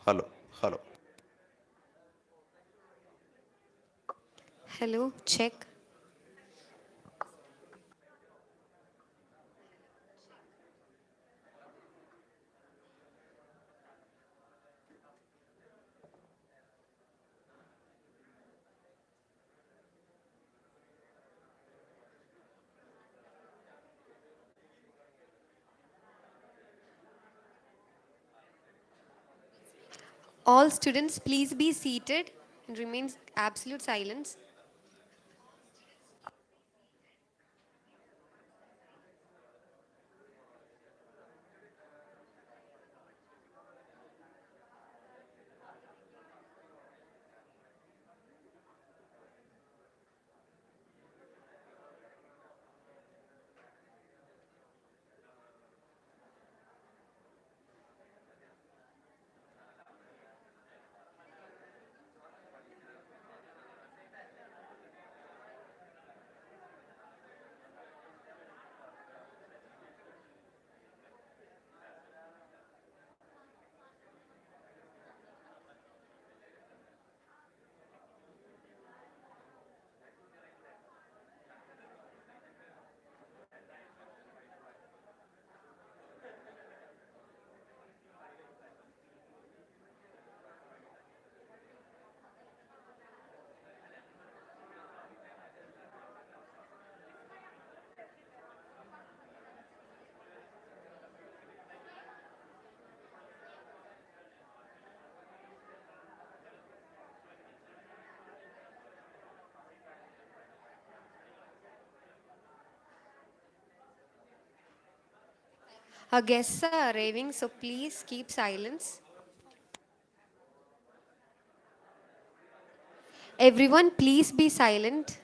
Hello, hello. Hello, check. All students, please be seated and remain absolute silence. Our guests are arriving, so please keep silence. Everyone, please be silent.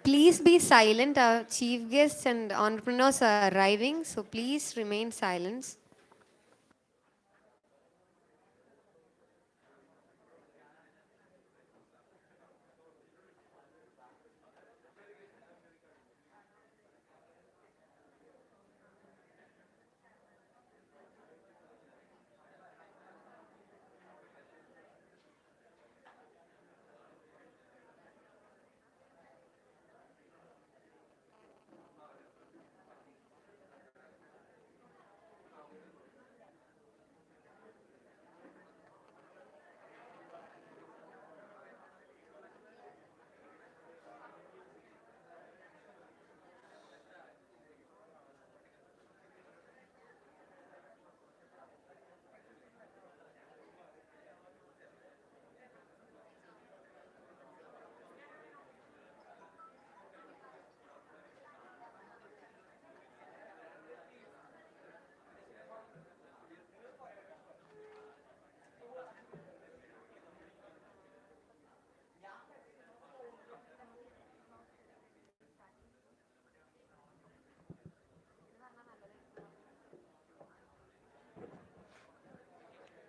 Please be silent. Our chief guests and entrepreneurs are arriving, so please remain silent.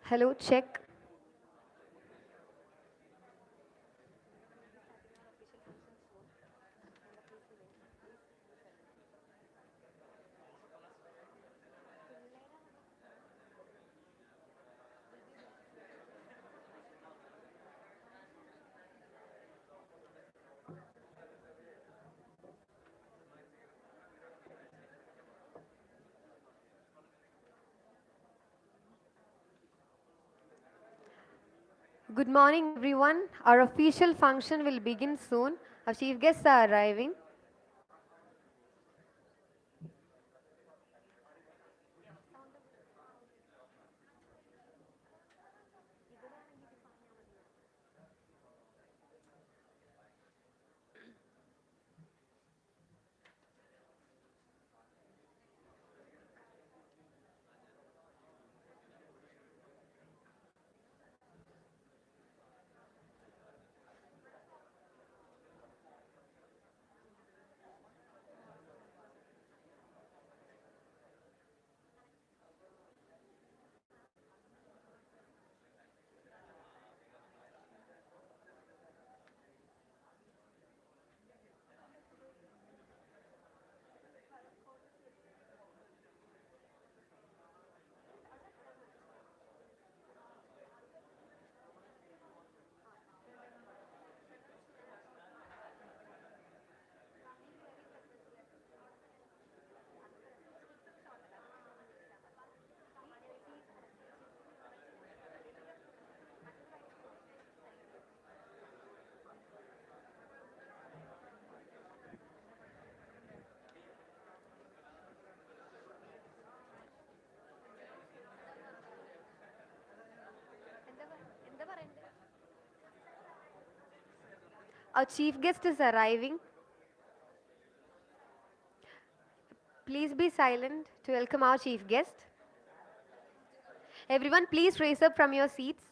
Hello, check. Good morning, everyone. Our official function will begin soon. Our chief guests are arriving. Our chief guest is arriving. Please be silent to welcome our chief guest. Everyone, please raise up from your seats.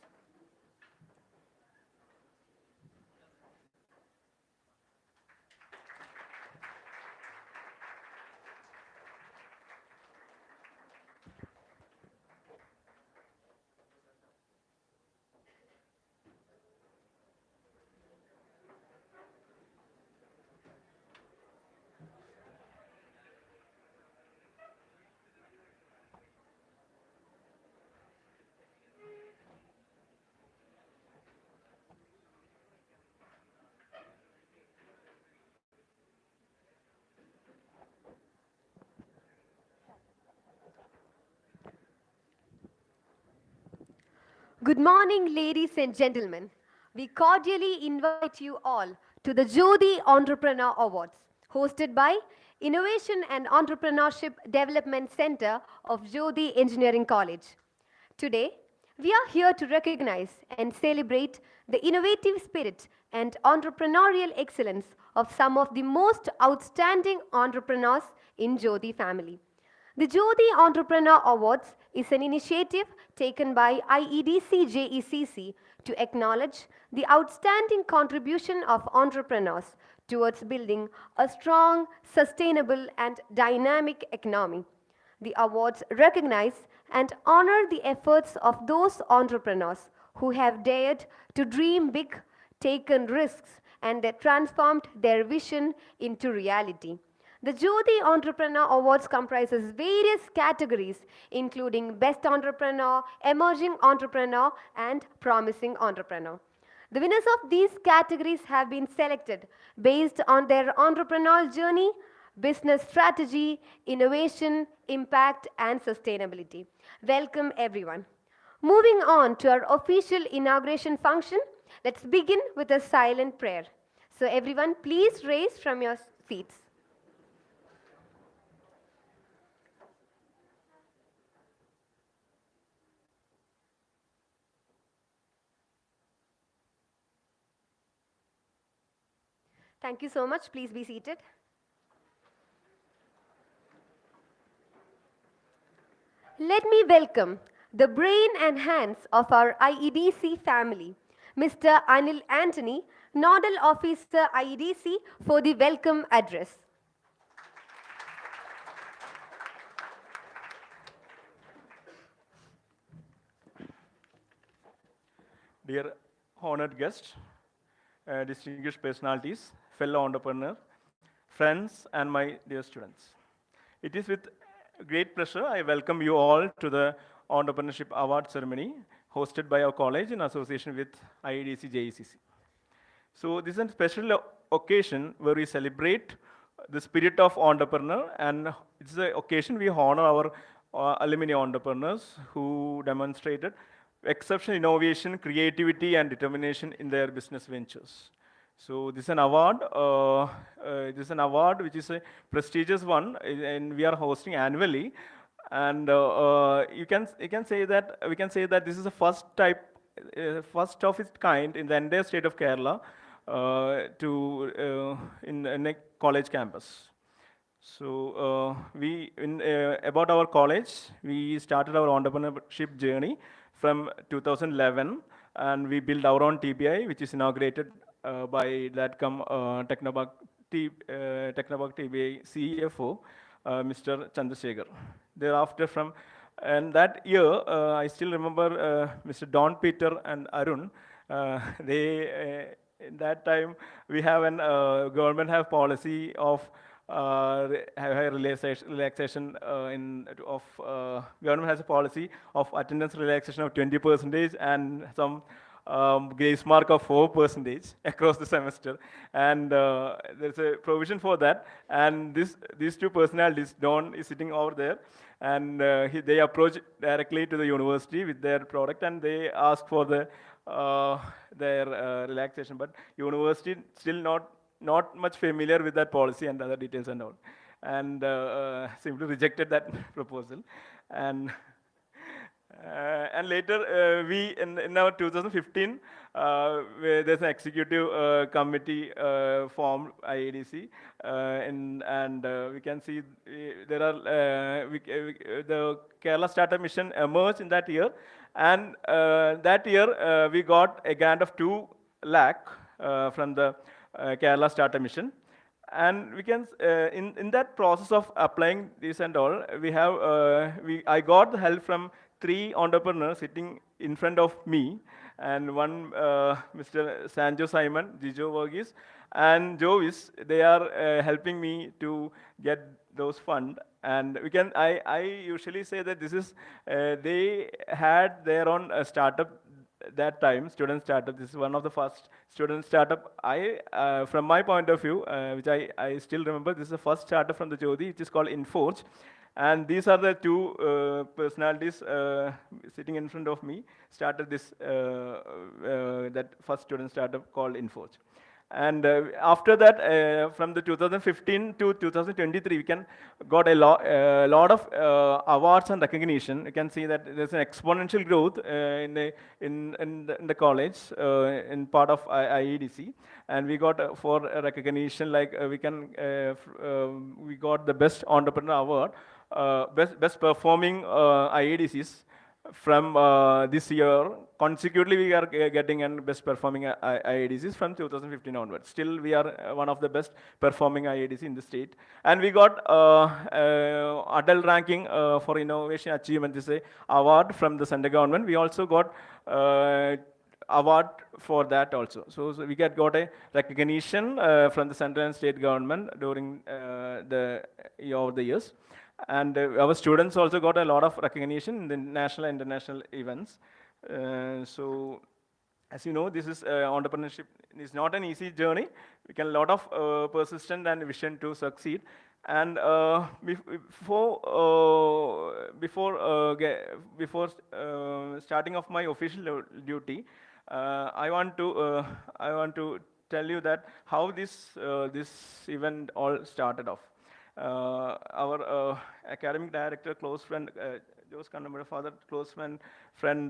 Good morning, ladies and gentlemen. We cordially invite you all to the Jyothi Entrepreneur Awards, hosted by Innovation and Entrepreneurship Development Center of Jyothi Engineering College. Today, we are here to recognize and celebrate the innovative spirit and entrepreneurial excellence of some of the most outstanding entrepreneurs in Jyothi family. The Jyothi Entrepreneur Awards is an initiative taken by IEDC JECC to acknowledge the outstanding contribution of entrepreneurs towards building a strong, sustainable, and dynamic economy. The awards recognize and honor the efforts of those entrepreneurs who have dared to dream big, taken risks, and that transformed their vision into reality. The Jyothi Entrepreneur Awards comprises various categories including Best Entrepreneur, Emerging Entrepreneur, and Promising Entrepreneur. The winners of these categories have been selected based on their entrepreneurial journey, business strategy, innovation, impact, and sustainability. Welcome, everyone. Moving on to our official inauguration function, let's begin with a silent prayer. So, everyone, please raise from your seats. Thank you so much. Please be seated. Let me welcome the brain and hands of our IEDC family, Mr. Anil Anthony, Nodal Officer IEDC, for the welcome address. Dear honored guests, distinguished personalities, fellow entrepreneurs, friends, and my dear students. It is with great pleasure I welcome you all to the Entrepreneurship Award ceremony hosted by our college in association with IEDC JECC. So this is a special occasion where we celebrate the spirit of entrepreneur, and it's the occasion we honor our alumni entrepreneurs who demonstrated exceptional innovation, creativity, and determination in their business ventures. So this is an award. This is an award which is a prestigious one, and we are hosting annually. And you can say that we can say that this is the first of its kind in the entire state of Kerala in a college campus. So about our college, we started our entrepreneurship journey from 2011, and we built our own TBI, which is inaugurated by Latcom Technopark TBI CFO, Mr. Chandrasekhar. Thereafter, and that year, I still remember Mr. Don Peter and Arun. In that time, we have an government have policy of relaxation government has a policy of attendance relaxation of 20% and some grace mark of 4% across the semester, and there's a provision for that. And these two personalities, Don is sitting over there, and they approach directly to the university with their product, and they ask for their relaxation. But university still not much familiar with that policy and other details and all, and simply rejected that proposal. And And later, in our 2015, there's an executive committee formed, IADC, we can see there are the Kerala Startup Mission emerged in that year, and that year we got a grant of 2 lakh from the Kerala Startup Mission. And we can in that process of applying this and all, I got the help from 3 entrepreneurs sitting in front of me, and one Mr. Sanjo Simon, Jijo Verghese, and Jovis. They are helping me to get those funds. And I usually say that this is they had their own startup that time, student startup. This is one of the first student startup. From my point of view, which I still remember, this is the first startup from the Jyothi, which is called Inforge. And these are the 2 personalities sitting in front of me, started this, that first student startup called Inforge. And after that, from the 2015 to 2023, we can got a lot of awards and recognition. You can see that there's an exponential growth in the college in part of IEDC, and we got for recognition like we got the best entrepreneur award, best performing IEDCs from this year. Consecutively, we are getting an best performing IADCs from 2015 onwards. Still, we are one of the best performing IADC in the state. And we got adult ranking for innovation achievement, this is a award from the center government. We also got award for that also. So we got a recognition from the central and state government during over the years. And our students also got a lot of recognition in the national and international events. So, as you know, this is entrepreneurship is not an easy journey. We can a lot of persistence and vision to succeed. And before starting off my official duty, I want to tell you that how this event all started off. Our academic director, close friend, Jose Kannamura, father, close friend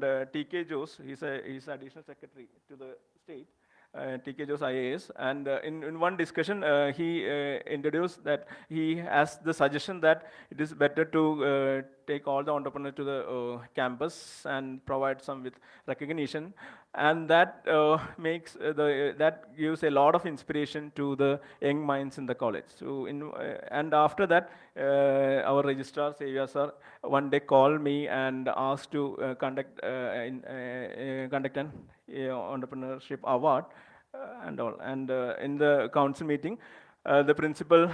TK Jose, he's additional secretary to the state, TK Jose IAS. And in one discussion, he introduced that he has the suggestion that it is better to take all the entrepreneurs to the campus and provide some with recognition. And that that gives a lot of inspiration to the young minds in the college. So and after that, our registrar Xavier sir one day called me and asked to conduct an entrepreneurship award and all. And in the council meeting, the principal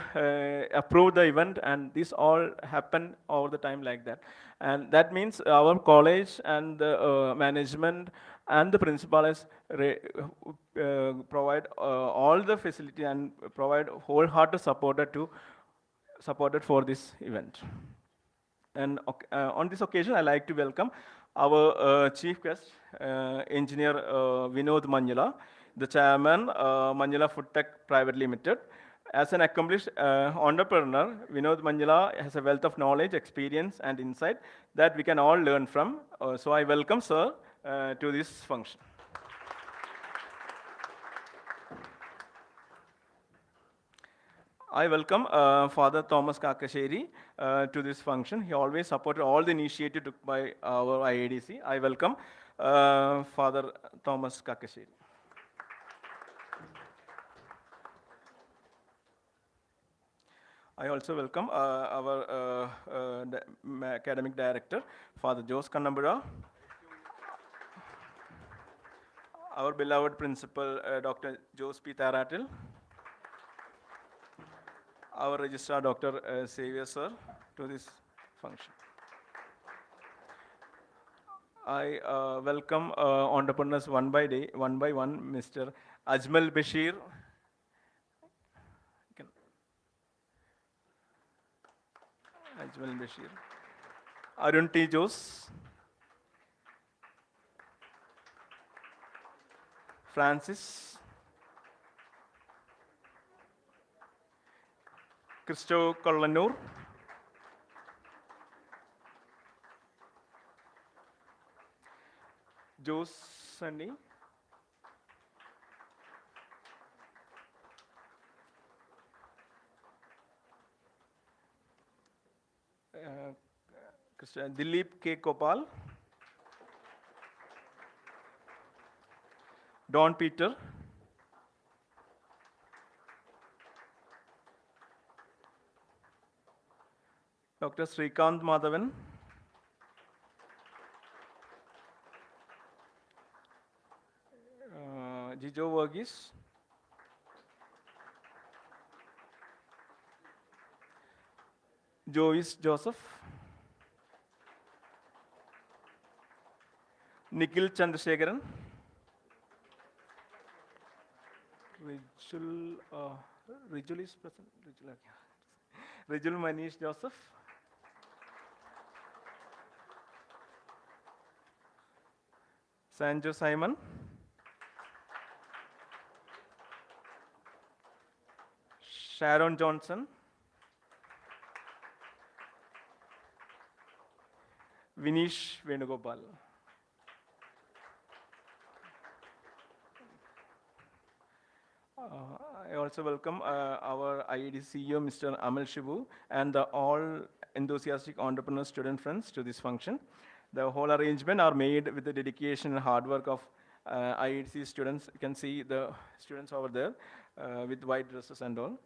approved the event, and this all happened over the time like that. And that means our college and the management and the principal has provide all the facility and provide wholehearted supported for this event. And on this occasion, I like to welcome our chief guest, engineer Vinod Manjula, the chairman, Manjula Food Tech Private Limited. As an accomplished entrepreneur, Vinod Manjula has a wealth of knowledge, experience, and insight that we can all learn from. So I welcome sir to this function. I welcome Father Thomas Kakasheri to this function. He always supported all the initiative took by our IADC. I welcome Father Thomas Kakasheri. I also welcome our academic director, Father Jose Kannambura, our beloved principal, Dr. Jose P. Taratil, our registrar, Dr. Xavier sir, to this function. I welcome entrepreneurs one by one, Mr. Ajmal Bashir. Ajmal Bashir. Arun T. Jose. Francis. Christo Kollanur. Jose Sunny. Dilip K. Kopal. Don Peter. Dr. Srikanth Madhavan. Jijo Verghese. Jovis Joseph. Nikhil Chandrasekharan. Rijul is present. Rijul Manish Joseph. Sanjo Simon. Sharon Johnson. Vinish Venugopal. I also welcome our IED CEO, Mr. Amal Shibu, and all enthusiastic entrepreneur student friends to this function. The whole arrangement are made with the dedication and hard work of IEDC students. You can see the students over there with white dresses and all.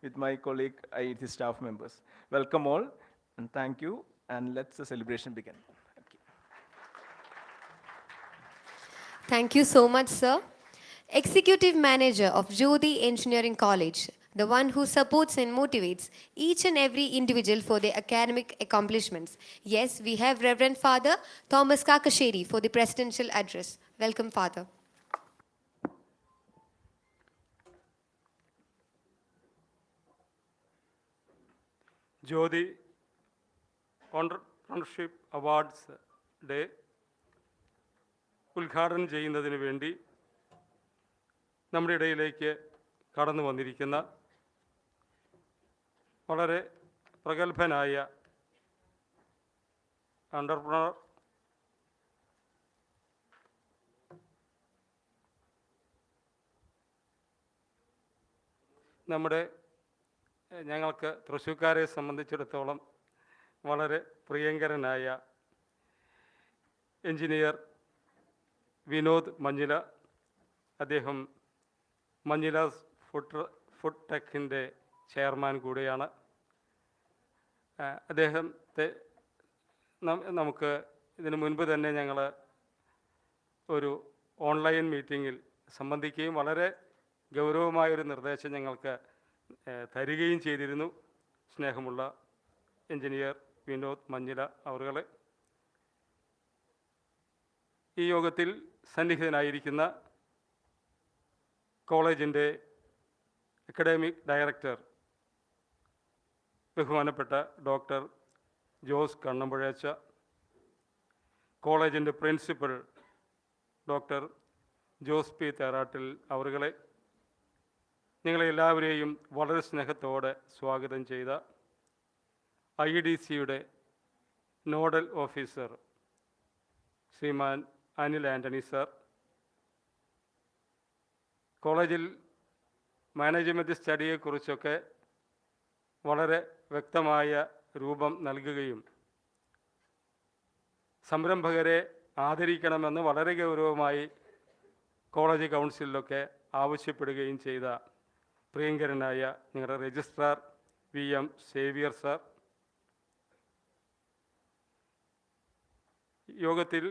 With my colleague IEDC staff members. Welcome all, and thank you, and let's the celebration begin. Thank you so much, sir. Executive Manager of Jyothi Engineering College, the one who supports and motivates each and every individual for their academic accomplishments. Yes, we have Reverend Father Thomas Kakasheri for the presidential address. Welcome, Father. Jyothi Entrepreneurship Awards Day ഉദ്ഘാടനം ചെയ്യുന്നതിന് വേണ്ടി നമ്മുടെ ഇടയിലേക്ക് കടന്നു വന്നിരിക്കുന്ന വളരെ പ്രഗത്ഭനായ entrepreneur ഞങ്ങൾക്ക് തൃശ്ശൂർക്കാരെ സംബന്ധിച്ചിടത്തോളം വളരെ പ്രിയങ്കരനായ എഞ്ചിനീയർ വിനോദ് മഞ്ഞില. അദ്ദേഹം മഞ്ഞിലാസ് ഫുഡ് ടെക്കിൻ്റെ ചെയർമാൻ കൂടിയാണ്. അദ്ദേഹത്തെ നമുക്ക് ഇതിനു മുൻപ് തന്നെ ഞങ്ങൾ ഒരു ഓൺലൈൻ മീറ്റിങ്ങിൽ സംബന്ധിക്കുകയും വളരെ ഗൗരവമായൊരു നിർദ്ദേശം ഞങ്ങൾക്ക് തരികയും ചെയ്തിരുന്നു. സ്നേഹമുള്ള എഞ്ചിനീയർ വിനോദ് മഞ്ഞില അവരുകളെ, ഈ യോഗത്തിൽ സന്നിഹിതനായിരിക്കുന്ന കോളേജിൻ്റെ അക്കാഡമിക് ഡയറക്ടർ ബഹുമാനപ്പെട്ട ഡോക്ടർ ജോസ് കണ്ണമ്പുഴച്ച, കോളേജിൻ്റെ principal doctor Jose P Therattil അവരുകളെ, നിങ്ങളെല്ലാവരെയും വളരെ സ്നേഹത്തോടെ സ്വാഗതം ചെയ്ത IEDCയുടെ nodal officer Shriman Anil Antony sir, കോളേജിൽ മാനേജ്മെൻറ്റ് സ്റ്റഡിയെക്കുറിച്ചൊക്കെ വളരെ വ്യക്തമായ രൂപം നൽകുകയും സംരംഭകരെ ആദരിക്കണമെന്ന് വളരെ ഗൗരവമായി കോളേജ് കൗൺസിലിലൊക്കെ ആവശ്യപ്പെടുകയും ചെയ്ത പ്രിയങ്കരനായ നിങ്ങളുടെ രജിസ്ട്രാർ VM സേവിയർ സർ, യോഗത്തിൽ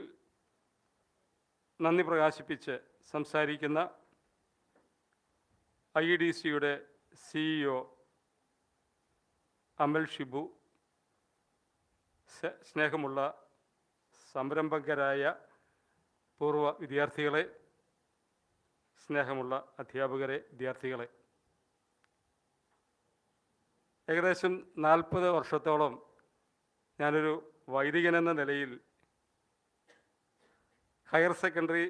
നന്ദി പ്രകാശിപ്പിച്ച് സംസാരിക്കുന്ന IEDCയുടെ CEO അമൽ ഷിബു, സ്നേഹമുള്ള സംരംഭകരായ പൂർവ്വ വിദ്യാർത്ഥികളെ, സ്നേഹമുള്ള അധ്യാപകരെ, വിദ്യാർത്ഥികളെ, ഏകദേശം 40 വർഷത്തോളം ഞാനൊരു വൈദികനെന്ന നിലയിൽ ഹയർ സെക്കൻഡറി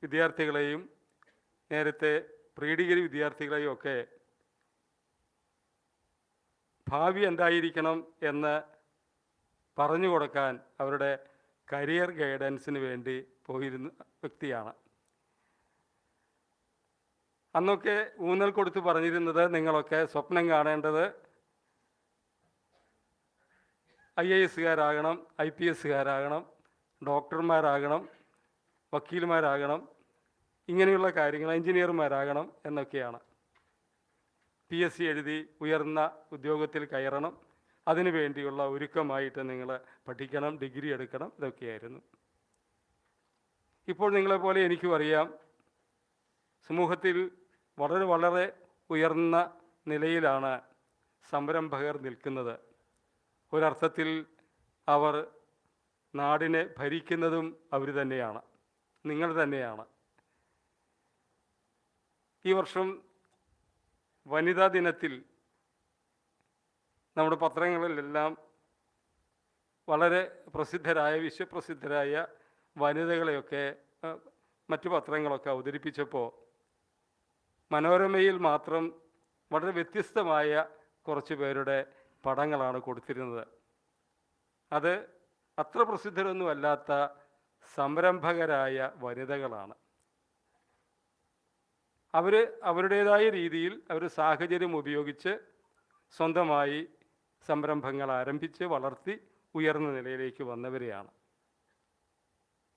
വിദ്യാർത്ഥികളെയും നേരത്തെ പ്രീ ഡിഗ്രി വിദ്യാർത്ഥികളെയും ഒക്കെ ഭാവി എന്തായിരിക്കണം എന്ന് പറഞ്ഞു കൊടുക്കാൻ, അവരുടെ കരിയർ ഗൈഡൻസിന് വേണ്ടി പോയിരുന്ന വ്യക്തിയാണ്. അന്നൊക്കെ ഊന്നൽ കൊടുത്ത് പറഞ്ഞിരുന്നത് നിങ്ങളൊക്കെ സ്വപ്നം കാണേണ്ടത് IAS-കാരാകണം, IPS-കാരാകണം, ഡോക്ടർമാരാകണം, വക്കീൽമാരാകണം, ഇങ്ങനെയുള്ള കാര്യങ്ങൾ, എഞ്ചിനീയർമാരാകണം എന്നൊക്കെയാണ്. PSC എഴുതി ഉയർന്ന ഉദ്യോഗത്തിൽ കയറണം, അതിനു വേണ്ടിയുള്ള ഒരുക്കമായിട്ട് നിങ്ങൾ പഠിക്കണം, ഡിഗ്രി എടുക്കണം, ഇതൊക്കെയായിരുന്നു. ഇപ്പോൾ നിങ്ങളെപ്പോലെ എനിക്കും അറിയാം, സമൂഹത്തിൽ വളരെ വളരെ ഉയർന്ന നിലയിലാണ് സംരംഭകർ നിൽക്കുന്നത്. ഒരർത്ഥത്തിൽ അവർ നാടിനെ ഭരിക്കുന്നതും അവർ തന്നെയാണ്, നിങ്ങൾ തന്നെയാണ്. ഈ വർഷം വനിതാ ദിനത്തിൽ നമ്മുടെ പത്രങ്ങളിലെല്ലാം വളരെ പ്രസിദ്ധരായ, വിശ്വപ്രസിദ്ധരായ വനിതകളെയൊക്കെ മറ്റു പത്രങ്ങളൊക്കെ അവതരിപ്പിച്ചപ്പോൾ മനോരമയിൽ മാത്രം വളരെ വ്യത്യസ്തമായ കുറച്ച് പേരുടെ പടങ്ങളാണ് കൊടുത്തിരുന്നത്. അത് അത്ര പ്രസിദ്ധരൊന്നുമല്ലാത്ത സംരംഭകരായ വനിതകളാണ്. അവർ അവരുടേതായ രീതിയിൽ അവർ സാഹചര്യം ഉപയോഗിച്ച് സ്വന്തമായി സംരംഭങ്ങൾ ആരംഭിച്ച് വളർത്തി ഉയർന്ന നിലയിലേക്ക് വന്നവരെയാണ്.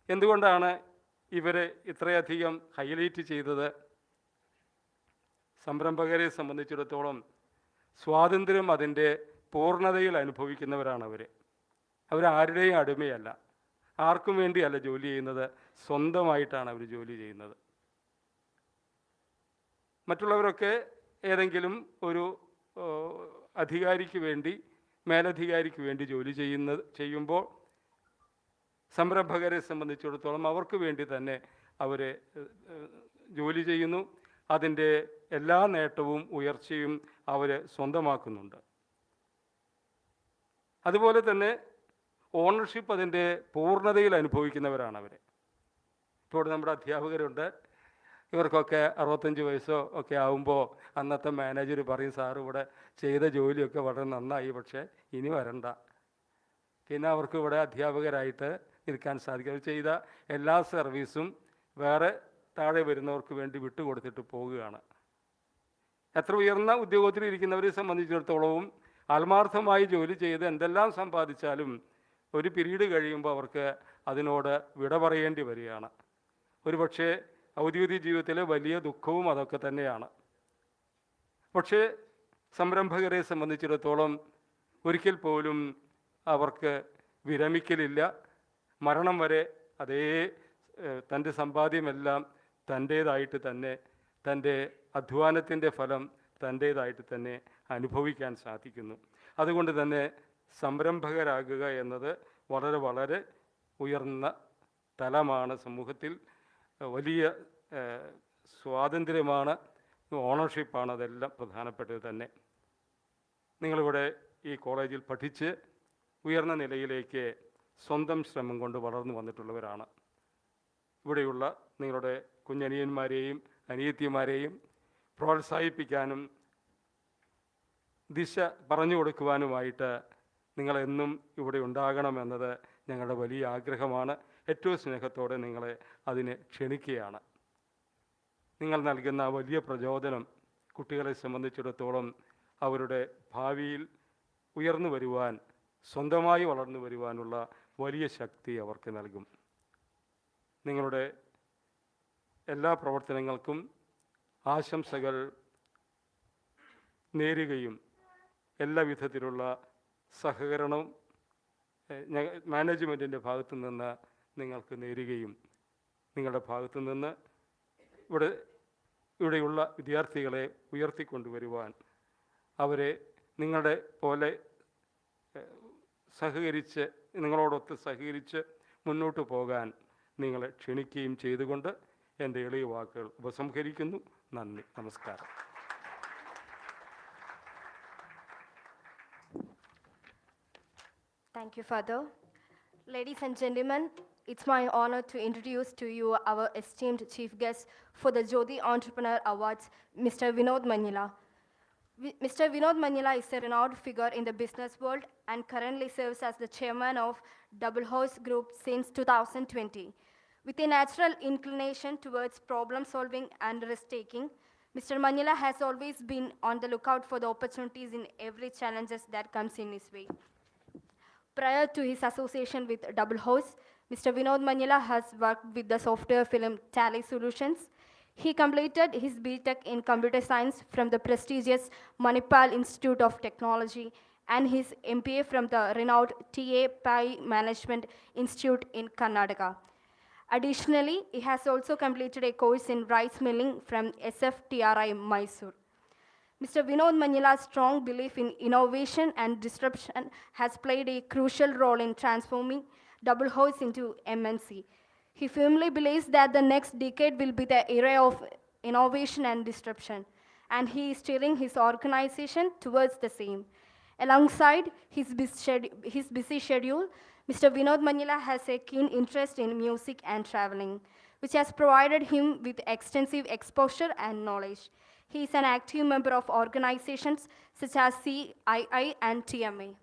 എന്തുകൊണ്ടാണ് ഇവരെ ഇത്രയധികം ഹൈലൈറ്റ് ചെയ്തത്? സംരംഭകരെ സംബന്ധിച്ചിടത്തോളം സ്വാതന്ത്ര്യം അതിൻ്റെ പൂർണ്ണതയിൽ അനുഭവിക്കുന്നവരാണ് അവർ. അവരാരുടെയും അടിമയല്ല, ആർക്കും വേണ്ടിയല്ല ജോലി ചെയ്യുന്നത്, സ്വന്തമായിട്ടാണ് അവർ ജോലി ചെയ്യുന്നത്. മറ്റുള്ളവരൊക്കെ ഏതെങ്കിലും ഒരു അധികാരിക്ക് വേണ്ടി, മേലധികാരിക്ക് വേണ്ടി ജോലി ചെയ്യുമ്പോൾ സംരംഭകരെ സംബന്ധിച്ചിടത്തോളം അവർക്ക് വേണ്ടി തന്നെ അവർ ജോലി ചെയ്യുന്നു. അതിൻ്റെ എല്ലാ നേട്ടവും ഉയർച്ചയും അവർ സ്വന്തമാക്കുന്നുണ്ട്. അതുപോലെ തന്നെ ഓണർഷിപ്പ് അതിൻ്റെ പൂർണ്ണതയിൽ അനുഭവിക്കുന്നവരാണ് അവർ. ഇപ്പോൾ നമ്മുടെ അധ്യാപകരുണ്ട്, ഇവർക്കൊക്കെ 65 വയസ്സോ ഒക്കെ ആകുമ്പോൾ അന്നത്തെ മാനേജർ പറയും, സാർ ഇവിടെ ചെയ്ത ജോലിയൊക്കെ വളരെ നന്നായി, പക്ഷേ ഇനി വരണ്ട. പിന്നെ അവർക്ക് ഇവിടെ അധ്യാപകരായിട്ട് നിൽക്കാൻ സാധിക്കും. അവർ ചെയ്ത എല്ലാ സർവീസും വേറെ താഴെ വരുന്നവർക്ക് വേണ്ടി വിട്ടുകൊടുത്തിട്ട് പോവുകയാണ്. എത്ര ഉയർന്ന ഉദ്യോഗത്തിൽ ഇരിക്കുന്നവരെ സംബന്ധിച്ചിടത്തോളവും ആത്മാർത്ഥമായി ജോലി ചെയ്ത് എന്തെല്ലാം സമ്പാദിച്ചാലും ഒരു പീരീഡ് കഴിയുമ്പോൾ അവർക്ക് അതിനോട് വിട പറയേണ്ടി വരികയാണ്. ഒരുപക്ഷെ ഔദ്യോഗിക ജീവിതത്തിലെ വലിയ ദുഃഖവും അതൊക്കെ തന്നെയാണ്. പക്ഷേ സംരംഭകരെ സംബന്ധിച്ചിടത്തോളം ഒരിക്കൽ പോലും അവർക്ക് വിരമിക്കലില്ല. മരണം വരെ അതേ തൻ്റെ സമ്പാദ്യമെല്ലാം തൻ്റേതായിട്ട് തന്നെ, തൻ്റെ അധ്വാനത്തിൻ്റെ ഫലം തൻ്റേതായിട്ട് തന്നെ അനുഭവിക്കാൻ സാധിക്കുന്നു. അതുകൊണ്ട് തന്നെ സംരംഭകരാകുക എന്നത് വളരെ വളരെ ഉയർന്ന തലമാണ്. സമൂഹത്തിൽ വലിയ സ്വാതന്ത്ര്യമാണ്, ഓണർഷിപ്പാണ്, അതെല്ലാം പ്രധാനപ്പെട്ടത് തന്നെ. നിങ്ങളിവിടെ ഈ കോളേജിൽ പഠിച്ച് ഉയർന്ന നിലയിലേക്ക് സ്വന്തം ശ്രമം കൊണ്ട് വളർന്നു വന്നിട്ടുള്ളവരാണ്. ഇവിടെയുള്ള നിങ്ങളുടെ കുഞ്ഞനിയന്മാരെയും അനിയത്തിമാരെയും പ്രോത്സാഹിപ്പിക്കാനും ദിശ പറഞ്ഞു കൊടുക്കുവാനുമായിട്ട് നിങ്ങളെന്നും ഇവിടെ ഉണ്ടാകണമെന്നത് ഞങ്ങളുടെ വലിയ ആഗ്രഹമാണ്. ഏറ്റവും സ്നേഹത്തോടെ നിങ്ങളെ അതിന് ക്ഷണിക്കുകയാണ്. നിങ്ങൾ നൽകുന്ന വലിയ പ്രചോദനം കുട്ടികളെ സംബന്ധിച്ചിടത്തോളം അവരുടെ ഭാവിയിൽ ഉയർന്നു വരുവാൻ, സ്വന്തമായി വളർന്നു വരുവാനുള്ള വലിയ ശക്തി അവർക്ക് നൽകും. നിങ്ങളുടെ എല്ലാ പ്രവർത്തനങ്ങൾക്കും ആശംസകൾ നേരുകയും എല്ലാ വിധത്തിലുള്ള സഹകരണവും മാനേജ്മെൻറ്റിൻ്റെ ഭാഗത്തു നിന്ന് നിങ്ങൾക്ക് നേരുകയും, നിങ്ങളുടെ ഭാഗത്തു നിന്ന് ഇവിടെയുള്ള വിദ്യാർത്ഥികളെ ഉയർത്തിക്കൊണ്ടുവരുവാൻ, അവരെ നിങ്ങളുടെ പോലെ സഹകരിച്ച്, നിങ്ങളോടൊത്ത് സഹകരിച്ച് മുന്നോട്ട് പോകാൻ നിങ്ങളെ ക്ഷണിക്കുകയും ചെയ്തുകൊണ്ട് എൻ്റെ എളിയ വാക്കുകൾ ഉപസംഹരിക്കുന്നു. നന്ദി, നമസ്കാരം. Thank you, Father. Ladies and gentlemen, it's my honor to introduce to you our esteemed chief guest for the Jyothi Entrepreneur Awards, Mr. Vinod Manila. Mr. Vinod Manila is a renowned figure in the business world and currently serves as the chairman of Double Horse Group since 2020. With a natural inclination towards problem solving and risk taking, Mr. Manila has always been on the lookout for the opportunities in every challenges that comes in his way. Prior to his association with Double House, Mr. Vinod Manila has worked with the software film Tally Solutions. He completed his BTech in computer science from the prestigious Manipal Institute of Technology and his MPA from the renowned TA Pai Management Institute in Karnataka. Additionally, he has also completed a course in rice milling from SFTRI Mysore. Mr. Vinod Manila's strong belief in innovation and disruption has played a crucial role in transforming Double House into MNC. He firmly believes that the next decade will be the era of innovation and disruption, and he is steering his organization towards the same. Alongside his busy schedule, Mr. Vinod Manila has a keen interest in music and traveling, which has provided him with extensive exposure and knowledge. He is an active member of organizations such as CII and TMA.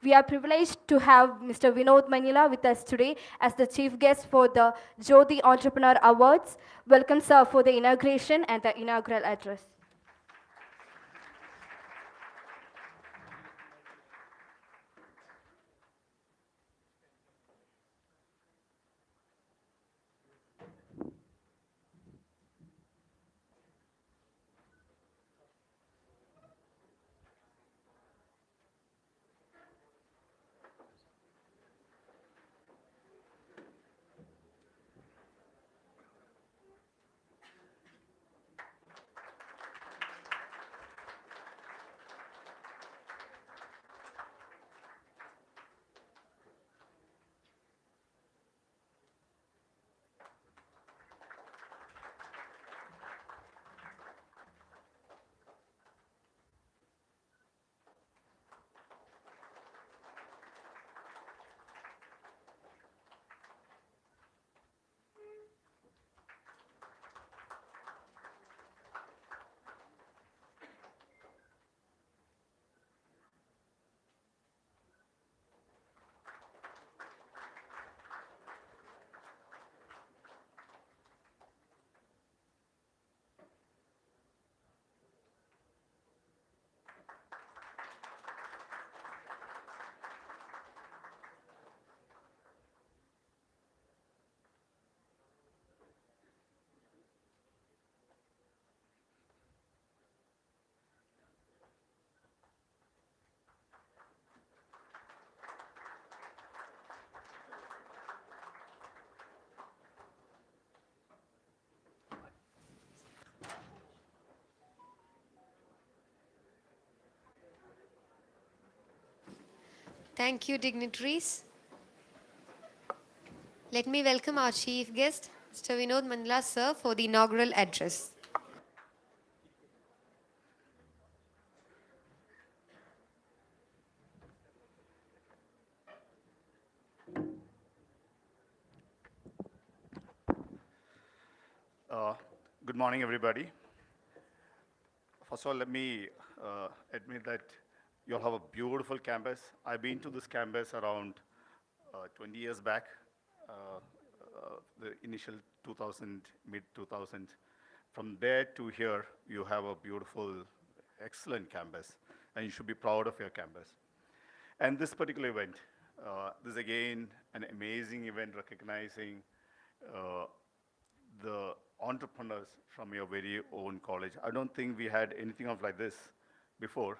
We are privileged to have Mr. Vinod Manila with us today as the chief guest for the Jyothi Entrepreneur Awards. Welcome, sir, for the inauguration and the inaugural address. Thank you, dignitaries. Let me welcome our chief guest, Mr. Vinod Mandla, sir, for the inaugural address. Uh, Good morning, everybody. First of all, let me admit that you all have a beautiful campus. I've been to this campus around 20 years back, the initial 2000, mid 2000. From there to here, you have a beautiful, excellent campus, and you should be proud of your campus. And this particular event, this is again an amazing event recognizing uh, the entrepreneurs from your very own college. I don't think we had anything of like this before.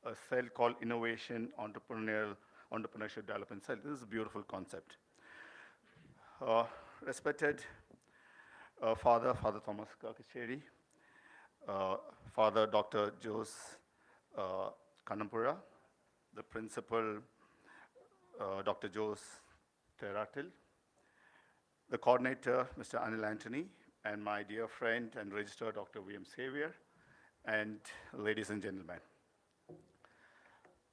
A cell called Innovation Entrepreneurship Development Cell. This is a beautiful concept. Respected Father Thomas Kakacheri, Father Dr. Jose Kanampura, the Principal Dr. Jose Teratil, the coordinator, Mr. Anil Antony, and my dear friend and registrar, Dr. V.M. Xavier, and ladies and gentlemen.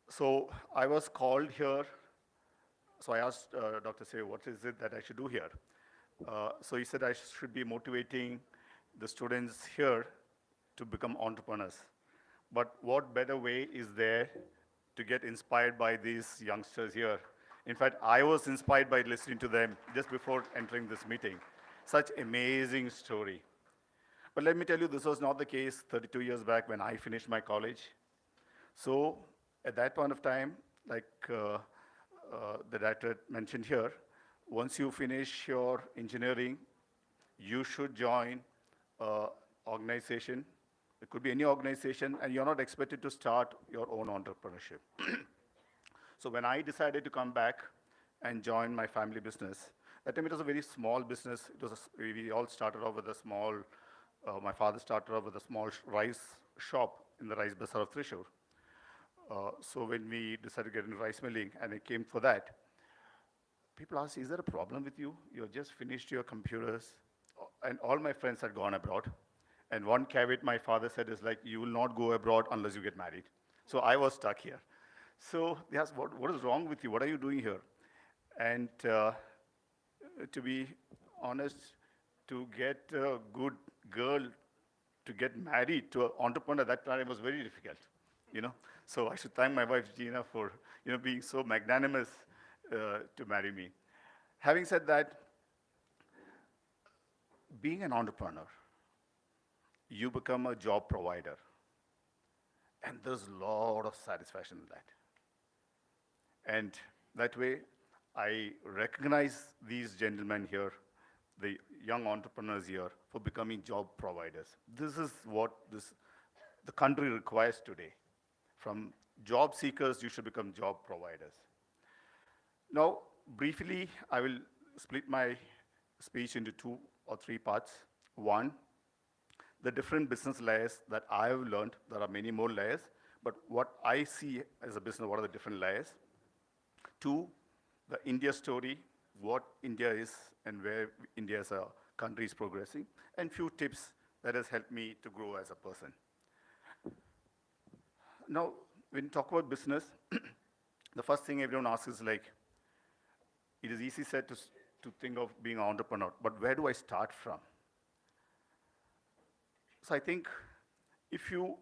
So I was called here, so I asked Dr. Xavier, what is it that I should do here? So he said I should be motivating the students here to become entrepreneurs. But what better way is there to get inspired by these youngsters here? In fact, I was inspired by listening to them just before entering this meeting. Such amazing story. But let me tell you, this was not the case 32 years back when I finished my college. So at that point of time, like the director mentioned here, once you finish your engineering, you should join an organization. It could be any organization, and you're not expected to start your own entrepreneurship. So when I decided to come back and join my family business, that time it was a very small business. We all started off with a small, my father started off with a small rice shop in the rice bazaar of Thrissur. So when we decided to get into rice milling, and I came for that, people asked, is there a problem with you? You have just finished your computers. And all my friends had gone abroad. And one caveat my father said is like, you will not go abroad unless you get married. So I was stuck here. So they asked, what is wrong with you? What are you doing here? And to be honest, to get a good girl to get married to an entrepreneur at that time was very difficult, you know. So I should thank my wife Gina for, being so magnanimous to marry me. Having said that, being an entrepreneur, you become a job provider, and there's a lot of satisfaction in that. And that way, I recognize these gentlemen here, the young entrepreneurs here, for becoming job providers. This is what the country requires today. From job seekers, you should become job providers. Now, briefly, I will split my speech into 2 or 3 parts. One, the different business layers that I have learned. There are many more layers, but what I see as a business, what are the different layers? 2, the India story, what India is and where India as a country is progressing, and few tips that has helped me to grow as a person. Now, when you talk about business, the first thing everyone asks is like, it is easy said to think of being an entrepreneur, but where do I start from? So I think if you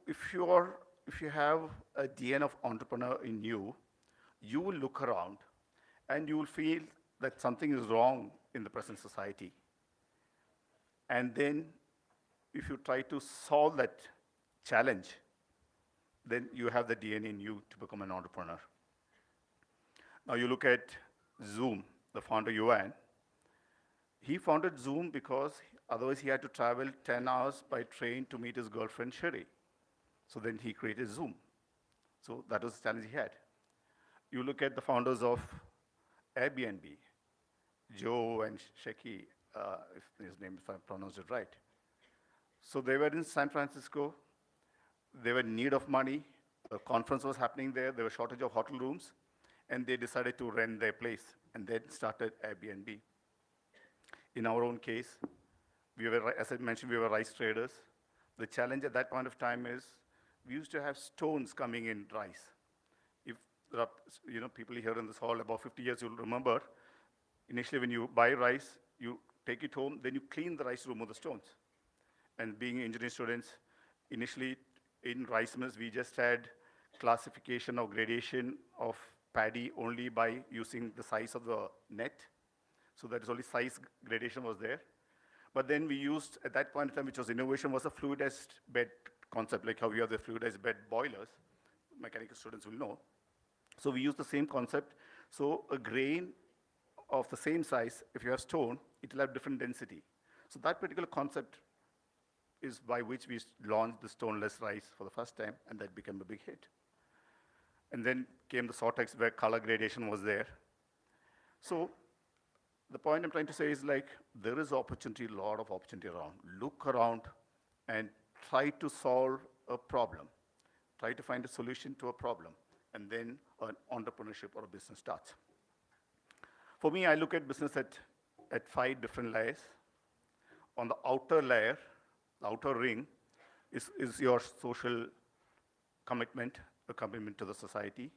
have a DNA of entrepreneur in you, you will look around and you will feel that something is wrong in the present society. And then if you try to solve that challenge, then you have the DNA in you to become an entrepreneur. Now you look at Zoom, the founder Yuan. He founded Zoom because otherwise he had to travel 10 hours by train to meet his girlfriend Sherry. So then he created Zoom. So that was the challenge he had. You look at the founders of Airbnb, Joe and Sheki, if his name, if I pronounced it right. So they were in San Francisco. They were in need of money. A conference was happening there. There was a shortage of hotel rooms. And they decided to rent their place and then started Airbnb. In our own case, we were, as I mentioned, we were rice traders. The challenge at that point of time is we used to have stones coming in rice. If there are people here in this hall about 50 years, you'll remember, initially when you buy rice, you take it home, then you clean the rice to remove the stones. And being engineering students, initially in rice mills, we just had classification or gradation of paddy only by using the size of the net. So that is only size gradation was there. But then we used, at that point in time, which was innovation, was a fluidized bed concept, like how we have the fluidized bed boilers. Mechanical students will know. So we used the same concept. So a grain of the same size, if you have stone, it will have different density. So that particular concept is by which we launched the stoneless rice for the first time, and that became a big hit. And then came the Sortex, where color gradation was there. So the point I'm trying to say is like, there is opportunity, a lot of opportunity around. Look around and try to solve a problem. Try to find a solution to a problem. And then an entrepreneurship or a business starts. For me, I look at business at 5 different layers. On the outer layer, the outer ring, is your social commitment, a commitment to the society.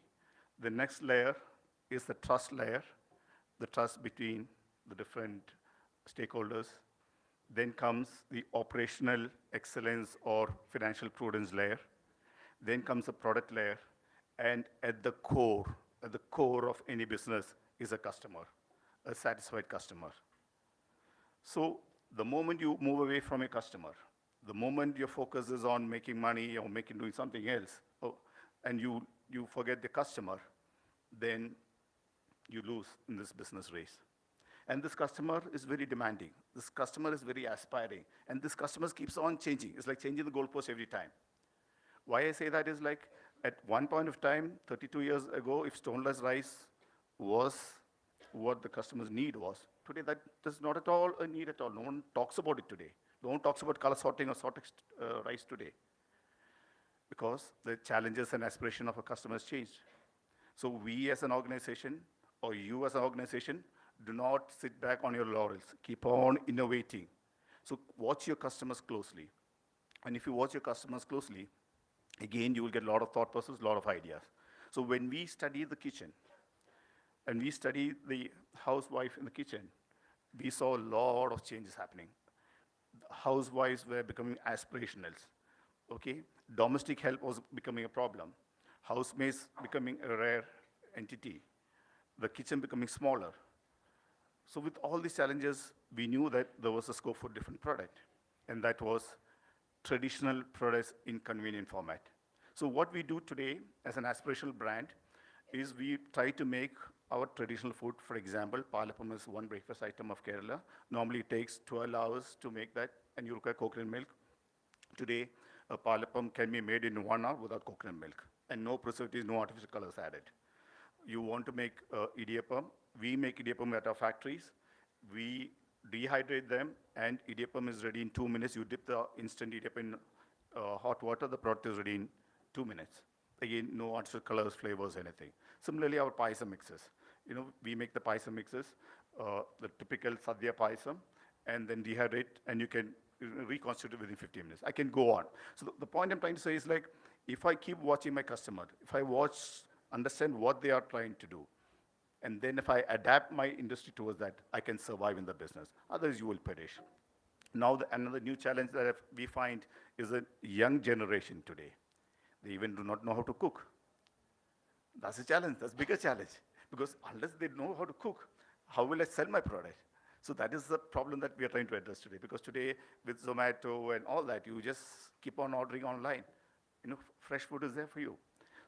The next layer is the trust layer, the trust between the different stakeholders. Then comes the operational excellence or financial prudence layer. then comes the product layer, and at the core of any business is a customer, a satisfied customer. So the moment you move away from your customer, the moment your focus is on making money or doing something else, and you forget the customer, then you lose in this business race. And this customer is very demanding. This customer is very aspiring. And this customer keeps on changing. It's like changing the goalpost every time. Why I say that is like, at one point of time, 32 years ago, if stoneless rice was what the customer's need was, today that is not at all a need at all. No one talks about it today. No one talks about color sorting or sorted rice today, because the challenges and aspiration of a customer has changed. So we as an organization, or you as an organization, do not sit back on your laurels. Keep on innovating. So watch your customers closely. And if you watch your customers closely, again, you will get a lot of thought process, a lot of ideas. So when we study the kitchen, and we study the housewife in the kitchen, we saw a lot of changes happening. Housewives were becoming aspirational. Okay? Domestic help was becoming a problem. Housemaids becoming a rare entity. The kitchen becoming smaller. So with all these challenges, we knew that there was a scope for different product, and that was traditional products in convenient format. So what we do today as an aspirational brand is we try to make our traditional food. For example, palapam is one breakfast item of Kerala. Normally it takes 12 hours to make that, and you require coconut milk. Today, a palapam can be made in 1 hour without coconut milk, and no preservatives, no artificial colors added. You want to make idiyappam, we make idiyappam at our factories. We dehydrate them, and idiyappam is ready in 2 minutes. You dip the instant idiyappam in hot water, the product is ready in 2 minutes. Again, no artificial colors, flavors, anything. Similarly, our paisa mixes. We make the paisa mixes, the typical sadhya paisam, and then dehydrate, and you can reconstitute it within 15 minutes. I can go on. So the point I'm trying to say is like, if I keep watching my customer, if I understand what they are trying to do, and then if I adapt my industry towards that, I can survive in the business. Otherwise, you will perish. Now, another new challenge that we find is a young generation today. They even do not know how to cook. That's a challenge. That's a bigger challenge. Because unless they know how to cook, how will I sell my product? So that is the problem that we are trying to address today. Because today, with Zomato and all that, you just keep on ordering online. Fresh food is there for you.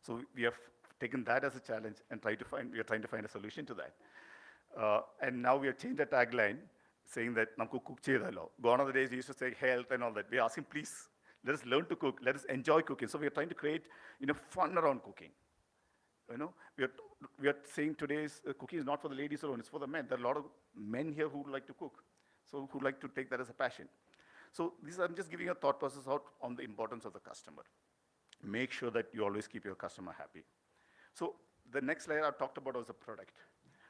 So we have taken that as a challenge and we are trying to find a solution to that. And now we have changed the tagline, saying that namku cook cheyidallo. Gone are the days we used to say health and all that. We are asking, please, let us learn to cook. Let us enjoy cooking. So we are trying to create fun around cooking. We are saying today's cooking is not for the ladies alone, it's for the men. There are a lot of men here who like to cook, so who like to take that as a passion. So I'm just giving a thought process out on the importance of the customer. Make sure that you always keep your customer happy. So the next layer I talked about was the product.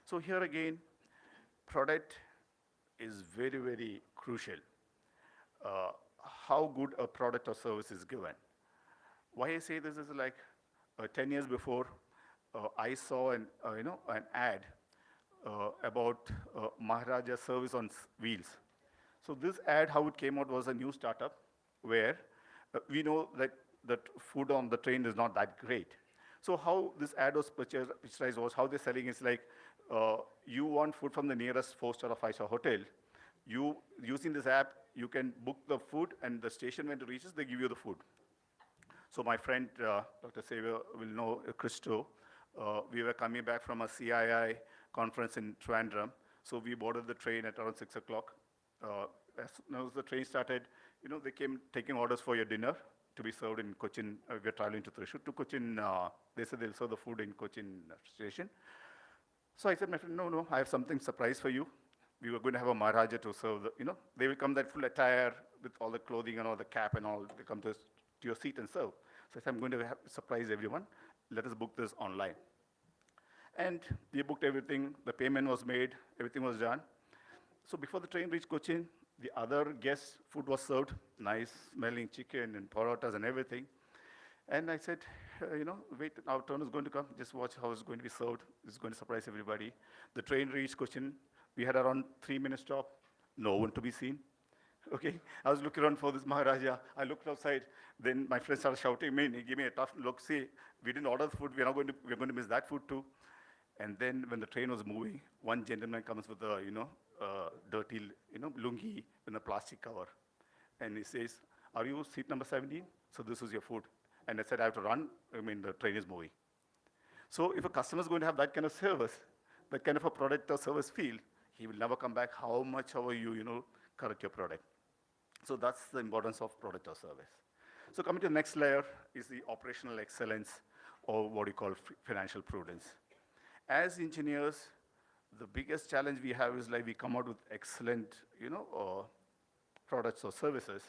So here again, product is very, very crucial. How good a product or service is given. Why I say this is like 10 years before, I saw an ad about Maharaja service on wheels. So this ad, how it came out, was a new startup where we know that food on the train is not that great. So how this ad was picturized was how they're selling is like, you want food from the nearest 4-star or 5-star hotel. You, using this app, you can book the food, and the station when it reaches, they give you the food. So my friend, Dr. Xavier, will know Christo. We were coming back from a CII conference in Trivandrum. So we boarded the train at around 6 o'clock. As soon as the train started, they came taking orders for your dinner to be served in Cochin. We are traveling to Thrissur. To Cochin, they said they'll serve the food in Cochin station. So I said, my friend, no, I have something surprise for you. We were going to have a Maharaja to serve they will come that full attire with all the clothing and all the cap and all. They come to your seat and serve. So I said, I'm going to surprise everyone. Let us book this online. And we booked everything. The payment was made. Everything was done. So before the train reached Cochin, the other guests' food was served. Nice smelling chicken and parotas and everything. And I said, wait, our turn is going to come. Just watch how it's going to be served. It's going to surprise everybody. The train reached Cochin. We had around 3 minutes stop. No one to be seen. Okay, I was looking around for this Maharaja. I looked outside. Then my friend started shouting me. He gave me a tough look. See, we didn't order the food. We're going to miss that food too. And then when the train was moving, one gentleman comes with a, dirty, lungi in a plastic cover. And he says, "Are you seat number 17? So this is your food." And I said, "I have to run. I mean, the train is moving." So if a customer is going to have that kind of service, that kind of a product or service feel, he will never come back how much ever you correct your product. So that's the importance of product or service. So coming to the next layer is the operational excellence, or what you call financial prudence. As engineers, the biggest challenge we have is like we come out with excellent, products or services,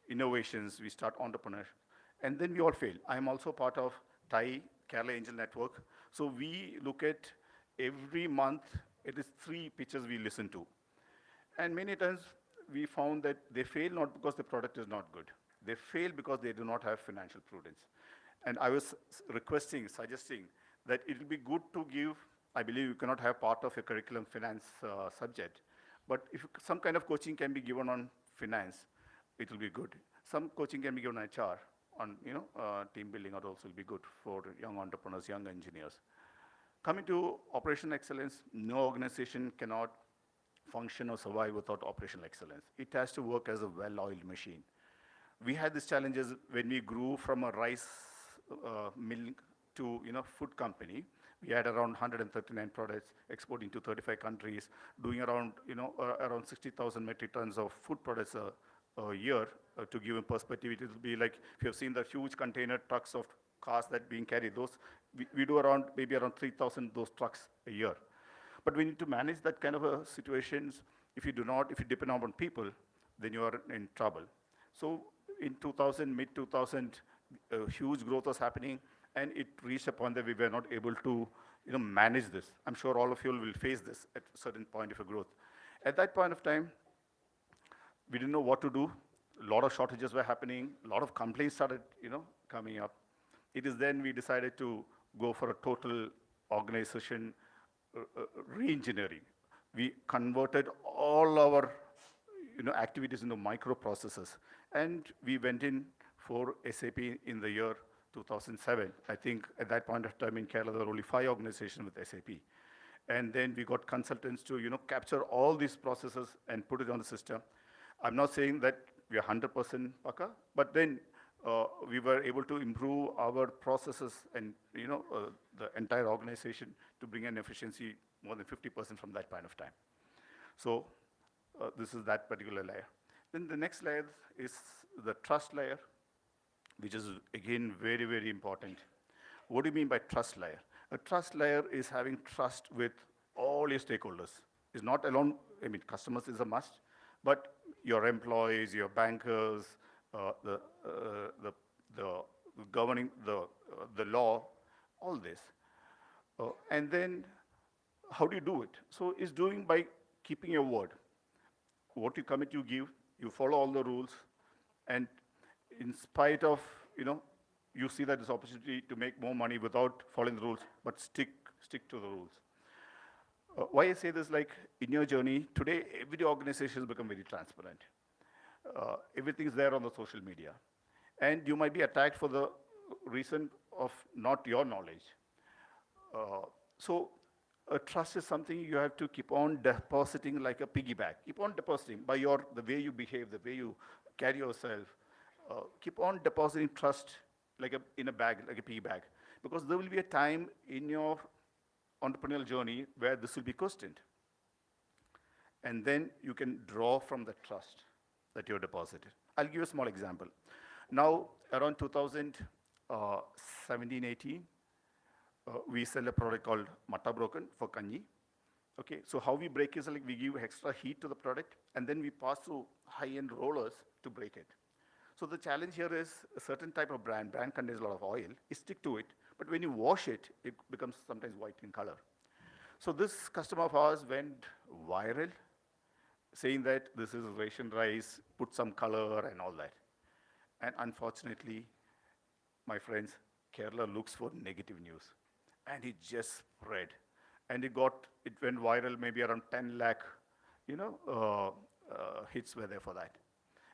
innovations, we start entrepreneurship, and then we all fail. I'm also part of TAI, Kerala Angel Network. So we look at every month, it is 3 pitches we listen to. And many times we found that they fail not because the product is not good. They fail because they do not have financial prudence. And I was requesting, suggesting that it will be good to give, I believe you cannot have part of your curriculum finance subject, but if some kind of coaching can be given on finance, it will be good. Some coaching can be given on HR, on team building, or also will be good for young entrepreneurs, young engineers. Coming to operational excellence, no organization cannot function or survive without operational excellence. It has to work as a well-oiled machine. We had these challenges when we grew from a rice mill to food company. We had around 139 products exporting to 35 countries, doing around around 60,000 metric tons of food products a year. To give a perspective, it will be like if you have seen the huge container trucks of cars that being carried. Those we do around maybe around 3,000 those trucks a year. But we need to manage that kind of a situations. If you depend on people, then you are in trouble. So in 2000, mid 2000, huge growth was happening, and it reached a point that we were not able to manage this. I'm sure all of you will face this at a certain point of a growth. At that point of time, we didn't know what to do. A lot of shortages were happening. A lot of complaints started coming up. It is then we decided to go for a total organization re-engineering. We converted all our activities into microprocesses, and we went in for SAP in the year 2007. I think at that point of time in Kerala there were only 5 organizations with SAP, and then we got consultants to capture all these processes and put it on the system. I'm not saying that we are 100% paka, but then we were able to improve our processes and the entire organization to bring an efficiency more than 50% from that point of time. So this is that particular layer. Then the next layer is the trust layer, which is again very, very important. What do you mean by trust layer? A trust layer is having trust with all your stakeholders. It's not alone, I mean, customers is a must, but your employees, your bankers, the governing, the law, all this. And then how do you do it? So it's doing by keeping your word. What you commit, you give, you follow all the rules, and in spite of, you see that there's opportunity to make more money without following the rules, but stick to the rules. Why I say this, like in your journey, today every organization has become very transparent. Everything is there on the social media. And you might be attacked for the reason of not your knowledge. So trust is something you have to keep on depositing like a piggy bank. Keep on depositing by the way you behave, the way you carry yourself. Keep on depositing trust in a bag, like a piggy bag. Because there will be a time in your entrepreneurial journey where this will be questioned. And then you can draw from the trust that you have deposited. I'll give you a small example. Now, around 2017, 18, we sell a product called Matta Broken for Kanji. Okay, so how we break is like we give extra heat to the product, and then we pass through high-end rollers to break it. So the challenge here is a certain type of brand contains a lot of oil, you stick to it, but when you wash it, it becomes sometimes white in color. So this customer of ours went viral, saying that this is ration rice, put some color and all that. And unfortunately, my friends, Kerala looks for negative news. And it just spread. And it went viral, maybe around 10 lakh, hits were there for that.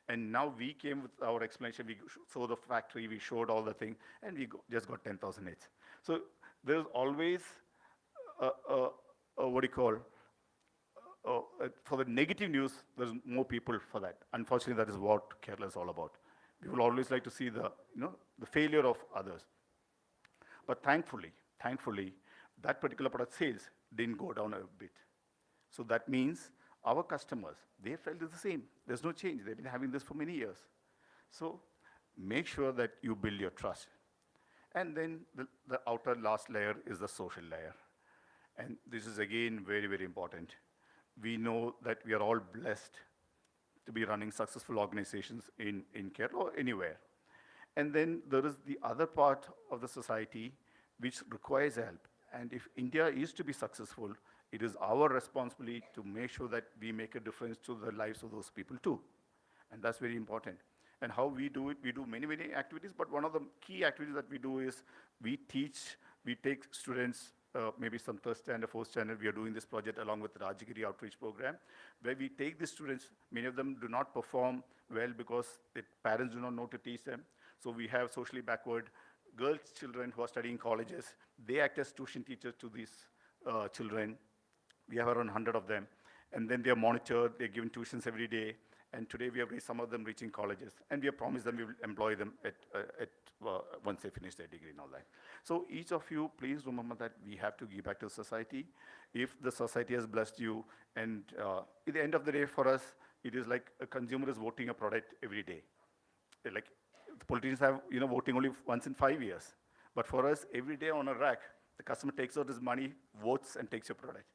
And now we came with our explanation. We saw the factory, we showed all the thing, and we just got 10,000 hits. So there's always what do you call, for the negative news, there's more people for that. Unfortunately, that is what Kerala is all about. We will always like to see the, the failure of others. But thankfully, that particular product sales didn't go down a bit. So that means our customers, they felt the same. There's no change. They've been having this for many years. So make sure that you build your trust. And then the outer last layer is the social layer. And this is again very, very important. We know that we are all blessed to be running successful organizations in Kerala or anywhere. And then there is the other part of the society which requires help. And if India is to be successful, it is our responsibility to make sure that we make a difference to the lives of those people too. And that's very important. And how we do it, we do many, many activities, but one of the key activities that we do is we take students, maybe some third standard, fourth standard, we are doing this project along with the Rajagiri Outreach Program, where we take the students, many of them do not perform well because the parents do not know to teach them. So we have socially backward girls, children who are studying colleges. They act as tuition teachers to these children. We have around 100 of them. And then they are monitored, they're given tuitions every day. And today we have reached some of them reaching colleges. And we have promised them we will employ them once they finish their degree and all that. So each of you, please remember that we have to give back to society. If the society has blessed you, and at the end of the day for us, it is like a consumer is voting a product every day. Like the politicians have voting only once in 5 years. But for us, every day on a rack, the customer takes out his money, votes, and takes your product.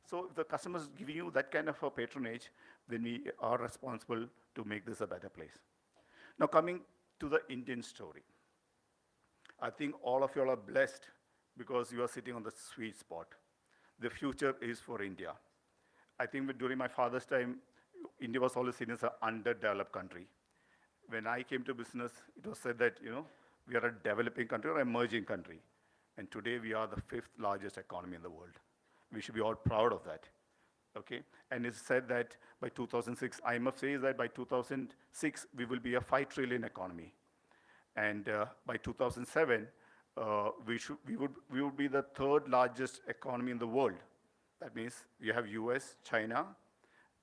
So if the customer is giving you that kind of a patronage, then we are responsible to make this a better place. Now coming to the Indian story. I think all of you all are blessed because you are sitting on the sweet spot. The future is for India. I think during my father's time, India was always seen as an underdeveloped country. When I came to business, it was said that we are a developing country or emerging country. And today we are the 5th largest economy in the world. We should be all proud of that, okay? And it's said that by 2006, IMF says that by 2006, we will be a 5 trillion economy. And by 2007, we would be the 3rd largest economy in the world. That means you have US, China,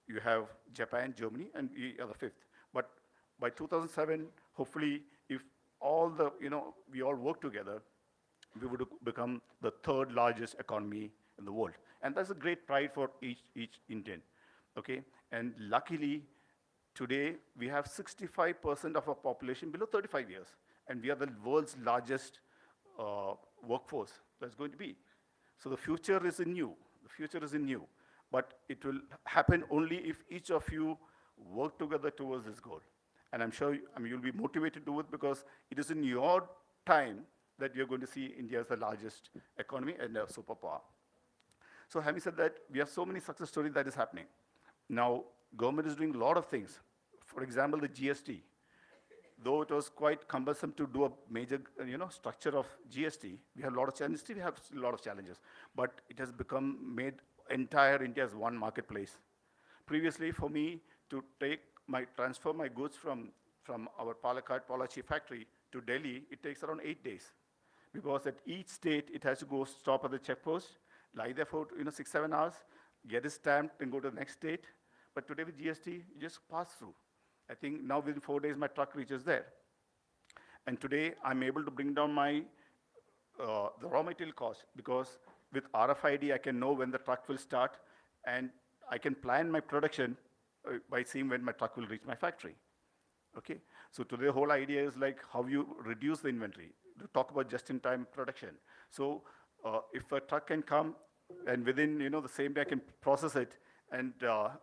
you have Japan, Germany, and we are the 5th. But by 2007, hopefully, if all the, we all work together, we would become the 3rd largest economy in the world. And that's a great pride for each Indian, okay? And luckily, today, we have 65% of our population below 35 years. And we are the world's largest workforce that's going to be. So the future is in you. The future is in you. But it will happen only if each of you work together towards this goal. And I'm sure you'll be motivated to do it because it is in your time that you're going to see India as the largest economy and a superpower. So having said that, we have so many success stories that is happening. Now, government is doing a lot of things. For example, the GST. Though it was quite cumbersome to do a major, structure of GST, we have a lot of challenges. Still, we have a lot of challenges. But it has made entire India as one marketplace. Previously, for me to transfer my goods from our Palakkad, Pollachi factory to Delhi, it takes around 8 days. Because at each state, it has to go stop at the checkpost, lie there for 6-7 hours, get it stamped, and go to the next state. But today with GST, you just pass through. I think now within 4 days, my truck reaches there. And today, I'm able to bring down the raw material cost because with RFID, I can know when the truck will start, and I can plan my production by seeing when my truck will reach my factory. Okay? So today, the whole idea is like how you reduce the inventory. To talk about just-in-time production. So if a truck can come and within the same day I can process it, and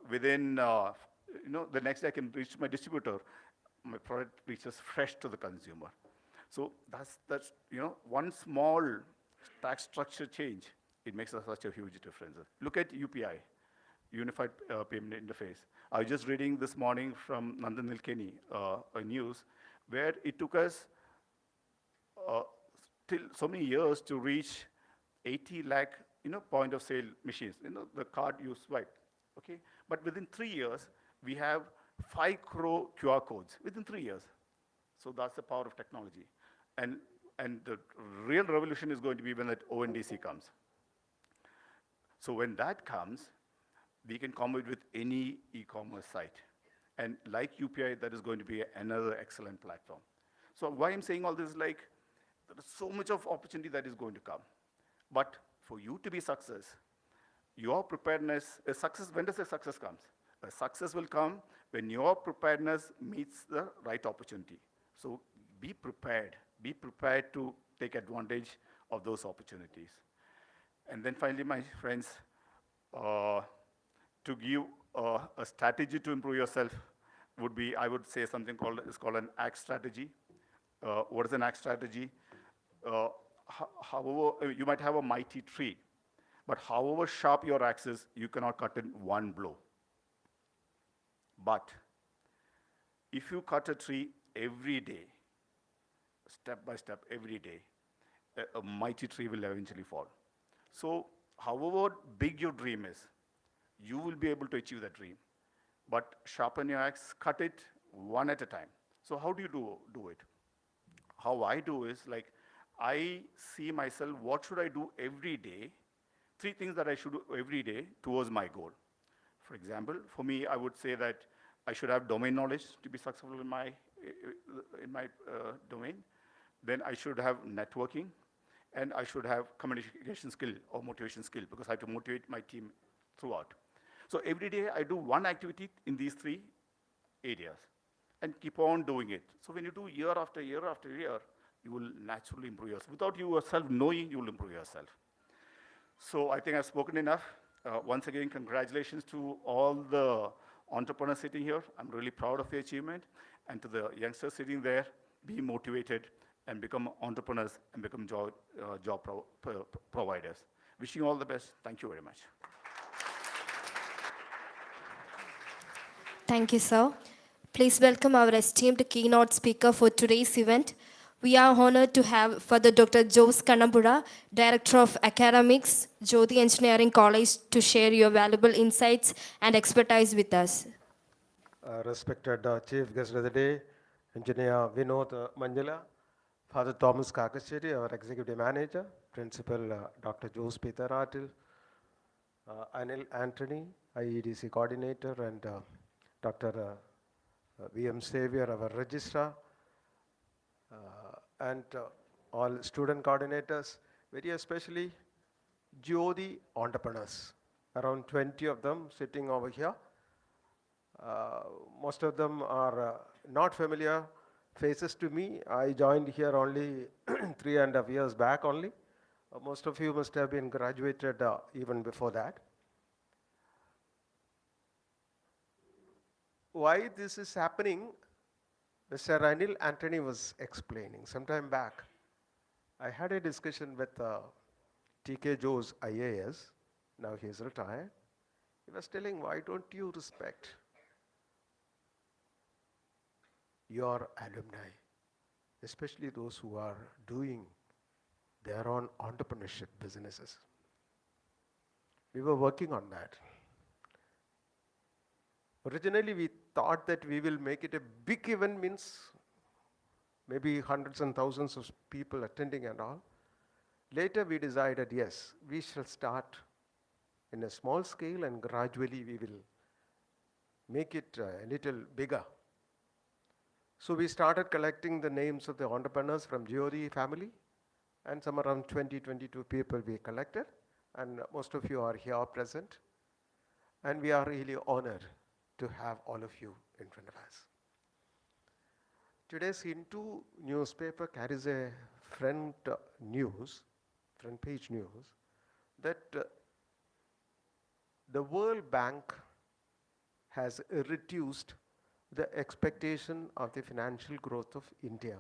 within the next day I can reach my distributor, my product reaches fresh to the consumer. So that's one small tax structure change. It makes such a huge difference. Look at UPI, Unified Payment Interface. I was just reading this morning from Nandan Nilekani, a news, where it took us till so many years to reach 80 lakh, point of sale machines, the card you swipe, okay? But within 3 years, we have 5 crore QR codes within 3 years. So that's the power of technology. And, and the real revolution is going to be when that ONDC comes. So when that comes, we can compete with any e-commerce site. And like UPI, that is going to be another excellent platform. So why I'm saying all this is like, there is so much of opportunity that is going to come. But for you to be success, your preparedness, a success, when does a success comes? A success will come when your preparedness meets the right opportunity. So be prepared to take advantage of those opportunities. And then finally, my friends, to give a strategy to improve yourself would be, I would say something called, is called an axe strategy. What is an axe strategy? However, you might have a mighty tree, but however sharp your axe is, you cannot cut in one blow. But if you cut a tree every day, step by step, every day, a mighty tree will eventually fall. So however big your dream is, you will be able to achieve that dream. But sharpen your axe, cut it one at a time. So how do you do it? How I do is like, I see myself, what should I do every day? 3 things that I should do every day towards my goal. For example, for me, I would say that I should have domain knowledge to be successful in my domain. Then I should have networking, and I should have communication skill or motivation skill, because I have to motivate my team throughout. So every day I do one activity in these 3 areas and keep on doing it. So when you do year after year after year, you will naturally improve yourself. Without you yourself knowing, you will improve yourself. So I think I've spoken enough. Once again, congratulations to all the entrepreneurs sitting here. I'm really proud of the achievement. And to the youngsters sitting there, be motivated and become entrepreneurs and become job providers. Wishing you all the best. Thank you very much. Thank you, sir. Please welcome our esteemed keynote speaker for today's event. We are honored to have Father Dr. Jose Kanambura, Director of Academics, Jyothi Engineering College, to share your valuable insights and expertise with us. Respected Chief Guest of the Day, Engineer Vinod Manjula, Father Thomas Kakashiri, our Executive Manager, Principal Dr. Jose Peter Atil, Anil Anthony, IEDC Coordinator, and Dr. V.M. Xavier, our Registrar, and all student coordinators, very especially Jyothi entrepreneurs, around 20 of them sitting over here. Most of them are not familiar faces to me. I joined here only 3.5 years back only. Most of you must have been graduated even before that. Why this is happening, Mr. Anil Anthony was explaining sometime back. I had a discussion with T.K. Jose IAS. Now he is retired. He was telling, why don't you respect your alumni, especially those who are doing their own entrepreneurship businesses. We were working on that. Originally, we thought that we will make it a big event, means maybe hundreds and thousands of people attending and all. Later, we decided, yes, we shall start in a small scale and gradually we will make it a little bigger. So we started collecting the names of the entrepreneurs from Jyothi family, and some around 22 people we collected, and most of you are here present. And we are really honored to have all of you in front of us. Today's Hindu newspaper carries a front page news, that the World Bank has reduced the expectation of the financial growth of India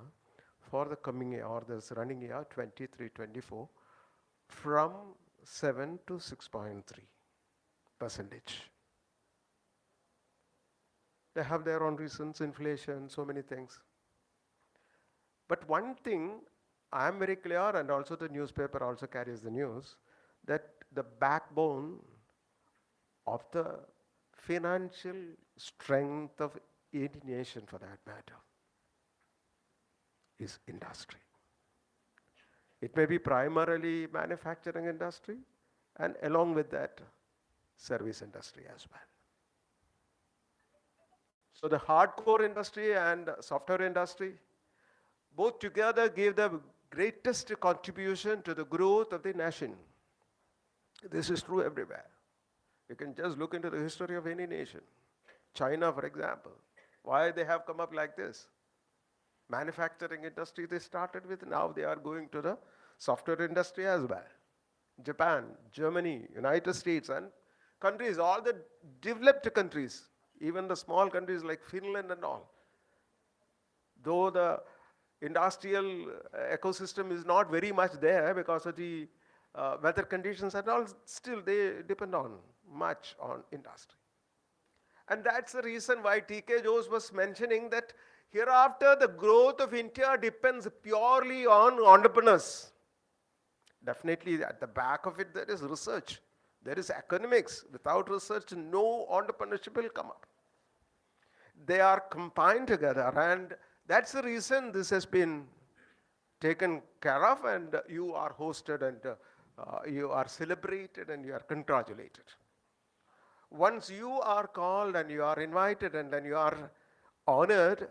for the coming year or this running year 23-24 from 7 to 6.3%. They have their own reasons, inflation, so many things. But one thing I am very clear, and also the newspaper also carries the news, that the backbone of the financial strength of any nation for that matter is industry. It may be primarily manufacturing industry and along with that service industry as well. So the hardcore industry and software industry both together give the greatest contribution to the growth of the nation. This is true everywhere. You can just look into the history of any nation. China, for example, why they have come up like this? Manufacturing industry they started with, now they are going to the software industry as well. Japan, Germany, United States, and countries, all the developed countries, even the small countries like Finland and all. Though the industrial ecosystem is not very much there because of the weather conditions and all, still they depend on much on industry. And that's the reason why T.K. Jose was mentioning that hereafter the growth of India depends purely on entrepreneurs. Definitely at the back of it there is research, there is economics. Without research, no entrepreneurship will come up. They are combined together, and that's the reason this has been taken care of, and you are hosted, and you are celebrated, and you are congratulated. Once you are called and you are invited and then you are honored,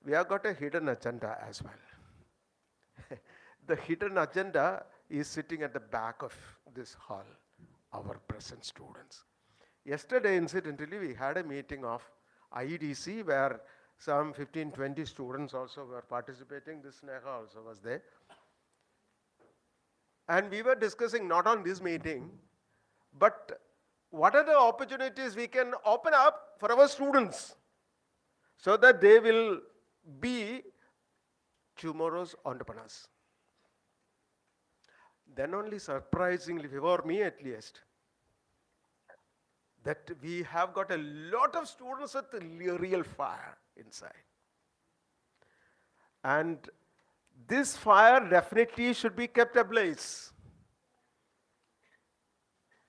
we have got a hidden agenda as well. The hidden agenda is sitting at the back of this hall, our present students. Yesterday, incidentally, we had a meeting of IEDC where some 15-20 students also were participating. This Neha also was there. And we were discussing not on this meeting, but what are the opportunities we can open up for our students so that they will be tomorrow's entrepreneurs. Then only surprisingly, for me at least, that we have got a lot of students with real fire inside. And this fire definitely should be kept ablaze,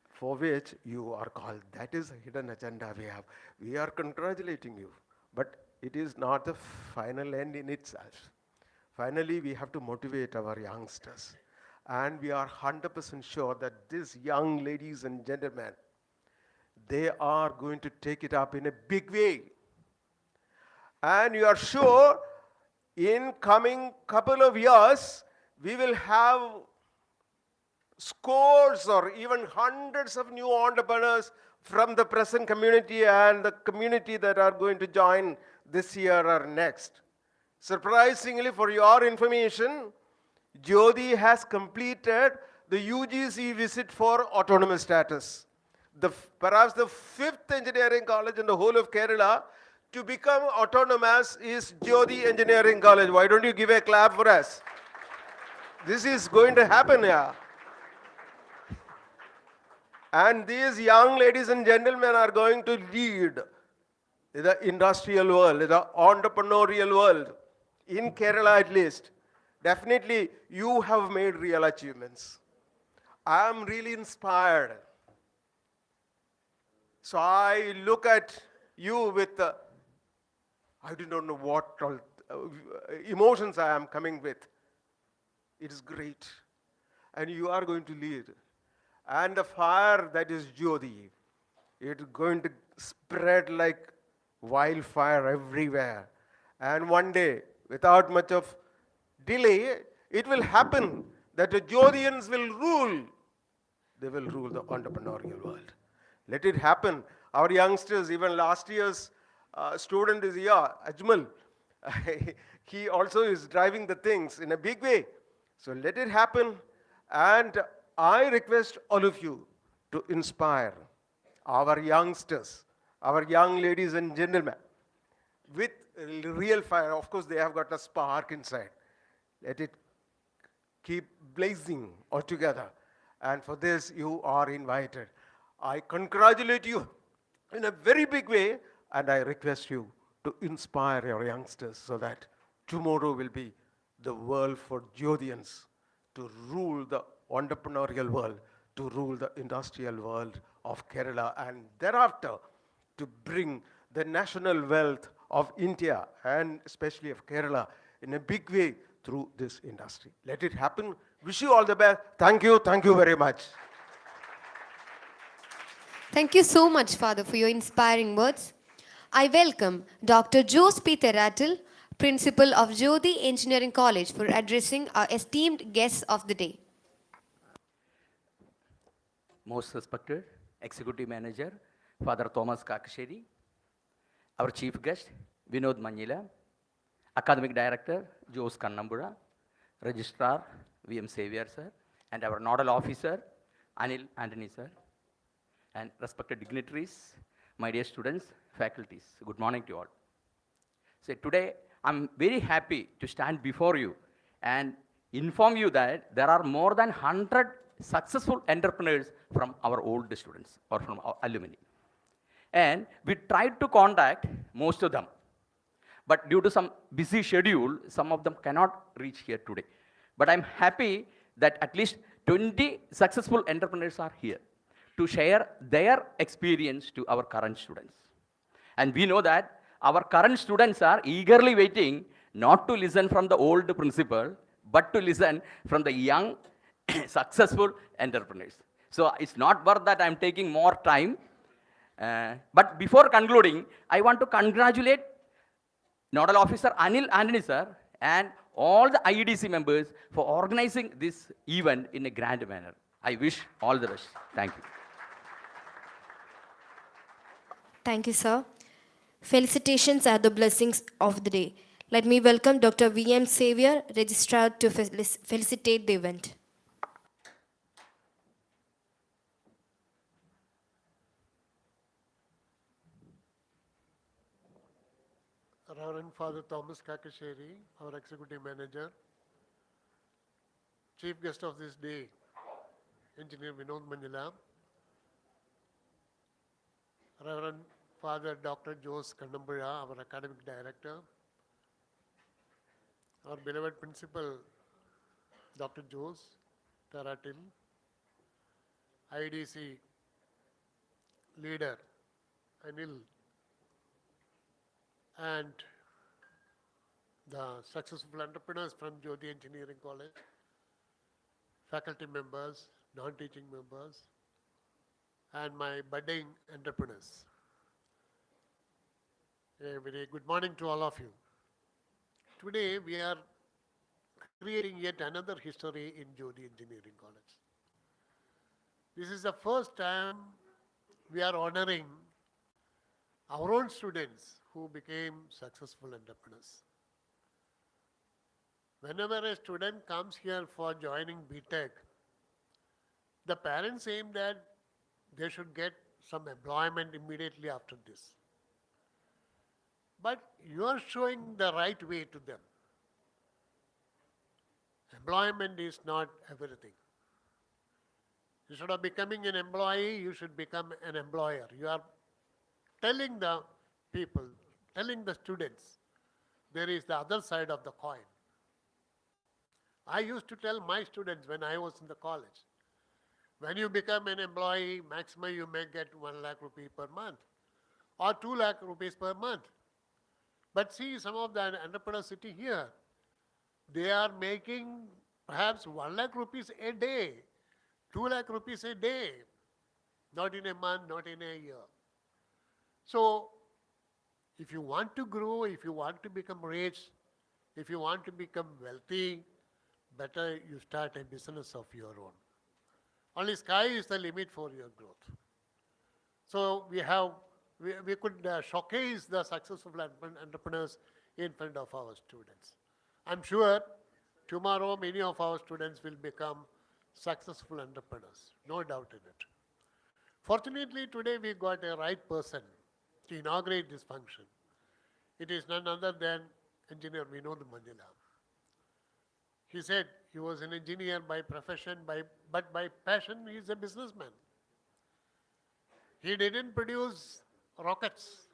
for which you are called. That is a hidden agenda we have. We are congratulating you, but it is not the final end in itself. Finally, we have to motivate our youngsters. And we are 100% sure that these young ladies and gentlemen, they are going to take it up in a big way. And you are sure in coming couple of years, we will have scores or even hundreds of new entrepreneurs from the present community and the community that are going to join this year or next. Surprisingly, for your information, Jyothi has completed the UGC visit for autonomous status. Perhaps the 5th engineering college in the whole of Kerala to become autonomous is Jyothi Engineering College. Why don't you give a clap for us? This is going to happen, yeah. And these young ladies and gentlemen are going to lead the industrial world, the entrepreneurial world, in Kerala at least. Definitely, you have made real achievements. I am really inspired. So I look at you with, I do not know what emotions I am coming with. It is great. And you are going to lead. And the fire that is Jyothi, it is going to spread like wildfire everywhere. And one day, without much of delay, it will happen that the Jyothians will rule. They will rule the entrepreneurial world. Let it happen. Our youngsters, even last year's student is here, Ajmal. He also is driving the things in a big way. So let it happen. And I request all of you to inspire our youngsters, our young ladies and gentlemen, with real fire. Of course, they have got a spark inside. Let it keep blazing altogether. And for this, you are invited. I congratulate you in a very big way, and I request you to inspire your youngsters so that tomorrow will be the world for Jyothians to rule the entrepreneurial world, to rule the industrial world of Kerala, and thereafter to bring the national wealth of India and especially of Kerala in a big way through this industry. Let it happen. Wish you all the best. Thank you very much. Thank you so much, Father, for your inspiring words. I welcome Dr. Jose P. Theratil, Principal of Jyothi Engineering College, for addressing our esteemed guests of the day. Most respected Executive Manager, Father Thomas Kakasheri, our Chief Guest, Vinod Manila, Academic Director, Jose Kannambura, Registrar, VM Xavier Sir, and our Nodal Officer, Anil Anthony Sir, and respected dignitaries, my dear students, faculties, good morning to you all. So today, I'm very happy to stand before you and inform you that there are more than 100 successful entrepreneurs from our old students or from our alumni. And we tried to contact most of them. But due to some busy schedule, some of them cannot reach here today. But I'm happy that at least 20 successful entrepreneurs are here to share their experience to our current students. And we know that our current students are eagerly waiting not to listen from the old principal, but to listen from the young, successful entrepreneurs. So it's not worth that I'm taking more time. But before concluding, I want to congratulate Nodal Officer Anil Anthony Sir and all the IEDC members for organizing this event in a grand manner. I wish all the best. Thank you. Thank you, sir. Felicitations are the blessings of the day. Let me welcome Dr. VM Xavier, Registrar, to felicitate the event. Reverend Father Thomas Kakasheri, our Executive Manager, Chief Guest of this day, Engineer Vinod Manjula, Reverend Father Dr. Jose Kannambura, our Academic Director, our beloved Principal, Dr. Jose Theratil, IDC Leader, Anil, and the successful entrepreneurs from Jyothi Engineering College, faculty members, non-teaching members, and my budding entrepreneurs. A very good morning to all of you. Today we are creating yet another history in Jyothi Engineering College. This is the first time we are honoring our own students who became successful entrepreneurs. Whenever a student comes here for joining BTech, the parents aim that they should get some employment immediately after this. But you are showing the right way to them. Employment is not everything. Instead of becoming an employee, you should become an employer. You are telling the people, telling the students, there is the other side of the coin. I used to tell my students when I was in the college, when you become an employee, maximum you may get 1 lakh rupee per month or 2 lakh rupees per month. But see, some of the entrepreneurs sitting here, they are making perhaps 1 lakh rupees a day, 2 lakh rupees a day, not in a month, not in a year. So, if you want to grow, if you want to become rich, if you want to become wealthy, better you start a business of your own. Only sky is the limit for your growth. So we could showcase the successful entrepreneurs in front of our students. I'm sure tomorrow many of our students will become successful entrepreneurs, no doubt in it. Fortunately, today we got a right person to inaugurate this function. It is none other than Engineer Vinod Manjula. He said he was an engineer by profession, but by passion he is a businessman. He didn't produce rockets.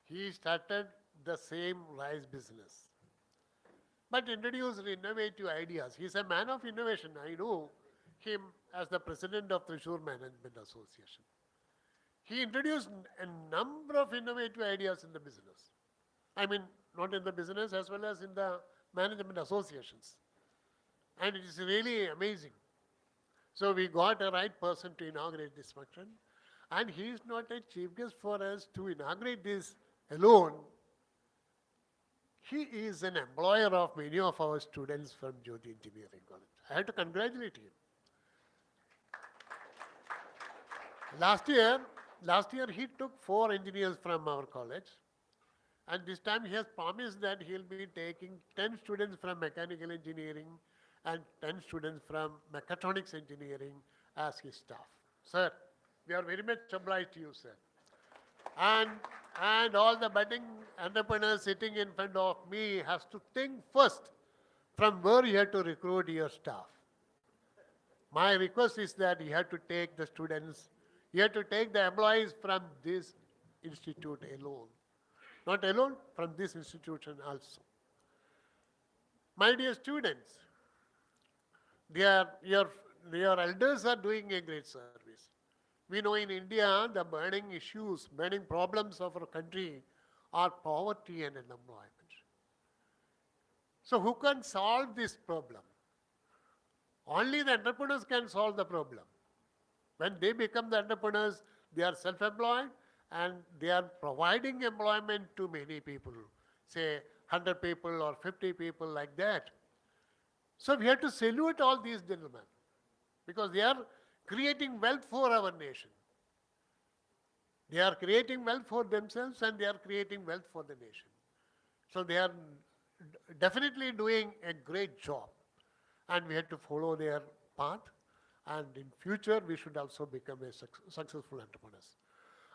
He started the same rice business, but introduced innovative ideas. He's a man of innovation. I know him as the president of Thrissur Management Association. he introduced a number of innovative ideas in the business. I mean, not in the business as well as in the management associations. And it is really amazing. So we got a right person to inaugurate this function. And he is not a chief guest for us to inaugurate this alone. He is an employer of many of our students from Jyothi Engineering College. I have to congratulate him. Last year he took 4 engineers from our college. And this time he has promised that he will be taking 10 students from mechanical engineering and 10 students from mechatronics engineering as his staff. Sir, we are very much obliged to you, sir. And all the budding entrepreneurs sitting in front of me has to think first from where you have to recruit your staff. My request is that you have to take the students, you have to take the employees from this institute alone. Not alone, from this institution also. My dear students, your elders are doing a great service. We know in India, the burning issues, burning problems of our country are poverty and unemployment. So who can solve this problem? Only the entrepreneurs can solve the problem. When they become the entrepreneurs, they are self-employed and they are providing employment to many people, say 100 people or 50 people like that. So we have to salute all these gentlemen because they are creating wealth for our nation. They are creating wealth for themselves and they are creating wealth for the nation. So they are definitely doing a great job and we have to follow their path, and in future we should also become a successful entrepreneurs.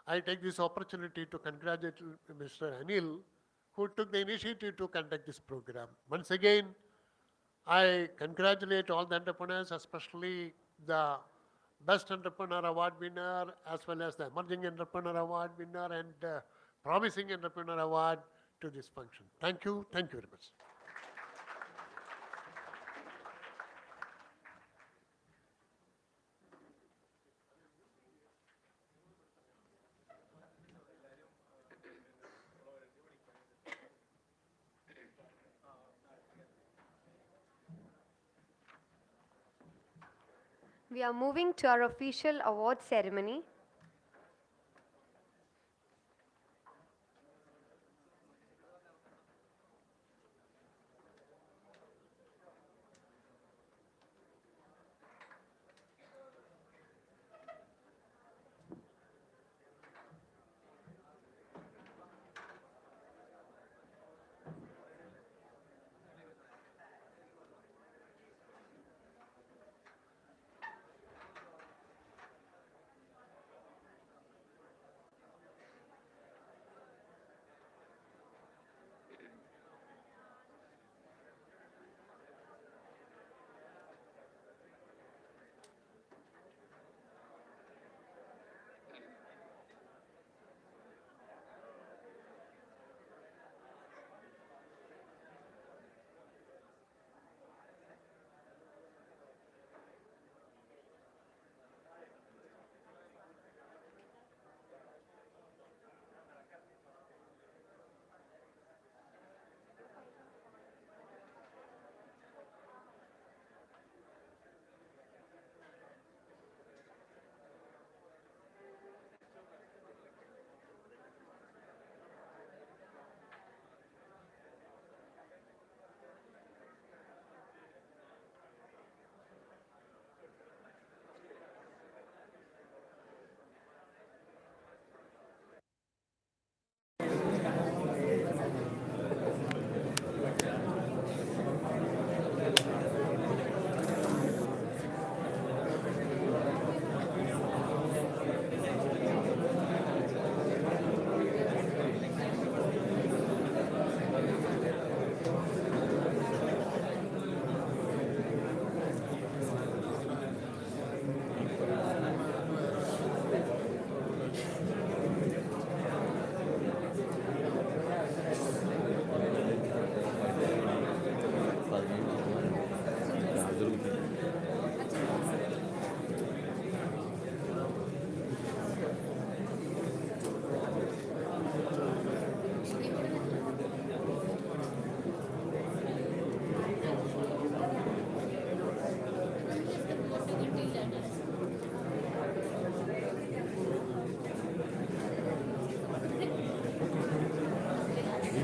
I take this opportunity to congratulate Mr. Anil, who took the initiative to conduct this program. Once again, I congratulate all the entrepreneurs, especially the Best Entrepreneur Award winner, as well as the Emerging Entrepreneur Award winner and Promising Entrepreneur Award to this function. Thank you very much. We are moving to our official award ceremony.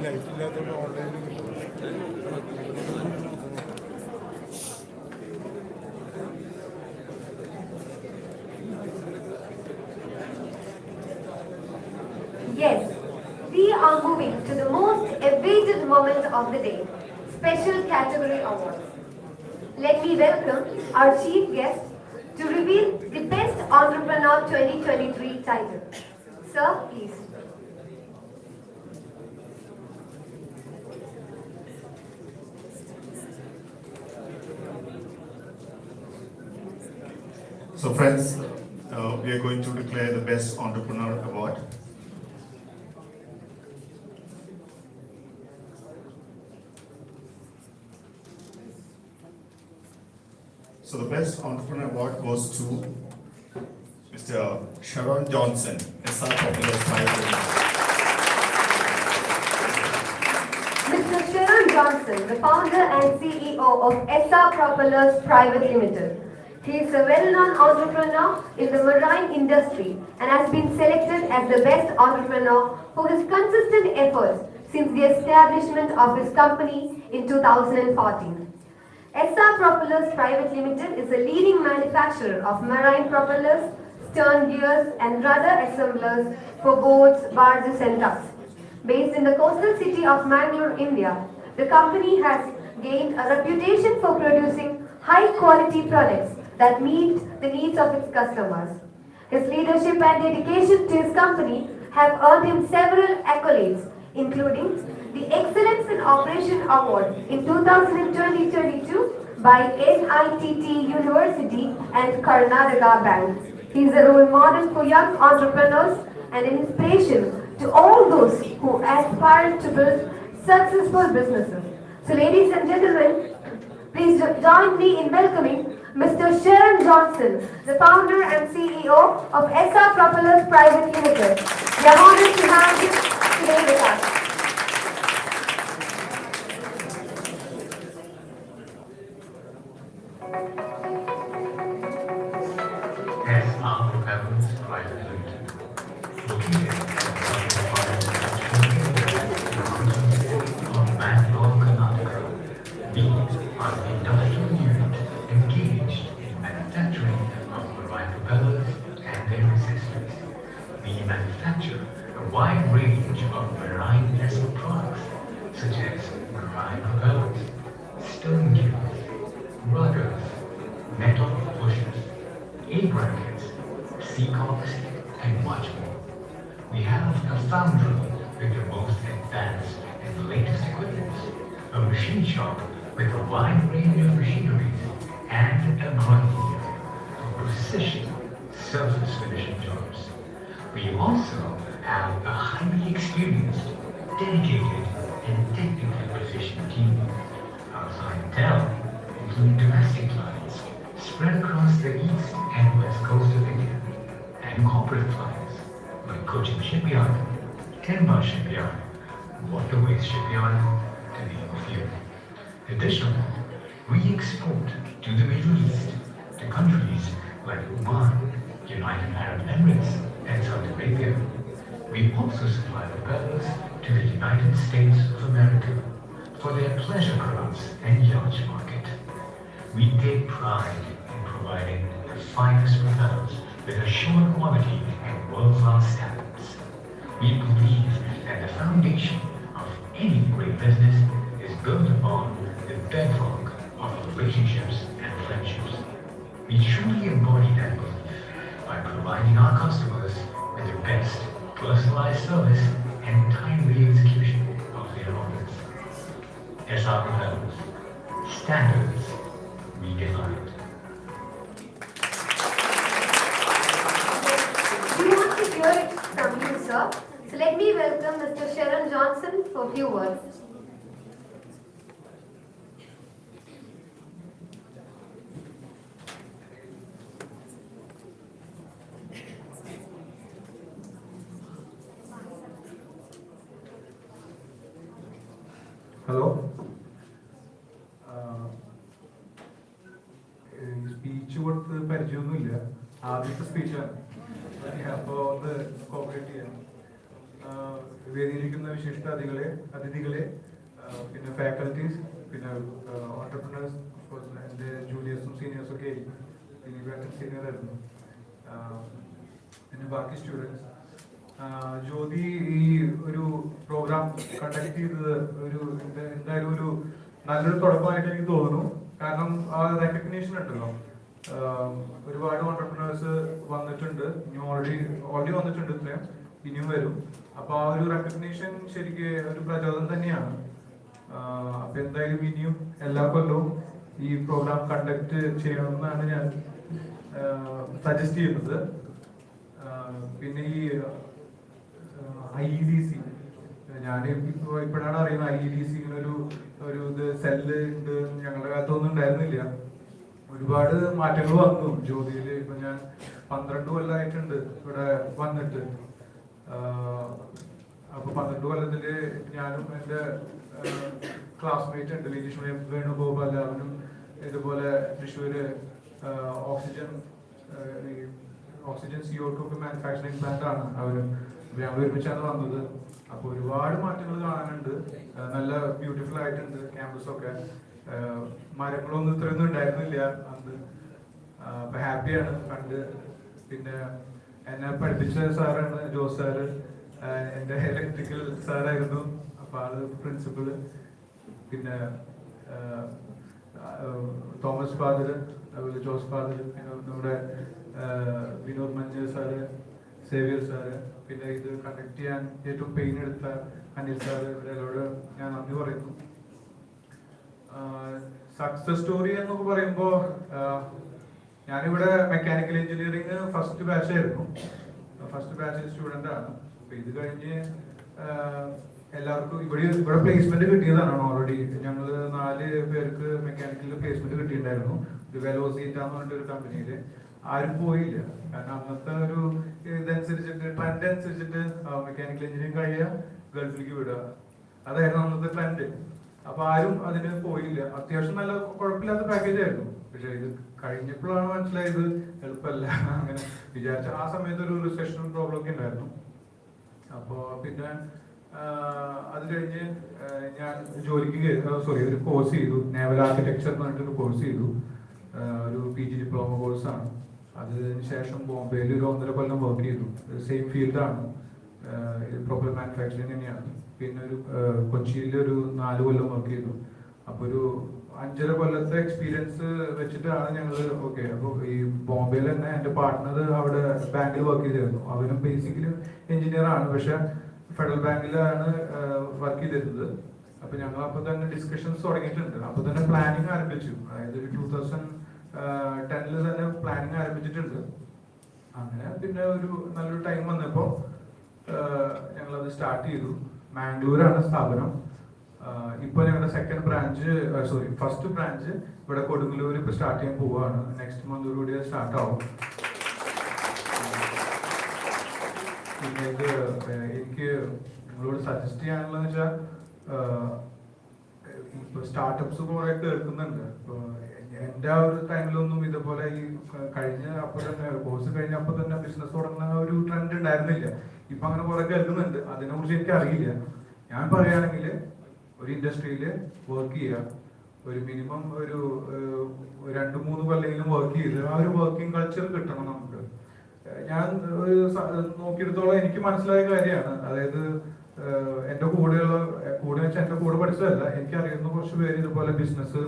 Yes, we are moving to the most awaited moment of the day, Special Category Awards. Let me welcome our chief guest to reveal the Best Entrepreneur 2023 title. Sir, please. So friends, we are going to declare the Best Entrepreneur Award. So the Best Entrepreneur Award goes to Mr. Sharon Johnson, SR Popular Private Limited. Mr. Sharon Johnson, the founder and CEO of SR Propellers Private Limited. He is a well-known entrepreneur in the marine industry and has been selected as the best entrepreneur for his consistent efforts since the establishment of his company in 2014. SR Propellers Private Limited is a leading manufacturer of marine propellers, stern gears and rudder assemblers for boats, barges and tugs. Based in the coastal city of Mangalore, India, the company has gained a reputation for producing high-quality products that meet the needs of its customers. His leadership and dedication to his company have earned him several accolades, including the Excellence in Operation Award in 2022 by NITT University and Karnataka Bank. He is a role model for young entrepreneurs and an inspiration to all those who aspire to build successful businesses. So ladies and gentlemen, please join me in welcoming Mr. Sharon Johnson, the founder and CEO of SR Propellers Private Limited. We are honored to have him today with us. SR Propellers Private Limited, located of Bangalore, Karnataka. We are the industrial unit engaged in manufacturing of marine propellers and their accessories. We manufacture a wide range of marine vessel products such as marine propellers, stern gears, rudders, metal pushers, A-brackets, sea cocks, and much more. We have a foundry with the most advanced and latest equipment, a machine shop with a wide range of machineries, and a grinding unit for precision surface finishing jobs. We also have a highly experienced, dedicated, and technically proficient team. Our clientele include domestic clients spread across the east and west coast of India, and corporate clients like Cochin Shipyard, Timber Shipyard, Waterways Shipyard, to name a few. Additionally, we export to the Middle East, to countries like Oman, United Arab Emirates, and Saudi Arabia. We also supply propellers to the United States of America for their pleasure crafts and yacht market. We take pride in providing the finest propellers with assured quality and world-class standards. We believe that the foundation of any great business is built upon the bedrock of relationships and friendships. We truly embody that belief by providing our customers with the best personalized service and timely execution of their orders. SR Propellers, standards redefined. We want to hear it from you, sir. So let me welcome Mr. Sharon Johnson for a few words. Hello speech കൊടുത്ത് പരിചയമൊന്നുമില്ല ആദ്യത്തെ സ്പീച്ചാണ് അപ്പോൾ ഒന്ന് cooperate ചെയ്യാം വേദിയിരിക്കുന്ന വിശിഷ്ട അതിഥികളെ പിന്നെ faculties, പിന്നെ entrepreneurs, എൻ്റെ ജൂനിയേഴ്സും സീനിയേഴ്സും ഒക്കെ ആയിരിക്കും, സീനിയർ ആയിരുന്നു, പിന്നെ ബാക്കി സ്റ്റുഡൻസ്. ജ്യോതി ഈ ഒരു പ്രോഗ്രാം കണ്ടക്ട് ചെയ്തത് എന്തായാലും ഒരു നല്ലൊരു തുടക്കമായിട്ട് എനിക്ക് തോന്നുന്നു. കാരണം ആ റെക്കഗ്നീഷൻ ഉണ്ടല്ലോ, ഒരുപാട് ഓണ്ടർപ്രണേഴ്സ് വന്നിട്ടുണ്ട്, ഇനി ഓൾറെഡി വന്നിട്ടുണ്ട്, ഇത്രയും ഇനിയും വരും. അപ്പൊ ആ ഒരു റെക്കഗ്നീഷൻ ശരിക്കും ഒരു പ്രചോദനം തന്നെയാണ്. അപ്പൊ എന്തായാലും ഇനിയും എല്ലാ കൊല്ലവും ഈ പ്രോഗ്രാം കണ്ടക്ട് ചെയ്യണമെന്നാണ് ഞാൻ സജസ്റ്റ് ചെയ്യുന്നത്. പിന്നെ ഈ IEDC, ഞാൻ ഇപ്പോഴാണ് അറിയുന്നത് IEDC ഒരു ഇത് സെല്ല് ഉണ്ട്, ഞങ്ങളുടെ കാലത്തൊന്നും ഉണ്ടായിരുന്നില്ല. ഒരുപാട് മാറ്റങ്ങൾ വന്നു ജ്യോതിയിൽ. ഇപ്പൊ ഞാൻ 12 കൊല്ലമായിട്ടുണ്ട് ഇവിടെ വന്നിട്ട്. അപ്പൊ 12 കൊല്ലത്തില് ഞാനും എൻ്റെ ക്ലാസ്മേറ്റ് ഉണ്ട് വിജീഷ് വേണുഗോപാൽ, അവനും ഇതുപോലെ തൃശ്ശൂര് ഓക്സിജൻ CO2 ഒക്കെ മാനുഫാക്ചറിങ് പ്ലാന്റ് ആണ് അവരും. ഞങ്ങൾ ഒരുമിച്ചാണ് വന്നത്. അപ്പൊ ഒരുപാട് മാറ്റങ്ങൾ കാണാനുണ്ട്, നല്ല ബ്യൂട്ടിഫുൾ ആയിട്ടുണ്ട് ക്യാമ്പസൊക്കെ. മരങ്ങളൊന്നും ഇത്രയൊന്നും ഉണ്ടായിരുന്നില്ല അന്ന്. അപ്പൊ ഹാപ്പിയാണ് കണ്ട്. പിന്നെ എന്നെ പഠിപ്പിച്ച സാറാണ് ജോസ് സാറ്, എൻ്റെ ഇലക്ട്രിക്കൽ സാറായിരുന്നു. അപ്പൊ ആള് പ്രിൻസിപ്പള്. പിന്നെ തോമസ് ഫാദർ, അതുപോലെ ജോസ് ഫാദർ, നമ്മുടെ Vinod Manju sir, Xavier sir, പിന്നെ ഇത് കണ്ടക്ട് ചെയ്യാൻ ഏറ്റവും പെയിൻ എടുത്ത അനിൽ സാറ്, ഇവരോട് ഞാൻ നന്ദി പറയുന്നു. സക്സസ് സ്റ്റോറി എന്നൊക്കെ പറയുമ്പോൾ ഞാനിവിടെ മെക്കാനിക്കൽ എഞ്ചിനീയറിംഗ് ഫസ്റ്റ് ബാച്ച് ആയിരുന്നു, ഫസ്റ്റ് ബാച്ച് സ്റ്റുഡൻ്റ് ആണ്. അപ്പൊ ഇത് കഴിഞ്ഞ് എല്ലാവർക്കും ഇവിടെ പ്ലേസ്മെന്റ് കിട്ടിയതാണ് ഓൾറെഡി. ഞങ്ങൾ 4 പേർക്ക് മെക്കാനിക്കലിൽ പ്ലേസ്മെന്റ് കിട്ടിയിട്ടുണ്ടായിരുന്നു. ഇത് വെലോസിറ്റ എന്ന് പറഞ്ഞിട്ടൊരു കമ്പനിയിൽ. ആരും പോയില്ല, കാരണം അന്നത്തെ ഒരു ഇതനുസരിച്ചിട്ട് ട്രെൻഡ് അനുസരിച്ചിട്ട് മെക്കാനിക്കൽ എഞ്ചിനീയറിംഗ് കഴിയുക, ഗൾഫിലേക്ക് വിടുക, അതായിരുന്നു അന്നത്തെ ട്രെൻഡ്. അപ്പൊ ആരും അതിന് പോയില്ല. അത്യാവശ്യം നല്ല കുഴപ്പമില്ലാത്ത പാക്കേജ് ആയിരുന്നു. പക്ഷെ ഇത് കഴിഞ്ഞപ്പോഴാണ് മനസ്സിലായത് എളുപ്പമല്ല. അങ്ങനെ വിചാരിച്ച ആ സമയത്ത് ഒരു റിസെഷൻ പ്രോബ്ലം ഒക്കെ ഉണ്ടായിരുന്നു. അപ്പോ പിന്നെ അത് കഴിഞ്ഞ് ഞാൻ ഒരു കോഴ്സ് ചെയ്തു, നേവൽ ആർക്കിടെക്ചർ എന്ന് പറഞ്ഞിട്ടൊരു കോഴ്സ് ചെയ്തു. ഒരു PG ഡിപ്ലോമ കോഴ്സാണ്. അതിനുശേഷം ബോംബെയിൽ ഒരു 1.5 കൊല്ലം വർക്ക് ചെയ്തു. സെയിം ഫീൽഡാണ്, പ്രോപ്പർ മാനുഫാക്ചറിങ് തന്നെയാണ്. പിന്നെ ഒരു കൊച്ചിയിൽ ഒരു 4 കൊല്ലം വർക്ക് ചെയ്തു. അപ്പൊ ഒരു 5.5 കൊല്ലത്തെ എക്സ്പീരിയൻസ് വെച്ചിട്ടാണ് ഞങ്ങൾ ഓക്കെ. അപ്പോൾ ഈ ബോംബെയിൽ തന്നെ എൻ്റെ പാർട്ട്ണർ അവിടെ ബാങ്കിൽ വർക്ക് ചെയ്തിരുന്നു. അവനും ബേസിക്കലി എഞ്ചിനീയർ ആണ്, പക്ഷെ ഫെഡറൽ ബാങ്കിലാണ് വർക്ക് ചെയ്തിരുന്നത്. അപ്പൊ ഞങ്ങൾ അപ്പൊ തന്നെ ഡിസ്കഷൻസ് തുടങ്ങിയിട്ടുണ്ട്. അപ്പൊ തന്നെ പ്ലാനിങ് ആരംഭിച്ചു. അതായത് 2010 തന്നെ പ്ലാനിങ് ആരംഭിച്ചിട്ടുണ്ട്. അങ്ങനെ പിന്നെ ഒരു നല്ലൊരു ടൈം വന്നപ്പോ ഞങ്ങളത് സ്റ്റാർട്ട് ചെയ്തു. മാംഗ്ലൂരാണ് സ്ഥാപനം. ഇപ്പൊ ഞങ്ങളുടെ ഫസ്റ്റ് ബ്രാഞ്ച് ഇവിടെ കൊടുങ്ങല്ലൂർ ഇപ്പൊ സ്റ്റാർട്ട് ചെയ്യാൻ പോവുകയാണ്. നെക്സ്റ്റ് മന്തോടുകൂടി സ്റ്റാർട്ട് ആവും. പിന്നെ ഇത് എനിക്ക് നിങ്ങളോട് സജസ്റ്റ് ചെയ്യാനുള്ളതെന്ന് വെച്ചാൽ, ഇപ്പൊ സ്റ്റാർട്ടപ്സ് കുറെ കേൾക്കുന്നുണ്ട്. ഇപ്പൊ എൻ്റെ ആ ഒരു ടൈമിലൊന്നും ഇതുപോലെ ഈ കോഴ്സ് കഴിഞ്ഞപ്പോൾ തന്നെ ബിസിനസ് തുടങ്ങുന്ന ഒരു ട്രെൻഡ് ഉണ്ടായിരുന്നില്ല. ഇപ്പൊ അങ്ങനെ കുറെ കേൾക്കുന്നുണ്ട്. അതിനെ കുറിച്ച് എനിക്ക് അറിയില്ല. ഞാൻ പറയുകയാണെങ്കിൽ ഒരു ഇൻഡസ്ട്രിയിൽ വർക്ക് ചെയ്യുക, ഒരു മിനിമം ഒരു 2-3 കൊല്ലെങ്കിലും വർക്ക് ചെയ്ത് ആ ഒരു വർക്കിംഗ് കൾച്ചർ കിട്ടണം നമുക്ക്. ഞാൻ നോക്കിയെടുത്തോളം എനിക്ക് മനസ്സിലായ കാര്യമാണ്. അതായത് എൻ്റെ കൂടെ പഠിച്ചതല്ല, എനിക്ക് അറിയുന്ന കുറച്ച് പേര് ഇതുപോലെ ബിസിനസ്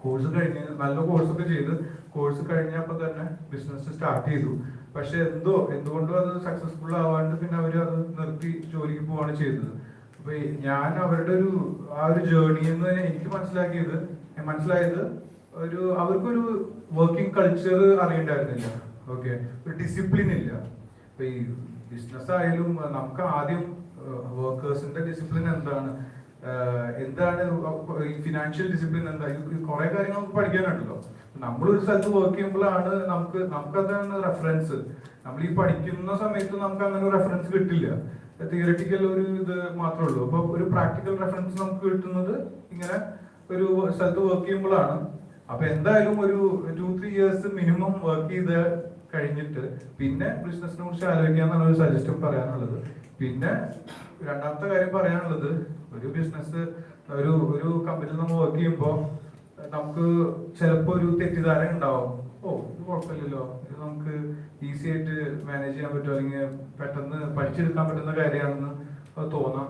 കോഴ്സ് കഴിഞ്ഞ് നല്ല കോഴ്സൊക്കെ ചെയ്ത് കോഴ്സ് കഴിഞ്ഞപ്പോൾ തന്നെ ബിസിനസ് സ്റ്റാർട്ട് ചെയ്തു. പക്ഷെ എന്തുകൊണ്ടും അത് സക്സസ്ഫുൾ ആവാണ്ട് പിന്നെ അവർ അത് നിർത്തി ജോലിക്ക് പോവാണ് ചെയ്തത്. അപ്പൊ ഞാൻ അവരുടെ ആ ഒരു ജേർണിയിൽ നിന്ന് എനിക്ക് മനസ്സിലായത് അവർക്കൊരു വർക്കിംഗ് കൾച്ചർ അറിയണ്ടായിരുന്നില്ല. ഓക്കെ, ഒരു ഡിസിപ്ലിൻ ഇല്ല. ഇപ്പൊ ഈ ബിസിനസ് ആയാലും നമുക്ക് ആദ്യം വർക്കേഴ്സിന്റെ ഡിസിപ്ലിൻ എന്താണ് ഈ ഫിനാൻഷ്യൽ ഡിസിപ്ലിൻ എന്താ, കുറെ കാര്യങ്ങൾ നമുക്ക് പഠിക്കാനുണ്ടല്ലോ. നമ്മളൊരു സ്ഥലത്ത് വർക്ക് ചെയ്യുമ്പോഴാണ് നമുക്കതാണ് റെഫറൻസ്. നമ്മൾ ഈ പഠിക്കുന്ന സമയത്ത് നമുക്ക് അങ്ങനെ ഒരു റെഫറൻസ് കിട്ടില്ല. തിയറിറ്റിക്കൽ ഒരു ഇത് മാത്രമേ ഉള്ളൂ. അപ്പൊ ഒരു പ്രാക്ടിക്കൽ റെഫറൻസ് നമുക്ക് കിട്ടുന്നത് ഇങ്ങനെ ഒരു സ്ഥലത്ത് വർക്ക് ചെയ്യുമ്പോഴാണ്. അപ്പൊ എന്തായാലും ഒരു 2-3 ഇയേഴ്സ് മിനിമം വർക്ക് ചെയ്ത് കഴിഞ്ഞിട്ട് പിന്നെ ബിസിനസിനെ കുറിച്ച് ആലോചിക്കാന്നാണ് ഒരു സജഷൻ പറയാനുള്ളത്. പിന്നെ രണ്ടാമത്തെ കാര്യം പറയാനുള്ളത്, ഒരു ബിസിനസ് ഒരു കമ്പനിയിൽ നമ്മൾ വർക്ക് ചെയ്യുമ്പോൾ നമുക്ക് ചിലപ്പോൾ ഒരു തെറ്റിദ്ധാരണ ഉണ്ടാവും. ഇത് കുഴപ്പമില്ലല്ലോ, ഇത് നമുക്ക് ഈസി ആയിട്ട് മാനേജ് ചെയ്യാൻ പറ്റും, അല്ലെങ്കിൽ പെട്ടെന്ന് പഠിച്ചെടുക്കാൻ പറ്റുന്ന കാര്യമാണെന്ന് തോന്നാം.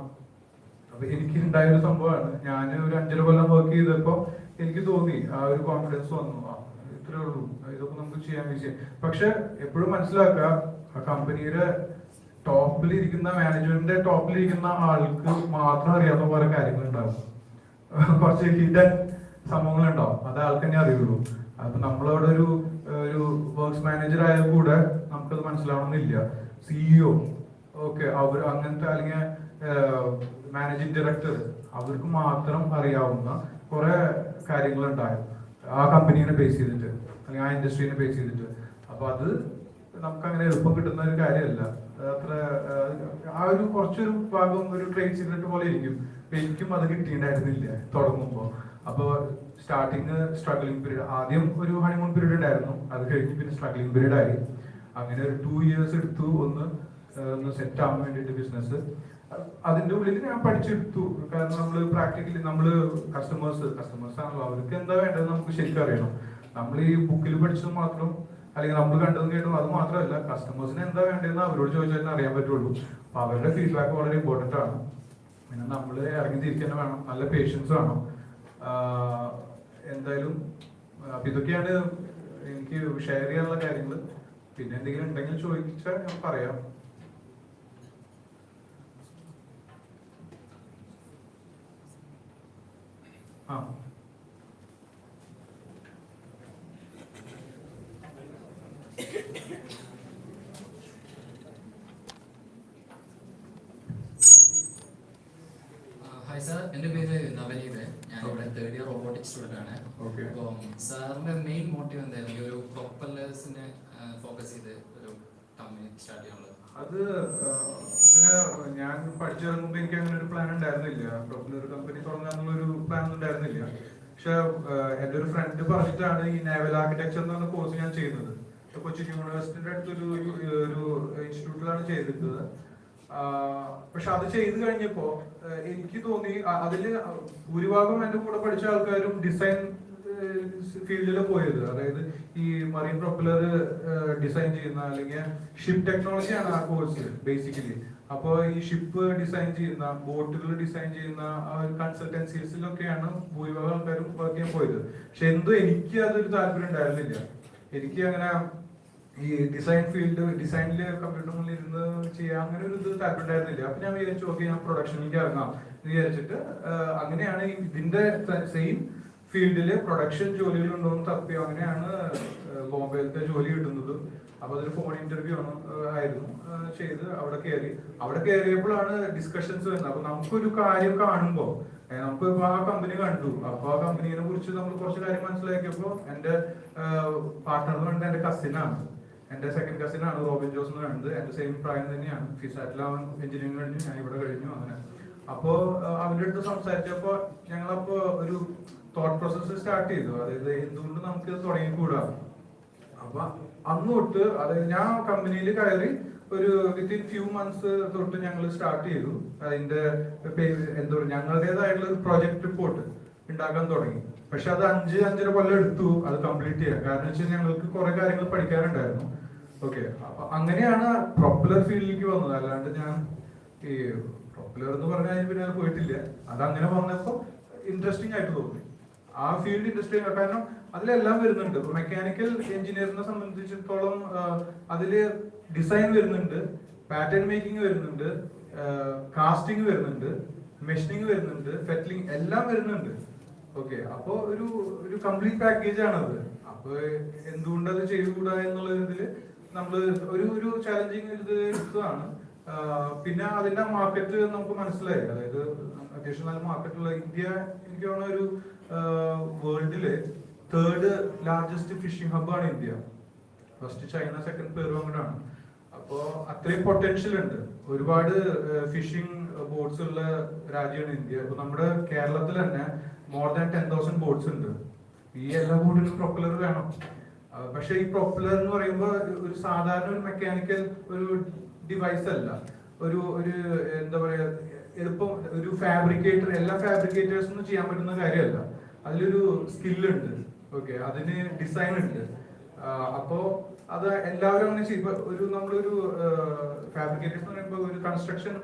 അപ്പൊ എനിക്ക് ഉണ്ടായൊരു സംഭവമാണ്. ഞാൻ ഒരു 5.5 കൊല്ലം വർക്ക് ചെയ്തപ്പോൾ എനിക്ക് തോന്നി, ആ ഒരു കോൺഫിഡൻസ് വന്നു, ഇത്രേ ഉള്ളൂ, ഇതൊക്കെ നമുക്ക് ചെയ്യാൻ പറ്റും. പക്ഷെ എപ്പോഴും മനസ്സിലാക്കുക, ആ കമ്പനിയുടെ ടോപ്പിലിരിക്കുന്ന മാനേജ്മെന്റിന്റെ ടോപ്പിലിരിക്കുന്ന ആൾക്ക് മാത്രം അറിയാവുന്ന പോലെ കാര്യങ്ങൾ ഉണ്ടാവും. കുറച്ച് ഹിഡൻ സംഭവങ്ങൾ ഉണ്ടാവും, അത് ആൾക്ക് തന്നെ അറിയുള്ളൂ. അപ്പൊ നമ്മളവിടെ ഒരു വർക്ക്സ് മാനേജർ ആയാൽ കൂടെ നമുക്കത് മനസ്സിലാവണമെന്നില്ല. CEO അവർ അങ്ങനത്തെ, അല്ലെങ്കിൽ മാനേജിങ് ഡയറക്ടർ, അവർക്ക് മാത്രം അറിയാവുന്ന കുറെ കാര്യങ്ങളുണ്ടാകും ആ കമ്പനീനെ ബേസ് ചെയ്തിട്ട്, അല്ലെങ്കിൽ ആ ഇൻഡസ്ട്രീനെ ബേസ് ചെയ്തിട്ട്. അപ്പൊ അത് നമുക്ക് അങ്ങനെ എളുപ്പം കിട്ടുന്ന ഒരു കാര്യമല്ല. അത്ര ആ ഒരു കുറച്ചൊരു ഭാഗം ഒരു ട്രേഡ് സീക്രട്ട് പോലെ ഇരിക്കും. എനിക്കും അത് കിട്ടിയിട്ടുണ്ടായിരുന്നില്ല തുടങ്ങുമ്പോൾ. അപ്പോൾ സ്റ്റാർട്ടിങ് സ്ട്രഗ്ലിംഗ് പീരീഡ്, ആദ്യം ഒരു ഹണിമൂൺ പീരീഡ് ഉണ്ടായിരുന്നു, അത് കഴിഞ്ഞ് പിന്നെ സ്ട്രഗ്ലിംഗ് പീരീഡ് ആയി. അങ്ങനെ ഒരു 2 years എടുത്തു ഒന്ന് സെറ്റ് ആവാൻ വേണ്ടിയിട്ട് ബിസിനസ്. അതിന്റെ ഉള്ളിൽ ഞാൻ പഠിച്ചെടുത്തു. കാരണം നമ്മൾ പ്രാക്ടിക്കലി കസ്റ്റമേഴ്സ് ആണല്ലോ, അവർക്ക് എന്താ വേണ്ടത് നമുക്ക് ശരിക്കും അറിയണം. നമ്മൾ ഈ ബുക്കിൽ പഠിച്ചത് മാത്രം, അല്ലെങ്കിൽ നമ്മൾ കണ്ടതും കേട്ടതും അത് മാത്രമല്ല, കസ്റ്റമേഴ്സിന് എന്താ വേണ്ടതെന്ന് അവരോട് ചോദിച്ചാൽ അറിയാൻ പറ്റുള്ളൂ. അപ്പൊ അവരുടെ ഫീഡ്ബാക്ക് വളരെ ഇമ്പോർട്ടൻ്റ് ആണ്. പിന്നെ നമ്മൾ ഇറങ്ങി തിരിക്കാൻ വേണം, നല്ല പേഷ്യൻസ് വേണം. എന്തായാലും ഇതൊക്കെയാണ് എനിക്ക് ഷെയർ ചെയ്യാനുള്ള കാര്യങ്ങൾ. പിന്നെ എന്തെങ്കിലും ഉണ്ടെങ്കിൽ ചോദിച്ചാൽ ഞാൻ പറയാം. ഹായ് സാർ, എൻ്റെ പേര് നവനീത്. ഞാനിവിടെ 3rd year റോബോട്ടിക്സ് സ്റ്റുഡൻ്റ് ആണ്. അപ്പം സാറിൻ്റെ മെയിൻ മോട്ടീവ് എന്തായിരുന്നു ഈ ഒരു പ്രൊപ്പല്ലേഴ്സിനെ ഫോക്കസ് ചെയ്ത് ഒരു കമ്പനി സ്റ്റാർട്ട് ചെയ്യാനുള്ളത്? അത് അങ്ങനെ ഞാൻ പഠിച്ചിറങ്ങുമ്പോൾ എനിക്ക് അങ്ങനെ ഒരു പ്ലാൻ ഉണ്ടായിരുന്നില്ല, പ്രൊപ്പല്ലർ കമ്പനി തുടങ്ങാന്നുള്ളൊരു പ്ലാൻ ഒന്നും ഉണ്ടായിരുന്നില്ല. പക്ഷെ എൻ്റെ ഒരു ഫ്രണ്ട് പറഞ്ഞിട്ടാണ് ഈ നേവൽ ആർക്കിടെക്ചർ എന്ന് പറഞ്ഞ കോഴ്സ് ഞാൻ ചെയ്യുന്നത്. കൊച്ചിൻ യൂണിവേഴ്സിറ്റിയുടെ അടുത്തൊരു ഇൻസ്റ്റിറ്റ്യൂട്ടിലാണ് ചെയ്തിരുന്നത്. പക്ഷെ അത് ചെയ്ത് കഴിഞ്ഞപ്പോ എനിക്ക് തോന്നി, അതില് ഭൂരിഭാഗം എന്റെ കൂടെ പഠിച്ച ആൾക്കാരും ഡിസൈൻ ഫീൽഡില് പോയത്. അതായത് ഈ മറീൻ പ്രൊപ്പലർ ഡിസൈൻ ചെയ്യുന്ന, അല്ലെങ്കിൽ ഷിപ്പ് ടെക്നോളജിയാണ് ആ കോഴ്സ് ബേസിക്കലി. അപ്പോൾ ഈ ഷിപ്പ് ഡിസൈൻ ചെയ്യുന്ന, ബോട്ടുകൾ ഡിസൈൻ ചെയ്യുന്ന കൺസൾട്ടൻസീസിലൊക്കെയാണ് ഭൂരിഭാഗം ആൾക്കാരും വർക്ക് ചെയ്യാൻ പോയത്. പക്ഷെ എന്തോ എനിക്ക് അതൊരു താല്പര്യം ഉണ്ടായിരുന്നില്ല. എനിക്ക് അങ്ങനെ ഈ ഡിസൈൻ ഫീൽഡ്, ഡിസൈനില് കമ്പ്യൂട്ടർ മുന്നിൽ ഇരുന്ന് ചെയ്യാൻ അങ്ങനെ ഒരു ഇത് താല്പര്യം ഉണ്ടായിരുന്നില്ല. അപ്പൊ ഞാൻ വിചാരിച്ചു, ഓക്കെ ഞാൻ പ്രൊഡക്ഷനിലേക്ക് ഇറങ്ങാം എന്ന് വിചാരിച്ചിട്ട് അങ്ങനെയാണ് ഇതിന്റെ സെയിം ഫീൽഡില് പ്രൊഡക്ഷൻ ജോലികളുണ്ടോ എന്ന് തപ്പി അങ്ങനെയാണ് ബോംബെയിലത്തെ ജോലി കിട്ടുന്നത്. അപ്പൊ അതൊരു ഫോൺ ഇന്റർവ്യൂ ആയിരുന്നു ചെയ്ത് അവിടെ കയറിയപ്പോഴാണ് ഡിസ്കഷൻസ് വരുന്നത്. അപ്പൊ നമുക്കൊരു കാര്യം കാണുമ്പോ, നമുക്ക് ആ കമ്പനി കണ്ടു, അപ്പൊ ആ കമ്പനിയെ കുറിച്ച് നമ്മൾ കുറച്ച് കാര്യം മനസ്സിലാക്കിയപ്പോ എന്റെ പാർട്ട്ണർ എന്ന് പറയുന്നത് എന്റെ കസിനാണ്, എന്റെ സെക്കൻഡ് കസിനാണ് റോബിൻ ജോസ് എന്ന് പറയുന്നത്. എന്റെ സെയിം പ്രായം തന്നെയാണ്. ഫിസാറ്റിൽ അവൻ എഞ്ചിനീയറിംഗ് കഴിഞ്ഞു, ഞാൻ ഇവിടെ കഴിഞ്ഞു. അങ്ങനെ അപ്പോ അവന്റെ അടുത്ത് സംസാരിച്ചപ്പോ ഞങ്ങളപ്പോ ഒരു തോട്ട് പ്രോസസ് സ്റ്റാർട്ട് ചെയ്തു. അതായത് എന്തുകൊണ്ട് നമുക്ക് തുടങ്ങിക്കൂടാ. അപ്പൊ അന്ന് തൊട്ട്, അതായത് ഞാൻ കമ്പനിയിൽ കയറി ഒരു വിത്തിൻ ഫ്യൂ മന്ത്സ് തൊട്ട് ഞങ്ങൾ സ്റ്റാർട്ട് ചെയ്തു. അതിന്റെ എന്താ പറയുക, ഞങ്ങളുടേതായിട്ടുള്ള ഒരു പ്രൊജക്ട് റിപ്പോർട്ട് ഉണ്ടാക്കാൻ തുടങ്ങി. പക്ഷെ അത് 5-5.5 കൊല്ലം എടുത്തു അത് കംപ്ലീറ്റ് ചെയ്യാൻ. കാരണം വെച്ചാൽ ഞങ്ങൾക്ക് കുറെ കാര്യങ്ങൾ പഠിക്കാനുണ്ടായിരുന്നു. ഓക്കെ, അപ്പൊ അങ്ങനെയാണ് പ്രൊപ്പലർ ഫീൽഡിലേക്ക് വന്നത്. അല്ലാണ്ട് ഞാൻ ഈ പ്രൊപ്പലർ എന്ന് പറഞ്ഞാൽ പിന്നെ അത് പോയിട്ടില്ല. അതങ്ങനെ വന്നപ്പോ ഇൻട്രസ്റ്റിംഗ് ആയിട്ട് തോന്നി ആ ഫീൽഡ്. ഇൻട്രസ്റ്റിംഗ് കാരണം അതിലെല്ലാം വരുന്നുണ്ട്. ഇപ്പൊ മെക്കാനിക്കൽ എഞ്ചിനീയറിനെ സംബന്ധിച്ചിടത്തോളം അതില് ഡിസൈൻ വരുന്നുണ്ട്, പാറ്റേൺ മേക്കിംഗ് വരുന്നുണ്ട്, കാസ്റ്റിംഗ് വരുന്നുണ്ട്, മെഷീനിങ് വരുന്നുണ്ട്, ഫെറ്റ്ലിംഗ് എല്ലാം വരുന്നുണ്ട്. ഓക്കെ, അപ്പൊ ഒരു കംപ്ലീറ്റ് പാക്കേജ് ആണത്. അപ്പൊ എന്തുകൊണ്ടത് ചെയ്തുകൂടാ എന്നുള്ള ഇതില് നമ്മള് ഒരു ചാലഞ്ചിങ് ഇത് എടുത്തതാണ്. പിന്നെ അതിന്റെ മാർക്കറ്റ് നമുക്ക് മനസ്സിലായി. അതായത് അത്യാവശ്യം നല്ല മാർക്കറ്റുള്ള ഇന്ത്യ, എനിക്ക് തോന്നുന്ന ഒരു വേൾഡിലെ 3rd ലാർജസ്റ്റ് ഫിഷിംഗ് ഹബ്ബാണ് India. First China, second Peru, അങ്ങനെയാണ്. അപ്പോ അത്രയും പൊട്ടൻഷ്യൽ ഉണ്ട്. ഒരുപാട് ഫിഷിംഗ് ബോട്ട്സ് ഉള്ള രാജ്യമാണ് ഇന്ത്യ. ഇപ്പൊ നമ്മുടെ കേരളത്തിൽ തന്നെ more than 10,000 ബോട്ട്സ് ഉണ്ട്. ഈ എല്ലാ ബോട്ടിനും പ്രൊപ്പലർ വേണം. പക്ഷേ ഈ പ്രൊപ്പലർ എന്ന് പറയുമ്പോൾ ഒരു സാധാരണ ഒരു മെക്കാനിക്കൽ ഒരു ഡിവൈസ് അല്ല. ഒരു ഒരു എന്താ പറയുക, എളുപ്പം ഒരു ഫാബ്രിക്കേറ്റർ, എല്ലാ ഫാബ്രിക്കേറ്റേഴ്സിനും ചെയ്യാൻ പറ്റുന്ന കാര്യമല്ല. അതിലൊരു സ്കില്ലുണ്ട്. ഓക്കെ, അതിന് ഡിസൈൻ ഉണ്ട്. അപ്പോൾ അത് എല്ലാവരും അങ്ങനെ ചെയ്യും. ഇപ്പൊ ഒരു നമ്മളൊരു ഫാബ്രിക്കേറ്റേഴ്സ് എന്ന് പറയുമ്പോൾ ഒരു കൺസ്ട്രക്ഷൻ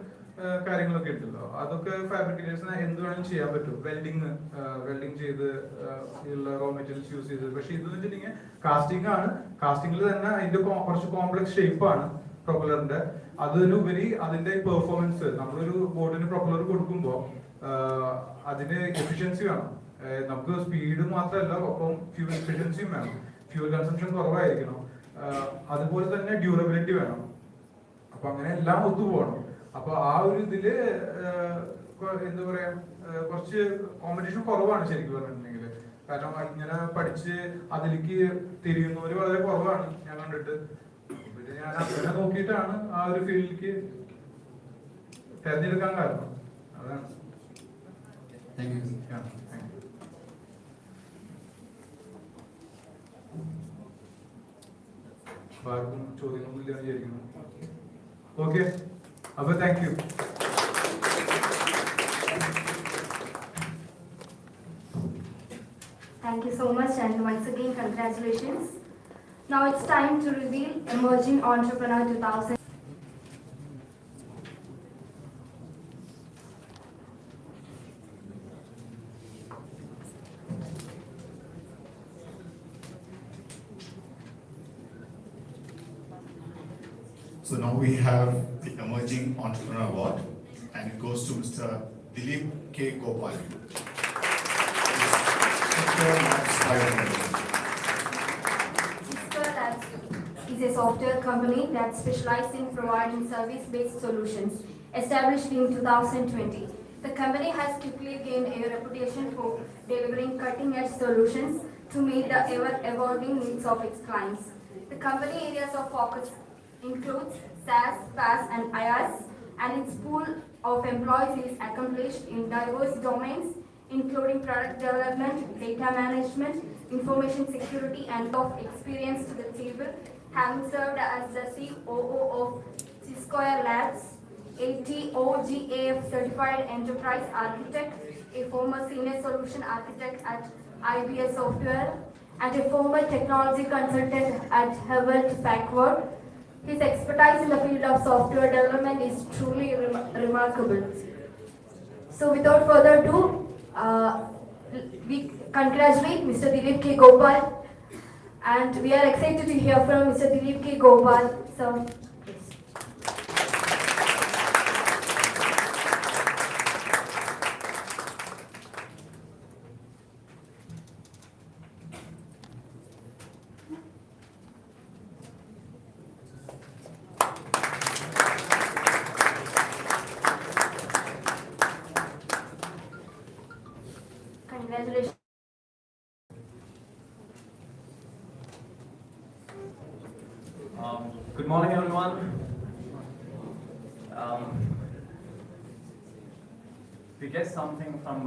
കാര്യങ്ങളൊക്കെ ഉണ്ടല്ലോ, അതൊക്കെ ഫാബ്രിക്കേറ്റേഴ്സിന് എന്ത് വേണമെങ്കിലും ചെയ്യാൻ പറ്റും. വെൽഡിങ് ചെയ്ത് ഉള്ള റോ മെറ്റീരിയൽസ് യൂസ് ചെയ്ത്. പക്ഷെ ഇതെന്ന് വെച്ചിട്ടുണ്ടെങ്കിൽ കാസ്റ്റിംഗ് ആണ്. കാസ്റ്റിംഗിൽ തന്നെ അതിന്റെ കുറച്ച് കോംപ്ലക്സ് ഷേപ്പാണ് പ്രൊപ്പലറിന്റെ. അതിനുപരി അതിന്റെ പെർഫോമൻസ്, നമ്മളൊരു ബോർഡിന് പ്രൊപ്പലർ കൊടുക്കുമ്പോൾ അതിന് എഫിഷ്യൻസി വേണം. നമുക്ക് സ്പീഡ് മാത്രമല്ല, ഒപ്പം ഫ്യൂൽ എഫിഷ്യൻസിയും വേണം. ഫ്യൂൽ കൺസംഷൻ കുറവായിരിക്കണം. അതുപോലെ തന്നെ ഡ്യൂറബിലിറ്റി വേണം. അപ്പൊ അങ്ങനെ എല്ലാം ഒത്തുപോകണം. അപ്പൊ ആ ഒരു ഇതില് എന്താ പറയാ, കുറച്ച് കോമ്പറ്റീഷൻ കുറവാണ് ശരിക്കും പറഞ്ഞിട്ടുണ്ടെങ്കിൽ. കാരണം ഇങ്ങനെ പഠിച്ച് അതിലേക്ക് തിരിയുന്നവര് വളരെ കുറവാണ് ഞാൻ കണ്ടിട്ട്. പിന്നെ ഞാൻ അങ്ങനെ നോക്കിയിട്ടാണ് ആ ഒരു ഫീൽഡിലേക്ക് തെരഞ്ഞെടുക്കാൻ കാരണം. അതാണ്. Thank you. ആർക്കും ചോദ്യമൊന്നും ഇല്ലാന്ന് വിചാരിക്കുന്നു. ഓക്കെ, അപ്പൊ thank you. Thank you so much, and once again, congratulations. Now it's time to reveal Emerging Entrepreneur 2000. So now we have the Emerging Entrepreneur Award, and it goes to Mr. Dilip K. Gopal. Cisco Labs is a software company that specializes in providing service-based solutions, established in 2020. The company has quickly gained a reputation for delivering cutting-edge solutions to meet the ever-evolving needs of its clients. The company areas of focus includes SaaS, PaaS, and IaaS, and its pool of employees is accomplished in diverse domains, including product development, data management, information security, and of experience to the table, having served as the COO of Cisco Labs, a TOGAF certified enterprise architect, a former senior solution architect at IBS Software, and a former technology consultant at Hewlett Packard. His expertise in the field of software development is truly remarkable. So without further ado, we congratulate Mr. Dilip K. Gopal, and we are excited to hear from Mr. Dilip K. Gopal. So, congratulations. Good morning, everyone. If you get something from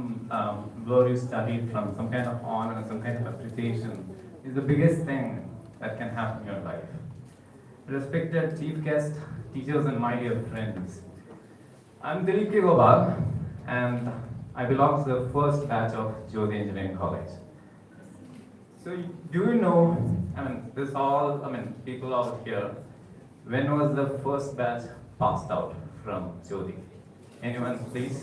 where you studied from, some kind of honor, some kind of appreciation, is the biggest thing that can happen in your life. Respected chief guest, teachers, and my dear friends, I'm Dilip K. Gopal, and I belong to the first batch of Jyothi Engineering College. So, do you know, people out here, when was the first batch passed out from Jyothi? Anyone, please?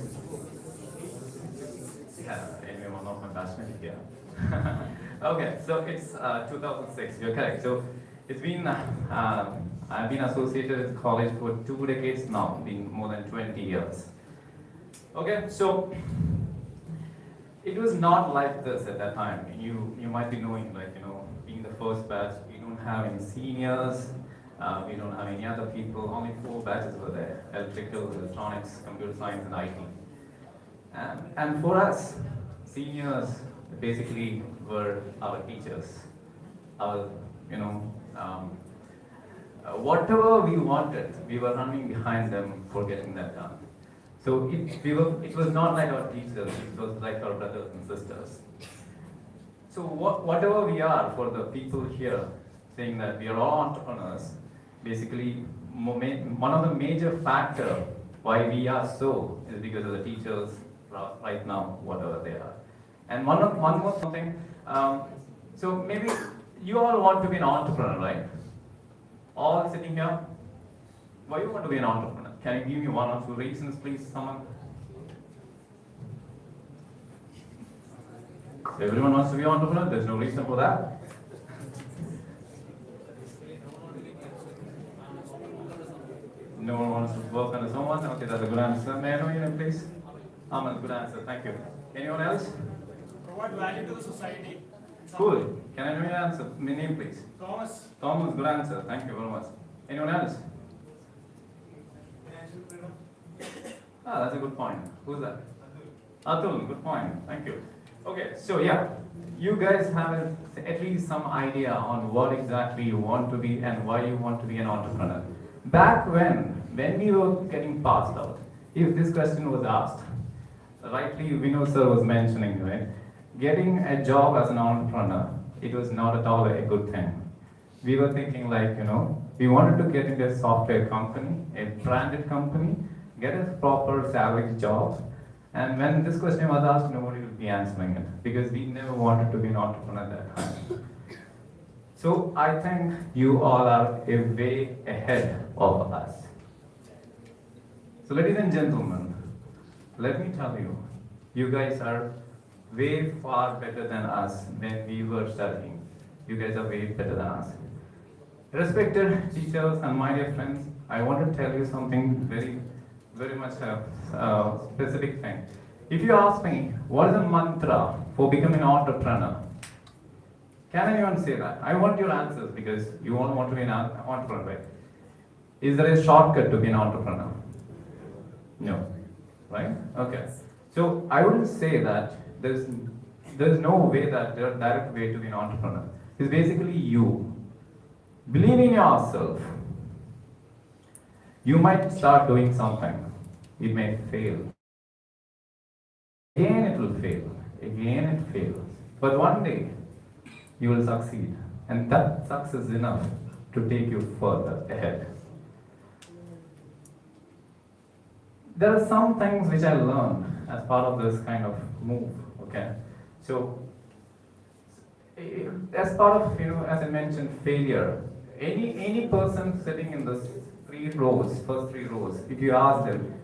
Yeah, anyone of my batchmates here? Okay, so it's 2006, you're correct. So, it's been, I've been associated with college for 2 decades now, been more than 20 years. Okay, so it was not like this at that time. You might be knowing, being the first batch, we don't have any seniors, we don't have any other people, only 4 batches were there: electrical, electronics, computer science, and IT. And for us, seniors basically were our teachers. Our, whatever we wanted, we were running behind them for getting that done. So it was not like our teachers, it was like our brothers and sisters. So whatever we are for the people here, saying that we are all entrepreneurs, basically one of the major factor why we are so is because of the teachers right now, whatever they are. And one more thing, so maybe you all want to be an entrepreneur, right? All sitting here, why you want to be an entrepreneur? Can you give me one or two reasons, please, someone? Everyone wants to be an entrepreneur, there's no reason for that. No one wants to work under someone? Okay, that's a good answer. May I know your name, please? Aman, good answer, thank you. Anyone else? Provide value to the society. Cool. Can I know your answer? My name, please? Thomas. Thomas, good answer. Thank you very much. Anyone else? Ah, that's a good point. Who's that? Atul, good point. Thank you. Okay, so yeah, you guys have at least some idea on what exactly you want to be and why you want to be an entrepreneur. Back when we were getting passed out, if this question was asked, rightly Vinod sir was mentioning, right? Getting a job as an entrepreneur, it was not at all a good thing. We were thinking like, we wanted to get into a software company, a branded company, get a proper salary job. And when this question was asked, nobody would be answering it because we never wanted to be an entrepreneur at that time. So I think you all are a way ahead of us. So ladies and gentlemen, let me tell you, you guys are way far better than us when we were studying. You guys are way better than us. Respected teachers and my dear friends, I want to tell you something very much a specific thing. If you ask me, what is the mantra for becoming an entrepreneur? Can anyone say that? I want your answers because you all want to be an entrepreneur, right? Is there a shortcut to be an entrepreneur? No, right? Okay. So I wouldn't say that there's no way that there's a direct way to be an entrepreneur. It's basically you. Believe in yourself. You might start doing something. It may fail. Again it will fail. Again it fails. But one day you will succeed. And that success is enough to take you further ahead. There are some things which I learned as part of this kind of move. Okay. So as part of, as I mentioned, failure, any person sitting in the first three rows, if you ask them,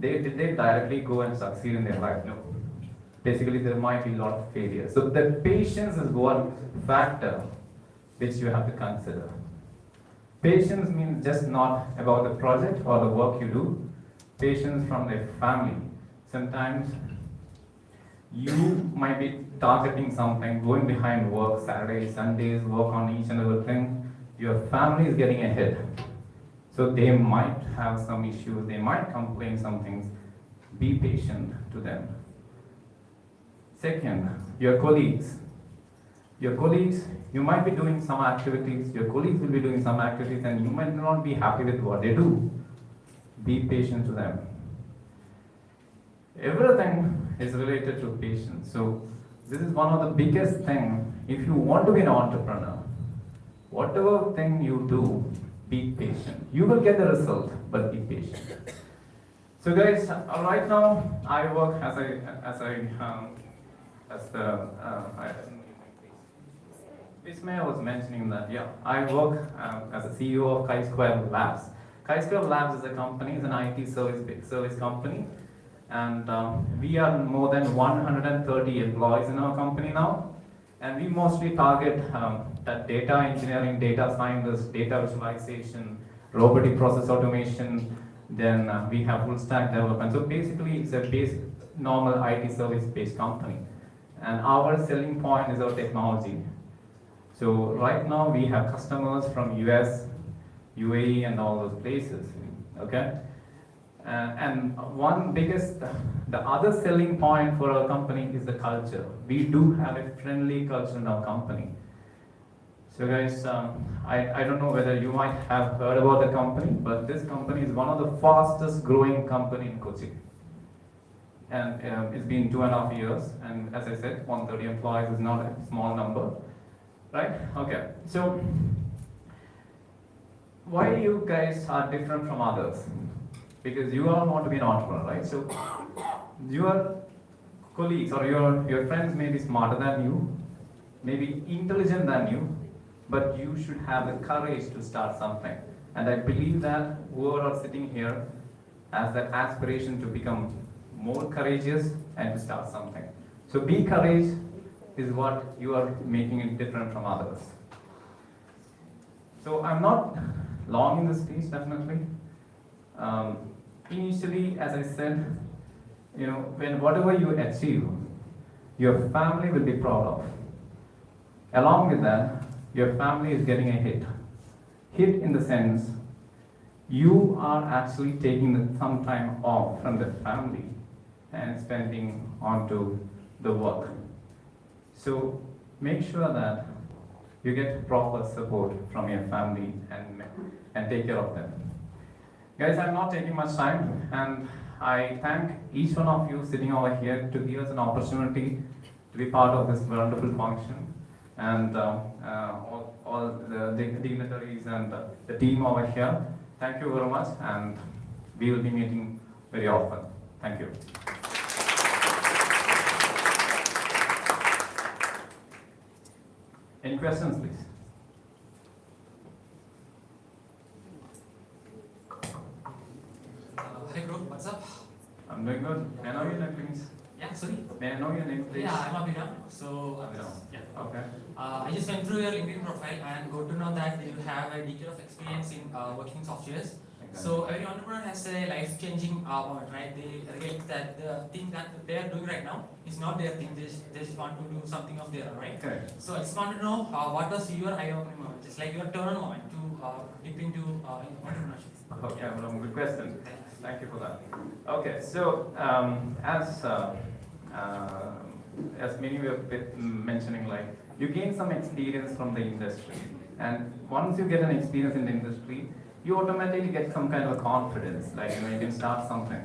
did they directly go and succeed in their life? No. Basically, there might be a lot of failure. So the patience is one factor which you have to consider. Patience means just not about the project or the work you do. Patience from the family. Sometimes you might be targeting something, going behind work, Saturdays, Sundays, work on each and everything. Your family is getting ahead. So they might have some issues, they might complain some things. Be patient to them. Second, your colleagues. Your colleagues, you might be doing some activities, your colleagues will be doing some activities and you might not be happy with what they do. Be patient to them. Everything is related to patience. So this is one of the biggest things. If you want to be an entrepreneur, whatever thing you do, be patient. You will get the result, but be patient. So guys, right now I work Ismail was mentioning that, yeah, I work as a CEO of Chi-Square Labs. Chi-Square Labs is a company, it's an IT service company, and we are more than 130 employees in our company now. And we mostly target that data engineering, data scientists, data visualization, robotic process automation, then we have full stack development. So basically it's a basic normal IT service based company. And our selling point is our technology. So right now we have customers from US, UAE and all those places, okay? And the other selling point for our company is the culture. We do have a friendly culture in our company. So guys, I don't know whether you might have heard about the company, but this company is one of the fastest growing company in Kochi. and it's been 2.5 years. And as I said, 130 employees is not a small number, right? Okay, so why you guys are different from others? Because you all want to be an entrepreneur, right? So your colleagues or your friends may be smarter than you, maybe intelligent than you, but you should have the courage to start something. And I believe that whoever are sitting here has that aspiration to become more courageous and to start something. So be courageous is what you are making it different from others. So I'm not long in this speech, definitely. Initially, as I said, when whatever you achieve, your family will be proud of. Along with that, your family is getting a hit. Hit in the sense, you are actually taking some time off from the family and spending onto the work. So make sure that you get proper support from your family and take care of them. Guys, I'm not taking much time, and I thank each one of you sitting over here to give us an opportunity to be part of this wonderful function. And all the dignitaries and the team over here, thank you very much, and we will be meeting very often. Thank you. Any questions, please? Hi bro, what's up? I'm doing good. May I know your name, please? Yeah, sorry? May I know your name, please? Yeah, I'm Abhinav. So, yeah. Okay. I just went through your LinkedIn profile and got to know that you have a decade of experience in working softwares. So every entrepreneur has a life-changing moment, right? They realize that the thing that they are doing right now is not their thing. They just want to do something of their own, right? Okay. So I just want to know what was your eye-opening moment, just like your turn moment to dip into entrepreneurship. Okay, well, good question. Thank you for that. Okay, so as many were mentioning, like you gain some experience from the industry, and once you get an experience in the industry, you automatically get some kind of confidence, like you can start something.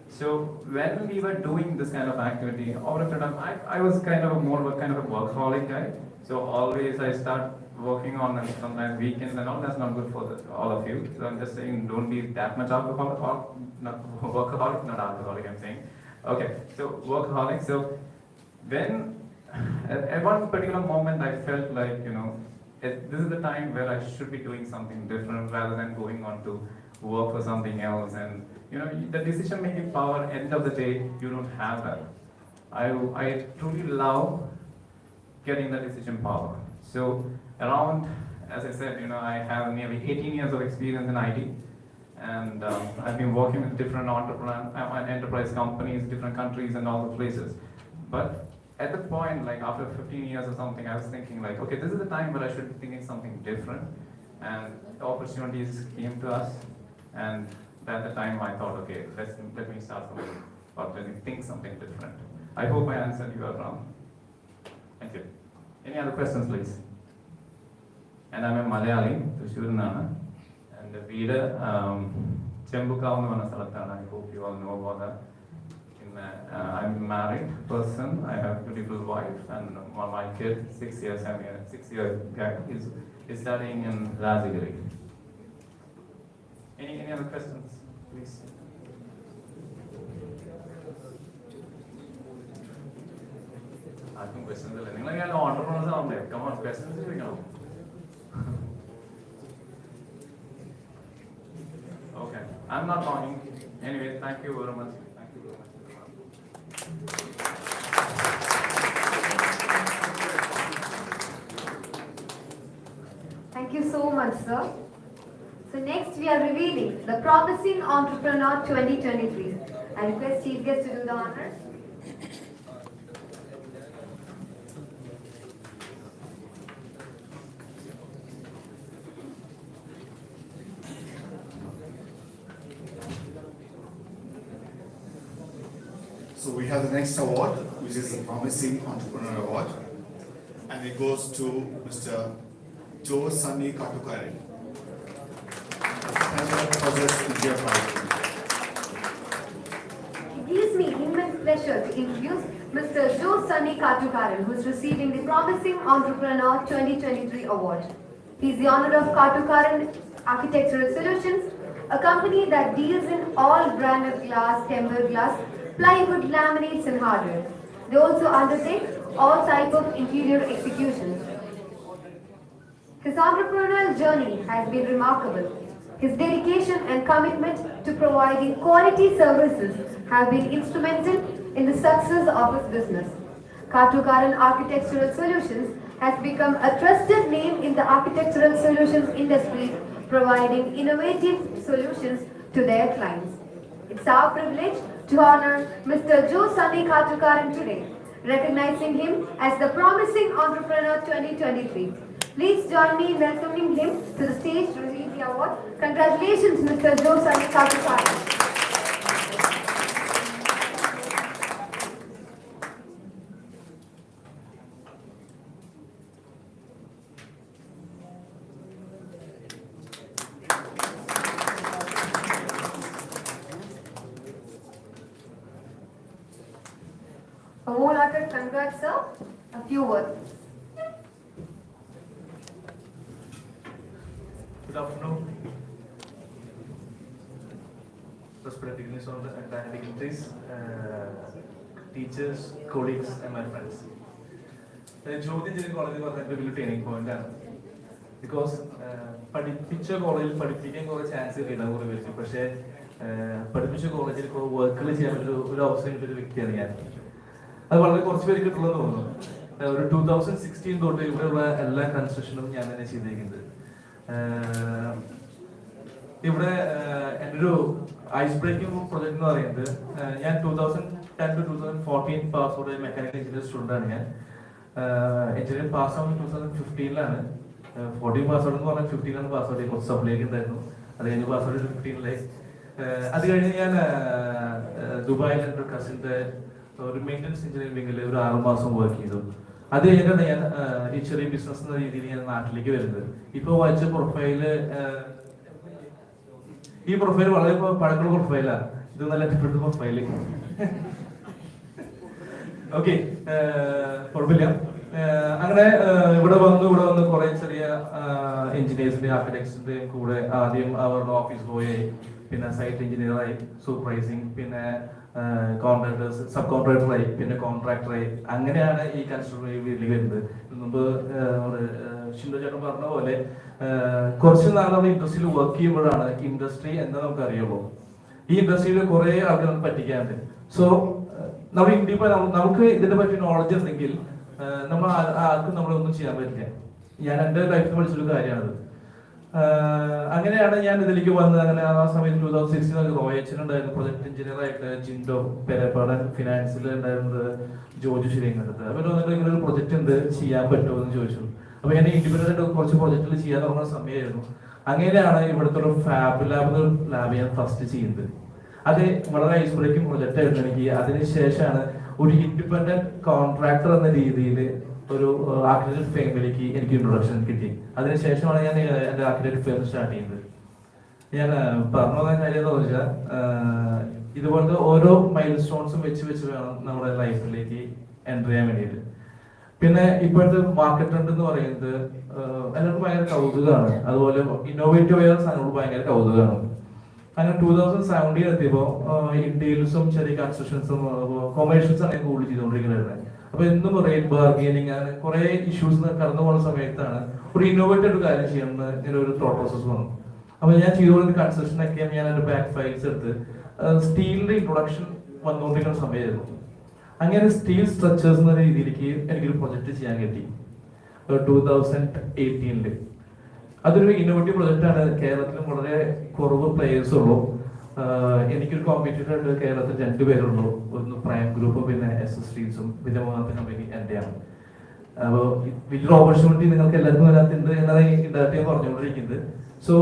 So when we were doing this kind of activity, over a time, I was kind of more of a workaholic guy. So always I start working on and sometimes weekends and all. That's not good for all of you. So I'm just saying, don't be that much alcoholic, or not workaholic, not alcoholic. I'm saying, okay. So workaholic. So when at one particular moment I felt like this is the time where I should be doing something different rather than going on to work for something else. And the decision-making power, end of the day, you don't have that. I truly love getting the decision power. So around, as I said, I have nearly 18 years of experience in IT, and I've been working with different enterprise companies, different countries, and all the places. But at the point, like after 15 years or something, I was thinking like, okay, this is the time where I should be thinking something different. And the opportunities came to us, and at the time I thought, okay, let me start something, or let me think something different. I hope I answered you, Abraham. Thank you. Any other questions, please? And I'm a Malayali, Thrissoorinana, and the വീട് ചെമ്പുക്കാവ് എന്ന് പറഞ്ഞ സ്ഥലത്താണ്. I hope you all know about that. I'm a married person. I have a beautiful wife, and my kid, 6 years, I mean, 6-year guy, is studying in Rajagiri. Any other questions, please? I think questions are like I know entrepreneurs out there. Come on, questions here we go. Okay, I'm not talking. Anyway, thank you very much. Thank you so much, sir. So next we are revealing the Promising Entrepreneur 2023. I request Chief Guest to do the honors. So we have the next award, which is the Promising Entrepreneur Award, and it goes to Mr. Jyothi Katukare. It gives me immense pleasure Mr. Joe Sunny Katukaran, who is receiving the Promising Entrepreneur 2023 Award. He is the owner of Katukaran Architectural Solutions, a company that deals in all branded glass, tempered glass, plywood, laminates and hardware. They also undertake all type of interior executions. His entrepreneurial journey has been remarkable. His dedication and commitment to providing quality services have been instrumental in the success of his business. Katukaran Architectural Solutions has become a trusted name in the architectural solutions industry, providing innovative solutions to their clients. It's our privilege to honor Mr. Joe Sunny Katukaran today, recognizing him as the Promising Entrepreneur 2023. Please join me in welcoming him to the stage to receive the award. Congratulations, Mr. Joe Sunny Katukaran. A wholehearted congrats, sir. A few words. Good afternoon. Respected dignitaries of the entire dignitaries, teachers, colleagues, and my friends. Jyothi Engineering College was a really turning point because പഠിപ്പിച്ച കോളേജിൽ പഠിപ്പിക്കാൻ കുറേ chance കിട്ടാൻ കുറേ പേർക്ക്, പക്ഷേ പഠിപ്പിച്ച കോളേജിൽ കുറേ വർക്കുകൾ ചെയ്യാൻ ഒരു അവസരം കിട്ടിയ ഒരു വ്യക്തിയാണ് ഞാൻ. അത് വളരെ കുറച്ച് പേര് കിട്ടുള്ളൂ തോന്നുന്നു. ഒരു 2016 തൊട്ട് ഇവിടെയുള്ള എല്ലാ കൺസ്ട്രക്ഷനും ഞാൻ തന്നെ ചെയ്തേക്കുന്നത്. ഇവിടെ എൻ്റെ ഒരു ഐസ് ബ്രേക്കിംഗ് പ്രൊജക്ട് എന്ന് പറയുന്നത്, ഞാൻ 2010 to 2014 pass out mechanical engineer സ്റ്റുഡൻ്റാണ് ഞാൻ. Engineering pass out 2015 14 pass out എന്ന് പറഞ്ഞാൽ 15 പാസ് ഔട്ട്. കുറച്ച് സപ്ലൈക്ക് ഉണ്ടായിരുന്നു, അത് കഴിഞ്ഞ് പാസ് ഔട്ട് 15 അത് കഴിഞ്ഞ് ഞാൻ ദുബായിൽ എൻ്റെ ഒരു കസിൻ്റെ ഒരു മെയിൻ്റനൻസ് എഞ്ചിനീയറിംഗ് വിങ്ങിൽ ഒരു 6 മാസം വർക്ക് ചെയ്തു. അത് കഴിഞ്ഞിട്ടാണ് ഞാൻ ഈ ചെറിയ ബിസിനസ് എന്ന രീതിയിൽ ഞാൻ നാട്ടിലേക്ക് വരുന്നത്. ഇപ്പോൾ വായിച്ച പ്രൊഫൈല്, ഈ പ്രൊഫൈൽ വളരെ പഴക്കമുള്ള പ്രൊഫൈലാണ്. ഇത് നല്ല ഇഷ്ടപ്പെട്ട പ്രൊഫൈല്. ഓക്കെ, കുഴപ്പമില്ല. അങ്ങനെ ഇവിടെ വന്ന് കുറെ ചെറിയ എഞ്ചിനീയേഴ്സിന്റെ ആർക്കിടെക്ട്സിന്റെയും കൂടെ ആദ്യം അവരുടെ ഓഫീസ് പോയി, പിന്നെ സൈറ്റ് എഞ്ചിനീയറായി, സൂപ്പർവൈസിങ്, പിന്നെ കോൺട്രാക്ടേഴ്സ്, സബ് കോൺട്രാക്ടറായി, പിന്നെ കോൺട്രാക്ടറായി. അങ്ങനെയാണ് ഈ കൺസ്ട്രക്ഷൻ ഫീൽഡിൽ വരുന്നത്. മുമ്പ് ഷിൻഡോ ചേട്ടൻ പറഞ്ഞ പോലെ കുറച്ച് നാൾ നമ്മൾ ഇൻഡസ്ട്രിയിൽ വർക്ക് ചെയ്യുമ്പോഴാണ് ഇൻഡസ്ട്രി എന്താ നമുക്ക് അറിയുള്ളൂ. ഈ ഇൻഡസ്ട്രിയിൽ കുറെ ആൾക്കാർ നമുക്ക് പറ്റിക്കാറുണ്ട്. സോ നമ്മൾ നമുക്ക് ഇതിനെ പറ്റി നോളജ് ഉണ്ടെങ്കിൽ നമ്മൾ ആർക്കും നമ്മളൊന്നും ചെയ്യാൻ പറ്റില്ല. ഞാൻ എൻ്റെ ലൈഫിൽ പഠിച്ചൊരു കാര്യമാണത്. അങ്ങനെയാണ് ഞാൻ ഇതിലേക്ക് വന്നത്. അങ്ങനെ ആ സമയത്ത് 2016 റോയച്ചനുണ്ടായിരുന്നു പ്രൊജക്ട് എഞ്ചിനീയർ ആയിട്ട്, ജിൻഡോ പെരപ്പാടൻ ഫിനാൻസിൽ ഉണ്ടായിരുന്നത് ജോജു ശരിയങ്ങടുത്ത്. അവർ വന്നിട്ട് ഇങ്ങനെ ഒരു പ്രൊജക്ട് ഉണ്ട്, ചെയ്യാൻ പറ്റുമോ എന്ന് ചോദിച്ചു. അപ്പൊ ഞാൻ ഇൻഡിപെൻഡന്റ് കുറച്ച് പ്രൊജക്റ്റുകൾ ചെയ്യാൻ തുടങ്ങുന്ന സമയമായിരുന്നു. അങ്ങനെയാണ് ഇവിടുത്തെ ഒരു ഫാബ് ലാബ് ഞാൻ ഫസ്റ്റ് ചെയ്യുന്നത്. അത് വളരെ ഐസ് ബ്രേക്കിംഗ് പ്രൊജക്റ്റ് ആയിരുന്നു എനിക്ക്. അതിനുശേഷമാണ് ഒരു ഇൻഡിപെൻഡന്റ് കോൺട്രാക്ടർ എന്ന രീതിയിൽ ഒരു ആർക്കിടെക്ട് ഫേമിലേക്ക് എനിക്ക് ഇൻട്രൊഡക്ഷൻ കിട്ടി. അതിനുശേഷമാണ് ഞാൻ എൻ്റെ ആർക്കിടെക്ട് ഫേം സ്റ്റാർട്ട് ചെയ്യുന്നത്. ഞാൻ പറഞ്ഞു തന്ന കാര്യം എന്താ വെച്ചാൽ, ഇതുപോലത്തെ ഓരോ മൈൽ സ്റ്റോൺസും വെച്ച് വേണം നമ്മുടെ ലൈഫിലേക്ക് എൻ്റർ ചെയ്യാൻ വേണ്ടിയിട്ട്. പിന്നെ ഇപ്പോഴത്തെ മാർക്കറ്റ് ട്രെൻഡ് എന്ന് പറയുന്നത് എല്ലാവർക്കും ഭയങ്കര കൗതുകമാണ്. അതുപോലെ ഇന്നോവേറ്റീവ് ആയ സാധനങ്ങൾ ഭയങ്കര കൗതുകമാണ്. അങ്ങനെ 2017 എത്തിയപ്പോൾ ഇന്ത്യയിലും ചെറിയ കൺസ്ട്രക്ഷൻസും കൊമേഴ്ഷ്യൽസ് ആണ് കൂടുതൽ ചെയ്തുകൊണ്ടിരിക്കുന്നത്. അപ്പൊ എന്നും റേറ്റ് ബാർഗെയിനിങ്, അങ്ങനെ കുറെ ഇഷ്യൂസ് കടന്നു പോകുന്ന സമയത്താണ് ഒരു ഇന്നോവേറ്റീവ് ഒരു കാര്യം ചെയ്യണമെന്ന് ഇങ്ങനെ ഒരു തോട്ട് പ്രോസസ് വന്നു. അപ്പൊ ഞാൻ ചെയ്തുകൊണ്ടിരുന്ന കൺസ്ട്രക്ഷൻ ഒക്കെ ഞാൻ എൻ്റെ ബാക്ക് ഫയൽസ് എടുത്ത് സ്റ്റീലിന്റെ ഇൻട്രൊഡക്ഷൻ വന്നുകൊണ്ടിരിക്കുന്ന സമയമായിരുന്നു. അങ്ങനെ സ്റ്റീൽ സ്ട്രക്ചേഴ്സ് എന്ന രീതിയിലേക്ക് എനിക്കൊരു പ്രൊജക്ട് ചെയ്യാൻ കിട്ടി 2018. അതൊരു ഇന്നോവേറ്റീവ് പ്രൊജക്റ്റാണ്. കേരളത്തിൽ വളരെ കുറവ് പ്ലേയേഴ്സ് ഉള്ളൂ. എനിക്കൊരു കോമ്പറ്റീറ്റർ കേരളത്തിൽ 2 പേരുള്ളൂ. ഒന്ന് പ്രൈം ഗ്രൂപ്പും പിന്നെ SS സ്ട്രീറ്റ്സും, പിന്നെ 3ാമത്തെ കമ്പനി എൻ്റെയാണ്. അപ്പോൾ വലിയൊരു ഓപ്പർച്യൂണിറ്റി നിങ്ങൾക്ക് എല്ലാവർക്കും അതിനകത്തുണ്ട് എന്നാണ് ഇൻഡസ്ട്രി പറഞ്ഞുകൊണ്ടിരിക്കുന്നത്. സോ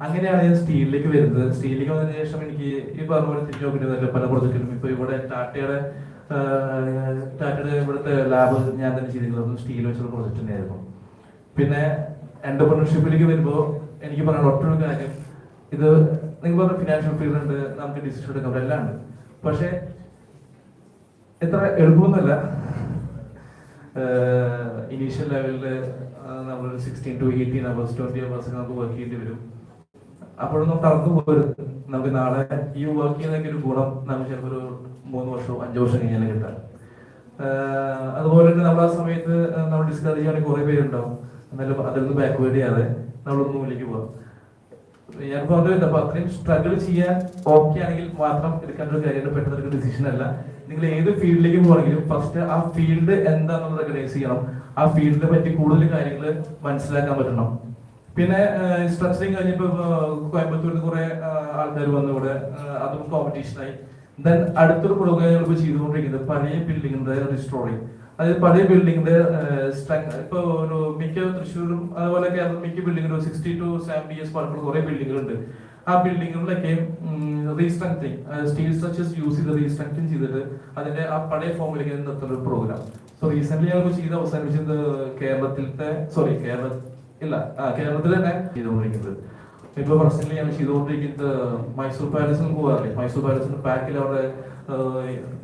അങ്ങനെയാണ് ഞാൻ സ്റ്റീലിലേക്ക് വരുന്നത്. സ്റ്റീലിലേക്ക് വന്നതിന് ശേഷം എനിക്ക് ഈ പറഞ്ഞ പോലെ തിരിഞ്ഞു നോക്കേണ്ടതല്ല പല പ്രൊജക്റ്റിലും. ഇപ്പോൾ ഇവിടെ ടാറ്റയുടെ ഇവിടുത്തെ ലാബ് ഞാൻ തന്നെ ചെയ്തിട്ടുള്ളത് സ്റ്റീൽ വെച്ചുള്ള പ്രൊജക്റ്റ് തന്നെയായിരുന്നു. പിന്നെ എന്റർപ്രണർഷിപ്പിലേക്ക് വരുമ്പോൾ എനിക്ക് പറയാൻ ഒറ്റൊരു കാര്യം, ഇത് നിങ്ങൾ പറഞ്ഞ ഫിനാൻഷ്യൽ ഫീൽഡ് ഉണ്ട്, നമുക്ക് ഡിസിഷൻ എടുക്കാം, എല്ലാം ഉണ്ട്. പക്ഷേ എത്ര എളുപ്പമൊന്നുമല്ല. ഇനീഷ്യൽ ലെവലിൽ നമ്മൾ 16 to 18 hours 20 hours നമുക്ക് വർക്ക് ചെയ്യേണ്ടി വരും. അപ്പോഴും നമുക്ക് തളർന്നു പോകരുത്. നമുക്ക് നാളെ ഈ വർക്ക് ചെയ്യുന്നതിൻ്റെ ഒരു ഗുണം നമുക്ക് ചിലപ്പോൾ ഒരു 3 വർഷമോ 5 വർഷം കഴിഞ്ഞാൽ കിട്ടാം. അതുപോലെ തന്നെ നമ്മൾ ആ സമയത്ത് നമ്മൾ ഡിസ്കസ് ചെയ്യുകയാണെങ്കിൽ കുറേ പേരുണ്ടാവും. എന്നാലും അതിൽ നിന്ന് ബാക്ക്വേർഡ് ചെയ്യാതെ നമ്മളൊന്ന് മുന്നിലേക്ക് പോകാം. ഞാൻ പറഞ്ഞില്ല, അപ്പൊ അത്രയും സ്ട്രഗിൾ ചെയ്യാൻ ഓക്കെ ആണെങ്കിൽ മാത്രം എടുക്കേണ്ട ഒരു കാര്യമായിട്ട് പെട്ടെന്ന് ഡിസിഷൻ അല്ല. നിങ്ങൾ ഏത് ഫീൽഡിലേക്ക് പോകണമെങ്കിലും ഫസ്റ്റ് ആ ഫീൽഡ് എന്താണെന്ന് റെക്കഗ്നൈസ് ചെയ്യണം. ആ ഫീൽഡിനെ പറ്റി കൂടുതൽ കാര്യങ്ങൾ മനസ്സിലാക്കാൻ പറ്റണം. പിന്നെ സ്ട്രക്ചറിങ് കഴിഞ്ഞപ്പോൾ കോയമ്പത്തൂരിൽ നിന്ന് കുറെ ആൾക്കാർ വന്നു ഇവിടെ, അതും കോമ്പറ്റീഷനായി. ദെൻ അടുത്തൊരു പ്രോഗ്രാം ഞങ്ങൾ ചെയ്തുകൊണ്ടിരിക്കുന്നത് പഴയ ബിൽഡിങ്ങിന്റെ റിസ്റ്റോറിങ്. അതായത് പഴയ ബിൽഡിങ്ങിന്റെ ഇപ്പൊ ഒരു മിക്ക തൃശ്ശൂരും അതുപോലെ കേരളം മിക്ക ബിൽഡിങ്ങിലും 60 to 70 years പഴക്കമുള്ള കുറെ ബിൽഡിങ്ങുകളുണ്ട്. ആ ബിൽഡിങ്ങുകളിലൊക്കെ റീസ്ട്രക്ചറിങ്, സ്റ്റീൽ സ്ട്രക്ചേഴ്സ് യൂസ് ചെയ്ത് റീസ്ട്രക്ചറിങ് ചെയ്തിട്ട് അതിന്റെ ആ പഴയ ഫോമിലേക്ക് നിർത്തുന്ന ഒരു പ്രോഗ്രാം. സോ റീസെന്റ് ഞങ്ങൾ ചെയ്ത് അവസാനിച്ചത് കേരളത്തിൽ തന്നെ ചെയ്തുകൊണ്ടിരിക്കുന്നത്. ഇപ്പൊ പ്രസന്റ്ലി ഞങ്ങൾ ചെയ്തുകൊണ്ടിരിക്കുന്നത് മൈസൂർ പാലസിൽ പോകാറില്ലേ, മൈസൂർ പാലസിന്റെ ബാക്കിൽ അവിടെ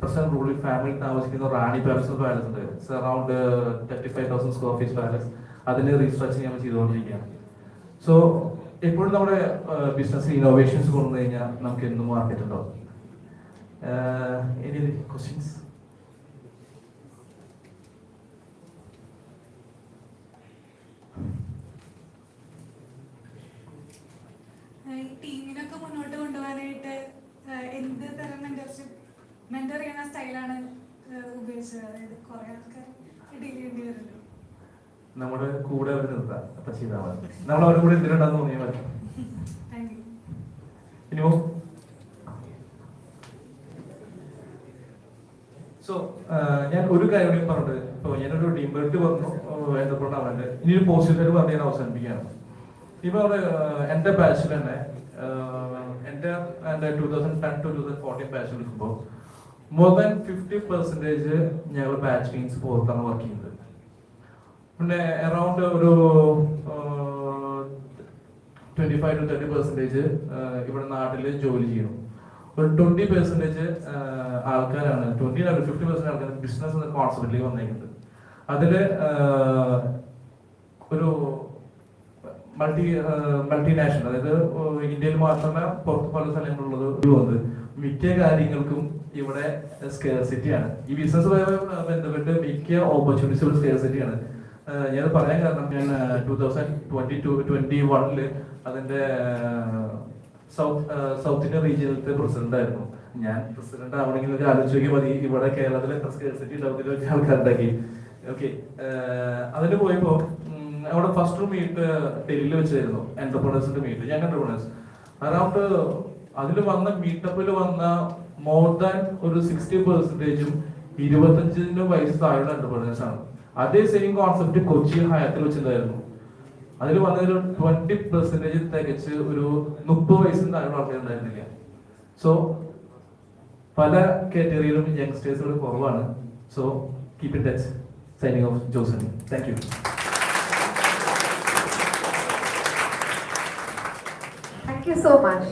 പ്രസിഡന്റ് റൂളിംഗ് ഫാമിലി താമസിക്കുന്ന റാണി പാലസ് ഉണ്ട്. It's around 35,000 square feet palace. അതിന്റെ റീസ്ട്രക്ചർ ഞങ്ങൾ ചെയ്തുകൊണ്ടിരിക്കുകയാണ്. സോ എപ്പോഴും നമ്മുടെ ബിസിനസ് ഇന്നോവേഷൻസ് കൊണ്ടു കഴിഞ്ഞാൽ നമുക്ക് എന്നും മാർക്കറ്റ് ഉണ്ടാവും. Any questions? ടീമിനൊക്കെ മുന്നോട്ട് കൊണ്ടുപോകാനായിട്ട് എന്ത് തരം മെന്റർ ചെയ്യുന്ന സ്റ്റൈലാണ് ഉപയോഗിച്ചത്? അതായത് കുറെ ആൾക്കാർ ഡീൽ ചെയ്യേണ്ടി വരുമല്ലോ. നമ്മുടെ കൂടെ അവർ നിർത്താം, അപ്പൊ ചെയ്താൽ മതി. നമ്മൾ അവരുടെ കൂടെ എന്തിനുണ്ടാന്ന് തോന്നിയാൽ മതി. ഇനിയോ സോ ഞാൻ ഒരു കാര്യം കൂടി പറഞ്ഞത്, ഇപ്പൊ ഞാനൊരു ഡീംബർട്ട് പറഞ്ഞു എന്തൊക്കെയാവുന്നുണ്ട്. ഇനി ഒരു പോസിറ്റീവ് പറഞ്ഞ് ഞാൻ അവസാനിപ്പിക്കുകയാണ്. ഇപ്പൊ അവിടെ എന്റെ ബാച്ചിൽ തന്നെ എന്റെ 2010 to 2014 ബാച്ചിൽ എടുക്കുമ്പോൾ മോർ ദാൻ 50% ഞങ്ങൾ ബാച്ച് മീൻസ് പുറത്താണ് വർക്ക് ചെയ്യുന്നത്. പിന്നെ അറൌണ്ട് ഒരു 25 to 30% ഇവിടെ നാട്ടിൽ ജോലി ചെയ്യുന്നു. ഒരു 20% ആൾക്കാരാണ്, 50% ആൾക്കാർ ബിസിനസ് എന്ന കോൺസെപ്റ്റിലേക്ക് വന്നേക്കുന്നത്. അതില് ഒരു മൾട്ടിനാഷണൽ, അതായത് ഇന്ത്യയിൽ മാത്രമല്ല പുറത്ത് പല സ്ഥലങ്ങളിലുള്ളത് വന്നത് മിക്ക കാര്യങ്ങൾക്കും ഇവിടെ സ്കെയർസിറ്റിയാണ്. ഈ ബിസിനസ് ബന്ധപ്പെട്ട് മിക്ക ഓപ്പർച്യൂണിറ്റീസ് ഒരു സ്കെയർസിറ്റിയാണ്. ഞാൻ പറയാൻ കാരണം, ഞാൻ 2021 അതിന്റെ സൗത്ത് ഇന്ത്യൻ റീജിയനിലത്തെ പ്രസിഡന്റ് ആയിരുന്നു. ഞാൻ പ്രസിഡന്റ് ആവണമെങ്കിൽ ഒരു ആലോചിക്കുക മതി, ഇവിടെ കേരളത്തിൽ എത്ര സ്കെയർസിറ്റി ഡൗട്ടിൽ വെച്ച ആൾക്കാരുണ്ടാക്കി. ഓക്കെ, അതിന് പോയപ്പോ അവിടെ ഫസ്റ്റ് മീറ്റ് ഡൽഹിയിൽ വെച്ചായിരുന്നു, എന്റർപ്രണേഴ്സിന്റെ മീറ്റ്. ഞാൻ എന്റർപ്രണേഴ്സ് അറൌണ്ട് അതിൽ വന്ന മീറ്റപ്പിൽ വന്ന മോർ ദാൻ ഒരു 60% 25 വയസ്സ് താഴെയുള്ള എന്റർപ്രണേഴ്സ് ആണ്. അതേ സെയിം കോൺസെപ്റ്റ് കൊച്ചി ഹയാത്തിൽ വെച്ചിട്ടുണ്ടായിരുന്നു. അതിൽ വന്നതിൽ 20% തികച്ച് ഒരു 30 വയസ്സിന് താഴെയുള്ള ആൾക്കാർ ഉണ്ടായിരുന്നില്ല. സോ പല കാറ്റഗറിയിലും യങ്സ്റ്റേഴ്സുകൾ കുറവാണ്. So keep in touch. Signing off, Joson. Thank you. Thank you so much.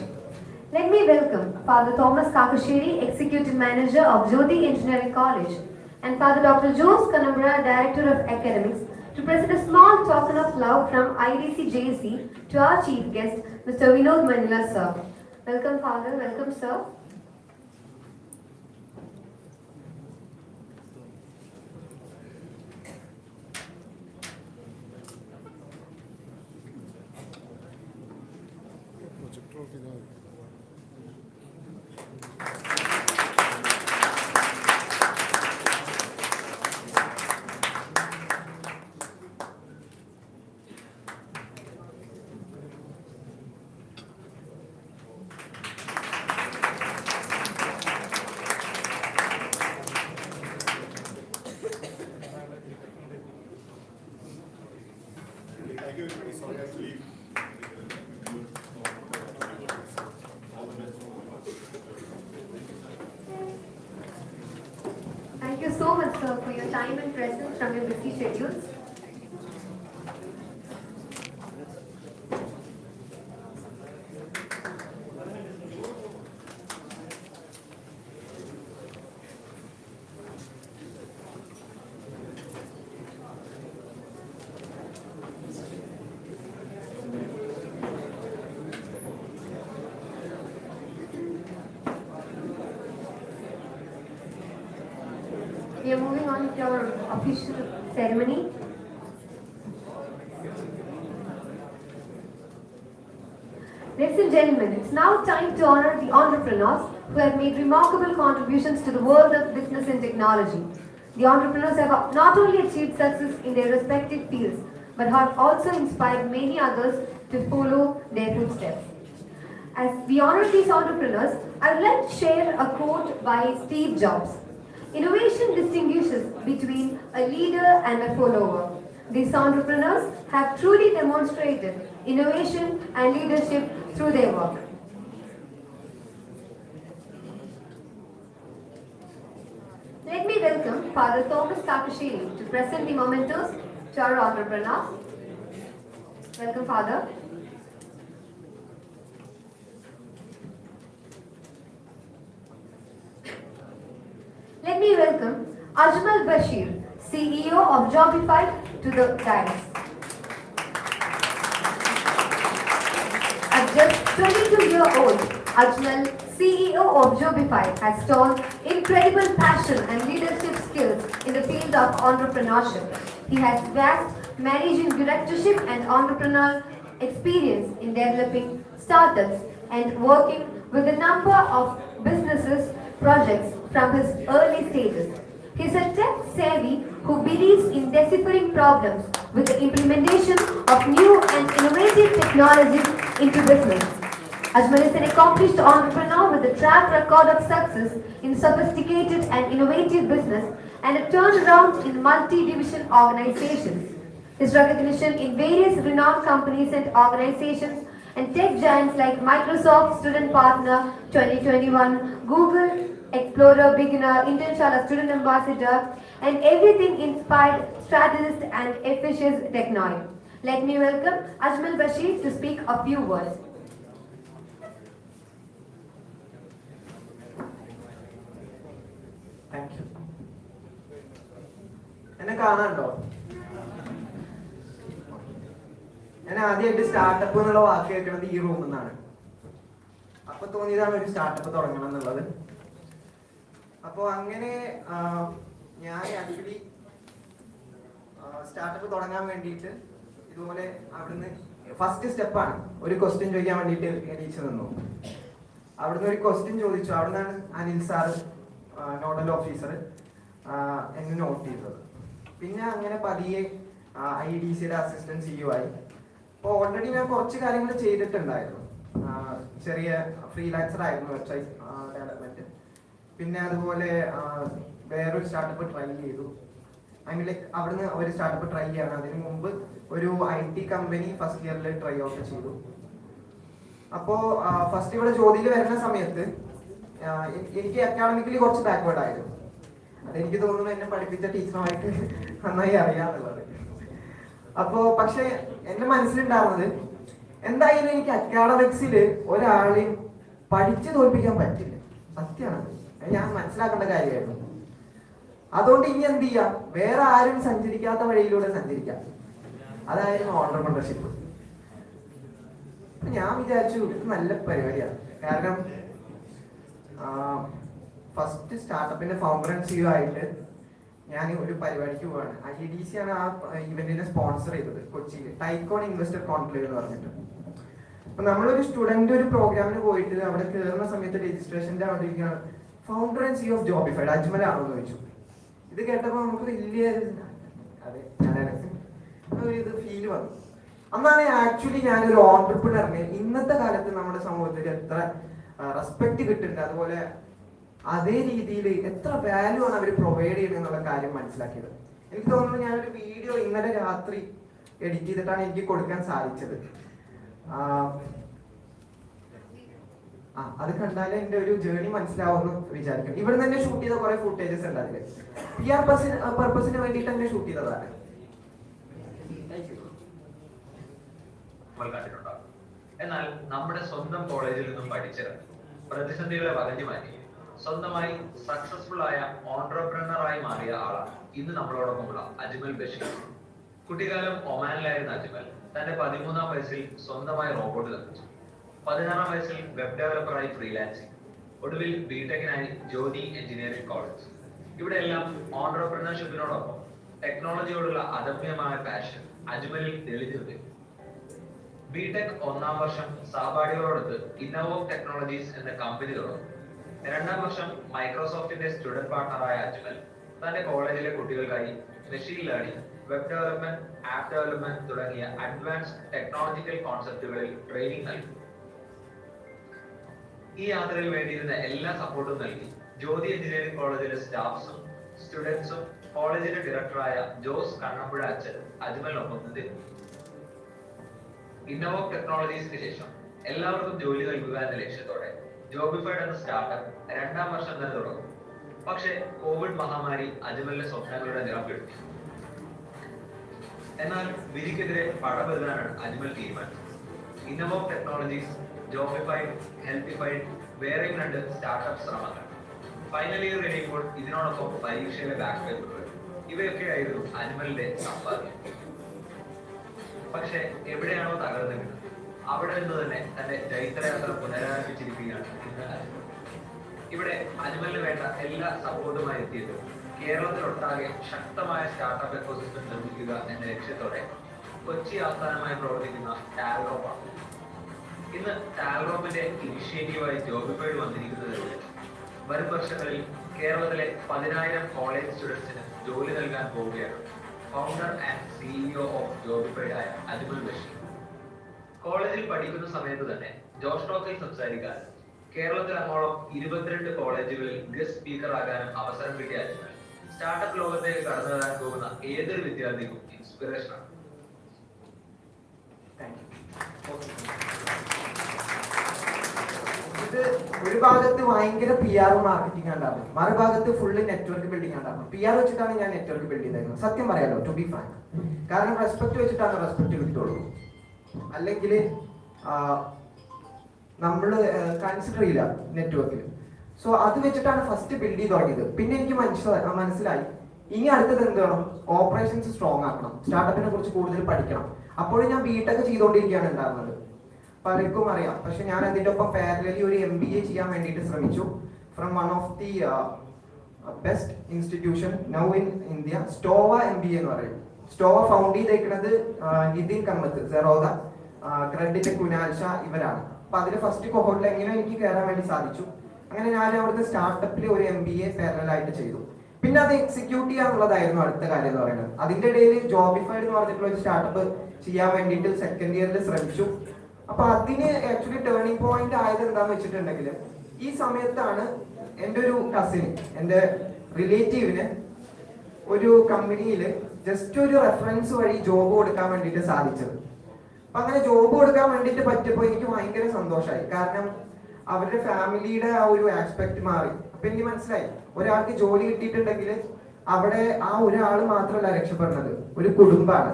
Let me welcome Father Thomas Kakasheri, Executive Manager of Jyothi Engineering College, and Father Dr. Jose Kanambura, Director of Academics, to present a small token of love from IDC JC to our chief guest, Mr. Vinod Manila, sir. Welcome, Father. Welcome, sir. Thank you so much, sir, for your time and presence from your busy schedules. We are moving on to our official ceremony. Ladies and gentlemen, it's now time to honor the entrepreneurs who have made remarkable contributions to the world of business and technology. The entrepreneurs have not only achieved success in their respective fields, but have also inspired many others to follow their footsteps. As we honor these entrepreneurs, I would like to share a quote by Steve Jobs. Innovation distinguishes between a leader and a follower. These entrepreneurs have truly demonstrated innovation and leadership through their work. Let me welcome Father Thomas Kakashiri to present the mementos to our entrepreneurs. Welcome, Father. Let me welcome Ajmal Bashir, CEO of Jobify, to the dais. At just 22-year-old, Ajmal, CEO of Jobify, has shown incredible passion and leadership skills in the field of entrepreneurship. He has vast managing directorship and entrepreneurial experience in developing startups and working with a number of businesses projects from his early stages. He is a tech-savvy who believes in deciphering problems with the implementation of new and innovative technologies into business. Ajmal is an accomplished entrepreneur with a track record of success in sophisticated and innovative business and a turnaround in multi-division organizations. His recognition in various renowned companies and organizations and tech giants like Microsoft Student Partner 2021, Google Explorer Beginner, Intenshala Student Ambassador, and everything inspired strategist and efficient technoid. Let me welcome Ajmal Bashir to speak a few words. Thank you. എന്നെ കാണാനുണ്ടോ? ഞാൻ ആദ്യമായിട്ട് startup എന്നുള്ള വാക്ക് കേൾക്കുന്നത് ഈ റൂമിൽ നിന്നാണ്. അപ്പൊ തോന്നിയതാണ് ഒരു സ്റ്റാർട്ടപ്പ് തുടങ്ങണം എന്നുള്ളത്. അപ്പോൾ അങ്ങനെ ഞാൻ ആക്ച്വലി സ്റ്റാർട്ടപ്പ് തുടങ്ങാൻ വേണ്ടിയിട്ട് ഇതുപോലെ അവിടുന്ന് ഫസ്റ്റ് സ്റ്റെപ്പാണ് ഒരു ക്വസ്റ്റ്യൻ ചോദിക്കാൻ വേണ്ടിയിട്ട് എണീച്ചു നിന്നു. അവിടുന്ന് ഒരു ക്വസ്റ്റ്യൻ ചോദിച്ചു. അവിടുന്നാണ് അനിൽ സാറ് നോഡൽ ഓഫീസർ എന്നെ നോട്ട് ചെയ്തത്. പിന്നെ അങ്ങനെ പതിയെ IDCയുടെ അസിസ്റ്റന്റ് CEO ആയി. അപ്പോൾ ഓൾറെഡി ഞാൻ കുറച്ച് കാര്യങ്ങൾ ചെയ്തിട്ടുണ്ടായിരുന്നു. ചെറിയ ഫ്രീലാൻസർ ആയിരുന്നു, വെബ്സൈറ്റ് ഡെവലപ്മെന്റ്. പിന്നെ അതുപോലെ വേറൊരു സ്റ്റാർട്ടപ്പ് ട്രൈ ചെയ്തു. ലൈക്ക് അവിടുന്ന് ഒരു സ്റ്റാർട്ടപ്പ് ട്രൈ ചെയ്യണം. അതിന് മുമ്പ് ഒരു IT കമ്പനി ഫസ്റ്റ് ഇയറിൽ ട്രൈ ഔട്ട് ചെയ്തു. അപ്പോൾ ഫസ്റ്റ് ഇവിടെ ജ്യോതിയിൽ വരുന്ന സമയത്ത് എനിക്ക് അക്കാഡമിക്കലി കുറച്ച് ബാക്ക്വേർഡ് ആയിരുന്നു. അതെനിക്ക് തോന്നുന്നു എന്നെ പഠിപ്പിച്ച ടീച്ചറുമായിട്ട് നന്നായി അറിയാന്നുള്ളത്. അപ്പോൾ പക്ഷെ എൻ്റെ മനസ്സിലുണ്ടാവുന്നത് എന്തായാലും എനിക്ക് അക്കാഡമിക്സിൽ ഒരാളെയും പഠിച്ചു തോൽപ്പിക്കാൻ പറ്റില്ല. സത്യമാണ്, ഞാൻ മനസ്സിലാക്കേണ്ട കാര്യമായിരുന്നു. അതുകൊണ്ട് ഇനി എന്ത് ചെയ്യാം, വേറെ ആരും സഞ്ചരിക്കാത്ത വഴിയിലൂടെ സഞ്ചരിക്കാം. അതായിരുന്നു ഓൺട്രപ്രണർഷിപ്പ്. ഞാൻ വിചാരിച്ചു ഇത് നല്ല പരിപാടിയാണ്. കാരണം ഫസ്റ്റ് സ്റ്റാർട്ടപ്പിന്റെ ഫൗണ്ടർ ആൻഡ് CEO ആയിട്ട് ഞാൻ ഒരു പരിപാടിക്ക് പോവാണ്. IDC ആണ് ആ ഇവന്റിനെ സ്പോൺസർ ചെയ്തത് കൊച്ചിയിൽ, ടൈക്കോൺ ഇൻവെസ്റ്റർ കോൺക്ലേവ് എന്ന് പറഞ്ഞിട്ട്. അപ്പൊ നമ്മളൊരു സ്റ്റുഡന്റ് ഒരു പ്രോഗ്രാമിന് പോയിട്ട് അവിടെ കയറുന്ന സമയത്ത് രജിസ്ട്രേഷന്റെ അവിടെ ഇരിക്കുകയാണ്, founder and CEO of Jobified Ajmal ആണോ എന്ന് ചോദിച്ചു. ഇത് കേട്ടപ്പോൾ നമുക്ക് വലിയ അതെ ഇത് ഫീല് വന്നു. അന്നാണ് ആക്ച്വലി ഞാനൊരു ഓൺട്രപ്രണറിന് ഇന്നത്തെ കാലത്ത് നമ്മുടെ സമൂഹത്തിൽ എത്ര റെസ്പെക്ട് കിട്ടുന്നുണ്ട്, അതുപോലെ അതേ രീതിയിൽ എത്ര വാല്യൂ ആണ് അവർ പ്രൊവൈഡ് ചെയ്യുന്നത് എന്നുള്ള കാര്യം മനസ്സിലാക്കിയത്. എനിക്ക് തോന്നുന്നു ഞാനൊരു വീഡിയോ ഇന്നലെ രാത്രി എഡിറ്റ് ചെയ്തിട്ടാണ് എനിക്ക് കൊടുക്കാൻ സാധിച്ചത്. അത് കണ്ടാലേ എന്റെ ഒരു ജേർണി മനസ്സിലാവുമെന്ന് വിചാരിക്കും. ഇവിടെ തന്നെ ഷൂട്ട് ചെയ്ത കുറെ ഫുട്ടേജസ് ഉണ്ട്. അതില് PR പർപ്പസിന് വേണ്ടിയിട്ട് തന്നെ ഷൂട്ട് ചെയ്തതാണ്. എന്നാൽ നമ്മുടെ സ്വന്തം കോളേജിൽ നിന്നും പഠിച്ച് പ്രതിസന്ധികളെ വകഞ്ഞു മാറ്റി സ്വന്തമായി സക്സസ്ഫുൾ ആയ ഓൺട്രപ്രണറായി മാറിയ ആളാണ് ഇന്ന് നമ്മളോടൊപ്പമുള്ള അജ്മൽ ബഷീർ. കുട്ടിക്കാലം ഒമാനിലായിരുന്ന അജ്മൽ തന്റെ 13-ാം വയസ്സിൽ സ്വന്തമായി റോബോട്ട് നിർമ്മിച്ചു. 16-ാം വയസ്സിൽ വെബ് ഡെവലപ്പറായി ഫ്രീലാൻസിംഗ്. ഒടുവിൽ ബിടെക്കിനായി ജ്യോതി എഞ്ചിനീയറിംഗ് കോളേജ്. ഇവിടെ എല്ലാം ഓൺട്രപ്രണർഷിപ്പിനോടൊപ്പം ടെക്നോളജിയോടുള്ള അദമ്യമായ പാഷൻ അജ്മലിൽ തെളിഞ്ഞു നിൽക്കും. ബിടെക് 1ാം വർഷം സഹപാഠികളോടൊത്ത് ഇന്നോവോ ടെക്നോളജീസ് എന്ന കമ്പനി തുടങ്ങും. 2ാം വർഷം മൈക്രോസോഫ്റ്റിന്റെ സ്റ്റുഡന്റ് പാർട്ണറായ അജ്മൽ തന്റെ കോളേജിലെ കുട്ടികൾക്കായി machine learning, web development, app development തുടങ്ങിയ അഡ്വാൻസ്ഡ് ടെക്നോളജിക്കൽ കോൺസെപ്റ്റുകളിൽ ട്രെയിനിങ് നൽകി. ഈ യാത്രയിൽ വേണ്ടിയിരുന്ന എല്ലാ സപ്പോർട്ടും നൽകി ജ്യോതി എഞ്ചിനീയറിംഗ് കോളേജിലെ സ്റ്റാഫ്സും സ്റ്റുഡൻസും കോളേജിലെ ഡയറക്ടറായ ജോസ് കണ്ണമ്പുഴ അച്ഛൻ അജ്മലിനൊപ്പം നിന്നു. ഇന്നോവോ ടെക്നോളജീസിന് ശേഷം എല്ലാവർക്കും ജോലി നൽകുക എന്ന ലക്ഷ്യത്തോടെ ജോബിഫൈഡ് എന്ന സ്റ്റാർട്ടപ്പ് 2ാം വർഷം തന്നെ തുടങ്ങും. പക്ഷേ കോവിഡ് മഹാമാരി അജ്മലിന്റെ സ്വപ്നങ്ങളുടെ നിറം കെടുത്തി. എന്നാൽ വിധിക്കെതിരെ പടപെരുതാനാണ് അജ്മൽ തീരുമാനിച്ചത്. ഇന്നോവോ ടെക്നോളജീസ്, ജോബിഫൈഡ്, ഹെൽത്തിഫൈഡ്, വേറെയും 2 സ്റ്റാർട്ടപ്പ് ശ്രമങ്ങൾ. ഫൈനൽ ഇയർ കഴിയുമ്പോൾ ഇതിനോടൊപ്പം പരീക്ഷയിലെ ബാക്ക് പേപ്പറുകൾ, ഇവയൊക്കെയായിരുന്നു അജ്മലിന്റെ സമ്പാദ്യം. പക്ഷെ എവിടെയാണോ തകർന്നു വീണത് അവിടെ നിന്ന് തന്നെ തന്റെ ചൈത്രയാത്ര പുനരാരംഭിച്ചിരിക്കുകയാണ് ഇന്ന് അജ്മൽ. ഇവിടെ അജ്മലിന് വേണ്ട എല്ലാ സപ്പോർട്ടുമായി എത്തിയത് കേരളത്തിലൊട്ടാകെ ശക്തമായ സ്റ്റാർട്ടപ്പ് എക്കോസിസ്റ്റം നിർമ്മിക്കുക എന്ന ലക്ഷ്യത്തോടെ കൊച്ചി ആസ്ഥാനമായി പ്രവർത്തിക്കുന്ന ടാൽറോപ്പാണ്. ഇന്ന് ടാൽറോപ്പിന്റെ ഇനിഷ്യേറ്റീവായി ജോബിഫൈഡ് വന്നിരിക്കുന്നതിലൂടെ വരും വർഷങ്ങളിൽ കേരളത്തിലെ 10,000 കോളേജ് സ്റ്റുഡൻസിന് ജോലി നൽകാൻ പോവുകയാണ് ഫൗണ്ടർ ആൻഡ് സിഇഒ ഓഫ് ജോബിഫൈഡ് ആയ അജ്മൽ ബഷീർ. കോളേജിൽ പഠിക്കുന്ന സമയത്ത് തന്നെ ജോഷ് ടോക്കിൽ സംസാരിക്കാൻ കേരളത്തിൽ അങ്ങോളം 22 കോളേജുകളിൽ ഗസ്റ്റ് സ്പീക്കർ ആകാനും അവസരം കിട്ടിയ അജ്മൽ സ്റ്റാർട്ടപ്പ് ലോകത്തേക്ക് കടന്നു വരാൻ പോകുന്ന ഏതൊരു വിദ്യാർത്ഥിക്കും ഇൻസ്പിറേഷനാണ്. ഇത് ഒരു ഭാഗത്ത് ഭയങ്കര PR മാർക്കറ്റിംഗ് ഉണ്ടായിരുന്നു, മറുഭാഗത്ത് ഫുള്ള് നെറ്റ്വർക്ക് ബിൽഡിംഗ് ഉണ്ടായിരുന്നു. PR വെച്ചിട്ടാണ് ഞാൻ നെറ്റ്വർക്ക് ബിൽഡ് ചെയ്തിരുന്നത്, സത്യം പറയാലോ, ടു ബി ഫ്രാങ്ക്. കാരണം റെസ്പെക്ട് വെച്ചിട്ടാണ് റെസ്പെക്ട് കിട്ടുള്ളൂ. അല്ലെങ്കിൽ നമ്മൾ കൺസിഡർ ചെയ്യില്ല നെറ്റ്വർക്കിൽ. സോ അത് വെച്ചിട്ടാണ് ഫസ്റ്റ് ബിൽഡ് ചെയ്ത് തുടങ്ങിയത്. പിന്നെ എനിക്ക് മനസ്സിലായി ഇനി അടുത്തത് എന്ത് വേണം, ഓപ്പറേഷൻസ് സ്ട്രോങ് ആക്കണം, സ്റ്റാർട്ടപ്പിനെ കുറിച്ച് കൂടുതൽ പഠിക്കണം. അപ്പോഴും ഞാൻ ബിടെക് ചെയ്തുകൊണ്ടിരിക്കുകയാണ് ഉണ്ടായിരുന്നത്, പലർക്കും അറിയാം. പക്ഷെ ഞാൻ അതിൻ്റെ ഒപ്പം പാരലലി ഒരു MBA ചെയ്യാൻ വേണ്ടിയിട്ട് ശ്രമിച്ചു from one of the best institution now in India, Stoa MBA എന്ന് പറയും. സ്റ്റോവ ഫൗണ്ട് ചെയ്തേക്കുന്നത് നിതിൻ കമ്മത്ത്, സെറോദ, ക്രെഡിറ്റ് കുനാൽ ഷാ, ഇവരാണ്. അപ്പൊ അതിൽ ഫസ്റ്റ് കൊഹോട്ടിൽ എങ്ങനെ എനിക്ക് കയറാൻ വേണ്ടി സാധിച്ചു. അങ്ങനെ ഞാൻ അവിടുത്തെ സ്റ്റാർട്ടപ്പിൽ ഒരു MBA പാരലലായിട്ട് ചെയ്തു. പിന്നെ അത് എക്സിക്യൂട്ട് ചെയ്യാനുള്ളതായിരുന്നു അടുത്ത കാര്യം എന്ന് പറയുന്നത്. അതിന്റെ ഇടയിൽ ജോബിഫൈഡ് എന്ന് പറഞ്ഞിട്ടുള്ള ഒരു സ്റ്റാർട്ടപ്പ് ചെയ്യാൻ വേണ്ടിയിട്ട് സെക്കൻഡ് ഇയറിൽ ശ്രമിച്ചു. അപ്പൊ അതിന് ആക്ച്വലി ടേണിംഗ് പോയിന്റ് ആയത് എന്താന്ന് വെച്ചിട്ടുണ്ടെങ്കിൽ ഈ സമയത്താണ് എൻ്റെ ഒരു കസിന്, എൻ്റെ റിലേറ്റീവിന് ഒരു കമ്പനിയിൽ ജസ്റ്റ് ഒരു റെഫറൻസ് വഴി ജോബ് കൊടുക്കാൻ വേണ്ടിയിട്ട് സാധിച്ചത്. അപ്പൊ അങ്ങനെ ജോബ് കൊടുക്കാൻ വേണ്ടിയിട്ട് പറ്റിയപ്പോൾ എനിക്ക് ഭയങ്കര സന്തോഷമായി. കാരണം അവരുടെ ഫാമിലിയുടെ ആ ഒരു ആസ്പെക്ട് മാറി. അപ്പൊ എനിക്ക് മനസ്സിലായി ഒരാൾക്ക് ജോലി കിട്ടിയിട്ടുണ്ടെങ്കിൽ അവിടെ ആ ഒരാൾ മാത്രമല്ല രക്ഷപ്പെടുന്നത്, ഒരു കുടുംബമാണ്.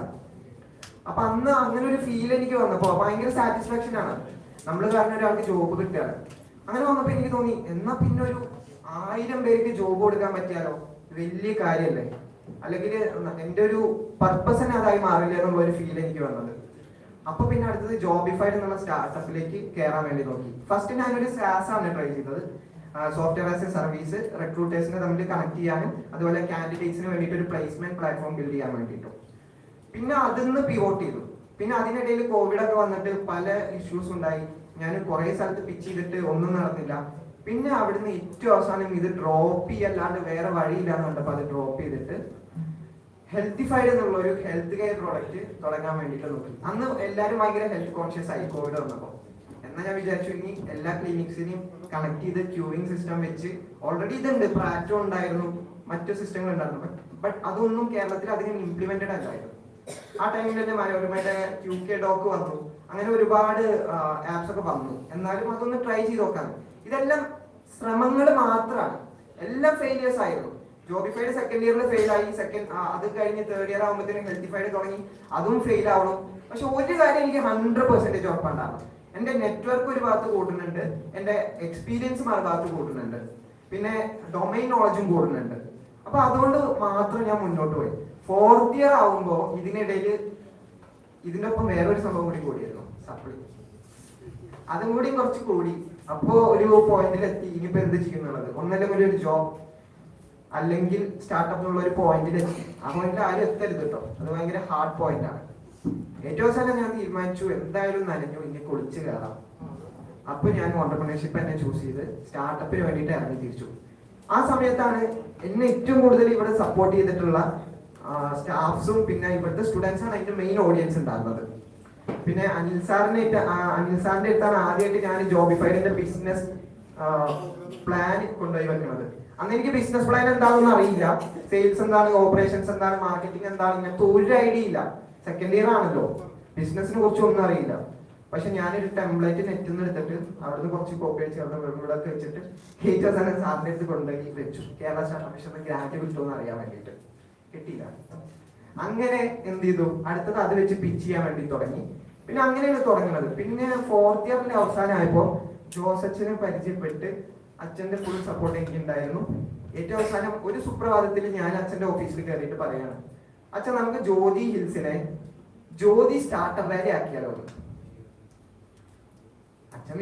അപ്പൊ അന്ന് അങ്ങനെ ഒരു ഫീൽ എനിക്ക് വന്നപ്പോ ഭയങ്കര സാറ്റിസ്ഫാക്ഷൻ ആണ്, നമ്മൾ കാരണം ഒരാൾക്ക് ജോബ് കിട്ടുകയാണ്. അങ്ങനെ വന്നപ്പോ എനിക്ക് തോന്നി എന്നാ പിന്നെ ഒരു 1000 പേർക്ക് ജോബ് കൊടുക്കാൻ പറ്റിയാലോ, വലിയ കാര്യല്ലേ, അല്ലെങ്കിൽ എൻ്റെ ഒരു പർപ്പസ് തന്നെ അതായി മാറില്ല എന്നുള്ള ഒരു ഫീൽ എനിക്ക് വന്നത്. അപ്പൊ പിന്നെ അടുത്തത് ജോബിഫൈഡ് എന്നുള്ള സ്റ്റാർട്ടപ്പിലേക്ക് കയറാൻ വേണ്ടി നോക്കി. ഫസ്റ്റ് ഞാനൊരു SaaS ആണ് ട്രൈ ചെയ്തത്, സോഫ്റ്റ്വെയർ ആസ് എ സർവീസ്, റിക്രൂട്ടേഴ്സിനെ തമ്മിൽ കണക്ട് ചെയ്യാനും അതുപോലെ കാൻഡിഡേറ്റ്സിന് വേണ്ടിയിട്ട് ഒരു പ്ലേസ്മെന്റ് പ്ലാറ്റ്ഫോം ബിൽഡ് ചെയ്യാൻ വേണ്ടിയിട്ടും. പിന്നെ അതിന്ന് പിവോട്ട് ചെയ്തു. പിന്നെ അതിനിടയിൽ കോവിഡ് ഒക്കെ വന്നിട്ട് പല ഇഷ്യൂസ് ഉണ്ടായി. ഞാൻ കുറെ സ്ഥലത്ത് പിച്ച് ചെയ്തിട്ട് ഒന്നും നടന്നില്ല. പിന്നെ അവിടുന്ന് ഏറ്റവും അവസാനം ഇത് ഡ്രോപ്പ് ചെയ്യല്ലാണ്ട് വേറെ വഴിയില്ലാന്ന് കണ്ടപ്പോൾ അത് ഡ്രോപ്പ് ചെയ്തിട്ട് ഹെൽത്തിഫൈഡ് എന്നുള്ള ഒരു ഹെൽത്ത് കെയർ പ്രോഡക്റ്റ് തുടങ്ങാൻ വേണ്ടിയിട്ട് നോക്കി. അന്ന് എല്ലാവരും ഭയങ്കര ഹെൽത്ത് കോൺഷ്യസ് ആയി കോവിഡ് വന്നപ്പോൾ. എന്നാൽ ഞാൻ വിചാരിച്ചു ഇനി എല്ലാ ക്ലിനിക്സിനെയും കണക്ട് ചെയ്ത് ക്യൂവിംഗ് സിസ്റ്റം വെച്ച്, ഓൾറെഡി ഇതുണ്ട്, പ്രാറ്റോ ഉണ്ടായിരുന്നു, മറ്റു സിസ്റ്റങ്ങൾ ഉണ്ടായിരുന്നു, ബട്ട് അതൊന്നും കേരളത്തിൽ അതിന് ഇംപ്ലിമെന്റഡ് അല്ലായിരുന്നു. ആ ടൈമിൽ തന്നെ മനോരമയുടെ UK ഡോക്ക് വന്നു, അങ്ങനെ ഒരുപാട് ആപ്സ് ഒക്കെ വന്നു. എന്നാലും അതൊന്ന് ട്രൈ ചെയ്ത് നോക്കാൻ. ഇതെല്ലാം ശ്രമങ്ങൾ മാത്രമാണ്, എല്ലാം ഫെയിലിയേഴ്സ് ആയിരുന്നു. ജോബിഫൈഡ് സെക്കൻഡ് ഇയറിൽ ഫെയിൽ ആയി, അത് കഴിഞ്ഞ് തേർഡ് ഇയർ ആകുമ്പോഴത്തേനും ഹെൽത്തിഫൈഡ് തുടങ്ങി, അതും ഫെയിൽ ആവണം. പക്ഷെ ഒരു കാര്യം എനിക്ക് 100% ഉറപ്പുണ്ടാകും, എൻ്റെ നെറ്റ്വർക്ക് ഒരു ഭാഗത്ത് കൂടുന്നുണ്ട്, എൻ്റെ എക്സ്പീരിയൻസ് മറുഭാഗത്ത് കൂടുന്നുണ്ട്, പിന്നെ ഡൊമൈൻ നോളജും കൂടുന്നുണ്ട്. അപ്പൊ അതുകൊണ്ട് മാത്രം ഞാൻ മുന്നോട്ട് പോയി. 4th ഇയർ ആവുമ്പോ ഇതിനിടയിൽ ഇതിന്റെ ഒപ്പം വേറൊരു സംഭവം കൂടി കൂടിയായിരുന്നു, സപ്ലി. അതും കൂടി കുറച്ച് കൂടി. അപ്പോ ഒരു പോയിന്റിലെത്തി ഇനിയിപ്പോ എന്ത് ചെയ്യുന്നുള്ളത്, ഒന്നല്ലെങ്കിൽ ഒരു ജോബ് അല്ലെങ്കിൽ സ്റ്റാർട്ടപ്പ് എന്നുള്ള ഒരു പോയിന്റിൽ എത്തി. ആ പോയിന്റിൽ ആരും എത്തരുത് കേട്ടോ, അത് ഭയങ്കര ഹാർഡ് പോയിന്റ് ആണ്. ഏറ്റവും അവസാനം ഞാൻ തീരുമാനിച്ചു എന്തായാലും നനഞ്ഞു ഇനി കുളിച്ച് കയറാം. അപ്പൊ ഞാൻ ഓണ്ടർപ്രണർഷിപ്പ് തന്നെ ചൂസ് ചെയ്ത് സ്റ്റാർട്ടപ്പിന് വേണ്ടിയിട്ട് ഇറങ്ങി തിരിച്ചു. ആ സമയത്താണ് എന്നെ ഏറ്റവും കൂടുതൽ ഇവിടെ സപ്പോർട്ട് ചെയ്തിട്ടുള്ള സ്റ്റാഫ്സും പിന്നെ ഇവിടുത്തെ സ്റ്റുഡൻസാണ് അതിന്റെ മെയിൻ ഓഡിയൻസ് ഉണ്ടാകുന്നത്. പിന്നെ അനിൽ സാറിന്റെ അടുത്താണ് ആദ്യമായിട്ട് ഞാൻ ജോബിഫൈഡിന്റെ ബിസിനസ് പ്ലാൻ കൊണ്ടുപോയി വെക്കുന്നത്. അന്ന് എനിക്ക് ബിസിനസ് പ്ലാൻ എന്താണെന്ന് അറിയില്ല, സെയിൽസ് എന്താണ്, ഓപ്പറേഷൻസ് എന്താണ്, മാർക്കറ്റിംഗ് എന്താണ്, ഇങ്ങനത്തെ ഒരു ഐഡിയ ഇല്ല. സെക്കൻഡ് ഇയർ ആണല്ലോ, ബിസിനസിനെ കുറിച്ച് ഒന്നും അറിയില്ല. പക്ഷെ ഞാനൊരു ടെംപ്ലേറ്റ് നെറ്റിൽ നിന്ന് എടുത്തിട്ട് അവിടുന്ന് കുറച്ച് കോപ്പി ചേർന്ന് വെറുതെ വെച്ചിട്ട് സാറിന്റെ അടുത്ത് കൊണ്ടുപോയി വെച്ചു. കേരള സ്റ്റാർട്ടപ്പ് മിഷന് ഗ്രാന്റ് കിട്ടുമെന്ന് അറിയാൻ വേണ്ടിയിട്ട്. കിട്ടിയില്ല. അങ്ങനെ എന്ത് ചെയ്തു, അടുത്തത് അത് വെച്ച് പിച്ച് ചെയ്യാൻ വേണ്ടി തുടങ്ങി. പിന്നെ അങ്ങനെയാണ് തുടങ്ങുന്നത്. പിന്നെ 4th ഇയറിന്റെ അവസാനമായപ്പോ ജോസച്ചനെ പരിചയപ്പെട്ട് അച്ഛന്റെ ഫുൾ സപ്പോർട്ട് എനിക്ക് ഉണ്ടായിരുന്നു. ഏറ്റവും അവസാനം ഒരു സുപ്രഭാതത്തിൽ ഞാൻ അച്ഛന്റെ ഓഫീസിൽ കയറിയിട്ട് പറയാണ്, അച്ഛൻ നമുക്ക് ജ്യോതി ഹിൽസിനെ ജ്യോതി സ്റ്റാർട്ടപ്പ് വാലി ആക്കിയാലോ. അച്ഛൻ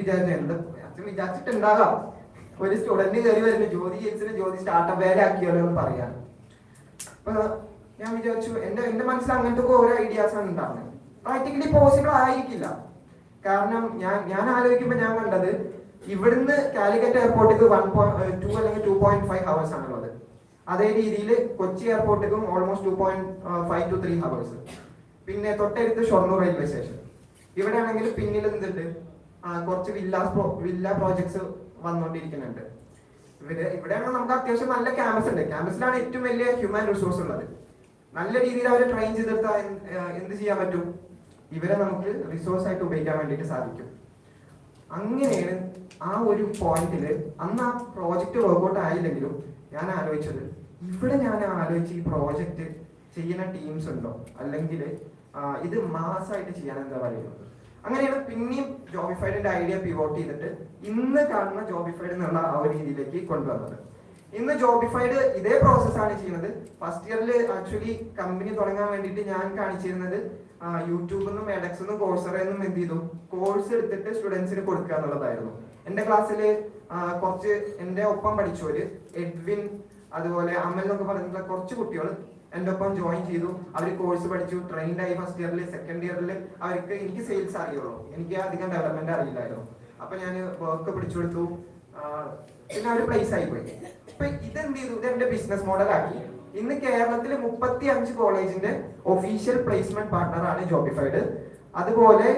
വിചാരിച്ചിട്ടുണ്ടാകാം ഒരു സ്റ്റുഡന്റ് കയറി വരുന്നു ജ്യോതി ഹിൽസിനെ ജ്യോതി സ്റ്റാർട്ടപ്പ് വാലി ആക്കിയാലോ എന്ന് പറയാൻ. അപ്പൊ ഞാൻ വിചാരിച്ചു എന്റെ മനസ്സിൽ അങ്ങനത്തെ ഓരോ ഐഡിയാസ് ആണ് ഉണ്ടാവുന്നത്. പ്രാക്ടിക്കലി പോസിബിൾ ആയിരിക്കില്ല. കാരണം ഞാൻ ആലോചിക്കുമ്പോൾ ഞാൻ കണ്ടത് ഇവിടുന്ന് കാലിക്കറ്റ് എയർപോർട്ടിക്ക് 1.2 അല്ലെങ്കിൽ 2.5 hours ആണുള്ളത്. അതേ രീതിയിൽ കൊച്ചി എയർപോർട്ടിക്കും ഓൾമോസ്റ്റ് 2.5 to 3 hours. പിന്നെ തൊട്ടടുത്ത് ഷൊർണൂർ റെയിൽവേ സ്റ്റേഷൻ. ഇവിടെ ആണെങ്കിൽ പിന്നിൽ എന്തുണ്ട്, കുറച്ച് വില്ല പ്രോജക്ട്സ് വന്നുകൊണ്ടിരിക്കുന്നുണ്ട്. ഇവിടെയാണെങ്കിൽ നമുക്ക് അത്യാവശ്യം നല്ല ക്യാമ്പസ് ഉണ്ട്. ക്യാമ്പസിലാണ് ഏറ്റവും വലിയ ഹ്യൂമൻ റിസോഴ്സ് ഉള്ളത്. നല്ല രീതിയിൽ അവരെ ട്രെയിൻ ചെയ്തെടുത്താൽ എന്ത് ചെയ്യാൻ പറ്റും, ഇവരെ നമുക്ക് റിസോഴ്സ് ആയിട്ട് ഉപയോഗിക്കാൻ വേണ്ടിയിട്ട് സാധിക്കും. അങ്ങനെയാണ് ആ ഒരു പോയിന്റില് അന്ന് ആ പ്രോജക്റ്റ് വർക്ക്ഔട്ട് ആയില്ലെങ്കിലും ഞാൻ ആലോചിച്ചത്, ഇവിടെ ഞാൻ ആലോചിച്ച് ഈ പ്രോജക്റ്റ് ചെയ്യുന്ന ടീംസ് ഉണ്ടോ, അല്ലെങ്കിൽ ഇത് മാസമായിട്ട് ചെയ്യാൻ എന്താ പറയുന്നത്. അങ്ങനെയാണ് പിന്നെയും ജോബിഫൈഡിന്റെ ഐഡിയ പിവോട്ട് ചെയ്തിട്ട് ഇന്ന് കാണുന്ന ജോബിഫൈഡ് എന്നുള്ള ആ ഒരു രീതിയിലേക്ക് കൊണ്ടുവന്നത്. ഇന്ന് ജോബിഫൈഡ് ഇതേ പ്രോസസ്സാണ് ചെയ്യുന്നത്. ഫസ്റ്റ് ഇയറിൽ ആക്ച്വലി കമ്പനി തുടങ്ങാൻ വേണ്ടിയിട്ട് ഞാൻ കാണിച്ചിരുന്നത് യൂട്യൂബിൽ നിന്നും എഡക്സ് നിന്നും കോഴ്സറിൽ നിന്നും എന്ത് ചെയ്തു, കോഴ്സ് എടുത്തിട്ട് സ്റ്റുഡൻസിന് കൊടുക്കുക എന്നുള്ളതായിരുന്നു. എന്റെ ക്ലാസ്സിൽ കുറച്ച് എന്റെ ഒപ്പം പഠിച്ചവര് എഡ്വിൻ അതുപോലെ അമൽ എന്നൊക്കെ പറഞ്ഞിട്ടുള്ള കുറച്ച് കുട്ടികൾ എന്റെ ഒപ്പം ജോയിൻ ചെയ്തു. അവർ കോഴ്സ് പഠിച്ചു, ട്രെയിൻഡ് ആയി. ഫസ്റ്റ് ഇയറിൽ സെക്കൻഡ് ഇയറിൽ അവർക്ക് എനിക്ക് സെയിൽസ് അറിയുള്ളൂ, എനിക്ക് അധികം ഡെവലപ്മെന്റ് അറിയില്ലായിരുന്നു. അപ്പൊ ഞാൻ വർക്ക് പിടിച്ചു കൊടുത്തു. പിന്നെ അവർ പ്ലേസ് ആയി പോയി. അപ്പൊ ഇതെന്ത് ചെയ്തു, ഇത് എന്റെ ബിസിനസ് മോഡൽ ആക്കി. ഇന്ന് കേരളത്തിൽ 35 കോളേജിന്റെ ഒഫീഷ്യൽ പ്ലേസ്മെന്റ് പാർട്ണറാണ് ജോബിഫൈഡ്. അതുപോലെ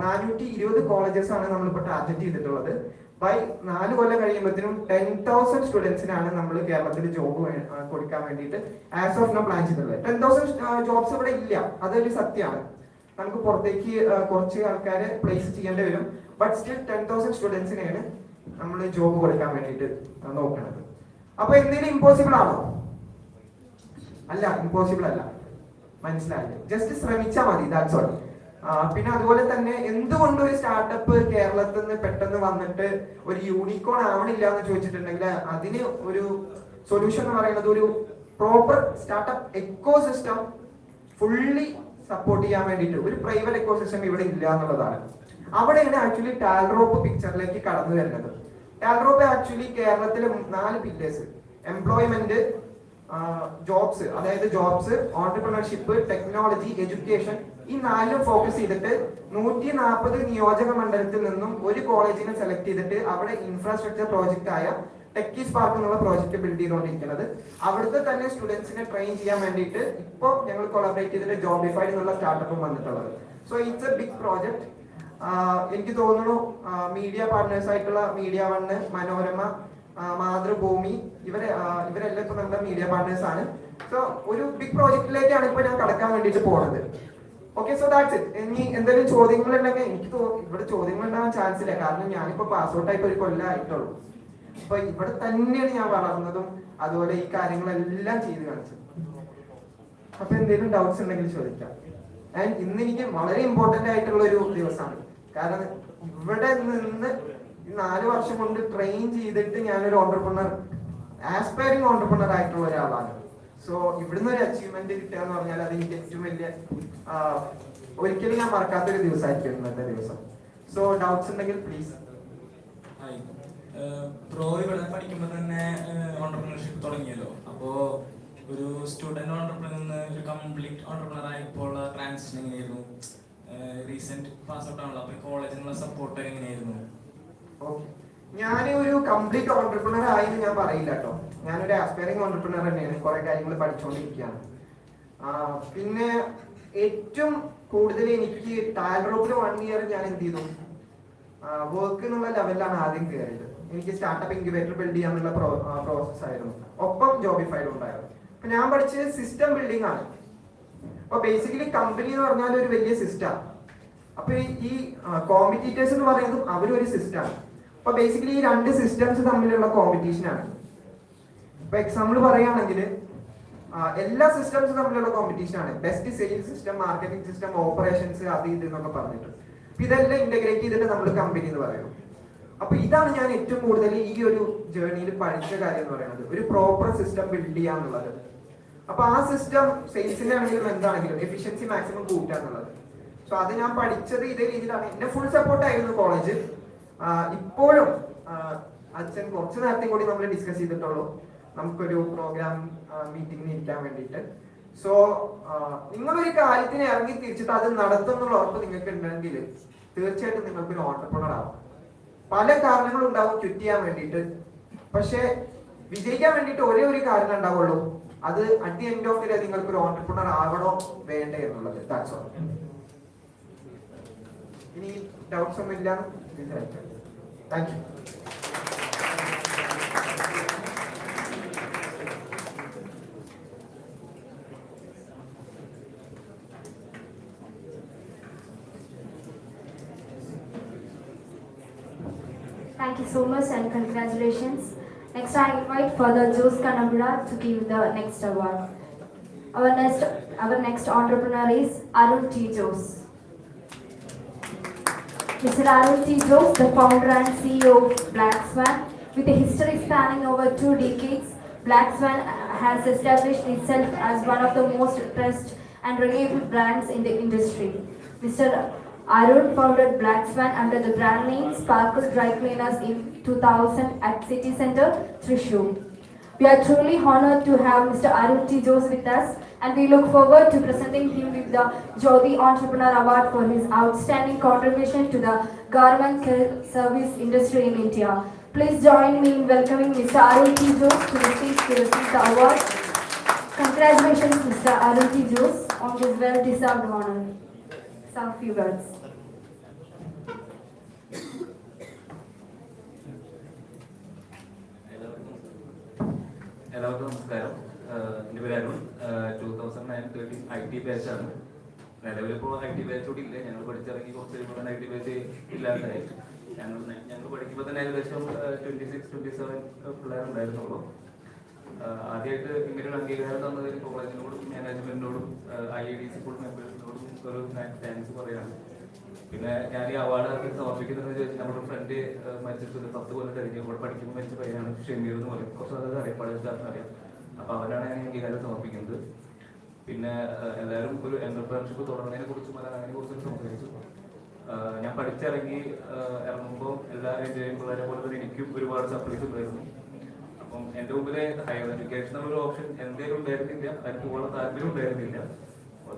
420 കോളേജസ് ആണ് നമ്മളിപ്പോ ടാർഗറ്റ് ചെയ്തിട്ടുള്ളത്. ബൈ 4 കൊല്ലം കഴിയുമ്പോഴത്തേനും 10,000 സ്റ്റുഡൻസിനാണ് നമ്മൾ കേരളത്തിൽ ജോബ് കൊടുക്കാൻ വേണ്ടിയിട്ട് ആസ് ഓഫ് നോ പ്ലാൻ ചെയ്തിട്ടുള്ളത്. 10,000 ജോബ്സ് ഇവിടെ ഇല്ല, അതൊരു സത്യമാണ്. നമുക്ക് പുറത്തേക്ക് കുറച്ച് ആൾക്കാരെ പ്ലേസ് ചെയ്യേണ്ടി വരും. ബട്ട് സ്റ്റിൽ 10,000 സ്റ്റുഡൻസിനെയാണ് നമ്മൾ ജോബ് കൊടുക്കാൻ വേണ്ടിയിട്ട് നോക്കുന്നത്. അപ്പൊ എന്തെങ്കിലും ഇമ്പോസിബിൾ ആണോ? അല്ല, ഇമ്പോസിബിൾ അല്ല. മനസ്സിലായില്ലേ? ജസ്റ്റ് ശ്രമിച്ചാൽ മതി, ദാറ്റ്സ് ഓൾ. പിന്നെ അതുപോലെ തന്നെ എന്തുകൊണ്ട് ഒരു സ്റ്റാർട്ടപ്പ് കേരളത്തിൽ നിന്ന് പെട്ടെന്ന് വന്നിട്ട് ഒരു യൂണിക്കോൺ ആവണില്ല എന്ന് ചോദിച്ചിട്ടുണ്ടെങ്കിൽ അതിന് ഒരു സൊല്യൂഷൻ എന്ന് പറയുന്നത് ഒരു proper startup ecosystem fully support ചെയ്യാൻ വേണ്ടിയിട്ട് ഒരു പ്രൈവറ്റ് എക്കോസിസ്റ്റം ഇവിടെ ഇല്ല എന്നുള്ളതാണ്. അവിടെയാണ് ആക്ച്വലി ടാൽറോപ്പ് പിക്ചറിലേക്ക് കടന്നു വരുന്നത്. ടാൽറോപ്പ് ആക്ച്വലി കേരളത്തിലെ 4 പില്ലേഴ്സ്, എംപ്ലോയ്മെന്റ്, ജോബ്സ്, അതായത് ജോബ്സ്, ഓൺടർപ്രണർഷിപ്പ്, ടെക്നോളജി, എഡ്യൂക്കേഷൻ, ഈ 4 ഫോക്കസ് ചെയ്തിട്ട് 140 നിയോജക മണ്ഡലത്തിൽ നിന്നും ഒരു കോളേജിനെ സെലക്ട് ചെയ്തിട്ട് അവിടെ ഇൻഫ്രാസ്ട്രക്ചർ പ്രോജക്റ്റ് ആയ ടെക്കി സ്പാർക്ക് എന്നുള്ള പ്രോജക്റ്റ് ബിൽഡ് ചെയ്തുകൊണ്ടിരിക്കുന്നത്. അവിടുത്തെ തന്നെ സ്റ്റുഡൻസിനെ ട്രെയിൻ ചെയ്യാൻ വേണ്ടിയിട്ട് ഇപ്പോൾ ഞങ്ങൾ കൊളാബറേറ്റ് ചെയ്തിട്ട് ജോബിഫൈഡ് എന്നുള്ള സ്റ്റാർട്ടപ്പും വന്നിട്ടുള്ളത്. So it's a big project. എനിക്ക് തോന്നുന്നു മീഡിയ പാർട്ട്നേഴ്സ് ആയിട്ടുള്ള മീഡിയ വണ്, മനോരമ, മാതൃഭൂമി, ഇവരെല്ലാം ഇപ്പൊ നമ്മുടെ മീഡിയ പാർട്ട്നേഴ്സ് ആണ്. സോ ഒരു ബിഗ് പ്രോജക്റ്റിലേക്കാണ് ഇപ്പൊ ഞാൻ കടക്കാൻ വേണ്ടിയിട്ട് പോകുന്നത്. Okay, so that's it. ഇനി എന്തെങ്കിലും ചോദ്യങ്ങൾ ഉണ്ടെങ്കിൽ എനിക്ക് ഇവിടെ ചോദ്യങ്ങൾ ഉണ്ടാവാൻ ചാൻസ് ഇല്ല, കാരണം ഞാനിപ്പോ പാസ്ഔട്ട് ആയിട്ട് ഒരു കൊല്ലം ആയിട്ടുള്ളൂ. അപ്പൊ ഇവിടെ തന്നെയാണ് ഞാൻ വളർന്നതും അതുപോലെ ഈ കാര്യങ്ങളെല്ലാം ചെയ്ത് കാണിച്ചത്. അപ്പൊ എന്തെങ്കിലും ഡൗട്ട്സ് ഉണ്ടെങ്കിൽ ചോദിക്കാം. ആൻഡ് ഇന്ന് എനിക്ക് വളരെ ഇമ്പോർട്ടന്റ് ആയിട്ടുള്ള ഒരു ദിവസമാണ്, കാരണം ഇവിടെ നിന്ന് 4 വർഷം കൊണ്ട് ട്രെയിൻ ചെയ്തിട്ട് ഞാനൊരു ഓണ്ടർപ്രണർ, ആസ്പയറിംഗ് ഓണ്ടർപ്രണർ ആയിട്ടുള്ള ഒരാളാണ്. സോ ഇവിടുന്ന് ഒരു അച്ചീവ്മെന്റ് കിട്ടുക എന്ന് പറഞ്ഞാൽ അത് എനിക്ക് ഏറ്റവും വലിയ ഒരിക്കലും ഞാൻ മറക്കാത്തൊരു ദിവസമായിരിക്കും ഇന്നത്തെ ദിവസം. സോ ഡൗട്ട്സ് ഉണ്ടെങ്കിൽ പ്ലീസ്. ഹായ്, ബ്രോ ഇവിടെ പഠിക്കുമ്പോൾ തന്നെ ഓണ്ടർപ്രണർഷിപ്പ് തുടങ്ങിയല്ലോ. അപ്പോൾ ഒരു സ്റ്റുഡൻറ് ഓണ്ടർപ്രണറിൽ നിന്ന് ഒരു കംപ്ലീറ്റ് ഓണ്ടർപ്രണർ ആയപ്പോൾ ട്രാൻസിഷൻ എങ്ങനെയായിരുന്നു? റീസെന്റ് പാസ് ഔട്ട് ആണല്ലോ, അപ്പോൾ കോളേജിൽ നിന്നുള്ള സപ്പോർട്ട് എങ്ങനെയായിരുന്നു? ഓക്കെ, ഞാൻ ഒരു കംപ്ലീറ്റ് ഓണ്ടർപ്രണർ ആയെന്ന് ഞാൻ പറയില്ല കേട്ടോ. ഞാനൊരു ആസ്പയറിംഗ് ഓണ്ടർപ്രണർ തന്നെയാണ്, കുറെ കാര്യങ്ങൾ പഠിച്ചുകൊണ്ടിരിക്കുകയാണ്. പിന്നെ ഏറ്റവും കൂടുതൽ എനിക്ക് ടാലറോപ്പിൽ 1 ഇയർ ഞാൻ എന്ത് ചെയ്തു, വർക്ക് എന്നുള്ള ലെവലിലാണ് ആദ്യം കയറിയത്. എനിക്ക് സ്റ്റാർട്ടപ്പ് ഇൻക്യുബേറ്റർ ബിൽഡ് ചെയ്യാന്നുള്ള പ്രോസസ് ആയിരുന്നു, ഒപ്പം ജോബിഫൈഡ് ഉണ്ടായിരുന്നു. അപ്പൊ ഞാൻ പഠിച്ചത് സിസ്റ്റം ബിൽഡിംഗ് ആണ്. അപ്പൊ ബേസിക്കലി കമ്പനി എന്ന് പറഞ്ഞാൽ ഒരു വലിയ സിസ്റ്റം. അപ്പൊ ഈ കോമ്പറ്റീറ്റേഴ്സ് എന്ന് പറയുന്നതും അവരൊരു സിസ്റ്റമാണ്. അപ്പൊ ബേസിക്കലി ഈ 2 സിസ്റ്റംസ് തമ്മിലുള്ള കോമ്പറ്റീഷൻ ആണ്. ഇപ്പൊ എക്സാമ്പിൾ പറയുകയാണെങ്കിൽ എല്ലാ സിസ്റ്റംസും തമ്മിലുള്ള കോമ്പറ്റീഷൻ ആണ്. Best sales system, marketing system, operations, അത് ഇത് എന്നൊക്കെ പറഞ്ഞിട്ട് ഇതെല്ലാം ഇന്റഗ്രേറ്റ് ചെയ്തിട്ട് നമ്മൾ കമ്പനി എന്ന് പറയുന്നു. അപ്പൊ ഇതാണ് ഞാൻ ഏറ്റവും കൂടുതൽ ഈ ഒരു ജേർണിയിൽ പഠിച്ച കാര്യം എന്ന് പറയുന്നത്, ഒരു പ്രോപ്പർ സിസ്റ്റം ബിൽഡ് ചെയ്യാന്നുള്ളത്. അപ്പൊ ആ സിസ്റ്റം സെയിൽസിന്റെ ആണെങ്കിലും എന്താണെങ്കിലും എഫിഷ്യൻസി മാക്സിമം കൂട്ടുക എന്നുള്ളത്. സോ അത് ഞാൻ പഠിച്ചത് ഇതേ രീതിയിലാണ്. എന്റെ ഫുൾ സപ്പോർട്ടായിരുന്നു കോളേജ്. ഇപ്പോഴും അച്ഛൻ കുറച്ച് നേരത്തെ കൂടി നമ്മൾ ഡിസ്കസ് ചെയ്തിട്ടുള്ളൂ, നമുക്കൊരു പ്രോഗ്രാം മീറ്റിംഗിന് ഇരിക്കാൻ വേണ്ടിയിട്ട്. സോ നിങ്ങളൊരു കാര്യത്തിന് ഇറങ്ങി തിരിച്ചിട്ട് അത് നടത്തുന്നുള്ള ഉറപ്പ് നിങ്ങൾക്ക് ഉണ്ടെങ്കിൽ തീർച്ചയായിട്ടും നിങ്ങൾക്കൊരു ഓണ്ടർപ്രണർ ആവും. പല കാരണങ്ങളും ഉണ്ടാവും ക്വിറ്റ് ചെയ്യാൻ വേണ്ടിയിട്ട്, പക്ഷെ വിജയിക്കാൻ വേണ്ടിയിട്ട് ഒരേ ഒരു കാരണം ഉണ്ടാവുള്ളൂ, അത് at the end of the day നിങ്ങൾക്കൊരു ഓണ്ടർപ്രണർ ആവണോ വേണ്ടേ എന്നുള്ളത്. That's all. ഇനി ഡൗട്ട്സ് ഒന്നും ഇല്ല. Thank you. Thank you so much and congratulations. Next, I invite Father Jose Kanambura to give the next award. Our next entrepreneur is Arun T. Jose. Mr. Arun T. Jose, the founder and CEO of Black Swan, with a history spanning over 2 decades, Black Swan has established itself as one of the most trusted and reliable brands in the industry. Mr. Arun founded Black Swan under the brand name Sparkle Dry Cleaners in 2000 at City Center, Thrissur. We are truly honored to have Mr. Arun T. Jose with us, and we look forward to presenting him with the Jyothi Entrepreneur Award for his outstanding contribution to the garment care service industry in India. Please join me in welcoming Mr. Arun T. Jose to the stage to receive the award. Congratulations, Mr. Arun T. Jose, on this well-deserved honor. Some few words. എല്ലാവർക്കും നമസ്കാരം. എൻ്റെ പേര് Arun. 2009-13 IT ബാച്ചാണ്. നിലവിലിപ്പോൾ IT batch കൂടി ഇല്ല. ഞങ്ങൾ പഠിച്ചിറങ്ങി കുറച്ച് കഴിയുമ്പോൾ IT batch ഇല്ലാണ്ടായി. ഞങ്ങൾ പഠിക്കുമ്പോൾ തന്നെ ഏകദേശം 26-27 പിള്ളേരുണ്ടായിരുന്നുള്ളൂ. ആദ്യമായിട്ട് ഇങ്ങനെ ഒരു അംഗീകാരം തന്നതിന് കോളേജിനോടും മാനേജ്മെന്റിനോടും IIDC ഫുൾ മെമ്പേഴ്സിനോടും ഒരു താങ്ക്സ് പറയാണ്. പിന്നെ ഞാൻ ഈ അവാർഡ് ആർക്ക് സമർപ്പിക്കുന്നതെന്ന് ചോദിച്ചാൽ നമ്മുടെ ഫ്രണ്ട് മരിച്ചിട്ട് 10 കൊല്ലം കഴിഞ്ഞ് ഇവിടെ പഠിക്കുമ്പോൾ മരിച്ച പയ്യാണ് ഷെമീർ എന്ന് പറയും. കുറച്ച് അതൊക്കെ അറിയാം, പഴയ സ്റ്റാഫിന് അറിയാം. അപ്പോൾ അവരാണ് ഞാൻ അംഗീകാരം സമർപ്പിക്കുന്നത്. പിന്നെ എല്ലാവരും ഒരു എന്റർപ്രണർഷിപ്പ് തുടങ്ങുന്നതിനെ കുറിച്ചും അതിനെ കുറിച്ചും സംസാരിച്ചു. ഞാൻ പഠിച്ചിറങ്ങി ഇറങ്ങുമ്പോൾ എല്ലാ എൻജിനീയറിംഗ് പിള്ളേരെ പോലെ തന്നെ എനിക്കും ഒരുപാട് സപ്ലീസ് ഉണ്ടായിരുന്നു. അപ്പം എൻ്റെ മുമ്പിൽ ഹയർ എഡ്യൂക്കേഷൻ എന്നുള്ള ഓപ്ഷൻ എന്തെങ്കിലും ഉണ്ടായിരുന്നില്ല, അതിന് പോകാനുള്ള താല്പര്യം ഉണ്ടായിരുന്നില്ല.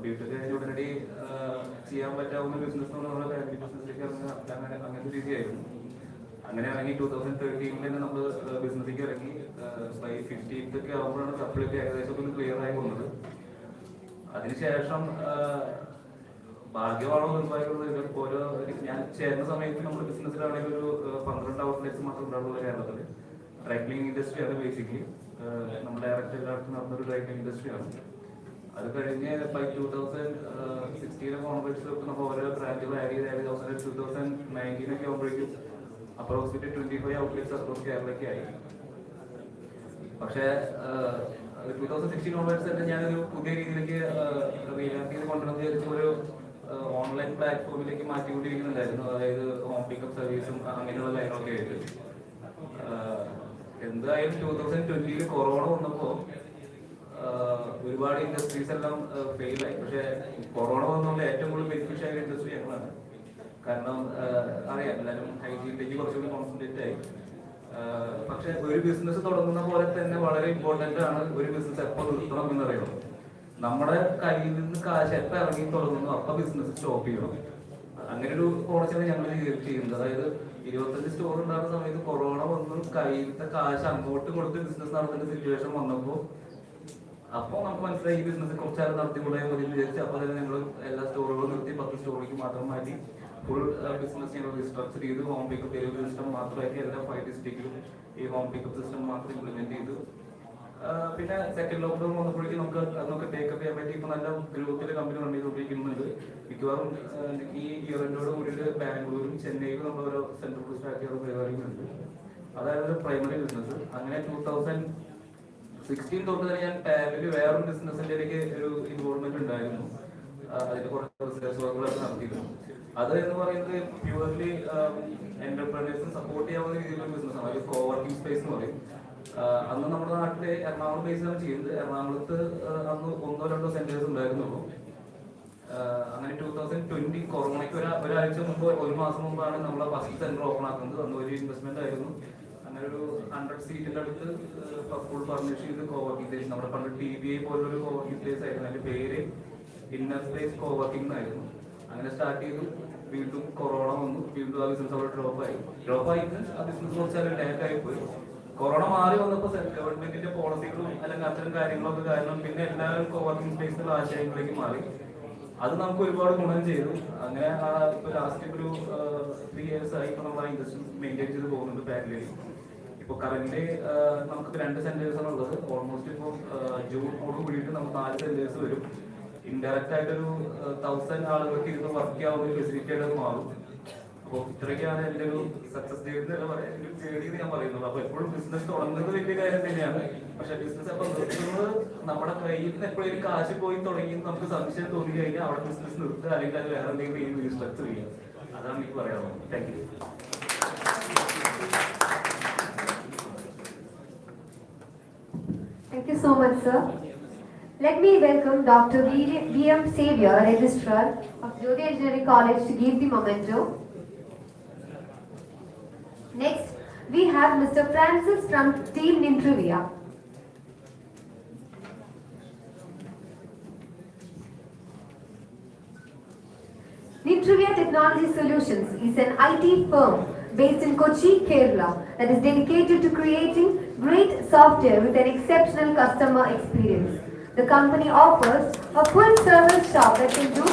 ബിടെക് കഴിഞ്ഞ ഉടനടി ചെയ്യാൻ പറ്റാവുന്ന ബിസിനസ് നമ്മുടെ ഫാമിലി ബിസിനസ്സിലേക്ക് അങ്ങനത്തെ രീതിയായിരുന്നു. അങ്ങനെ ഇറങ്ങി 2013 തന്നെ നമ്മൾ ബിസിനസ്സിലേക്ക് ഇറങ്ങി. ബൈ 15th ഒക്കെ ആകുമ്പോഴാണ് സപ്ലൈക്ക് ഏകദേശം ഒന്ന് ക്ലിയർ ആയി പോകുന്നത്. അതിനുശേഷം ഭാഗ്യമാണോ നിർഭാഗ്യമുള്ളത്, ഓരോ ഞാൻ ചേരുന്ന സമയത്ത് നമ്മുടെ ബിസിനസ്സിലാണെങ്കിൽ ഒരു 12 ഔട്ട്ലെറ്റ്സ് മാത്രം ഉണ്ടാവുള്ളൂ കേരളത്തിൽ. ഡ്രൈ ക്ലീനിങ് ഇൻഡസ്ട്രിയാണ് ബേസിക്കലി. നമ്മുടെ ഡയറക്റ്റ് എല്ലായിടത്തും നടന്നൊരു ഡ്രൈ ക്ലീനിങ് ഇൻഡസ്ട്രിയാണ്. അത് കഴിഞ്ഞ് ബൈ 2016 ഓൺവേർഡ്സ് നമ്മൾ ഓരോ ബ്രാഞ്ചുകൾ ആഡ് ചെയ്ത് 2019 ഒക്കെ ആകുമ്പോഴേക്കും അപ്രോക്സിമേറ്റ് 25 ഔട്ട്ലെറ്റ്സ് അക്രോസ് കേരളയ്ക്ക് ആയി. പക്ഷേ 2016 ഓൺവേർഡ്സ് തന്നെ ഞാനൊരു പുതിയ രീതിയിലേക്ക് റീലാൻഡ് ചെയ്ത് കൊണ്ടുവന്ന് വിചാരിച്ച ഒരു ഓൺലൈൻ പ്ലാറ്റ്ഫോമിലേക്ക് മാറ്റിക്കൊണ്ടിരിക്കുന്നുണ്ടായിരുന്നു. അതായത് ഹോം പിക്കപ്പ് സർവീസും അങ്ങനെയുള്ള കാര്യങ്ങളൊക്കെ ആയിട്ട്. എന്തായാലും 2020 കൊറോണ വന്നപ്പോൾ ഒരുപാട് ഇൻഡസ്ട്രീസ് എല്ലാം ഫെയിലായി. പക്ഷേ കൊറോണ വന്നുള്ള ഏറ്റവും കൂടുതൽ ബെനിഫിഷ്യൽ ആയ ഇൻഡസ്ട്രി ഞങ്ങളാണ്. കാരണം അറിയാം, എല്ലാവരും ഹൈജീനിലേക്ക് കുറച്ചുകൂടി കോൺസെൻട്രേറ്റ് ആയി. പക്ഷെ ഒരു ബിസിനസ് തുടങ്ങുന്ന പോലെ തന്നെ വളരെ ഇമ്പോർട്ടൻ്റ് ആണ് ഒരു ബിസിനസ് എപ്പോൾ നിർത്തണം എന്നറിയണം. നമ്മുടെ കയ്യിൽ നിന്ന് കാശ് എപ്പോൾ ഇറങ്ങി തുടങ്ങുന്നു അപ്പോൾ ബിസിനസ് സ്റ്റോപ്പ് ചെയ്യണം. അങ്ങനെ ഒരു പോളിസിയാണ് ഞങ്ങൾ ചെയ്യുന്നത്. അതായത് 25 സ്റ്റോർ ഉണ്ടാകുന്ന സമയത്ത് കൊറോണ വന്നു കയ്യിലത്തെ കാശ് അങ്ങോട്ട് കൊടുത്ത് ബിസിനസ് നടത്തുന്ന സിറ്റുവേഷൻ വന്നപ്പോൾ അപ്പോൾ നമുക്ക് മനസ്സിലായി ഈ ബിസിനസ് കുറച്ചാലും നടത്തിക്കൂടെ എന്ന് വിചാരിച്ചു. അപ്പോൾ തന്നെ ഞങ്ങൾ എല്ലാ സ്റ്റോറുകളും നിർത്തി 10 സ്റ്റോറിലേക്ക് മാത്രം മാറ്റി ഫുൾ ബിസിനസ് ഞങ്ങൾ റീസ്ട്രക്ചർ ചെയ്ത് ഹോം പിക്കപ്പ് ഡെലിവറി സിസ്റ്റം മാത്രമാക്കി എല്ലാ 5 ഡിസ്ട്രിക്റ്റിലും ഈ ഹോം പിക്കപ്പ് സിസ്റ്റം മാത്രം ഇംപ്ലിമെന്റ് ചെയ്തു. പിന്നെ സെക്കൻഡ് ലോക്ക്ഡൗൺ വന്നപ്പോഴേക്കും നമുക്ക് ടേക്കപ്പ് ചെയ്യാൻ പറ്റി. ഇപ്പോൾ നല്ല ഗ്രൂപ്പിൽ കമ്പനി റൺ ചെയ്തുകൊണ്ടിരിക്കുന്നുണ്ട്. മിക്കവാറും ഈ ഇയറിനോട് കൂടിയിട്ട് ബാംഗ്ലൂരും ചെന്നൈയിലും നമ്മൾ ഓരോ സെൻട്രൽ സ്റ്റാർട്ട് ചെയ്യുന്ന പരിപാടികളുണ്ട്. അതായത് പ്രൈമറി ബിസിനസ്. അങ്ങനെ 2016 തൊട്ട് തന്നെ ഞാൻ ടാബിൽ വേറൊരു ബിസിനസ്സിൻ്റെ ഇടയ്ക്ക് ഒരു ഇൻവോൾവ്മെന്റ് ഉണ്ടായിരുന്നു. അതിന്റെ കുറച്ച് റിസർച്ച് വർക്കുകളൊക്കെ നടത്തിയിരുന്നു. അത് എന്ന് പറയുന്നത് പ്യൂർലി എന്റർപ്രൈനേഴ്സിന് സപ്പോർട്ട് ചെയ്യാവുന്ന രീതിയിലുള്ള ബിസിനസ്സാണ്. അത് കോവർക്കിംഗ് സ്പേസ് എന്ന് പറയും. അന്ന് നമ്മുടെ നാട്ടിലെ എറണാകുളം ബേസിലാണ് ചെയ്യുന്നത്. എറണാകുളത്ത് അന്ന് 1-2 സെന്റേഴ്സ് ഉണ്ടായിരുന്നുള്ളൂ. അങ്ങനെ 2020 കൊറോണയ്ക്ക് ഒരാഴ്ച മുമ്പ്, 1 മാസം മുമ്പാണ് നമ്മളെ ഫസ്റ്റ് സെന്റർ ഓപ്പൺ ആക്കുന്നത്. അന്ന് ഒരു ഇൻവെസ്റ്റ്മെന്റ് ആയിരുന്നു. അങ്ങനെ ഒരു 100 സീറ്റിന്റെ അടുത്ത് ഫുൾ ഫർണിഷ് ചെയ്ത് കോവർക്കിംഗ് സ്പേസ്, നമ്മുടെ പണ്ട് TBI പോലൊരു കോവർക്കിംഗ് സ്പേസ് ആയിരുന്നു. അതിന്റെ പേര് ഇന്നർ സ്പേസ് കോവർക്കിംഗ് എന്നായിരുന്നു. അങ്ങനെ സ്റ്റാർട്ട് ചെയ്തു. വീണ്ടും കൊറോണ വന്നു. വീണ്ടും ആ ബിസിനസ് അവിടെ ഡ്രോപ്പ് ആയിട്ട് ആ ബിസിനസ് കുറച്ചാൽ ലാക്ക് ആയി പോയി. കൊറോണ മാറി വന്നപ്പോൾ ഗവൺമെന്റിന്റെ പോളിസികളും അല്ലെങ്കിൽ അത്തരം കാര്യങ്ങളൊക്കെ കാരണം പിന്നെ എല്ലാവരും കോവർക്കിംഗ് സ്പേസിലുള്ള ആശയങ്ങളിലേക്ക് മാറി. അത് നമുക്ക് ഒരുപാട് ഗുണം ചെയ്തു. അങ്ങനെ ഇപ്പൊ ലാസ്റ്റ് ഒരു 3 years ആയി ഇപ്പൊ നമ്മൾ ആ ഇൻഡസ്ട്രി മെയിൻറ്റെയിൻ ചെയ്ത് പോകുന്നുണ്ട് പാരലലി. ഇപ്പൊ കറന്റ് നമുക്ക് 2 സെന്റേഴ്സാണ് ഉള്ളത്. ഓൾമോസ്റ്റ് ഇപ്പോൾ ജൂണോട് കൂടിയിട്ട് നമുക്ക് 4 സെന്റേഴ്സ് വരും. ഇൻഡയറക്റ്റ് ആയിട്ടൊരു 1000 ആളുകൾക്ക് ഇരുന്ന് വർക്ക് ചെയ്യാവുന്ന ഒരു ഫെസിലിറ്റി ആയിട്ട് മാറും. അപ്പോൾ ഇത്രയൊക്കെയാണ് എൻ്റെ ഒരു സക്സസ് ജേർണി ഞാൻ പറയുന്നത്. അപ്പോൾ എപ്പോഴും ബിസിനസ് തുടങ്ങുന്നത് വലിയ കാര്യം തന്നെയാണ്. പക്ഷെ ബിസിനസ് അപ്പോൾ നിർത്തുന്നത് നമ്മുടെ കയ്യിൽ നിന്ന് എപ്പോഴും കാശ് പോയി തുടങ്ങി നമുക്ക് സംശയം തോന്നി കഴിഞ്ഞാൽ അവിടെ ബിസിനസ് നിർത്തുക, അല്ലെങ്കിൽ അത് വേറെ എന്തെങ്കിലും റീസ്ട്രക്ചർ ചെയ്യുക. അതാണ് എനിക്ക് പറയാനുള്ളത്. Thank you. Thank you so much, sir. Let me welcome Dr. V.M. Xavier, Registrar of Jyothi Engineering College, to give the memento. Next, we have Mr. Francis from Team Nintrivia. Nintrivia Technology Solutions is an IT firm based in Kochi, Kerala, that is dedicated to creating great software with an exceptional customer experience. The company offers a full-service shop that can do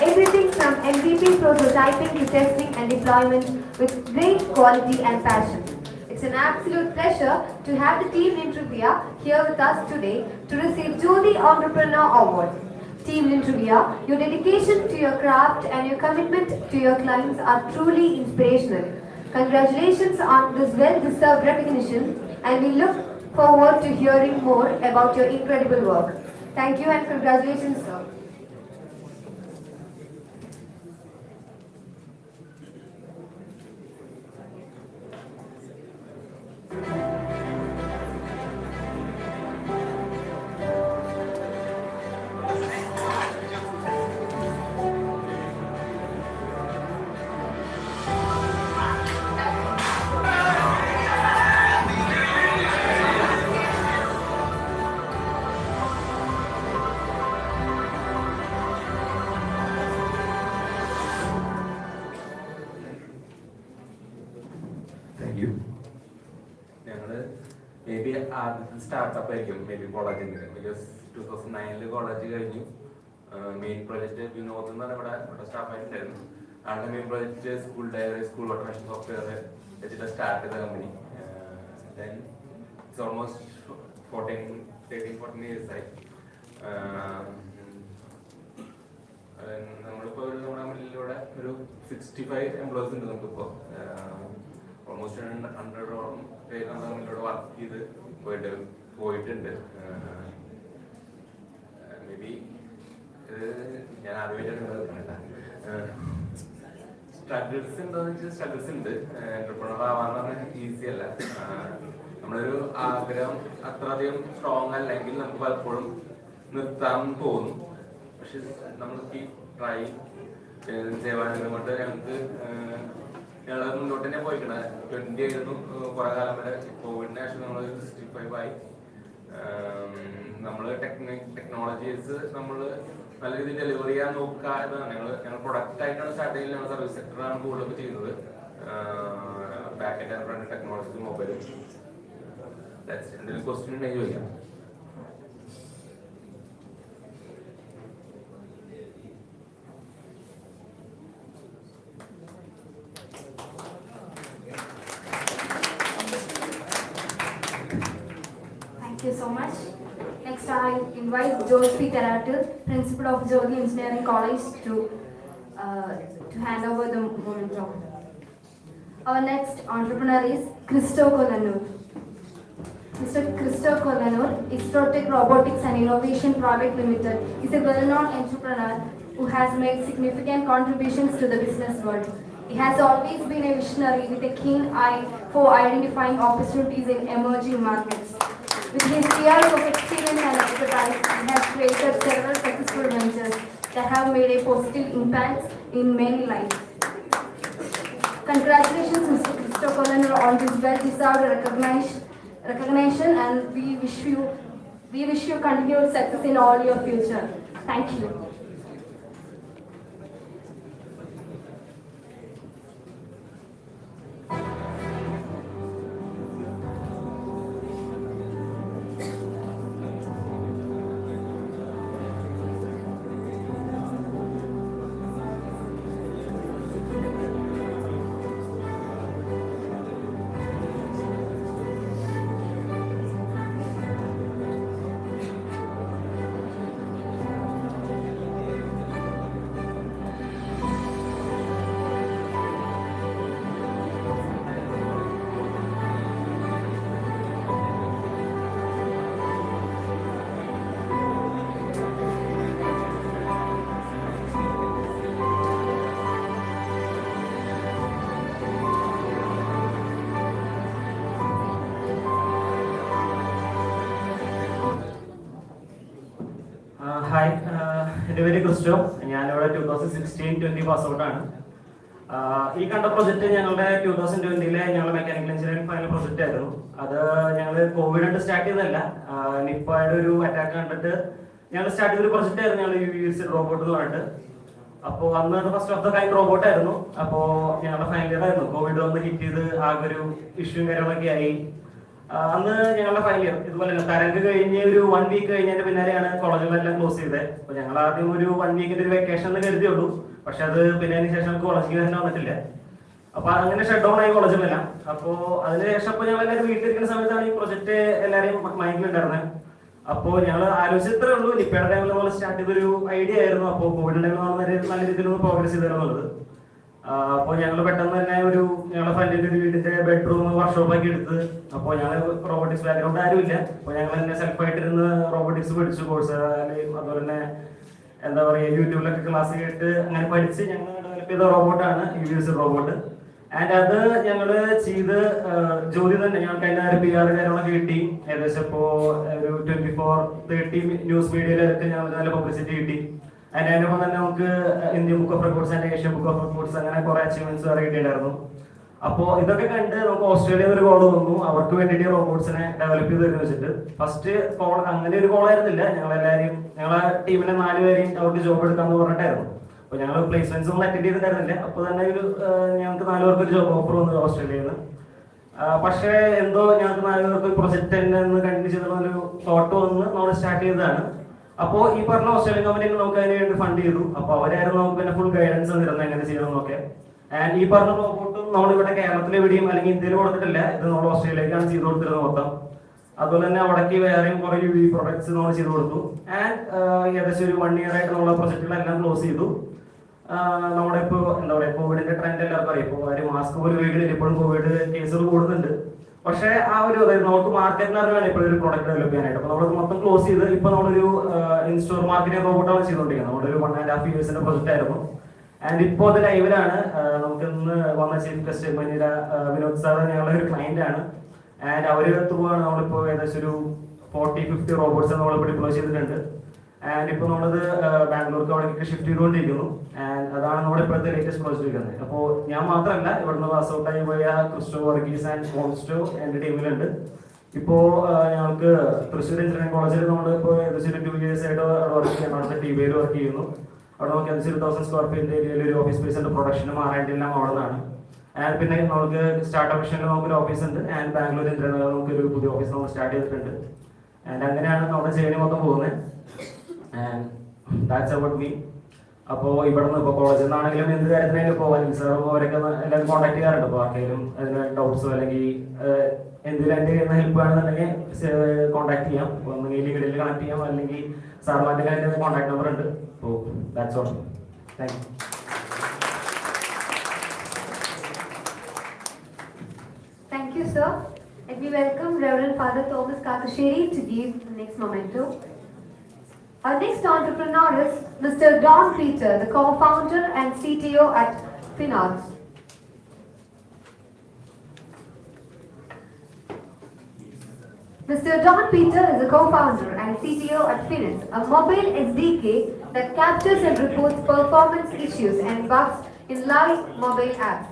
everything from MVP prototyping to testing and deployment with great quality and passion. It's an absolute pleasure to have the team Nintrivia here with us today to receive Jyothi Entrepreneur Award. Team Nintrivia, your dedication to your craft and your commitment to your clients are truly inspirational. Congratulations on this well-deserved recognition, and we look forward to hearing more about your incredible work. Thank you and congratulations, sir. Startup ആയിരിക്കും maybe കോളേജിൽ. Because 2009 college കഴിഞ്ഞു. Main project Vinod എന്ന് പറഞ്ഞാൽ ഇവിടെ സ്റ്റാഫായിട്ടുണ്ടായിരുന്നു. ആളുടെ main project school diary, school automation software വെച്ചിട്ട് start ചെയ്ത കമ്പനി. ദെൻ ഇറ്റ്സ് ഓൾമോസ്റ്റ് 13-14 years ആയി. നമ്മളിപ്പോൾ നമ്മുടെ മുന്നിലൂടെ ഒരു 65 എംപ്ലോയീസ് ഉണ്ട് നമുക്കിപ്പോൾ. ഓൾമോസ്റ്റ് 100ഓളം പേര് നമ്മുടെ മുന്നിലൂടെ വർക്ക് ചെയ്ത് പോയിട്ടുണ്ട്. മേ ബി ഞാൻ ആദ്യമായിട്ടാണ് സ്ട്രഗിൾസ് ഉണ്ടോയെന്ന് വെച്ചാൽ സ്ട്രഗിൾസ് ഉണ്ട്. എന്റർപ്രണർ ആവാന്ന് പറഞ്ഞാൽ ഈസി അല്ല. നമ്മളൊരു ആഗ്രഹം അത്രയധികം സ്ട്രോങ് അല്ലെങ്കിൽ നമുക്ക് പലപ്പോഴും നിർത്താൻ തോന്നും. പക്ഷെ നമ്മൾ കീപ് ട്രൈ സേവാനന്ദം കൊണ്ട് ഞങ്ങൾക്ക് ഞങ്ങൾ മുന്നോട്ട് തന്നെ പോയിക്കണേ. 20 ആയിരുന്നു കുറെ കാലം വരെ. കോവിഡിന് ശേഷം നമ്മൾ 65 ആയി. നമ്മൾ ടെക്നോളജീസ് നമ്മൾ നല്ല രീതിയിൽ ഡെലിവറി ചെയ്യാൻ നോക്കാതെ ഞങ്ങൾ പ്രൊഡക്റ്റ് ആയിട്ടാണ് സ്റ്റാർട്ട് ചെയ്യുന്നത്. ഞങ്ങൾ സർവീസ് സെക്ടറാണ് കൂടുതലൊക്കെ ചെയ്യുന്നത്. Back and front technology mobile. എന്തെങ്കിലും ക്വസ്റ്റ്യൻ ഉണ്ടെങ്കിൽ ചോദിക്കാം. Thank you so much. Next, I invite Jyothi Karatu, Principal of Jyothi Engineering College, to hand over the momentum. Our next entrepreneur is Christo Kolanur. Mr. Christo Kolanur, Istrotech Robotics and Innovation Private Limited, is a well-known entrepreneur who has made significant contributions to the business world. He has always been a visionary with a keen eye for identifying opportunities in emerging markets. With his years of experience and expertise, he has created several successful ventures that have made a positive impact in many lives. Congratulations, Mr. Christo Kolanur, on this well-deserved recognition, and we wish you continued success in all your future. Thank you. Hi, എൻ്റെ പേര് Cristo. ഞാനിവിടെ 2016-20 pass ഔട്ടാണ്. ഈ കണ്ട project ഞങ്ങളുടെ 2020 ഞങ്ങളുടെ mechanical engineering final project ആയിരുന്നു. അത് ഞങ്ങൾ കോവിഡ് കൊണ്ട് സ്റ്റാർട്ട് ചെയ്തതല്ല, നിപ്പയുടെ ഒരു അറ്റാക്ക് കണ്ടിട്ട് ഞങ്ങൾ സ്റ്റാർട്ട് ചെയ്തൊരു പ്രൊജക്റ്റ് ആയിരുന്നു. ഞങ്ങൾ യൂസ് റോബോട്ട് എന്ന് പറഞ്ഞിട്ട്. അപ്പോൾ അന്ന് first of the kind robot ആയിരുന്നു. അപ്പോൾ ഞങ്ങളുടെ ഫൈനൽ ഇയർ ആയിരുന്നു. കോവിഡ് വന്ന് ഹിറ്റ് ചെയ്ത് ആകെ ഒരു ഇഷ്യൂയും കാര്യങ്ങളൊക്കെ ആയി. അന്ന് ഞങ്ങളുടെ ഫൈനൽ ഇയർ ഇതുപോലെ തരംഗ് കഴിഞ്ഞ് ഒരു 1 വീക്ക് കഴിഞ്ഞതിന്റെ പിന്നാലെയാണ് കോളേജുകളെല്ലാം ക്ലോസ് ചെയ്തത്. അപ്പോൾ ഞങ്ങൾ ആദ്യം ഒരു 1 വീക്കിന്റെ ഒരു വെക്കേഷൻ എന്ന് കരുതിയുള്ളൂ. പക്ഷെ അത് പിന്നെ അതിന് ശേഷം കോളേജിൽ തന്നെ വന്നിട്ടില്ല. അപ്പൊ അങ്ങനെ ഷട്ട് ഡൗൺ ആയി കോളേജുകളെല്ലാം. അപ്പോൾ അതിനുശേഷം ഇപ്പോൾ ഞങ്ങൾ എല്ലാവരും വീട്ടിലിരിക്കുന്ന സമയത്താണ് ഈ പ്രൊജക്ട് എല്ലാവരെയും മൈൻഡിലുണ്ടായിരുന്നത്. അപ്പോൾ ഞങ്ങൾ ആലോചിച്ചത്രേ ഉള്ളൂ. നിപ്പയുടെ ടൈമിൽ നമ്മൾ സ്റ്റാർട്ട് ചെയ്തൊരു ഐഡിയ ആയിരുന്നു. അപ്പോൾ കോവിഡ് ടൈമിൽ നല്ല രീതിയിലൊന്ന് പ്രോഗ്രസ് ചെയ്തിരുന്നുള്ളത്. അപ്പോൾ ഞങ്ങൾ പെട്ടെന്ന് തന്നെ ഞങ്ങളുടെ ഫ്രണ്ടിന്റെ ഒരു വീടിന്റെ ബെഡ്റൂം വർക്ക്ഷോപ്പ് ആക്കി എടുത്ത്. അപ്പോൾ ഞങ്ങൾ റോബോട്ടിക്സ് ബാക്ക്ഗ്രൗണ്ട് ആരുമില്ല. അപ്പോൾ ഞങ്ങൾ തന്നെ സെൽഫായിട്ടിരുന്ന് റോബോട്ടിക്സ് പഠിച്ചു കോഴ്സ്. അതുപോലെ തന്നെ എന്താ പറയുക, യൂട്യൂബിലൊക്കെ ക്ലാസ് കേട്ട് അങ്ങനെ പഠിച്ച് ഞങ്ങൾ ഡെവലപ്പ് ചെയ്ത റോബോട്ടാണ് യൂസ് റോബോട്ട്. ആൻഡ് അത് ഞങ്ങൾ ചെയ്ത് ജോലി തന്നെ ഞങ്ങൾക്ക് അതിൻ്റെ ഒരു PR കാര്യങ്ങളൊക്കെ കിട്ടി. ഏകദേശം ഇപ്പോൾ ഒരു 24-30 ന്യൂസ് മീഡിയയിലൊക്കെ ഞങ്ങൾക്ക് നല്ല പബ്ലിസിറ്റി കിട്ടി. അതിനൊപ്പം തന്നെ നമുക്ക് Indian book of records and Asian book of records അങ്ങനെ കുറെ അച്ചീവ്മെന്റ്സ് വേറെ കിട്ടിയിട്ടുണ്ടായിരുന്നു. അപ്പോൾ ഇതൊക്കെ കണ്ട് നമുക്ക് ഓസ്ട്രേലിയയിൽ ഒരു കോൾ വന്നു. അവർക്ക് വേണ്ടിയിട്ട് റോബോട്ട്സിനെ ഡെവലപ്പ് ചെയ്ത് തരുന്ന വെച്ചിട്ട് ഫസ്റ്റ് കോൾ അങ്ങനെ ഒരു കോൾ ആയിരുന്നില്ല. ഞങ്ങളെല്ലാവരും ഞങ്ങളെ ടീമിനെ 4 പേരെയും അവർക്ക് ജോബ് എടുക്കാന്ന് പറഞ്ഞിട്ടായിരുന്നു. അപ്പോൾ ഞങ്ങൾ പ്ലേസ്മെന്റ്സ് ഒന്നും അറ്റൻഡ് ചെയ്തിട്ടുണ്ടായിരുന്നില്ല. അപ്പോൾ തന്നെ ഞങ്ങൾക്ക് 4 പേർക്ക് ഒരു ജോബ് ഓഫർ വന്നു ഓസ്ട്രേലിയയിൽ നിന്ന്. പക്ഷേ എന്തോ ഞങ്ങൾക്ക് 4 പേർക്ക് പ്രൊജക്ട് തന്നെ കണ്ടിന്യൂ ചെയ്തുള്ള ഒരു തോട്ട് വന്ന് നമ്മൾ സ്റ്റാർട്ട് ചെയ്തതാണ്. അപ്പോൾ ഈ പറഞ്ഞ ഓസ്ട്രേലിയൻ കമ്പനി നമുക്ക് അതിന് വേണ്ടി ഫണ്ട് ചെയ്തു. അപ്പോൾ അവരായിരുന്നു നമുക്ക് പിന്നെ ഫുൾ ഗൈഡൻസ് തന്നിരുന്നത് എങ്ങനെ ചെയ്യണം എന്നൊക്കെ. ആൻഡ് ഈ പറഞ്ഞ റോബോട്ടും നമ്മളിവിടെ കേരളത്തിൽ എവിടെയും അല്ലെങ്കിൽ ഇന്ത്യയിൽ കൊടുത്തിട്ടില്ല. ഇത് നമ്മൾ ഓസ്ട്രേലിയയിലേക്കാണ് ചെയ്തു കൊടുത്തിരുന്നത് മൊത്തം. അതുപോലെ തന്നെ അവിടേക്ക് വേറെയും കുറെ UV പ്രൊഡക്ട്സ് നമ്മൾ ചെയ്തു കൊടുത്തു. ആൻഡ് ഏകദേശം ഒരു 1 ഇയർ ആയിട്ട് നമ്മളെ പ്രൊജക്റ്റുകളെല്ലാം ക്ലോസ് ചെയ്തു. നമ്മുടെ ഇപ്പോൾ എന്താ പറയുക, കോവിഡിന്റെ ട്രെൻഡ് എല്ലാവർക്കും അറിയാം. ഇപ്പോൾ ആരും മാസ്ക് പോലും ഉപയോഗിക്കുന്നില്ല. ഇപ്പോഴും കോവിഡ് കേസുകൾ കൂടുന്നുണ്ട്. പക്ഷേ ആ ഒരു അതായത് നമുക്ക് മാർക്കറ്റിന് അറിയാൻ ഇപ്പോഴും ഒരു പ്രൊഡക്റ്റ് ഡെവലപ്പ് ചെയ്യാനായിട്ട്. അപ്പോൾ നമ്മൾ മൊത്തം ക്ലോസ് ചെയ്ത് ഇപ്പോൾ നമ്മളൊരു ഇൻസ്റ്റോർ മാർക്കറ്റിംഗ് റോബോട്ടാണ് ചെയ്തുകൊണ്ടിരിക്കുന്നത്. നമ്മുടെ ഒരു 1.5 ഇയേഴ്സിന്റെ പ്രൊജക്റ്റ് ആയിരുന്നു. ആൻഡ് ഇപ്പോൾ അത് ലൈവിലാണ്. നമുക്ക് ഇന്ന് വന്ന ചീഫ് ഗസ്റ്റ് വിനോദ് സാർ ഞങ്ങളുടെ ഒരു ക്ലയന്റ് ആണ്. ആൻഡ് അവർ ത്രൂ ആണ് നമ്മളിപ്പോൾ ഏകദേശം ഒരു 40-50 റോബോട്ട്സ് നമ്മളിപ്പോൾ ഡിപ്ലോയ് ചെയ്തിട്ടുണ്ട്. ആൻഡ് ഇപ്പോൾ നമ്മളത് ബാംഗ്ലൂർക്ക് അവിടേക്ക് ഷിഫ്റ്റ് ചെയ്തുകൊണ്ടിരിക്കുന്നു. ആൻഡ് അതാണ് നമ്മുടെ ഇപ്പോഴത്തെ ലേറ്റസ്റ്റ് പ്രോജക്റ്റ് വരുന്നത്. അപ്പോൾ ഞാൻ മാത്രമല്ല, ഇവിടുന്ന് പാസ് ഔട്ടായി പോയ ക്രിസ്റ്റോ വർഗീസ് ആൻഡ് മോൺസ്റ്റോ എൻ്റെ ടീമിലുണ്ട്. ഇപ്പോൾ ഞങ്ങൾക്ക് തൃശ്ശൂർ എഞ്ചിനീയറിംഗ് കോളേജിൽ നമ്മൾ ഇപ്പോൾ ഏകദേശം 2 years ആയിട്ട് അവിടെ വർക്ക് ചെയ്യുന്നു. അവിടുത്തെ ടി.വിയിൽ വർക്ക് ചെയ്യുന്നു. അവിടെ നമുക്ക് ഏകദേശം 1000 square feet ഏരിയയിൽ ഒരു ഓഫീസ് സ്പേസ് ഉണ്ട്. പ്രൊഡക്ഷൻ മാറേണ്ടിയെല്ലാം അവിടെ നിന്നാണ്. ആൻഡ് പിന്നെ നമുക്ക് സ്റ്റാർട്ടപ്പ് മിഷനിൽ നമുക്കൊരു ഓഫീസ് ഉണ്ട്. ആൻഡ് ബാംഗ്ലൂർ എഞ്ചിനീയറിംഗ് നമുക്കൊരു പുതിയ ഓഫീസ് നമ്മൾ സ്റ്റാർട്ട് ചെയ്തിട്ടുണ്ട്. ആൻഡ് അങ്ങനെയാണ് നമ്മുടെ ജേണി മൊത്തം പോകുന്നത്. And that's about me. അപ്പോൾ ഇവിടുന്ന് ഇപ്പോൾ കോളേജിൽ നിന്നാണെങ്കിലും എന്ത് കാര്യത്തിനായാലും പോകാൻ സാറും അവരൊക്കെ എല്ലാവരും കോൺടാക്ട് ചെയ്യാറുണ്ട്. അപ്പോൾ ആർക്കെങ്കിലും അതിന് ഡൗട്ട്സോ അല്ലെങ്കിൽ എന്തെങ്കിലും എൻ്റെ കയ്യിൽ നിന്ന് ഹെൽപ്പ് വേണമെന്നുണ്ടെങ്കിൽ കോൺടാക്ട് ചെയ്യാം. ഒന്നുകിൽ ലിങ്ക്ഡിനിൽ കണക്ട് ചെയ്യാം, അല്ലെങ്കിൽ സാർമാരുടെ കയ്യിൽ കോൺടാക്ട് നമ്പർ ഉണ്ട്. അപ്പോൾ that's all. Thank you. Thank you, sir. Let me welcome Reverend Father Thomas Kakasheri to give the next memento. Our next entrepreneur is Mr. Don Peter, the co-founder and CTO at Finance. Mr. Don Peter is a co-founder and CTO at Finance, a mobile SDK that captures and reports performance issues and bugs in live mobile apps.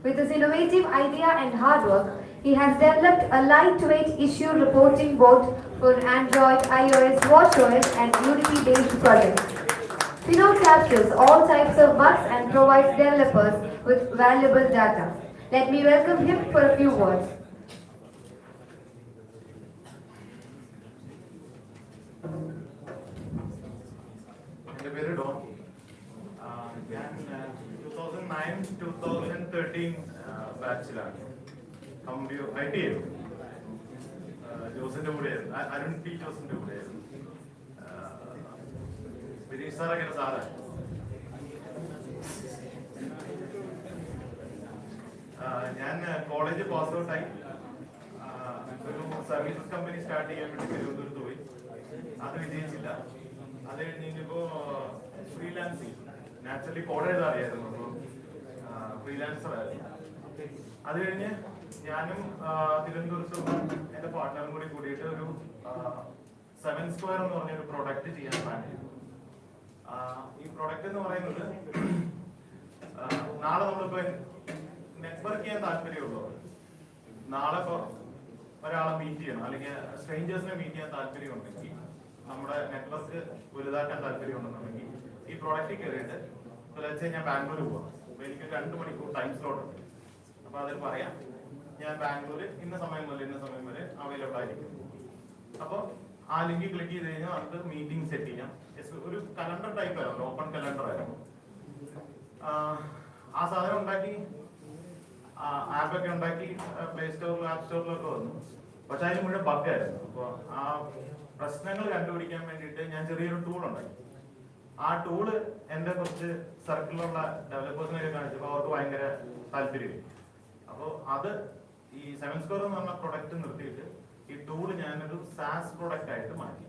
With his innovative idea and hard work, he has developed a lightweight issue reporting board for Android, iOS, watchOS and Unity-based projects. Fino captures all types of bugs and provides developers with valuable data. Let me welcome him for a few words. എൻ്റെ പേര് Don. ഞാൻ 2009-2013 ബാച്ചിലാണ്. IT ആയിരുന്നു. ജോസിന്റെ കൂടെയായിരുന്നു, Arun T ജോസിന്റെ കൂടെയായിരുന്നു. വിനീഷ് സാറൊക്കെ സാറാണ്. ഞാൻ കോളേജ് പാസ് ഔട്ടായി ഒരു സർവീസസ് കമ്പനി സ്റ്റാർട്ട് ചെയ്യാൻ വേണ്ടി തിരുവനന്തപുരത്ത് പോയി. അത് വിജയിച്ചില്ല. അത് കഴിഞ്ഞിപ്പോ ഫ്രീലാൻസിങ്, നാച്ചുറലി കോഡ് എഴുതാൻ അറിയായിരുന്നു. അപ്പോൾ ഫ്രീലാൻസർ ആയിരുന്നു. അത് കഴിഞ്ഞ് ഞാനും തിരുവനന്തപുരത്തും എൻ്റെ പാർട്ട്ണറും കൂടി കൂടിയിട്ട് ഒരു 7 Square എന്ന് പറഞ്ഞൊരു പ്രൊഡക്റ്റ് ചെയ്യാൻ പ്ലാൻ ചെയ്തു. ഈ പ്രൊഡക്റ്റ് എന്ന് പറയുന്നത് നാളെ നമ്മളിപ്പോ നെറ്റ്വർക്ക് ചെയ്യാൻ താല്പര്യമുള്ളവർ, നാളെ ഇപ്പോൾ ഒരാളെ മീറ്റ് ചെയ്യണം അല്ലെങ്കിൽ സ്ട്രേഞ്ചേഴ്സിനെ മീറ്റ് ചെയ്യാൻ താല്പര്യമുണ്ടെങ്കിൽ, നമ്മുടെ നെറ്റ്വർക്ക് വലുതാക്കാൻ താല്പര്യമുണ്ടെന്നുണ്ടെങ്കിൽ ഈ പ്രൊഡക്റ്റ് കയറിയിട്ട് ഇപ്പോൾ ഞാൻ ബാംഗ്ലൂർ പോവാം. അപ്പോൾ എനിക്ക് 2 മണിക്കൂർ ടൈം സ്ലോട്ട് ഉണ്ട്. അപ്പോൾ അതിൽ പറയാം ഞാൻ ബാംഗ്ലൂർ ഇന്ന സമയം മുതൽ ഇന്ന സമയം വരെ അവൈലബിൾ ആയിരിക്കും. അപ്പോൾ ആ ലിങ്ക് ക്ലിക്ക് ചെയ്ത് കഴിഞ്ഞാൽ നമുക്ക് മീറ്റിംഗ് സെറ്റ് ചെയ്യാം. ഒരു കലണ്ടർ ടൈപ്പ് ആയിരുന്നു, ഓപ്പൺ കലണ്ടർ ആയിരുന്നു. ആ സാധനം ഉണ്ടാക്കി ആപ്പൊക്കെ ഉണ്ടാക്കി പ്ലേ സ്റ്റോറിലും ആപ്പ് സ്റ്റോറിലൊക്കെ വന്നു. പക്ഷെ അതിന് മുഴുവൻ ബഗ്ഗായിരുന്നു. അപ്പോൾ ആ പ്രശ്നങ്ങൾ കണ്ടുപിടിക്കാൻ വേണ്ടിയിട്ട് ഞാൻ ചെറിയൊരു ടൂൾ ഉണ്ടാക്കി. ആ ടൂള് എൻ്റെ കുറച്ച് സർക്കിളിലുള്ള ഡെവലപ്പേഴ്സിനെയൊക്കെ കാണിച്ചപ്പോൾ അവർക്ക് ഭയങ്കര താല്പര്യം. അപ്പോൾ അത് ഈ 7 Square എന്ന് പറഞ്ഞ പ്രൊഡക്റ്റ് നിർത്തിയിട്ട് ഈ ടൂള് ഞാനൊരു സാസ് പ്രൊഡക്റ്റ് ആയിട്ട് മാറ്റി.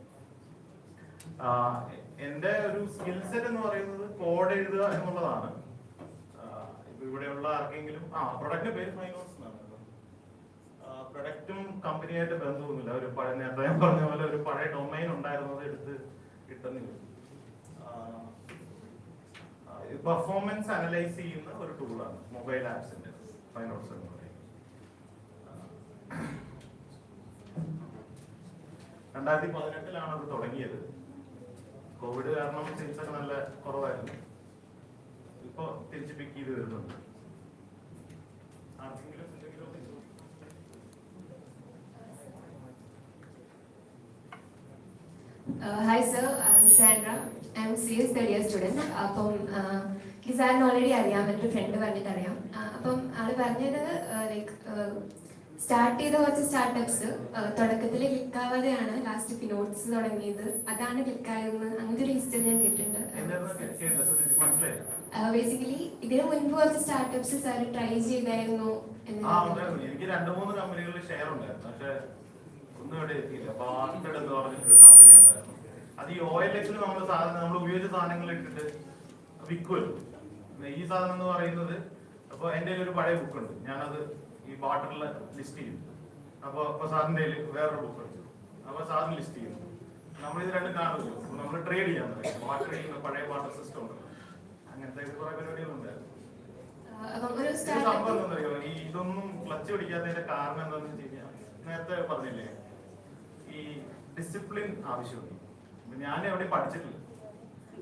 എൻ്റെ ഒരു സ്കിൽ സെറ്റ് എന്ന് പറയുന്നത് കോഡ് എഴുതുക എന്നുള്ളതാണ്. ഇപ്പൊ ഇവിടെയുള്ള ആർക്കെങ്കിലും പ്രൊഡക്റ്റിന്റെ പേര് ഫൈനോസ് എന്നാണ്. പ്രൊഡക്റ്റും കമ്പനിയായിട്ട് ബന്ധമൊന്നുമില്ല. ഒരു പഴയ നേരത്തെ ഞാൻ പറഞ്ഞ പോലെ ഒരു പഴയ ഡൊമൈൻ ഉണ്ടായിരുന്നത് എടുത്ത് കിട്ടുന്നില്ല. പെർഫോമൻസ് അനലൈസ് ചെയ്യുന്ന ഒരു ടൂളാണ് മൊബൈൽ ആപ്സിന്റെ ഫൈനോസ് എന്ന് പറയുന്നത്. 2018 അത് തുടങ്ങിയത്. കോവിഡ് കാരണം സെയിൽസ് നല്ല കുറവായിരുന്നു. ഇപ്പൊ തിരിച്ച് പിക്ക് ചെയ്ത് വരുന്നുണ്ട്. Hi sir, I'm Sandra. I'm a CS third year student. അപ്പം സാറിന് ഓൾറെഡി അറിയാം, എൻ്റെ ഫ്രണ്ട് പറഞ്ഞിട്ട് അറിയാം. അപ്പം ആള് പറഞ്ഞത് ലൈക്ക് സ്റ്റാർട്ട് ചെയ്ത കുറച്ച് സ്റ്റാർട്ടപ്സ് തുടക്കത്തിൽ ക്ലിക്കാവാതെയാണ് ലാസ്റ്റ് ഫിനോട്സ് തുടങ്ങിയത്. അതാണ് ക്ലിക്കായതെന്ന് അങ്ങനത്തെ ഒരു ഹിസ്റ്ററി ഞാൻ കേട്ടിട്ടുണ്ട്. ബേസിക്കലി ഇതിനു മുൻപ് കുറച്ച് സ്റ്റാർട്ടപ്സ് സാർ ട്രൈ ചെയ്തായിരുന്നു. എനിക്ക് 2-3 കമ്പനികളിൽ ഷെയർ ഉണ്ടായിരുന്നു, പക്ഷെ ഒന്നും ഇവിടെ എത്തിയില്ല. പാർട്ടഡ് എന്ന് പറഞ്ഞിട്ടൊരു കമ്പനി ഉണ്ടായിരുന്നു. അത് ഈ OLX നമ്മൾ ഉപയോഗിച്ച സാധനങ്ങൾ ഇട്ടിട്ട് വിൽക്കുമല്ലോ. ഈ സാധനം എന്ന് പറയുന്നത് അപ്പോൾ എൻ്റെ ഒരു പഴയ ബുക്കുണ്ട്, ഞാനത് ഈ ബാർട്ടറിൽ ലിസ്റ്റ് ചെയ്യും. അപ്പോൾ സാറിൻ്റെ വേറൊരു ബുക്ക് ഉണ്ട്, അപ്പോൾ സാറിന് ലിസ്റ്റ് ചെയ്യുന്നു. നമ്മളിത് രണ്ടും കാണുമല്ലോ, നമ്മൾ ട്രേഡ് ചെയ്യാൻ തുടങ്ങി. വാട്ടർ ചെയ്യുന്ന പഴയ വാട്ടർ സിസ്റ്റം ഉണ്ടല്ലോ, അങ്ങനത്തെ കുറെ പരിപാടികളുണ്ട്. സംഭവം എന്താണെന്നറിയോ, ഈ ഇതൊന്നും ക്ലച്ച് പിടിക്കാത്തതിന്റെ കാരണം എന്താണെന്ന് വെച്ച് കഴിഞ്ഞാൽ നേരത്തെ പറഞ്ഞില്ലേ, ഈ ഡിസിപ്ലിൻ ആവശ്യമുണ്ട്. ഞാൻ എവിടെ പഠിച്ചിട്ടില്ല,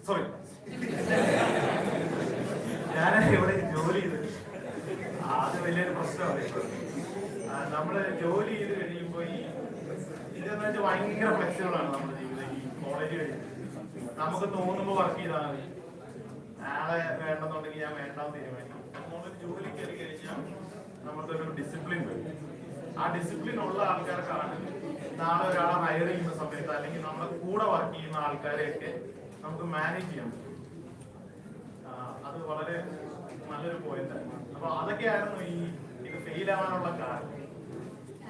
സോറി ഞാൻ എവിടെ ജോലി ചെയ്തിട്ടില്ല. അത് വലിയൊരു പ്രശ്നമാണ്. നമ്മള് ജോലി ചെയ്ത് കഴിയുമ്പോൾ ഈ ഇതെന്ന് വെച്ചാൽ ഭയങ്കര ഫ്ലെക്സിബിൾ ആണ് നമ്മുടെ ജീവിതം. ഈ കോളേജ് കഴിഞ്ഞ് നമുക്ക് തോന്നുമ്പോൾ വർക്ക് ചെയ്താൽ മതി. നാളെ വേണ്ടെന്നുണ്ടെങ്കിൽ ഞാൻ വേണ്ടാന്ന് തീരുമാനിക്കും. നമ്മളൊരു ജോലി കയറി കഴിഞ്ഞാൽ നമുക്കൊരു ഡിസിപ്ലിൻ വരും. ആ ഡിസിപ്ലിൻ ഉള്ള ആൾക്കാർക്കാണ് നാളെ ഒരാളെ ഹയർ ചെയ്യുന്ന സമയത്ത് അല്ലെങ്കിൽ നമ്മുടെ കൂടെ വർക്ക് ചെയ്യുന്ന ആൾക്കാരെയൊക്കെ നമുക്ക് മാനേജ് ചെയ്യാൻ പറ്റും. അത് വളരെ നല്ലൊരു പോയിന്റാണ്. അപ്പൊ അതൊക്കെയായിരുന്നു ഈ ഇത് ഫെയിൽ ആവാനുള്ള കാരണം.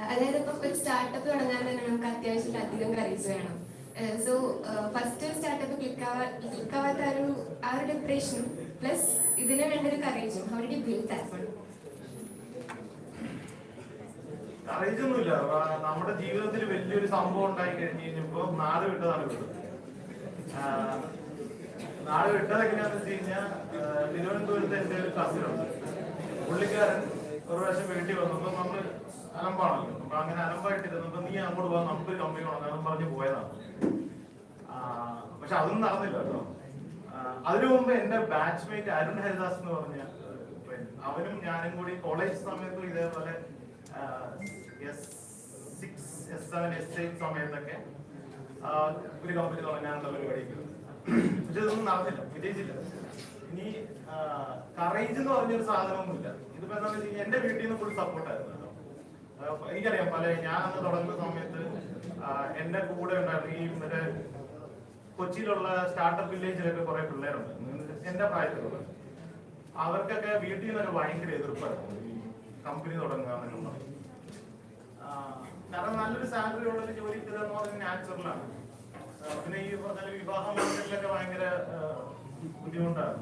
അതായത് ഇപ്പൊ ഒരു സ്റ്റാർട്ടപ്പ് തുടങ്ങാൻ തന്നെ നമുക്ക് അത്യാവശ്യം അധികം കറേജ് വേണം. സോ ഫസ്റ്റ് സ്റ്റാർട്ടപ്പ് ക്ലിക്കാവാത്ത ആ ഒരു ഡിപ്രഷനും പ്ലസ് ഇതിന് വേണ്ട ഒരു കറേജും how did you build that? Courage ഒന്നുമില്ല. നമ്മുടെ ജീവിതത്തിൽ വലിയൊരു സംഭവം ഉണ്ടായി കഴിഞ്ഞ് കഴിഞ്ഞപ്പോ നാട് വിട്ടതാണ് വിട്ടത്. നാട് വിട്ടത് എങ്ങനെയാന്ന് വെച്ച് കഴിഞ്ഞാൽ തിരുവനന്തപുരത്ത് എന്റെ ഒരു കസിനുണ്ട്. പുള്ളിക്കാരൻ ഒരു പ്രാവശ്യം വീട്ടിൽ വന്നപ്പോ നമ്മള് അലമ്പാണല്ലോ, അപ്പൊ അങ്ങനെ അലമ്പായിട്ടിരുന്നപ്പോ നീ അങ്ങോട്ട് പോകാൻ നമുക്കൊരു കമ്പനി വേണം പറഞ്ഞ് പോയതാണ്. പക്ഷെ അതൊന്നും നടന്നില്ല കേട്ടോ. അതിനു മുമ്പ് എന്റെ ബാച്ച്മേറ്റ് അരുൺ ഹരിദാസ് എന്ന് പറഞ്ഞ അവനും ഞാനും കൂടി കോളേജ് സമയത്തും ഇതേപോലെ S6, S7, S8 സമയത്തൊക്കെ ഒരു കമ്പനി തുടങ്ങാനുള്ള പരിപാടിക്ക്. പക്ഷെ ഇതൊന്നും നടന്നില്ല, വിജയിച്ചില്ല. ഇനി കറേജ് എന്ന് പറഞ്ഞൊരു സാധനമൊന്നുമില്ല. ഇതിപ്പോ എന്താണെന്ന് വെച്ച് കഴിഞ്ഞാൽ എന്റെ വീട്ടിൽ നിന്ന് ഫുൾ സപ്പോർട്ടായിരുന്നു. എനിക്കറിയാം ഞാൻ അന്ന് തുടങ്ങുന്ന സമയത്ത് എന്റെ കൂടെ ഉണ്ടായിരുന്നു ഈ മറ്റേ കൊച്ചിയിലുള്ള സ്റ്റാർട്ടപ്പ് വില്ലേജിലൊക്കെ കുറെ പിള്ളേരുണ്ട് എന്റെ പ്രായത്തിലുള്ള. അവർക്കൊക്കെ വീട്ടിൽ നിന്നൊക്കെ ഭയങ്കര എതിർപ്പായിരുന്നു ഈ കമ്പനി തുടങ്ങുക എന്നൊക്കെ പറയും. കാരണം നല്ലൊരു സാലറി ഉള്ളൊരു ജോലി കിട്ടുക എന്ന് പറഞ്ഞാൽ നാച്ചുറലാണ്. പിന്നെ ഈ പറഞ്ഞ വിവാഹ മാർക്കറ്റിലൊക്കെ ഭയങ്കര ബുദ്ധിമുട്ടാണ്.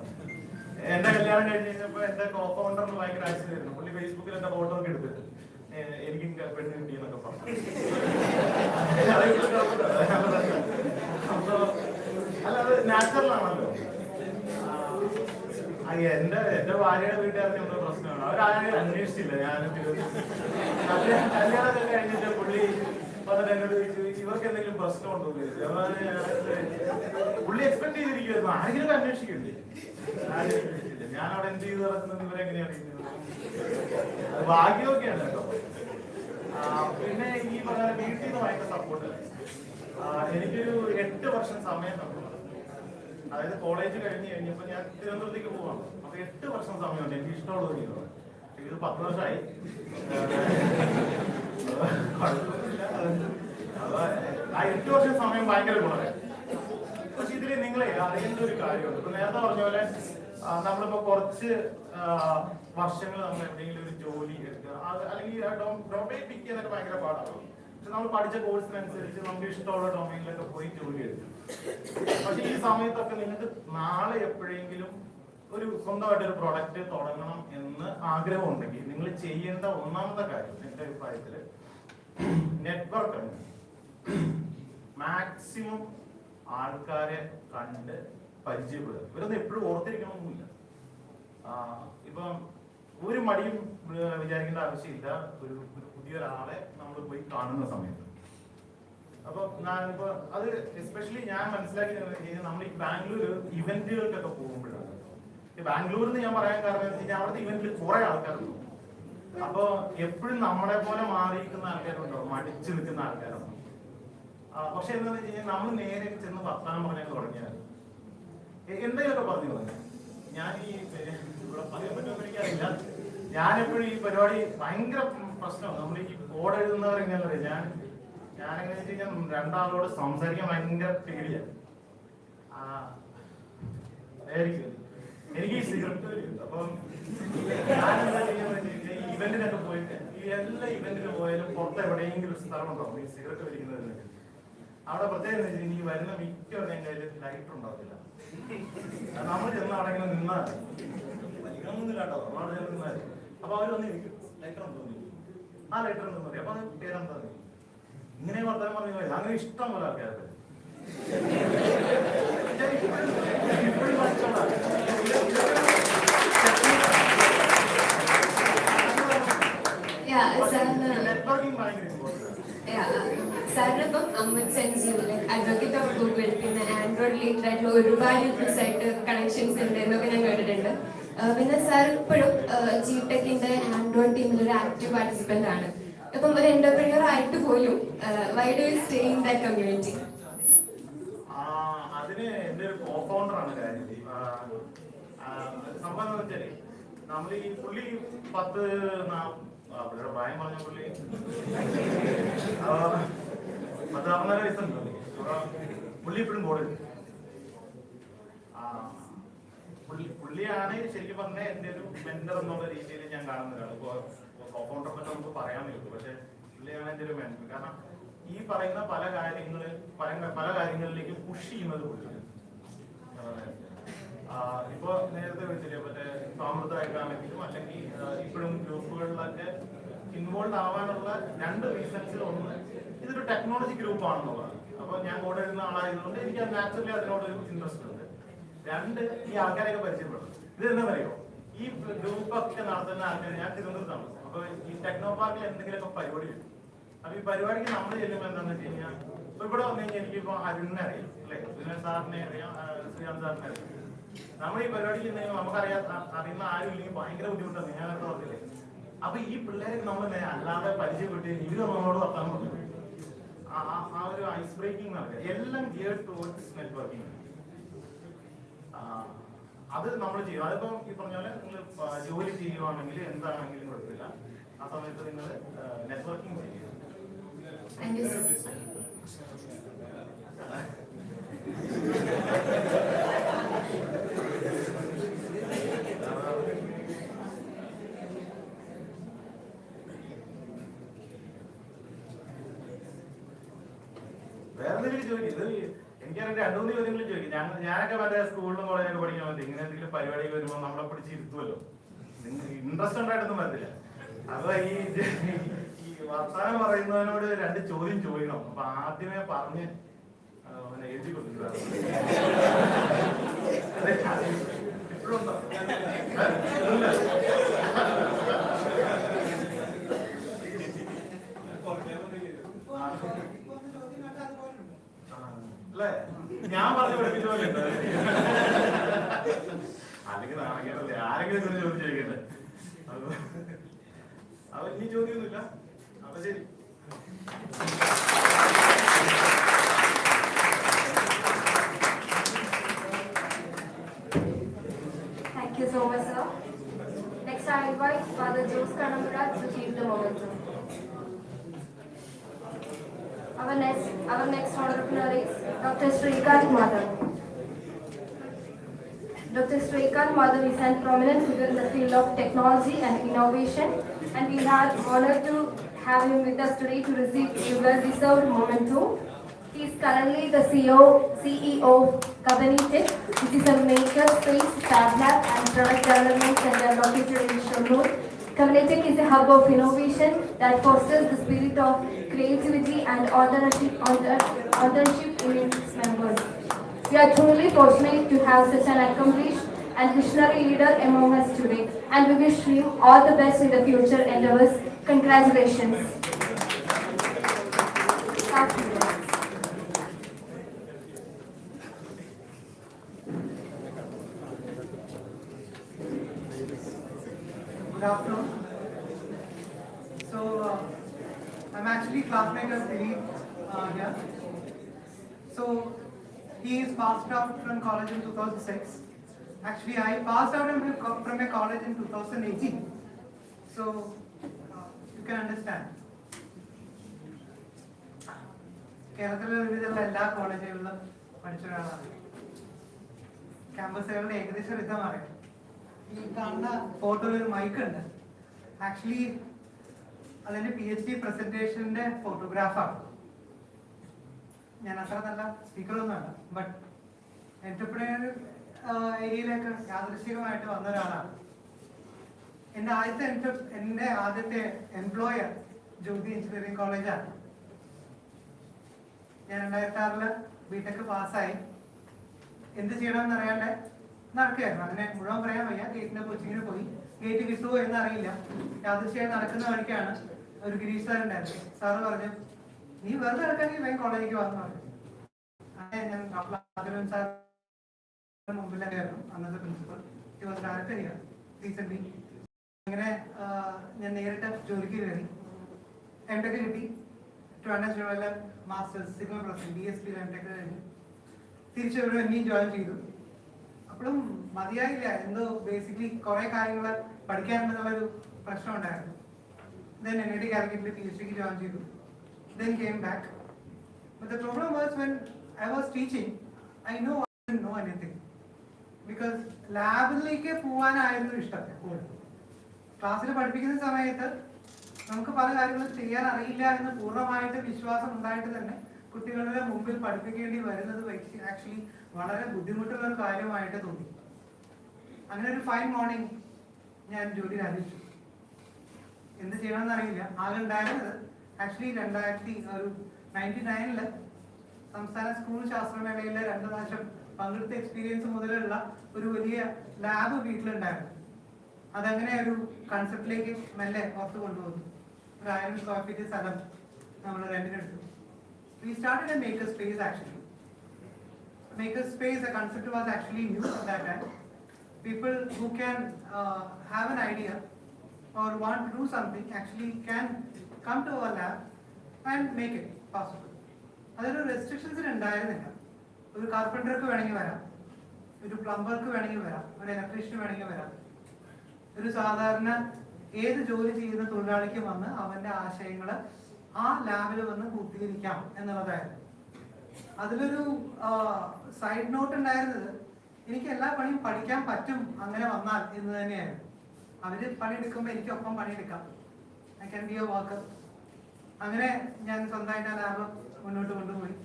എന്റെ കല്യാണം കഴിഞ്ഞ് കഴിഞ്ഞപ്പോ എന്റെ കോ ഫൗണ്ടറിന് ഭയങ്കര ആശ്ചര്യമായിരുന്നു. പുള്ളി ഫേസ്ബുക്കിൽ എന്റെ ഫോട്ടോ ഒക്കെ എടുത്തിട്ട് എനിക്കും പെണ്ണ് കിട്ടിയെന്നൊക്കെ പറഞ്ഞു. അല്ല, അത് നാച്ചുറൽ ആണല്ലോ. എന്റെ ഭാര്യയുടെ വീട്ടുകാർക്ക് എന്തോ പ്രശ്നമാണ്. അവരാരും അന്വേഷിച്ചില്ല. ഞാൻ കല്യാണമൊക്കെ കഴിഞ്ഞിട്ട് പുള്ളി വന്നിട്ട് എന്നോട് ചോദിച്ചു ഇവർക്ക് എന്തെങ്കിലും പ്രശ്നമുണ്ടോ എന്ന് ചോദിച്ചു. പുള്ളി എക്സ്പെക്ട് ചെയ്തിരിക്കുമായിരുന്നു ആരെങ്കിലും അന്വേഷിക്കണ്ടേ. ഞാൻ അവിടെ എന്ത് ചെയ്ത് നടക്കുന്നത് ഇവരെങ്ങനെയാണ് അറിയുന്നത്. ഭാഗ്യമൊക്കെയാണ് കേട്ടോ. പിന്നെ ഈ പറഞ്ഞ വീട്ടിൽ നിന്ന് ഭയങ്കര സപ്പോർട്ട്. എനിക്കൊരു 8 വർഷം സമയം തന്നു. അതായത് കോളേജ് കഴിഞ്ഞ് കഴിഞ്ഞപ്പോ ഞാൻ തിരുവനന്തപുരത്തേക്ക് പോവാണ്. അപ്പൊ 8 വർഷം സമയമുണ്ട് എനിക്ക് ഇഷ്ടമുള്ളത് ചെയ്യുന്നത്. ഇത് 10 വർഷമായി. ആ 8 വർഷം സമയം ഭയങ്കര ഗുണമാണ്. പക്ഷെ ഇതില് നിങ്ങളെ അറിയേണ്ട ഒരു കാര്യമുണ്ട്. ഇപ്പൊ നേരത്തെ പറഞ്ഞ പോലെ നമ്മളിപ്പോ കുറച്ച് വർഷങ്ങൾ നമ്മൾ എവിടെയെങ്കിലും ഒരു ജോലി എടുക്കുക അല്ലെങ്കിൽ ഡൊമൈൻ പിക്ക് ചെയ്യാനൊക്കെ ഭയങ്കര പാടാണ്. പക്ഷെ നമ്മൾ പഠിച്ച കോഴ്സിനനുസരിച്ച് നമുക്ക് ഇഷ്ടമുള്ള ഡൊമൈനിലൊക്കെ പോയി ജോലി എടുക്കും. പക്ഷെ ഈ സമയത്തൊക്കെ നിങ്ങൾക്ക് നാളെ എപ്പോഴെങ്കിലും ഒരു സ്വന്തമായിട്ടൊരു പ്രൊഡക്റ്റ് തുടങ്ങണം എന്ന് ആഗ്രഹം ഉണ്ടെങ്കിൽ നിങ്ങൾ ചെയ്യേണ്ട ഒന്നാമത്തെ കാര്യം എന്റെ അഭിപ്രായത്തില് നെറ്റ്വർക്കാണ്. മാക്സിമം ആൾക്കാരെ കണ്ട് പരിചയപ്പെടുക. ഇവരൊന്നും എപ്പോഴും ഓർത്തിരിക്കണമെന്നില്ല. ഇപ്പം ഒരു മടിയും വിചാരിക്കേണ്ട ആവശ്യമില്ല. ഒരു പുതിയൊരാളെ നമ്മൾ പോയി കാണുന്ന സമയത്ത്. അപ്പൊ ഞാനിപ്പോ അത് എസ്പെഷ്യലി ഞാൻ മനസ്സിലാക്കി നമ്മൾ ഈ ബാംഗ്ലൂർ ഇവന്റുകൾക്കൊക്കെ പോകുമ്പോഴാണ്. ഈ ബാംഗ്ലൂരിൽ നിന്ന് ഞാൻ പറയാൻ കാരണം എന്ന് വെച്ചാൽ അവിടുത്തെ ഇവന്റിൽ കുറെ ആൾക്കാരുണ്ട്. അപ്പൊ എപ്പോഴും നമ്മളെ പോലെ മാറിയിരിക്കുന്ന ആൾക്കാരുണ്ടോ, മടിച്ചു നിൽക്കുന്ന ആൾക്കാരുണ്ടോ. പക്ഷെ എന്താണെന്ന് വെച്ച് കഴിഞ്ഞാൽ നമ്മൾ നേരെ ചെന്ന് വർത്താനം പറയാൻ തുടങ്ങിയാൽ എന്തെങ്കിലുമൊക്കെ പറഞ്ഞു തന്നെ. ഞാൻ ഈ ഇവിടെ പറയാൻ പറ്റുമെന്ന് എനിക്കറിയില്ല. ഞാനെപ്പോഴും ഈ പരിപാടി ഭയങ്കര പ്രശ്നമാണ്. നമ്മൾ ഈ കോഡ് എഴുതുന്നവർ എങ്ങനെയാ പറയാ, ഞാനെങ്ങനെ വെച്ച് കഴിഞ്ഞാൽ 2 ആളോട് സംസാരിക്കാൻ ഭയങ്കര പേടിയാണ്. എനിക്ക് ഈ സിഗരറ്റ് വരും. അപ്പം ഞാനെന്താ ചെയ്യാന്ന് വെച്ച് കഴിഞ്ഞാൽ ഈ ഇവന്റിനൊക്കെ പോയിട്ട് ഈ എല്ലാ ഇവന്റിന് പോയാലും പുറത്ത് എവിടെയെങ്കിലും സ്ഥലമുണ്ടോ ഈ സിഗരറ്റ് വലിക്കുന്നതിന്. അവിടെ പ്രത്യേകം ഈ വരുന്ന മിക്കവരുടെ കയ്യിൽ ലൈറ്റർ ഉണ്ടാവില്ല. നമ്മൾ ചെന്ന് അവിടെ ഇങ്ങനെ നിന്നാൽ വലിക്കണമെന്നില്ല കേട്ടോ. നമ്മളവിടെ ചെന്ന് നിന്നാൽ അപ്പൊ അവരൊന്ന് ലൈറ്റർ ഉണ്ടോ ആ ലൈറ്റർ ഉണ്ടെന്ന് പറയും. അപ്പൊ അത് പേരെന്താ ഇങ്ങനെ വർത്തമാനം പറഞ്ഞു. അങ്ങനെ ഇഷ്ടം പോലെ ആൾക്കാർക്ക് സാറിനിപ്പം അമ്മത് സെൻസ് അഡ്വക്കേറ്റ് ഓഫ് ഗൂഗിൾ പിന്നെ ആൻഡ്രോയിഡ് റിലേറ്റഡ് ആയിട്ടുള്ള ഒരുപാട് യൂസേഴ്സായിട്ട് കണക്ഷൻസ് ഉണ്ട് എന്നൊക്കെ ഞാൻ കേട്ടിട്ടുണ്ട്. പിന്നെ സാർ ഇപ്പോഴും ജിടെക്കിന്റെ ആൻഡ്രോയിഡ് ടീമിൽ ഒരു ആക്റ്റീവ് പാർട്ടിസിപ്പന്റ് ആണ്. ഇപ്പം ഒരു എന്റർപ്രീനിയർ ആയിട്ട് പോലും why do you stay in that community? അതിന് എൻ്റെ ഒരു കോ ഫൗണ്ടറാണ് കാര്യം. സംഭവം എന്ന് വെച്ചാൽ നമ്മൾ ഈ പുള്ളി 10 പ്രായം പറഞ്ഞ പുള്ളി 14 വയസ്സുണ്ട്. പുള്ളി ഇപ്പോഴും ബോർഡ് പുള്ളിയാണ് ശരിക്കും പറഞ്ഞാൽ എൻ്റെ ഒരു മെന്റർ എന്നുള്ള രീതിയിൽ ഞാൻ കാണുന്ന ഒരാൾ. ഇപ്പോൾ കോ ഫൗണ്ടറെ പറ്റി നമുക്ക് പറയാൻ പറ്റും, പക്ഷെ പുള്ളിയാണ് എൻ്റെ ഒരു മെന്റർ. കാരണം ഈ പറയുന്ന പല കാര്യങ്ങളിലേക്ക് പുഷ് ചെയ്യുന്നത് പുള്ളിയാണ്. ഇപ്പൊ നേരത്തെ വെച്ചില്ലേ മറ്റേ സ്വാമൃതമായിട്ടാണെങ്കിലും അല്ലെങ്കിൽ ഇപ്പോഴും ഗ്രൂപ്പുകളിലൊക്കെ ഇൻവോൾവ് ആവാനുള്ള 2 റീസൺസിൽ ഒന്ന് ഇതൊരു ടെക്നോളജി ഗ്രൂപ്പ് ആണെന്നുള്ളതാണ്. അപ്പൊ ഞാൻ കൂടെ ഇരുന്ന ആളായതുകൊണ്ട് എനിക്ക് നാച്ചുറലി അതിനോടൊരു ഇൻട്രസ്റ്റ് ഉണ്ട്. 2 ഈ ആൾക്കാരെയൊക്കെ പരിചയപ്പെടും. ഇത് എന്താ പറയുക, ഈ ഗ്രൂപ്പൊക്കെ നടത്തുന്ന ആൾക്കാർ ഞാൻ തിരുവനന്തപുരത്താണ്. അപ്പൊ ഈ ടെക്നോ പാർക്കിൽ എന്തെങ്കിലുമൊക്കെ പരിപാടി വരും. അപ്പൊ ഈ പരിപാടിക്ക് നമ്മൾ ചെല്ലുമ്പോൾ എന്താണെന്ന് വെച്ച് കഴിഞ്ഞാൽ ഇപ്പൊ ഇവിടെ വന്നു കഴിഞ്ഞാൽ എനിക്കിപ്പോ അരുണിനെ അറിയാം, അല്ലെ, വിനോദ് സാറിനെ അറിയാം, ശ്രീകാന്ത് സാറിനെ അറിയാം. നമ്മൾ ഈ പരിപാടിക്ക് ചെന്നെങ്കിൽ അറിയുന്ന ആരും ഇല്ലെങ്കിൽ ഭയങ്കര ബുദ്ധിമുട്ടാണ്. ഞാൻ നേരത്തെ പറഞ്ഞില്ലേ. അപ്പൊ ഈ പിള്ളേരെ നമ്മൾ അല്ലാതെ പരിചയപ്പെട്ട് ഇവര് നമ്മളോട് വർത്താൻ പറഞ്ഞു. ആ ഒരു ഐസ് ബ്രേക്കിംഗ് നടക്കുക, എല്ലാം ഗിയർ ടുവേർഡ്സ് നെറ്റ്വർക്കിംഗ്. അത് നമ്മൾ ചെയ്യും. അതിപ്പോ ഈ പറഞ്ഞ പോലെ നിങ്ങൾ ജോലി ചെയ്യുവാണെങ്കിൽ എന്താണെങ്കിലും കുഴപ്പമില്ല, ആ സമയത്ത് നിങ്ങൾ നെറ്റ്വർക്കിംഗ് ചെയ്യുക. വേറെ എന്തെങ്കിലും ചോദിക്കും. ഇത് എനിക്കറിയാം 2-3 ചോദ്യങ്ങൾ ചോദിക്കും. ഞാനൊക്കെ മറ്റേ സ്കൂളിലും കോളേജിലൊക്കെ പഠിക്കാൻ പറ്റും. ഇങ്ങനെ എന്തെങ്കിലും പരിപാടികൾ വരുമ്പോൾ നമ്മളെ പിടിച്ച് ഇരുത്തുമല്ലോ. ഇൻട്രസ്റ്റ് ഉണ്ടായിട്ടൊന്നും പറ്റില്ല. അപ്പൊ ഈ വർത്താനം പറയുന്നതിനോട് 2 ചോദ്യം ചോദിക്കണം. അപ്പൊ ആദ്യമേ പറഞ്ഞ് എഴുതി കൊടുക്കുക. ഇപ്പോഴുണ്ടോ? അല്ലേ, ഞാൻ പറഞ്ഞു പഠിപ്പിച്ച പോലെ ഉണ്ട്. അല്ലെങ്കിൽ നാണക്കേടല്ലേ, ആരെങ്കിലും ചോദ്യം ചോദിക്കട്ടെ. അപ്പൊ ഇനി ചോദ്യമൊന്നുമില്ല. അപ്പൊ ശരി. Thank you so much, sir. Next, I invite Father Jose Kanambura to give the momentum. Our next entrepreneur is Dr. Shrikant Madhav. Dr. Shrikant Madhav is a prominent figure in the field of technology and innovation, and we are honored to have him with us today to receive a well-deserved memento. He is currently the CEO of Company Tech, which is a maker space, fab lab, and product development center located in Shambur. Company Tech is a hub of innovation that fosters the spirit of creativity and authorship in its members. We are truly fortunate to have such an accomplished and visionary leader among us today, and we wish him all the best in the future endeavors. Congratulations. Good afternoon. So, I'm actually classmate of Dilip here. So, he is passed out from college in 2006. Actually, I passed out from a college in 2018. So, you can understand. കേരളത്തിലെ വിവിധ എല്ലാ കോളേജുകളിലും പഠിച്ച ഒരാളാണ്. ക്യാമ്പസുകളുടെ ഏകദേശം വിധം അറിയാം. ഈ കാണുന്ന ഫോട്ടോയിൽ ഒരു മൈക്ക് ഉണ്ട്. ആക്ച്വലി അതിന്റെ PhD പ്രസന്റേഷന്റെ ഫോട്ടോഗ്രാഫാണ്. ഞാൻ അത്ര നല്ല സ്പീക്കറൊന്നുമല്ല, ബട്ട് എന്റർപ്രൈനർ ഏരിയയിലേക്ക് യാദൃശ്ചികമായിട്ട് വന്ന ഒരാളാണ്. എൻ്റെ ആദ്യത്തെ എംപ്ലോയർ ജ്യോതി എഞ്ചിനീയറിംഗ് കോളേജാണ്. ഞാൻ 2006 ബിടെക് പാസ്സായി. എന്ത് ചെയ്യണമെന്ന് അറിയാണ്ട് നടക്കുകയായിരുന്നു. അങ്ങനെ മുഴുവൻ പറയാൻ വയ്യ. ഗേറ്റിന്റെ കോച്ചിങ്ങിന് പോയി. ഗേറ്റ് കിട്ടുമോ എന്നറിയില്ല. യാദൃശ്യമായി നടക്കുന്ന വഴിക്കാണ് ഒരു ഗിരീഷ് സാർ ഉണ്ടായിരുന്നു. സാറ് പറഞ്ഞു, നീ വെറുതെ എടുക്കാമെങ്കിൽ വേഗം കോളേജിലേക്ക് വന്നു പറഞ്ഞു. അങ്ങനെ ഞാൻ ഡോക്ടർ സാർ മുമ്പിലായിരുന്നു അന്നത്തെ principal. He was director here recent. അങ്ങനെ ഞാൻ നേരിട്ട് ജോലിക്ക് കയറി. എംടെക് കിട്ടി. Trivandrum masters sigma plus BSc MTech കഴിഞ്ഞു. തിരിച്ചു ഒരു എന്നെയും ജോയിൻ ചെയ്തു. അപ്പോഴും മതിയായില്ല. എന്തോ ബേസിക്കലി കുറെ കാര്യങ്ങൾ പഠിക്കാനുണ്ടെന്നുള്ളൊരു പ്രശ്നം ഉണ്ടായിരുന്നു. ദെൻ NIT കാലിക്കറ്റിൽ PhDക്ക് ജോയിൻ ചെയ്തു. Then came back. But the problem was when I was teaching, I didn't know anything. Because ലാബിലേക്ക് പോകാനായിരുന്നു ഇഷ്ടം. എപ്പോഴും ക്ലാസ്സിൽ പഠിപ്പിക്കുന്ന സമയത്ത് നമുക്ക് പല കാര്യങ്ങളും ചെയ്യാൻ അറിയില്ല എന്ന് പൂർണ്ണമായിട്ട് വിശ്വാസം ഉണ്ടായിട്ട് തന്നെ കുട്ടികളുടെ മുമ്പിൽ പഠിപ്പിക്കേണ്ടി വരുന്നത് ആക്ച്വലി വളരെ ബുദ്ധിമുട്ടുള്ള ഒരു കാര്യമായിട്ട് തോന്നി. അങ്ങനെ ഒരു ഫൈൻ മോർണിംഗ് ഞാൻ ജോലി രാജിച്ചു. എന്ത് ചെയ്യണമെന്ന് അറിയില്ല. ആകെ ഉണ്ടായിരുന്നത് ആക്ച്വലി 1999 സംസ്ഥാന സ്കൂൾ ശാസ്ത്രമേളയിൽ 2 പ്രാവശ്യം പങ്കെടുത്ത എക്സ്പീരിയൻസ് മുതലുള്ള ഒരു വലിയ ലാബ് വീട്ടിലുണ്ടായിരുന്നു. അതങ്ങനെ ഒരു കൺസെപ്റ്റിലേക്ക് മെല്ലെ പുറത്ത് കൊണ്ടുവന്നു. ഒരു 1000 സ്ക്വയർ ഫീറ്റ് സ്ഥലം നമ്മൾ റെന്റിനെടുത്തു. We started a maker space actually. Maker space, the concept was actually new at that time. People who can have an idea or want to do something actually can come to our lab and make it possible. Other restrictions ഉണ്ടായിരുന്നില്ല. ഒരു കാർപ്പൻറ്റർക്ക് വേണമെങ്കിൽ വരാം, ഒരു പ്ലംബർക്ക് വേണമെങ്കിൽ വരാം, ഒരു electrician വേണമെങ്കിൽ വരാം. ഒരു സാധാരണ ഏത് ജോലി ചെയ്യുന്ന തൊഴിലാളിക്ക് വന്ന് അവന്റെ ആശയങ്ങൾ ആ ലാബിൽ വന്ന് പൂർത്തീകരിക്കാം എന്നുള്ളതായിരുന്നു. അതിലൊരു സൈഡ് നോട്ട് ഉണ്ടായിരുന്നത്, എനിക്ക് എല്ലാ പണിയും പഠിക്കാൻ പറ്റും അങ്ങനെ വന്നാൽ എന്ന് തന്നെയായിരുന്നു. അവര് പണിയെടുക്കുമ്പോൾ എനിക്കൊപ്പം പണിയെടുക്കാം. I can be a worker. അങ്ങനെ ഞാൻ സ്വന്തമായിട്ട് ആ ലാബ് മുന്നോട്ട് കൊണ്ടുപോയി.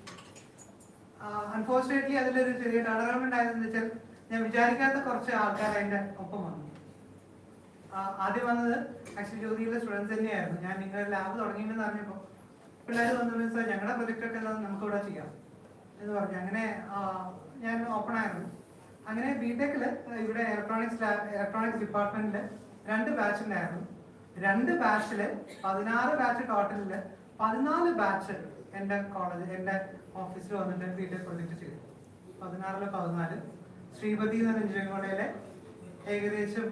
അൺഫോർച്ചുനേറ്റ്ലി അതിലൊരു ചെറിയ ടേൺഅറൗണ്ട് ഉണ്ടായതെന്ന് വെച്ചാൽ ഞാൻ വിചാരിക്കാത്ത കുറച്ച് ആൾക്കാർ അതിൻ്റെ ഒപ്പം വന്നു. ആദ്യം വന്നത് ആക്ച്വലി ജ്യോതിയിലെ സ്റ്റുഡൻസ് തന്നെയായിരുന്നു. ഞാൻ നിങ്ങളുടെ ലാബ് തുടങ്ങിയെന്ന് അറിഞ്ഞപ്പോൾ പിള്ളേർ വന്നു, സാർ ഞങ്ങളുടെ പ്രൊജക്റ്റൊക്കെ നമുക്കിവിടെ ചെയ്യാം എന്ന് പറഞ്ഞു. അങ്ങനെ ഞാൻ ഓപ്പൺ ആയിരുന്നു. അങ്ങനെ ബിടെക്കിൽ ഇവിടെ ഇലക്ട്രോണിക്സ് ഡിപ്പാർട്ട്മെന്റിൽ 2 ബാച്ച് ഉണ്ടായിരുന്നു. 2 ബാച്ചിൽ 16 ബാച്ച് ടോട്ടലിൽ 14 ബാച്ച് എൻ്റെ ഓഫീസിൽ വന്നിട്ട് ബിടെക് പ്രൊജക്ട് ചെയ്തു. 16 14 ശ്രീപതി എന്ന എഞ്ചിനീയറിംഗ് കോളേജിലെ ഏകദേശം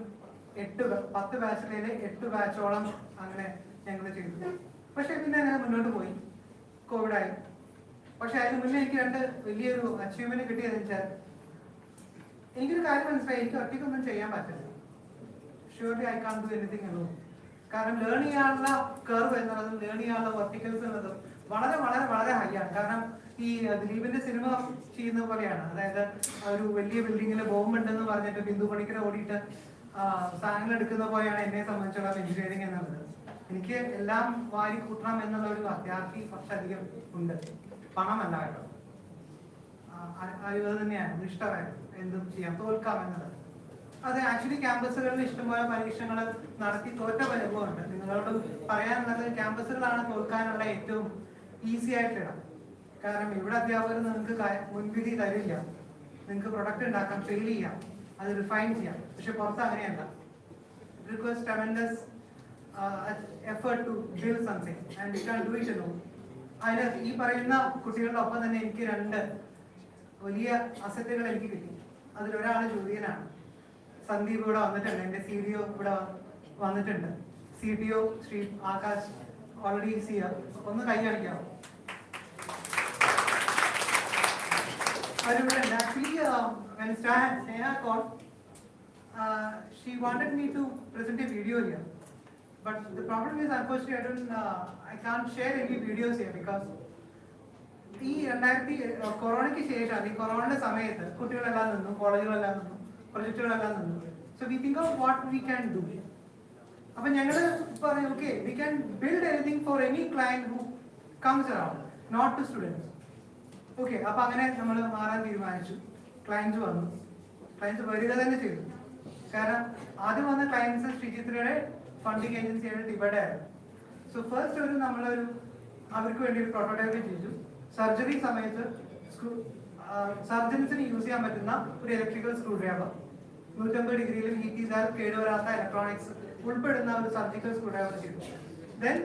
10 ബാച്ചിലെ 8 ബാച്ചോളം അങ്ങനെ ഞങ്ങൾ ചെയ്തു. പക്ഷെ പിന്നെ അങ്ങനെ മുന്നോട്ട് പോയി. കോവിഡായി. പക്ഷെ അതിന് മുന്നേ എനിക്ക് 2 വലിയൊരു അച്ചീവ്മെന്റ് കിട്ടിയതെന്ന് വെച്ചാൽ, എനിക്കൊരു കാര്യം മനസ്സിലായി, എനിക്ക് ഒറ്റയ്ക്കൊന്നും ചെയ്യാൻ പറ്റില്ല. Surely I can do anything alone. കാരണം ലേൺ ചെയ്യാനുള്ള കർവ് എന്നുള്ളതും ലേൺ ചെയ്യാനുള്ള വെർട്ടിക്കൽസ് എന്നുള്ളതും വളരെ വളരെ വളരെ ഹൈ ആണ്. കാരണം ഈ ദിലീപിന്റെ സിനിമ ചെയ്യുന്ന പോലെയാണ്. അതായത് ഒരു വലിയ ബിൽഡിങ്ങിൽ ബോംബ് ഉണ്ടെന്ന് പറഞ്ഞിട്ട് ബിന്ദു പണിക്കരെ ഓടിയിട്ട് സാധനങ്ങൾ എടുക്കുന്ന പോലെയാണ് എന്നെ സംബന്ധിച്ചുള്ള എഞ്ചിനീയറിംഗ് എന്നുള്ളത്. എനിക്ക് എല്ലാം വാരി കൂട്ടണം എന്നുള്ള ഒരു അത്യാർത്ഥി കുറച്ചധികം ഉണ്ട്. പണമല്ല കേട്ടോ, അറിവ് തന്നെയാണ്, ഇഷ്ടമായിരുന്നു എന്തും ചെയ്യാം, തോൽക്കാം എന്നുള്ളത്. അത് ആക്ച്വലി ക്യാമ്പസുകളിൽ ഇഷ്ടംപോലെ പരീക്ഷകൾ നടത്തി തോറ്റ അനുഭവമുണ്ട്. നിങ്ങളോട് പറയാനുള്ളത് ക്യാമ്പസുകളാണ് തോൽക്കാനുള്ള ഏറ്റവും ഈസി ആയിട്ടിടം. കാരണം ഇവിടെ അധ്യാപകർ നിങ്ങൾക്ക് മുൻവിധി തരില്ല. നിങ്ങൾക്ക് പ്രൊഡക്റ്റ് ഉണ്ടാക്കാം, സെയിൽ ചെയ്യാം, അത് റിഫൈൻ ചെയ്യാം. പക്ഷെ പുറത്ത് അങ്ങനെയല്ല. It requires tremendous effort to build something and you can do it alone. അതിന് ഈ പറയുന്ന കുട്ടികളുടെ ഒപ്പം തന്നെ എനിക്ക് 2 വലിയ അസറ്റുകൾ എനിക്ക് കിട്ടി. അതിലൊരാൾ ജ്യോതിയനാണ്. സന്ദീപ് ഇവിടെ വന്നിട്ടുണ്ട്, എൻ്റെ CDO ഇവിടെ വന്നിട്ടുണ്ട്, CTO ശ്രീ ആകാശ് ഓൾറെഡി സിയർ. ഒന്ന് കൈ കാണിക്കാമോ? അവരിവിടെ ഉണ്ട്. Actually when Sneha called, she wanted me to present a video here. But the problem is, unfortunately, I can't share any videos here because ഈ 2000 കൊറോണയ്ക്ക് ശേഷം ഈ കൊറോണയുടെ സമയത്ത് കുട്ടികളെല്ലാം നിന്നു, കോളേജുകളെല്ലാം നിന്നു, പ്രൊജക്റ്റുകളെല്ലാം നിന്നു. So we think of what we can do. അപ്പൊ ഞങ്ങൾ പറഞ്ഞു, okay, we can build anything for any client who comes around, not to students. Okay, അപ്പൊ അങ്ങനെ നമ്മൾ മാറാൻ തീരുമാനിച്ചു. ക്ലയൻസ് വന്നു. ക്ലയൻസ് വരിക തന്നെ ചെയ്തു. കാരണം ആദ്യം വന്ന ക്ലയൻസ് ശ്രീചിത്രയുടെ ഫണ്ടിങ് ഏജൻസിയുടെ ഡിബഡ് ആയിരുന്നു. സോ ഫസ്റ്റ് നമ്മളൊരു അവർക്ക് വേണ്ടി ഒരു പ്രോട്ടോടൈപ്പ് ചെയ്തു. സർജറി സമയത്ത് സർജൻസിന് യൂസ് ചെയ്യാൻ പറ്റുന്ന ഒരു ഇലക്ട്രിക്കൽ സ്ക്രൂ ഡ്രൈവർ, 150 ഡിഗ്രിയിൽ ഹീറ്റ് ചെയ്താൽ കേടുവരാത്ത ഇലക്ട്രോണിക്സ് ഉൾപ്പെടുന്ന ഒരു സർജിക്കൽ സ്ക്രൂ ഡ്രൈവർ ചെയ്തു. ദെൻ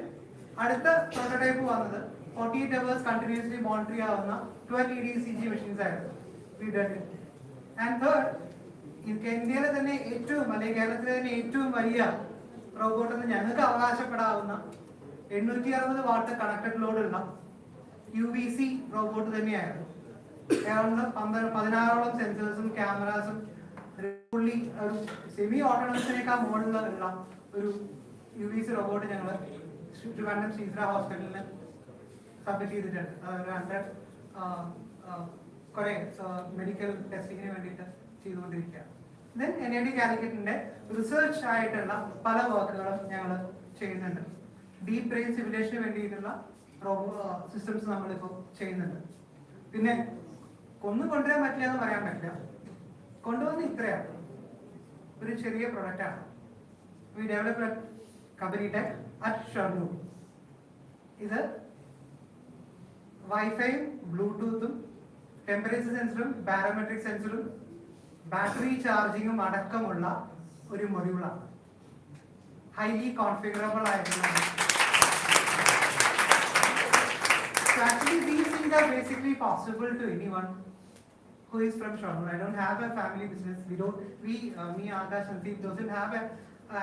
അടുത്ത പ്രോട്ടോടൈപ്പ് വന്നത് 48 hours കണ്ടിന്യൂസ്ലി മോണിറ്റർ ചെയ്യാവുന്ന 12 ECG മെഷീൻസ് ആയിരുന്നു. ആൻഡ് തേർഡ്, ഇന്ത്യയിലെ തന്നെ ഏറ്റവും അല്ലെങ്കിൽ കേരളത്തിലെ തന്നെ ഏറ്റവും വലിയ റോബോട്ട് എന്ന് ഞങ്ങൾക്ക് അവകാശപ്പെടാവുന്ന 860 വാട്ട് കണക്റ്റഡ് ലോഡുള്ള UVC റോബോട്ട് തന്നെയായിരുന്നു. ഏതാണ്ട് 16ഓളം സെൻസേഴ്സും ക്യാമറാസും ഫുള്ളി ഒരു സെമി ഓട്ടോണമസിനേക്കാൾ മുകളിലുള്ള ഒരു UVC റോബോട്ട് ഞങ്ങൾ ട്രിവാൻഡ്രം ശ്രീധര ഹോസ്പിറ്റലിന് സബ്മിറ്റ് ചെയ്തിട്ടുണ്ട്. അതൊരു 100 കുറെ മെഡിക്കൽ ടെസ്റ്റിങ്ങിന് വേണ്ടിയിട്ട് ചെയ്തുകൊണ്ടിരിക്കുകയാണ്. ദെൻ NIT കാലിക്കറ്റിന്റെ റിസർച്ച് ആയിട്ടുള്ള പല വർക്കുകളും ഞങ്ങൾ ചെയ്യുന്നുണ്ട്. ഡീപ് ബ്രെയിൻ സിമുലേഷന് വേണ്ടിയിട്ടുള്ള സിസ്റ്റംസ് നമ്മളിപ്പോൾ ചെയ്യുന്നുണ്ട്. പിന്നെ കൊണ്ടുവരാൻ പറ്റില്ല എന്ന് പറയാൻ പറ്റില്ല, കൊണ്ടുവന്ന് ഇത്രയാണ്, ഒരു ചെറിയ പ്രൊഡക്റ്റാണ്. We develop company tech at Shoranur. ഇത് വൈഫൈയും ബ്ലൂടൂത്തും ടെമ്പറേച്ചർ സെൻസറും ബാരോമെട്രിക് സെൻസറും ബാറ്ററി ചാർജിങ്ങും അടക്കമുള്ള ഒരു മൊഡ്യൂളാണ്. ഹൈലി കോൺഫിഗറബിൾ ആയിട്ടുള്ള. So actually these things are basically possible to anyone who is from Shornur. I don't have a family business. Me Akash and Sandeep doesn't have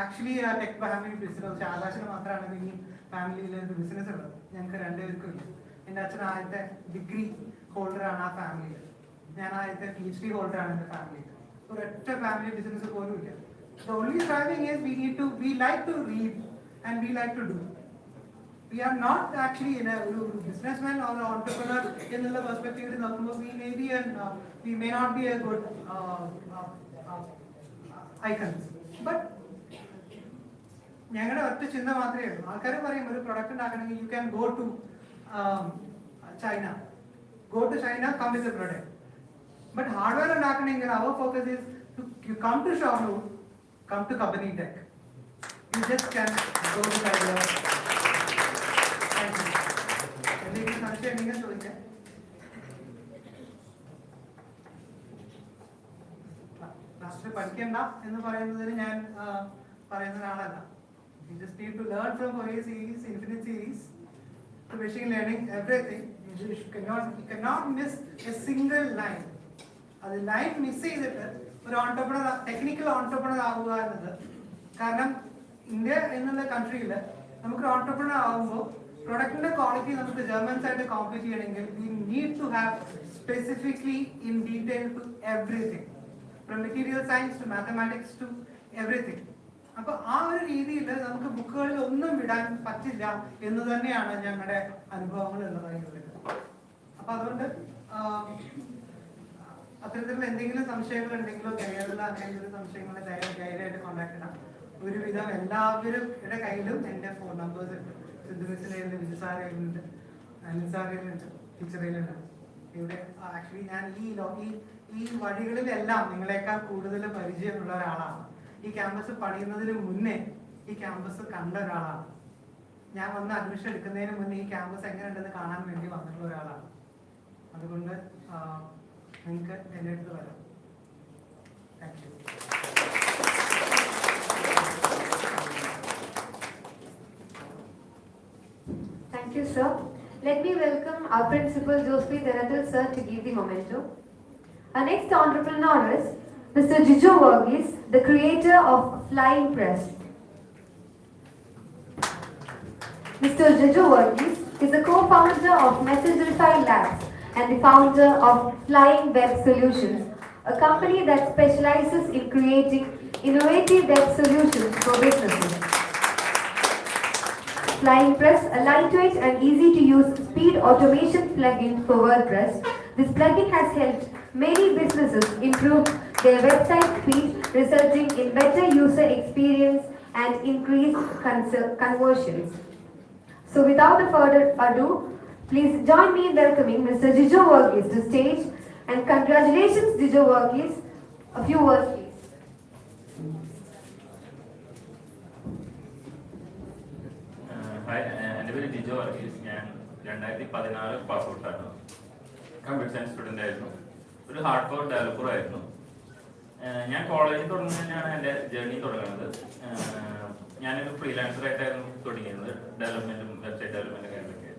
actually a tech family business. Akashine മാത്രമാണ് ഇനി ഫാമിലിയിലെ ഒരു business ഉള്ളത്. ഞങ്ങൾക്ക് രണ്ടുപേർക്കും ഇല്ല. എൻ്റെ അച്ഛൻ ആദ്യത്തെ ഡിഗ്രി ഹോൾഡറാണ് ആ ഫാമിലിയിൽ. ഞാൻ ആദ്യത്തെ PhD ഹോൾഡറാണ് എൻ്റെ ഫാമിലിയിൽ. ഒരൊറ്റ ഫാമിലി ബിസിനസ് പോലും ഇല്ല. The only striving is we like to read and we like to do. We are not actually in a businessman or an entrepreneur in the perspective of we may not be a good icons. But ഞങ്ങളുടെ ഒറ്റ ചിന്ത മാത്രമേ ഉള്ളൂ. ആൾക്കാർ പറയും ഒരു product ഉണ്ടാക്കണമെങ്കിൽ you can go to China, come with the product. But hardware ഉണ്ടാക്കണമെങ്കിൽ our focus is you come to Shornur, come to company tech. You just can go to China. എന്തെങ്കിലും സംശയം ഉണ്ടെങ്കിൽ ചോദിക്കാം. ക്ലാസ്സിൽ പഠിക്കണ്ട എന്ന് പറയുന്നതിന് ഞാൻ പറയുന്ന ഒരാളല്ല. You just need to learn from Fourier series, infinite series, to machine learning, everything. You cannot miss a single line. അത് ലൈൻ മിസ് ചെയ്തിട്ട് ഒരു ഓൺടർപ്രണർ, ടെക്നിക്കൽ ഓൺടർപ്രണർ ആവുക എന്നത്, കാരണം ഇന്ത്യ എന്നുള്ള കൺട്രിയിൽ നമുക്ക് ഓൺടർപ്രണർ ആകുമ്പോൾ പ്രൊഡക്റ്റിന്റെ ക്വാളിറ്റി നമുക്ക് ജർമ്മൻസ് ആയിട്ട് കോമ്പീറ്റ് ചെയ്യണമെങ്കിൽ we need to have specifically in detail to everything, from material science to mathematics to everything. അപ്പൊ ആ ഒരു രീതിയിൽ നമുക്ക് ബുക്കുകളിൽ ഒന്നും വിടാൻ പറ്റില്ല എന്ന് തന്നെയാണ് ഞങ്ങളുടെ അനുഭവങ്ങൾ ഉള്ളതായി വരുന്നത്. അപ്പൊ അതുകൊണ്ട് അത്തരത്തിലുള്ള എന്തെങ്കിലും സംശയങ്ങൾ ഉണ്ടെങ്കിലോ ധൈര്യമുള്ള എന്തെങ്കിലും സംശയങ്ങൾ ധൈര്യമായിട്ട് കോൺടാക്ട് ചെയ്യണം. ഒരുവിധം എല്ലാവരുടെ കയ്യിലും എൻ്റെ ഫോൺ നമ്പേഴ്സ് ഉണ്ട്. സിദ്ധുമിസിലുണ്ട്, വിജുസാരയിലുണ്ട്, അനിസാരയിലുണ്ട്, ടീച്ചറയിലുണ്ട്. ഇവിടെ ആക്ച്വലി ഞാൻ ഈ വഴികളിലെല്ലാം നിങ്ങളെക്കാൾ കൂടുതൽ പരിചയമുള്ള ഒരാളാണ്. ഈ ക്യാമ്പസ് പണിയുന്നതിന് മുന്നേ ഈ ക്യാമ്പസ് കണ്ട ഒരാളാണ്. ഞാൻ വന്ന് അഡ്മിഷൻ എടുക്കുന്നതിന് മുന്നേ ഈ ക്യാമ്പസ് എങ്ങനെയുണ്ടെന്ന് കാണാൻ വേണ്ടി വന്നിട്ടുള്ള ഒരാളാണ്. അതുകൊണ്ട് നിങ്ങൾക്ക് എൻ്റെ അടുത്ത് വരാം. Thank you. Thank you, sir. Let me welcome our principal, Jyothi sir, to give the memento. Our next entrepreneur is Mr. Jiju Varghese, the creator of Flying Press. Mr. Jiju Varghese is the co-founder of Messengerify Labs and the founder of Flying Web Solutions, a company that specializes in creating innovative web solutions for businesses. Flying Press, a lightweight and easy to use speed automation plugin for WordPress. This plugin has helped many businesses improve their website speed, resulting in better user experience and increased conversions. So without further ado, please join me in welcoming Mr. Jiju Varghese to stage, and congratulations Jiju Varghese. A few words please. Hi, എൻ്റെ പേര് ജിജോ വർഗീസ്. ഞാൻ 2016 pass ഔട്ടാണ്. Computer science student ആയിരുന്നു, ഒരു hard core developer ആയിരുന്നു. ഞാൻ കോളേജിൽ തുടങ്ങുന്നത് തന്നെയാണ് എൻ്റെ ജേർണി തുടങ്ങുന്നത്. ഞാനൊരു ഫ്രീലാൻസറായിട്ടായിരുന്നു തുടങ്ങിയത്, ഡെവലപ്മെൻറ്റും വെബ്സൈറ്റ് ഡെവലപ്മെൻറ്റും കാര്യങ്ങളൊക്കെ.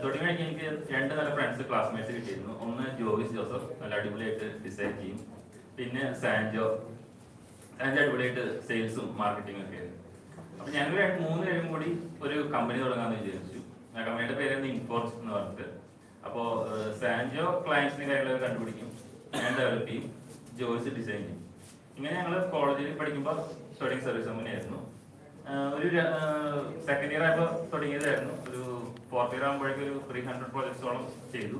തുടങ്ങി കഴിഞ്ഞ് എനിക്ക് 2 നല്ല ഫ്രണ്ട്സ് ക്ലാസ്മേറ്റ്സ് കിട്ടിയിരുന്നു. ഒന്ന് ജോസഫ്, നല്ല അടിപൊളിയായിട്ട് ഡിസൈൻ ചെയ്യും. പിന്നെ സാൻജോ അടിപൊളിയായിട്ട് സെയിൽസും മാർക്കറ്റിംഗ് ഒക്കെ ആയിരുന്നു. അപ്പോൾ ഞങ്ങൾ 3 പേരും കൂടി ഒരു കമ്പനി തുടങ്ങാമെന്ന് വിചാരിച്ചു. ആ കമ്പനിയുടെ പേരായിരുന്നു ഇൻഫോർസ് എന്ന് പറഞ്ഞിട്ട്. അപ്പോൾ സാൻജോ ക്ലയൻസിന് കാര്യങ്ങളൊക്കെ കണ്ടുപിടിക്കും, ഞാൻ ഡെവലപ്പ് ചെയ്യും, ജോയ്സ് ഡിസൈൻ ചെയ്യും. ഇങ്ങനെ ഞങ്ങൾ കോളേജിൽ പഠിക്കുമ്പോൾ തുടങ്ങിയ സർവീസ് കമ്പനി ആയിരുന്നു. ഒരു സെക്കൻഡ് ഇയർ ആയപ്പോൾ തുടങ്ങിയതായിരുന്നു. ഒരു 4th ഇയർ ആകുമ്പോഴേക്കും ഒരു 300 പ്രോജക്ട്സോളം ചെയ്തു.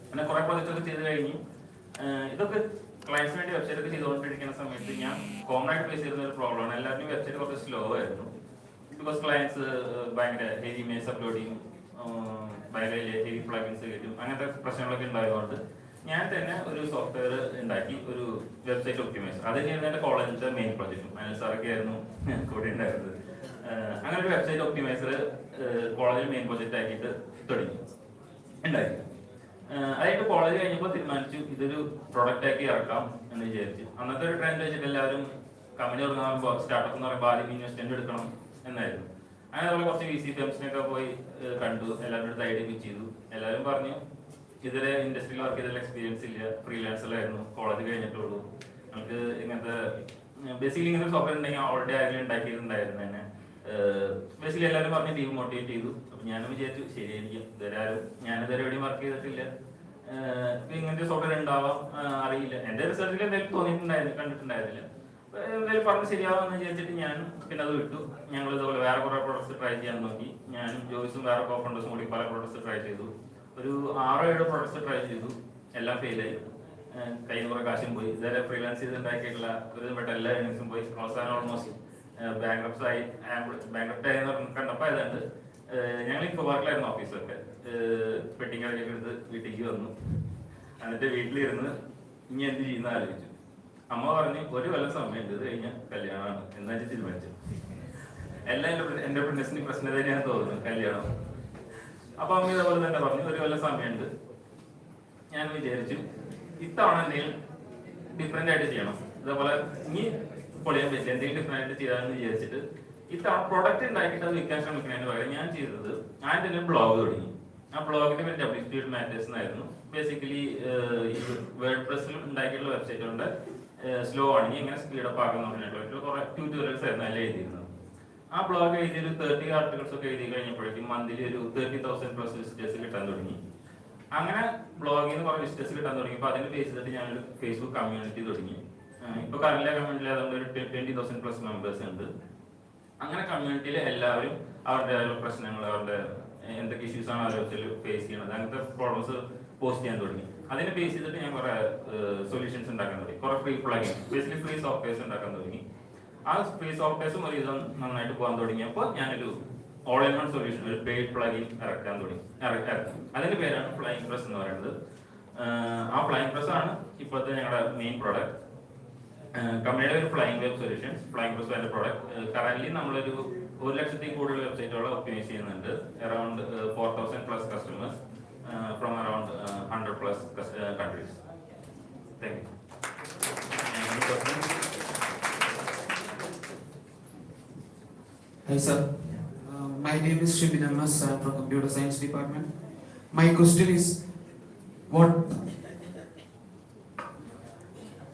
അങ്ങനെ കുറേ പ്രോജക്റ്റൊക്കെ ചെയ്ത് കഴിഞ്ഞ് ഇതൊക്കെ ക്ലയൻസിന് വേണ്ടി വെബ്സൈറ്റ് ഒക്കെ ചെയ്തുകൊണ്ടിരിക്കുന്ന സമയത്ത് ഞാൻ കോമൺ ആയിട്ട് ഫേസ് ചെയ്യുന്ന ഒരു പ്രോബ്ലമാണ്, എല്ലാവരുടെയും വെബ്സൈറ്റ് കുറച്ച് സ്ലോ ആയിരുന്നു. ബിക്കോസ് ക്ലയൻസ് ഭയങ്കര ഹെവി ഇമേജ് അപ്ലോഡ് ചെയ്യും, ഭയങ്കര ഹെവി പ്ലഗിൻസ് കയറ്റും, അങ്ങനത്തെ പ്രശ്നങ്ങളൊക്കെ ഉണ്ടായതുകൊണ്ട് ഞാൻ തന്നെ ഒരു സോഫ്റ്റ്വെയർ ഉണ്ടാക്കി, ഒരു വെബ്സൈറ്റ് ഒപ്റ്റിമൈസർ. അത് തന്നെയായിരുന്നു എൻ്റെ കോളേജിലത്തെ മെയിൻ പ്രോജക്റ്റും. അനിൽ സാറൊക്കെ ആയിരുന്നു കൂടെ ഉണ്ടായിരുന്നത്. അങ്ങനെ ഒരു വെബ്സൈറ്റ് ഒപ്റ്റിമൈസർ കോളേജിൽ മെയിൻ പ്രോജക്റ്റ് ആക്കിയിട്ട് തുടങ്ങി ഉണ്ടായി. അതായിട്ട് കോളേജ് കഴിഞ്ഞപ്പോൾ തീരുമാനിച്ചു ഇതൊരു പ്രൊഡക്റ്റ് ആക്കി ഇറക്കാം എന്ന് വിചാരിച്ചു. അന്നത്തെ ഒരു ട്രെൻഡ് വെച്ചിട്ട് എല്ലാവരും കമ്പനി തുടങ്ങുമ്പോൾ സ്റ്റാർട്ടപ്പ് എന്ന് പറയുമ്പോൾ ആദ്യം ഇൻവെസ്റ്റ്മെന്റ് എടുക്കണം എന്നായിരുന്നു. അങ്ങനെ നമ്മൾ കുറച്ച് VC ഫേംസിനൊക്കെ പോയി കണ്ടു, എല്ലാവരുടെ അടുത്ത് ഐഡിയ പിച്ച് ചെയ്തു. എല്ലാവരും പറഞ്ഞു ഇതുവരെ ഇൻഡസ്ട്രിയിൽ വർക്ക് ചെയ്തുള്ള എക്സ്പീരിയൻസ് ഇല്ല, ഫ്രീലാൻസറായിരുന്നു, കോളേജ് കഴിഞ്ഞിട്ടുള്ളൂ, നമുക്ക് ഇങ്ങനത്തെ ബേസിക്കലി ഇങ്ങനത്തെ സോഫ്റ്റ്വെയർ ഉണ്ടെങ്കിൽ ഓൾറെഡി ആരെങ്കിലും ഉണ്ടാക്കിയിട്ടുണ്ടായിരുന്നു തന്നെ. ബേസിക്കലി എല്ലാവരും പറഞ്ഞ് ടീം മോട്ടിവേറ്റ് ചെയ്തു. അപ്പം ഞാനും വിചാരിച്ചു ശരിയായിരിക്കും, ഇതുവരെ ആരും ഞാനിതുവരെ എവിടെയും വർക്ക് ചെയ്തിട്ടില്ല, ഇങ്ങനത്തെ സോഫ്റ്റ്വെയർ ഉണ്ടാവാം, അറിയില്ല. എൻ്റെ റിസർച്ചിൽ എന്തായാലും കണ്ടിട്ടുണ്ടായിരുന്നില്ല. എന്തായാലും പറഞ്ഞ് ശരിയാവാമെന്ന് വിചാരിച്ചിട്ട് ഞാൻ പിന്നെ അത് വിട്ടു. ഞങ്ങൾ ഇതുപോലെ വേറെ കുറേ പ്രോഡക്ട്സ് ട്രൈ ചെയ്യാൻ നോക്കി. ഞാനും ജോയ്സും വേറെ കോഫണ്ടേഴ്സും കൂടി പല പ്രോഡക്ട്സ് ട്രൈ ചെയ്തു. ഒരു 6-7 പ്രോഡക്ട്സ് ട്രൈ ചെയ്തു, എല്ലാം ഫെയിലായി. കയ്യിൽ നിന്ന് കുറേ കാശും പോയി. ഇതുവരെ ഫ്രീലാൻസ് ചെയ്ത് ഉണ്ടാക്കിയിട്ടുള്ള ഒരുവിധപ്പെട്ട എല്ലാ ഏണിങ്സും പോയി. അവസാനം ഓൾമോസ്റ്റ് ബാങ്ക്രപ്റ്റ് ആയി കണ്ടപ്പോൾ ഏതാണ്ട് ഞങ്ങൾ ഇപ്പോൾ വർക്കിലായിരുന്നു ഓഫീസൊക്കെ. വെഡിങ് കാര്യമൊക്കെ എടുത്ത് വീട്ടിലേക്ക് വന്നു. എന്നിട്ട് വീട്ടിലിരുന്ന് ഇനി എന്ത് ചെയ്യുന്ന ആലോചിച്ചു. അമ്മ പറഞ്ഞു ഒരു കൊല്ലം സമയമുണ്ട്, ഇത് കഴിഞ്ഞാൽ കല്യാണമാണ് എന്നാ തീരുമാനിച്ചു. എല്ലാ എന്റർപ്രൈനേഴ്സിന് പ്രശ്നം തന്നെയാണ് തോന്നുന്നു കല്യാണം. അപ്പൊ അമ്മ ഇതേപോലെ തന്നെ പറഞ്ഞു ഒരു കൊല്ലം സമയമുണ്ട്. ഞാൻ വിചാരിച്ചു ഇത്തവണ എന്തെങ്കിലും ഡിഫറെന്റ് ആയിട്ട് ചെയ്യണം, ഇതേപോലെ ഇനി പൊളിയാൻ പറ്റില്ല, എന്തെങ്കിലും ഡിഫറെന്റ് ആയിട്ട് ചെയ്യാമെന്ന് വിചാരിച്ചിട്ട് ഇത്തവണ പ്രൊഡക്റ്റ് ഉണ്ടാക്കിയിട്ട് അത് വിൽക്കാൻ ശ്രമിക്കുന്നതിന് പകരം ഞാൻ ചെയ്തത് ആദ്യം ബ്ലോഗ് തുടങ്ങി. ആ ബ്ലോഗിന്റെ പേര് WStudio Matters എന്നായിരുന്നു. ബേസിക്കലി വേർഡ് പ്രസ്സിൽ ഉണ്ടാക്കിയിട്ടുള്ള വെബ്സൈറ്റുകളുടെ സ്ലോ ആണെങ്കിൽ എങ്ങനെ സ്പീഡ് അപ്പ് ആക്കാൻ പറഞ്ഞിട്ടുള്ള കുറെ ട്യൂട്ടോറിയൽസ് ആയിരുന്നു എല്ലാം എഴുതിയിരുന്നത്. ആ ബ്ലോഗ് എഴുതി ഒരു 30 ആർട്ടിക്കിൾസ് ഒക്കെ എഴുതി കഴിഞ്ഞപ്പോഴേക്കും മന്ത്ലി ഒരു 30,000+ വിസിറ്റേഴ്സ് കിട്ടാൻ തുടങ്ങി. അങ്ങനെ ബ്ലോഗിൽ നിന്ന് കുറെ വിസിറ്റേഴ്സ് കിട്ടാൻ തുടങ്ങിയപ്പോൾ അതിന് ബേസ് ചെയ്തിട്ട് ഞാനൊരു ഫേസ്ബുക്ക് കമ്മ്യൂണിറ്റി തുടങ്ങി. ഇപ്പൊ കറന്റ് കമ്മ്യൂണിറ്റിയിൽ അതുകൊണ്ട് ഒരു 20,000+ മെമ്പേഴ്സ് ഉണ്ട്. അങ്ങനെ കമ്മ്യൂണിറ്റിയിൽ എല്ലാവരും അവരുടെ പ്രശ്നങ്ങൾ, അവരുടെ എന്തൊക്കെ ഇഷ്യൂസ് ആണ് അവർ ഫേസ് ചെയ്യുന്നത്, അങ്ങനത്തെ പ്രോബ്ലംസ് പോസ്റ്റ് ചെയ്യാൻ തുടങ്ങി. അതിനെ ബേസ് ചെയ്തിട്ട് ഞാൻ കുറെ സൊല്യൂഷൻസ് ഉണ്ടാക്കാൻ തുടങ്ങി, കുറെ free plugins, basically free softwares ഉണ്ടാക്കാൻ തുടങ്ങി. ആ ഫ്രീ സോഫ്റ്റ്വെയർസും ഒരു ഇത് നന്നായിട്ട് പോകാൻ തുടങ്ങിയപ്പോൾ ഞാനൊരു ഓൾ ഇൻ വൺ സൊല്യൂഷൻ, ഒരു പെയ്ഡ് പ്ലഗിൻ ഇറക്കാൻ തുടങ്ങി. അതിന്റെ പേരാണ് ഫ്ലൈയിങ് പ്രസ് എന്ന് പറയുന്നത്. ആ ഫ്ലൈയിങ് പ്രസ് ആണ് ഇപ്പോഴത്തെ ഞങ്ങളുടെ മെയിൻ പ്രോഡക്റ്റ്. കമ്പനിയുടെ ഒരു flying web solutions, flying press അതിന്റെ പ്രോഡക്റ്റ്. കറന്റ് നമ്മളൊരു 1,00,000 കൂടുതൽ വെബ്സൈറ്റുകൾ ഒപ്റ്റിമൈസ് ചെയ്യുന്നുണ്ട്. Around 4,000+ customers from around 100+ countries. Thank you. Any questions? Hi sir, my name is Shibinamas. I am from Computer Science Department. My question is,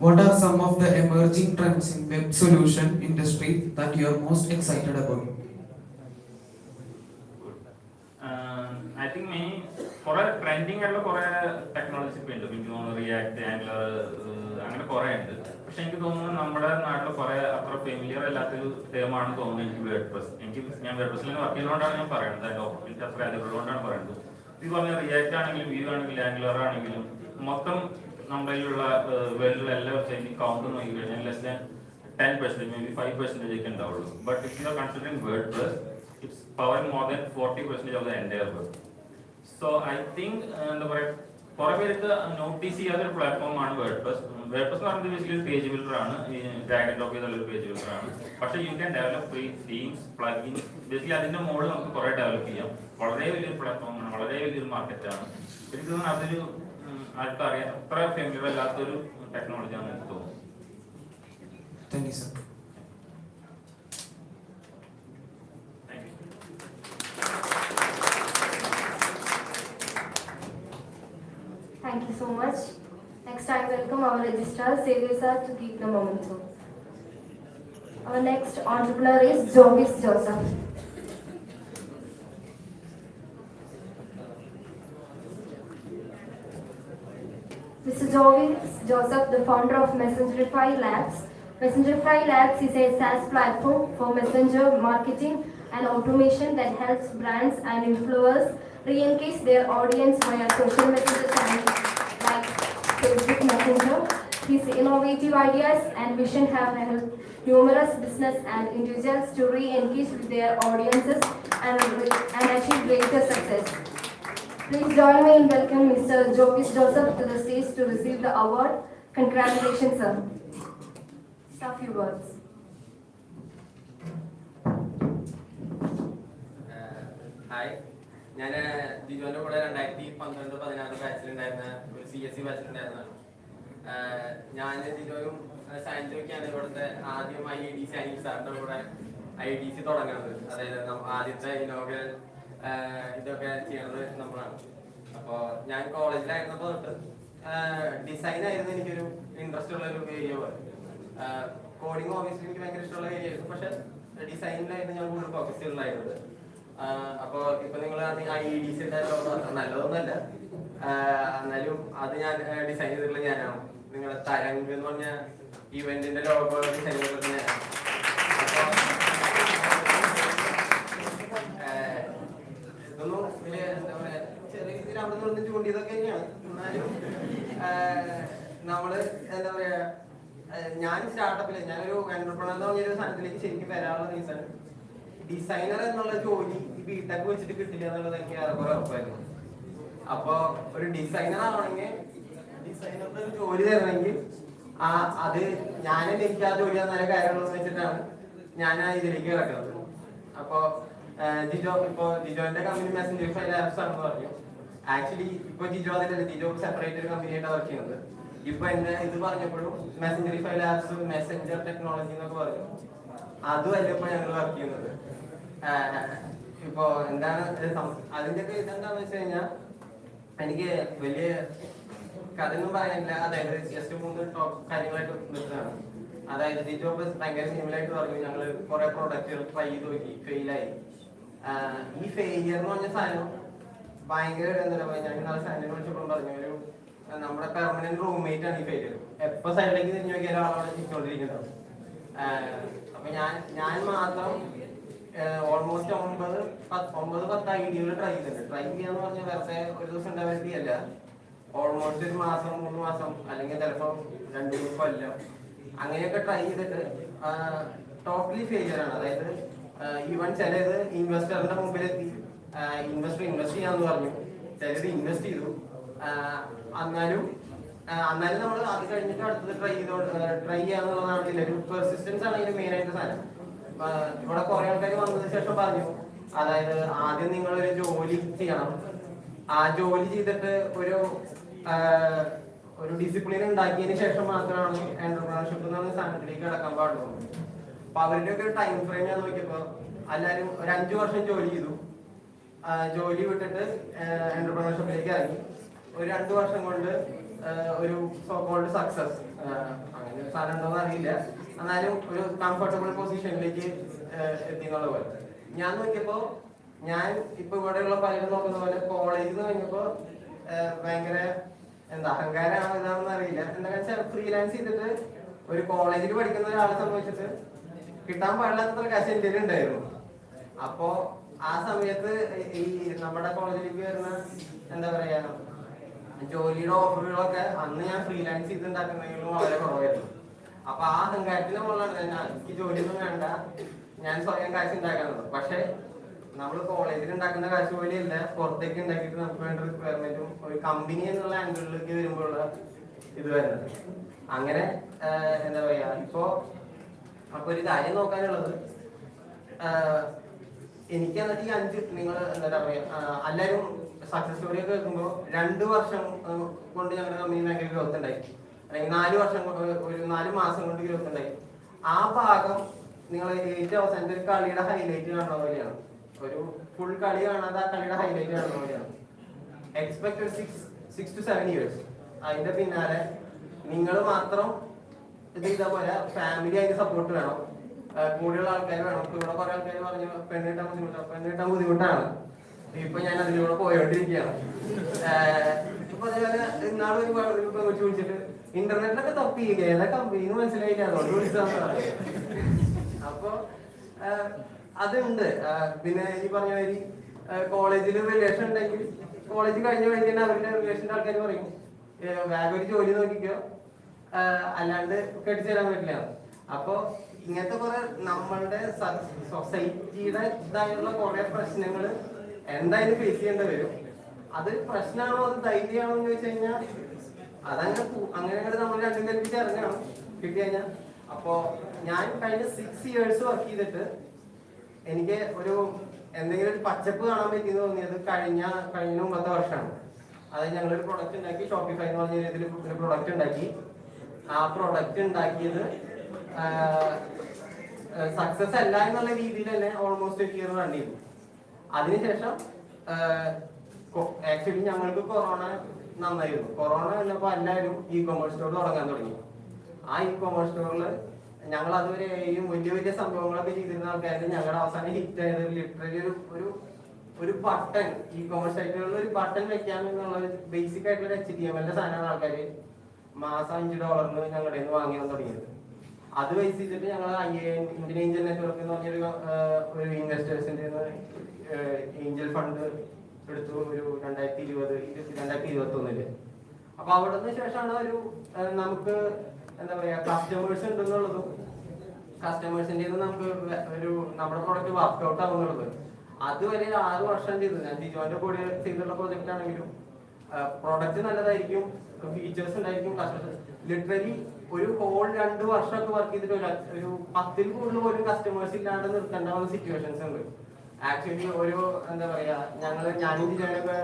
what are some of the emerging trends in web solution industry that you are most excited about? I think കുറെ trending ആയിട്ടുള്ള കുറെ technology ഇപ്പൊ ഉണ്ട്. എനിക്ക് തോന്നുന്നു react, angular, അങ്ങനെ കുറെ ഉണ്ട്. പക്ഷെ എനിക്ക് തോന്നുന്നു നമ്മുടെ നാട്ടിൽ കുറെ അത്ര ഫെമിലിയർ അല്ലാത്തൊരു ടേമാണ് തോന്നുന്നത് എനിക്ക് വേർഡ് പ്രസ്. ഞാൻ വേർഡ് പ്രസ്സിൽ വർക്ക് ചെയ്തുകൊണ്ടാണ് ഞാൻ പറയുന്നത്, അതിന്റെ ഓപ്പർച്യൂണിറ്റി അത്ര അതുകൊണ്ടാണ് പറയുന്നത്. ഈ പറഞ്ഞ റിയാക്ട് ആണെങ്കിലും വ്യൂ ആണെങ്കിലും ആംഗുലർ ആണെങ്കിലും മൊത്തം നമ്മളിലുള്ള വേൾഡിലുള്ള എല്ലാ വെബ്സൈറ്റിലും കൗണ്ട് നോക്കി കഴിഞ്ഞാൽ less than 10%, maybe 5% ഒക്കെ ഉണ്ടാവുള്ളൂ. But if you are considering WordPress, it's powering more than 40% of the entire web. So I think എന്താ പറയുക, കുറെ പേർക്ക് നോട്ടീസ് ചെയ്യാത്ത ഒരു പ്ലാറ്റ്ഫോമാണ് വേർഡ്പ്രസ്. വേർഡ്പ്രസ് എന്ന് പറയുന്നത് ബേസിക്കലി ഒരു പേജ് ബിൽഡർ ആണ്, ഡ്രാഗ് ആൻഡ് ഡ്രോപ്പ് ചെയ്തുള്ള ഒരു പേജ് ബിൽഡർ ആണ്. പക്ഷേ you can develop free themes, plugins, basically അതിന്റെ മോഡ് നമുക്ക് കുറെ ഡെവലപ്പ് ചെയ്യാം. വളരെ വലിയൊരു പ്ലാറ്റ്ഫോമാണ് വളരെ വലിയൊരു മാർക്കറ്റാണ്. എനിക്ക് തോന്നുന്നു അതൊരു ആൾക്കറിയാം അത്ര ഫെമിലിയർ അല്ലാത്തൊരു ടെക്നോളജിയാണ് എനിക്ക് തോന്നുന്നു. Thank you sir. Thank you so much. Next, I welcome our registrar, Xavier sir, to give the memento. Our next entrepreneur is Joseph. Mr. Joseph, the founder of Messengerify Labs. Messengerify Labs is a SaaS platform for messenger marketing and automation that helps brands and influencers re-engage their audience via social media channels like Facebook Messenger. His innovative ideas and vision have helped numerous business and individuals to re-engage with their audiences and achieve greater success. Please join me in welcoming Mr. Joseph to the stage to receive the award. Congratulations, sir. A few words. Hi, ഞാൻ ജിജോന്റെ കൂടെ 2012-16 ബാച്ചിലുണ്ടായിരുന്ന ഒരു CSE ബാച്ചിലുണ്ടായിരുന്നതാണ്. ഞാൻ ജിജോയും സാൻജോയ്ക്കാണ് ഇവിടുത്തെ ആദ്യം IADC Anil സാറിൻ്റെ കൂടെ IADC തുടങ്ങുന്നത്. അതായത് ആദ്യത്തെ ഇനോഗ്രൽ ഇതൊക്കെ ചെയ്യണത് നമ്മളാണ്. അപ്പോൾ ഞാൻ കോളേജിലായിരുന്നപ്പോൾ തൊട്ട് ഡിസൈനായിരുന്നു എനിക്കൊരു ഇൻട്രസ്റ്റ് ഉള്ളൊരു ഏരിയ പോലെ. കോഡിങ് ഓബിയസ്ലി എനിക്ക് ഭയങ്കര ഇഷ്ടമുള്ള ഏരിയ ആയിരുന്നു, പക്ഷെ ഡിസൈനിലായിരുന്നു ഞാൻ കൂടുതൽ ഫോക്കസ് ചെയ്തിട്ടുണ്ടായിരുന്നത്. അപ്പോൾ ഇപ്പൊ നിങ്ങൾ IADC നല്ലതൊന്നുമല്ല, എന്നാലും അത് ഞാൻ ഡിസൈൻ ചെയ്തിട്ടുള്ള ഞാനാണ്. നിങ്ങളുടെ തരംഗ് എന്ന് പറഞ്ഞ ഇവന്റിന്റെ ലോഗോ ഡിസൈൻ ചെയ്തിട്ടുള്ള ഞാനാണ്. ഇതൊന്നും വലിയ എന്താ പറയാ ചെറിയ രീതിയിൽ അവിടെ നിന്ന് ചൂണ്ടിയതൊക്കെ തന്നെയാണ്. എന്നാലും നമ്മള് എന്താ പറയാ ഞാൻ സ്റ്റാർട്ടപ്പില് ഞാനൊരു എന്റർപ്രണർ എന്ന് പറഞ്ഞൊരു സാധനത്തിലേക്ക് ശരിക്കും വരാനുള്ള റീസൺ ഡിസൈനർ എന്നുള്ള ജോലി ബിടെക് വെച്ചിട്ട് കിട്ടില്ല എന്നുള്ളത് എനിക്ക് ഏറെക്കുറെ ഉറപ്പായിരുന്നു. അപ്പൊ ഒരു ഡിസൈനർ ആവണമെങ്കിൽ ഡിസൈനറുടെ ഒരു ജോലി തരണമെങ്കിൽ അത് ഞാനെന്നെ എനിക്ക് ആ ജോലി തന്ന കാര്യങ്ങളെന്ന് വെച്ചിട്ടാണ് ഞാൻ ഇതിലേക്ക് കിടക്കുന്നത്. അപ്പൊ ജിജോന്റെ കമ്പനി മെസ്സഞ്ചറിഫൈ ലാബ്സ് ആണെന്ന് പറഞ്ഞു. ആക്ച്വലി ഇപ്പൊ ജിജോ അതിലല്ല, ജിജോ സെപ്പറേറ്റ് ഒരു കമ്പനിയായിട്ട് വർക്ക് ചെയ്യുന്നത്. ഇപ്പൊ എന്റെ ഇത് പറഞ്ഞപ്പോഴും മെസ്സഞ്ചറിഫൈ ലാബ്സ് മെസ്സഞ്ചർ ടെക്നോളജി എന്നൊക്കെ പറഞ്ഞു. അതുമല്ല ഇപ്പൊ ഞങ്ങൾ വർക്ക് ചെയ്യുന്നത്. ഇപ്പൊ എന്താണ് അതിന്റെയൊക്കെ ഇതെന്താന്ന് വെച്ച് കഴിഞ്ഞാൽ എനിക്ക് വലിയ കഥയൊന്നും പറയാനില്ല. അതായത് ജസ്റ്റ് 3 ടോപ്പ് കാര്യങ്ങളായിട്ട് നിർത്തുകയാണ്. അതായത് ജിജോ ഭയങ്കര സിമ്പിളായിട്ട് പറഞ്ഞു. ഞങ്ങൾ കുറെ പ്രോഡക്റ്റുകൾ ട്രൈ ചെയ്ത് നോക്കി, ഫെയിലായി. ഈ ഫെയിലിയർ എന്ന് പറഞ്ഞ സാധനം ഭയങ്കര എന്താ പറയുക, ഞാൻ നാളെ സാധനം വിളിച്ചപ്പോഴും പറഞ്ഞു, ഒരു നമ്മുടെ പെർമനന്റ് റൂംമേറ്റ് ആണ് ഈ ഫെയിലിയർ. എപ്പോ സൈഡിലേക്ക് തിരിഞ്ഞു നോക്കിയാൽ ഒരാളവിടെ ചിരിച്ചോണ്ടിരിക്കുന്നുണ്ടാവും. അപ്പൊ ഞാൻ മാത്രം ഓൾമോസ്റ്റ് 9-10 ഐഡിയകൾ ട്രൈ ചെയ്തിട്ടുണ്ട്. ട്രൈ ചെയ്യാന്ന് പറഞ്ഞാൽ വെറുതെ ഒരു ദിവസം ഡെവലപ്പ് ചെയ്യല്ല. ഓൾമോസ്റ്റ് 1 മാസം 3 മാസം അല്ലെങ്കിൽ ചിലപ്പോൾ 2-3 കൊല്ലം അങ്ങനെയൊക്കെ ട്രൈ ചെയ്തിട്ട് ടോട്ടലി ഫെയിലിയർ ആണ്. അതായത് ഈവൻ ചിലത് ഇൻവെസ്റ്ററിന്റെ മുമ്പിലെത്തി, ഇൻവെസ്റ്റ് ചെയ്യാന്ന് പറഞ്ഞു, ചിലത് ഇൻവെസ്റ്റ് ചെയ്തു. എന്നാലും നമ്മൾ അത് കഴിഞ്ഞിട്ട് അടുത്തത് ട്രൈ ചെയ്യാന്നുള്ളതാണ് ഇതിലൊരു പെർസിസ്റ്റൻസ് ആണ് ഇതിന് മെയിൻ ആയിട്ട് സാധനം. ഇവിടെ കുറെ ആൾക്കാർ വന്നതിന് ശേഷം പറഞ്ഞു, അതായത് ആദ്യം നിങ്ങളൊരു ജോലി ചെയ്യണം, ആ ജോലി ചെയ്തിട്ട് ഒരു ഡിസിപ്ലിൻ ഉണ്ടാക്കിയതിന് ശേഷം മാത്രമാണ് എന്റർപ്രണർഷിപ്പ് എന്ന് പറഞ്ഞ സാധനത്തിലേക്ക് കടക്കാൻ പാടുള്ളൂ. അപ്പൊ അവരുടെ ഒക്കെ ഒരു ടൈം ഫ്രെയിം ഞാൻ നോക്കിയപ്പോ എല്ലാവരും ഒരു 5 വർഷം ജോലി ചെയ്തു, ജോലി വിട്ടിട്ട് എന്റർപ്രണർഷിപ്പിലേക്ക് ഇറങ്ങി. ഒരു 2 വർഷം കൊണ്ട് ഒരു സോ കോൾഡ് സക്സസ്, അങ്ങനെ ഒരു സാധനം ഉണ്ടോന്ന് അറിയില്ല, എന്നാലും ഒരു കംഫർട്ടബിൾ പൊസിഷനിലേക്ക് എത്തി എന്നുള്ള പോലെ. ഞാൻ നോക്കിയപ്പോ ഞാൻ ഇപ്പൊ ഇവിടെയുള്ള പലരും നോക്കുന്ന പോലെ കോളേജിൽ നിന്ന് കഴിഞ്ഞപ്പോ ഭയങ്കര അഹങ്കാരമാണോ ഇതാണെന്ന് അറിയില്ല. എന്താ വെച്ചാൽ ഫ്രീലാൻസ് ചെയ്തിട്ട് ഒരു കോളേജിൽ പഠിക്കുന്ന ഒരാളെ സംബന്ധിച്ചിട്ട് കിട്ടാൻ പാടില്ലാത്തത്ര കാശ് എൻ്റെ ഉണ്ടായിരുന്നു. അപ്പോ ആ സമയത്ത് ഈ നമ്മുടെ കോളേജിലേക്ക് വരുന്ന എന്താ പറയാ ജോലിയുടെ ഓഫറുകളൊക്കെ അന്ന് ഞാൻ ഫ്രീലാൻസ് ചെയ്തുണ്ടാക്കുന്നതിലും വളരെ കുറവായിരുന്നു. അപ്പൊ ആ അഹങ്കാരത്തിന് മുകളിലാണ് എനിക്ക് ജോലിയൊന്നും വേണ്ട, ഞാൻ സ്വയം കാശ് ഉണ്ടാക്കാനുള്ളത്. പക്ഷെ നമ്മൾ കോളേജിൽ ഉണ്ടാക്കുന്ന കാശ് പോലെയല്ല പുറത്തേക്ക് ഉണ്ടാക്കിയിട്ട് നമുക്ക് വേണ്ട റിക്വയർമെന്റും ഒരു കമ്പനി എന്നുള്ള ആംഗിളിലേക്ക് വരുമ്പോഴുള്ള ഇത് വരുന്നത്. അങ്ങനെ എന്താ പറയാ അപ്പൊ ഒരു കാര്യം നോക്കാനുള്ളത്, എനിക്ക് എന്നിട്ട് ഈ 5 നിങ്ങൾ എന്താ പറയാ എല്ലാവരും സക്സസ് സ്റ്റോറി ഒക്കെ കേൾക്കുമ്പോൾ 2 വർഷം കൊണ്ട് ഞങ്ങളുടെ കമ്പനി ഭയങ്കര ഗ്രോത്ത് ഉണ്ടായി, അല്ലെങ്കിൽ 4 വർഷം ഒരു 4 മാസം കൊണ്ട് ഗ്രോത്ത് ഉണ്ടായി. ആ ഭാഗം നിങ്ങൾ ഏറ്റവും അവസാനത്തെ ഒരു കളിയുടെ ഹൈലൈറ്റ് കാണുന്ന പോലെയാണ്. ഒരു ഫുൾ കളി കാണാതെ ആ കളിയുടെ ഹൈലൈറ്റ് കാണുന്ന പോലെയാണ്. Expect 6 to 7 years. അതിന്റെ പിന്നാലെ നിങ്ങൾ മാത്രം ഇത് ചെയ്ത പോലെ ഫാമിലി അതിന് സപ്പോർട്ട് വേണം, കൂടെയുള്ള ആൾക്കാർ വേണം. ഇവിടെ കുറെ ആൾക്കാർ പറഞ്ഞു പെണ്ണിട്ടാൻ ബുദ്ധിമുട്ടാണ്. ഇപ്പൊ ഞാൻ അതിലൂടെ പോയോണ്ടിരിക്കുകയാണ്. ഇപ്പൊ അതേപോലെ ഇന്നാളെ ഒരു കൊച്ചു വിളിച്ചിട്ട് ഇന്റർനെറ്റിലൊക്കെ തപ്പി ഏതാ കമ്പനി മനസ്സിലായില്ല, അതുകൊണ്ട് വിളിച്ചതാന്ന് പറഞ്ഞു. അപ്പൊ അതുണ്ട്. പിന്നെ ഈ പറഞ്ഞ മാതിരി കോളേജിൽ റിലേഷൻ ഉണ്ടെങ്കിൽ കോളേജ് കഴിഞ്ഞ കഴിഞ്ഞാൽ അവരുടെ റിലേഷന്റെ ആൾക്കാർ പറയും വേഗം ഒരു ജോലി നോക്കിക്കോ, അല്ലാണ്ട് കെട്ടിച്ചു തരാൻ പറ്റില്ല. അപ്പൊ ഇങ്ങനത്തെ കുറെ നമ്മളുടെ സൊസൈറ്റിയുടെ ഇതായുള്ള കുറെ പ്രശ്നങ്ങൾ എന്തായാലും ഫേസ് ചെയ്യേണ്ടി വരും. അത് പ്രശ്നമാണോ അത് ധൈര്യമാണോ എന്ന് ചോദിച്ചു കഴിഞ്ഞാൽ അങ്ങനെ നമ്മൾ രണ്ടും കൽപ്പിച്ച് ഇറങ്ങണം കിട്ടി കഴിഞ്ഞാൽ. അപ്പോ ഞാൻ കഴിഞ്ഞ 6 years വർക്ക് ചെയ്തിട്ട് എനിക്ക് എന്തെങ്കിലും ഒരു പച്ചപ്പ് കാണാൻ പറ്റിയെന്ന് തോന്നിയത് കഴിഞ്ഞ മുമ്പത്തെ വർഷമാണ്. അതായത് ഞങ്ങളൊരു പ്രൊഡക്റ്റ് ഉണ്ടാക്കി, ഷോപ്പിഫൈ എന്ന് പറഞ്ഞ രീതിയിൽ ഒരു പ്രൊഡക്റ്റ് ഉണ്ടാക്കി. ആ പ്രൊഡക്റ്റ് ഉണ്ടാക്കിയത് സക്സസ് അല്ല എന്നുള്ള രീതിയിൽ തന്നെ ഓൾമോസ്റ്റ് 1 year റൺ ചെയ്തു. അതിനുശേഷം ആക്ച്വലി ഞങ്ങൾക്ക് കൊറോണ നന്നായിരുന്നു. കൊറോണ വന്നപ്പോൾ എല്ലാവരും ഇ-കൊമേഴ്സ് സ്റ്റോർ തുടങ്ങാൻ തുടങ്ങി. ആ ഇ-കൊമേഴ്സ് സ്റ്റോറിൽ ഞങ്ങൾ അതുവരെയും വലിയ വലിയ സംഭവങ്ങളൊക്കെ ചെയ്തിരുന്ന ആൾക്കാരുടെ ഞങ്ങളുടെ അവസാനം ഹിറ്റ് ആയത് ലിറ്ററലി ഒരു ബട്ടൺ, ഇ-കൊമേഴ്സ് സൈറ്റുകളിൽ ഒരു ബട്ടൺ വെക്കാമെന്നുള്ള ബേസിക് ആയിട്ടുള്ള HTML സാധനമാണ് ആൾക്കാർ മാസം $5 ഞങ്ങളുടെ നിന്ന് വാങ്ങിയാൻ തുടങ്ങിയത്. അത് ബേസ് ചെയ്തിട്ട് ഞങ്ങൾ ഇന്ത്യൻ ഏഞ്ചൽ നെറ്റ്വർക്ക് എന്ന് പറഞ്ഞൊരു ഇൻവെസ്റ്റേഴ്സിന്റെ ഏഞ്ചൽ ഫണ്ട് എടുത്തു ഒരു 2020-2021. അപ്പൊ അവിടെ നിന്ന് ശേഷമാണ് നമുക്ക് എന്താ പറയാ കസ്റ്റമേഴ്സ് ഉണ്ടെന്നുള്ളതും കസ്റ്റമേഴ്സിന്റെ നമുക്ക് നമ്മുടെ പ്രോഡക്റ്റ് വർക്ക്ഔട്ട് ആവുന്നുള്ളത്. അതുവരെ 6 വർഷം ചെയ്തു. ഞാൻ ജിജോന്റെ കൂടെ ചെയ്തിട്ടുള്ള പ്രോജക്റ്റ് ആണെങ്കിലും പ്രോഡക്റ്റ് നല്ലതായിരിക്കും, ഫീച്ചേഴ്സ് ഉണ്ടായിരിക്കും. ലിറ്ററലി ഒരു ഹോൾ 2 വർഷമൊക്കെ വർക്ക് ചെയ്തിട്ട് ഒരു 10-ൽ കൂടുതൽ പോലും കസ്റ്റമേഴ്സ് ഇല്ലാണ്ട് നിർത്തേണ്ട സിറ്റുവേഷൻസ് ഉണ്ട്. ആക്ച്വലി എന്താ പറയാ ഞാനും ജിജോനൊക്കെ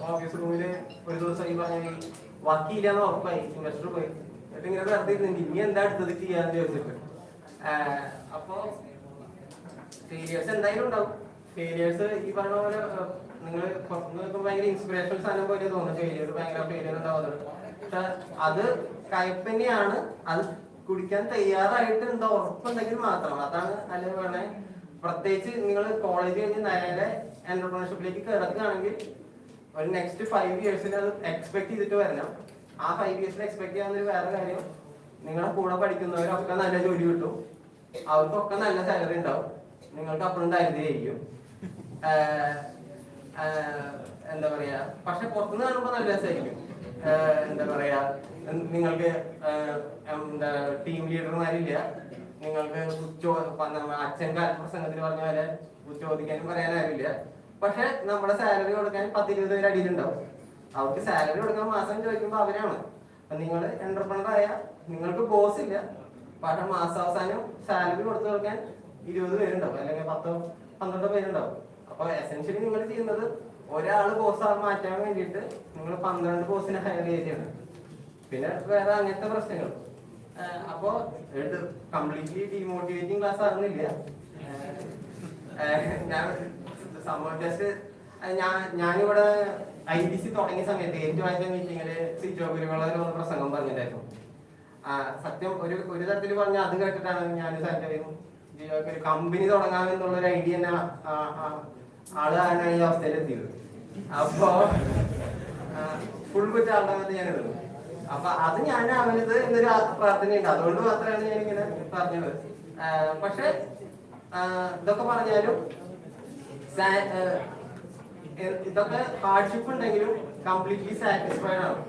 ഓഫീസ് റൂമില് ഒരു ദിവസം ഈ പറഞ്ഞ വർക്ക് ചെയ്യാന്ന് ഉറപ്പായി. ഇൻവെസ്റ്റർ പോയി എന്നിട്ട് ഇങ്ങനെ വെറുതെ ഇരുന്നുണ്ട് ഇനി എന്താ അടുത്തത് ചെയ്യാന്ന് ചോദിച്ചിട്ട്. അപ്പോ ഫെയിലിയേഴ്സ് എന്തായാലും ഉണ്ടാവും. ഫെയിലിയേഴ്സ് ഈ പറഞ്ഞ പോലെ നിങ്ങൾ പുറത്തുനിന്ന് ഭയങ്കര ഇൻസ്പിറേഷണൽ സാധനം പോലെ തോന്നും. ഭയങ്കര ഫെയിലിയർ ഉണ്ടാവുന്നത്. പക്ഷെ അത് കയ്പന്നെയാണ്. അത് കുടിക്കാൻ തയ്യാറായിട്ട് എന്താ ഉറപ്പുണ്ടെങ്കിൽ മാത്രം അതാണ് അല്ലെങ്കിൽ വേണേ. പ്രത്യേകിച്ച് നിങ്ങൾ കോളേജ് കഴിഞ്ഞ് നേരെ എന്റർപ്രണർഷിപ്പിലേക്ക് കിടക്കുകയാണെങ്കിൽ ഒരു നെക്സ്റ്റ് 5 years അത് എക്സ്പെക്ട് ചെയ്തിട്ട് വരണം. ആ 5 years എക്സ്പെക്ട് ചെയ്യാവുന്ന വേറെ കാര്യം, നിങ്ങളുടെ കൂടെ പഠിക്കുന്നവരൊക്കെ നല്ല ജോലി കിട്ടും, അവർക്കൊക്കെ നല്ല സാലറി ഉണ്ടാവും, നിങ്ങൾക്ക് അപ്പോഴും ദാരിദ്ര്യമായിരിക്കും. എന്താ പറയാ, പക്ഷെ പുറത്തുനിന്ന് കാണുമ്പോൾ നല്ല രസമായിരിക്കും. എന്താ പറയാ, നിങ്ങൾക്ക് എന്താ ടീം ലീഡർമാരില്ല, നിങ്ങൾക്ക് അച്ഛൻ പ്രസംഗത്തിൽ പറഞ്ഞ പോലെ ചോദിക്കാനും പറയാനാവില്ല. പക്ഷെ നമ്മുടെ സാലറി കൊടുക്കാൻ 10-20 പേര് അടിയിലുണ്ടാവും. അവർക്ക് സാലറി കൊടുക്കാൻ മാസം ചോദിക്കുമ്പോൾ അവരാണ്. അപ്പൊ നിങ്ങൾ എന്റർപ്രണർ ആയ നിങ്ങൾക്ക് ബോസ് ഇല്ല, പക്ഷെ മാസാവസാനം സാലറി കൊടുത്തു കൊടുക്കാൻ 20 പേരുണ്ടാവും, അല്ലെങ്കിൽ 10-12 പേരുണ്ടാവും. അപ്പൊ എസെൻഷ്യലി നിങ്ങൾ ചെയ്യുന്നത് ഒരാള് ബോസ് മാറ്റാൻ വേണ്ടിയിട്ട് നിങ്ങൾ 12 ബോസിനെ ഹയർ ചെയ്യാണ്. പിന്നെ വേറെ അങ്ങനത്തെ പ്രശ്നങ്ങൾ. അപ്പോ കംപ്ലീറ്റ്ലി ഡിമോട്ടിവേറ്റിംഗ് ക്ലാസ് ആകുന്നില്ല. ഞാൻ സംഭവം ജസ്റ്റ് ഞാനിവിടെ IDC തുടങ്ങിയ സമയത്ത് ഏറ്റവും ആദ്യത്തെ മീറ്റിങ്ങില് വളരെ പ്രസംഗം പറഞ്ഞിട്ടായിരുന്നു. സത്യം ഒരു തരത്തിൽ പറഞ്ഞാൽ അത് കേട്ടിട്ടാണ് ഞാൻ ഒരു കമ്പനി തുടങ്ങാമെന്നുള്ള ഒരു ഐഡിയ തന്നെ ആളാണ് ഈ അവസ്ഥയിലെത്തിയത്. അപ്പോ ഫുൾ കുറ്റം ആളുടെ ഞാൻ ഇടുന്നു. അപ്പൊ അത് ഞാൻ അവനത് എന്നൊരു പ്രാർത്ഥനയുണ്ട്, അതുകൊണ്ട് മാത്രമാണ് ഞാൻ ഇങ്ങനെ പറഞ്ഞത്. പക്ഷെ ഇതൊക്കെ പറഞ്ഞാലും ഇതൊക്കെ ഹാർഡ്ഷിപ്പ് ഉണ്ടെങ്കിലും കംപ്ലീറ്റ്ലി സാറ്റിസ്ഫൈഡ് ആണ്.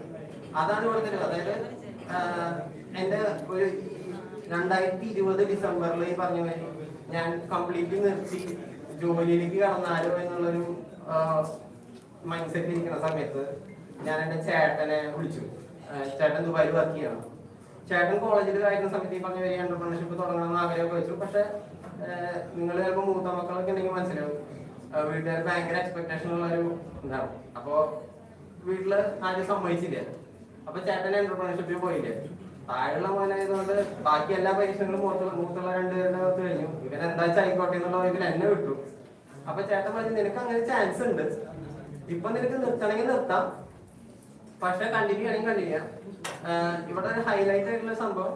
അതാണ് ഇവിടുത്തെ. അതായത് എന്റെ ഒരു 2020 ഡിസംബറിൽ ഈ പറഞ്ഞ മാതിരി ഞാൻ കംപ്ലീറ്റ്ലി നിർത്തി ജോലിയിലേക്ക് കടന്നാലോ എന്നുള്ളൊരു മൈൻഡ് സെറ്റ് ഇരിക്കുന്ന സമയത്ത് ഞാൻ എന്റെ ചേട്ടനെ വിളിച്ചു. ചേട്ടൻ ദുബായിൽ വർക്ക് ചെയ്യണം. ചേട്ടൻ കോളേജിൽ ആയിരുന്ന സമയത്ത് ഈ പറഞ്ഞ വലിയ എന്റർപ്രണർഷിപ്പ് തുടങ്ങണമെന്ന് ആഗ്രഹമൊക്കെ വെച്ചു. പക്ഷെ നിങ്ങൾ ചിലപ്പോൾ മൂത്ത മക്കളൊക്കെ ഉണ്ടെങ്കിൽ മനസ്സിലാവും, വീട്ടുകാർ ഭയങ്കര എക്സ്പെക്ടേഷൻ ഉള്ള ഒരു ഇതാണ്. അപ്പോൾ വീട്ടിൽ ആരും സമ്മതിച്ചില്ല. അപ്പോൾ ചേട്ടൻ എന്റർപ്രണർഷിപ്പിൽ പോയില്ലേ. താഴെയുള്ള മോനായതുകൊണ്ട് ബാക്കി എല്ലാ പരീക്ഷകളും മൂത്തുള്ള രണ്ടുപേരുടെ അകത്ത് കഴിഞ്ഞു. ഇവൻ എന്താ വെച്ചാൽ ആയിക്കോട്ടെ എന്നുള്ള ഇതിൽ എന്നെ വിട്ടു. അപ്പൊ ചേട്ടൻ പറഞ്ഞു നിനക്ക് അങ്ങനെ ചാൻസ് ഉണ്ട്, ഇപ്പൊ നിനക്ക് നിർത്തണമെങ്കിൽ നിർത്താം, പക്ഷെ കണ്ടിന്യൂ ചെയ്യണമെങ്കിൽ കണ്ടിന്യൂ ചെയ്യാം. ഇവിടെ ഒരു ഹൈലൈറ്റ് ആയിട്ടുള്ള സംഭവം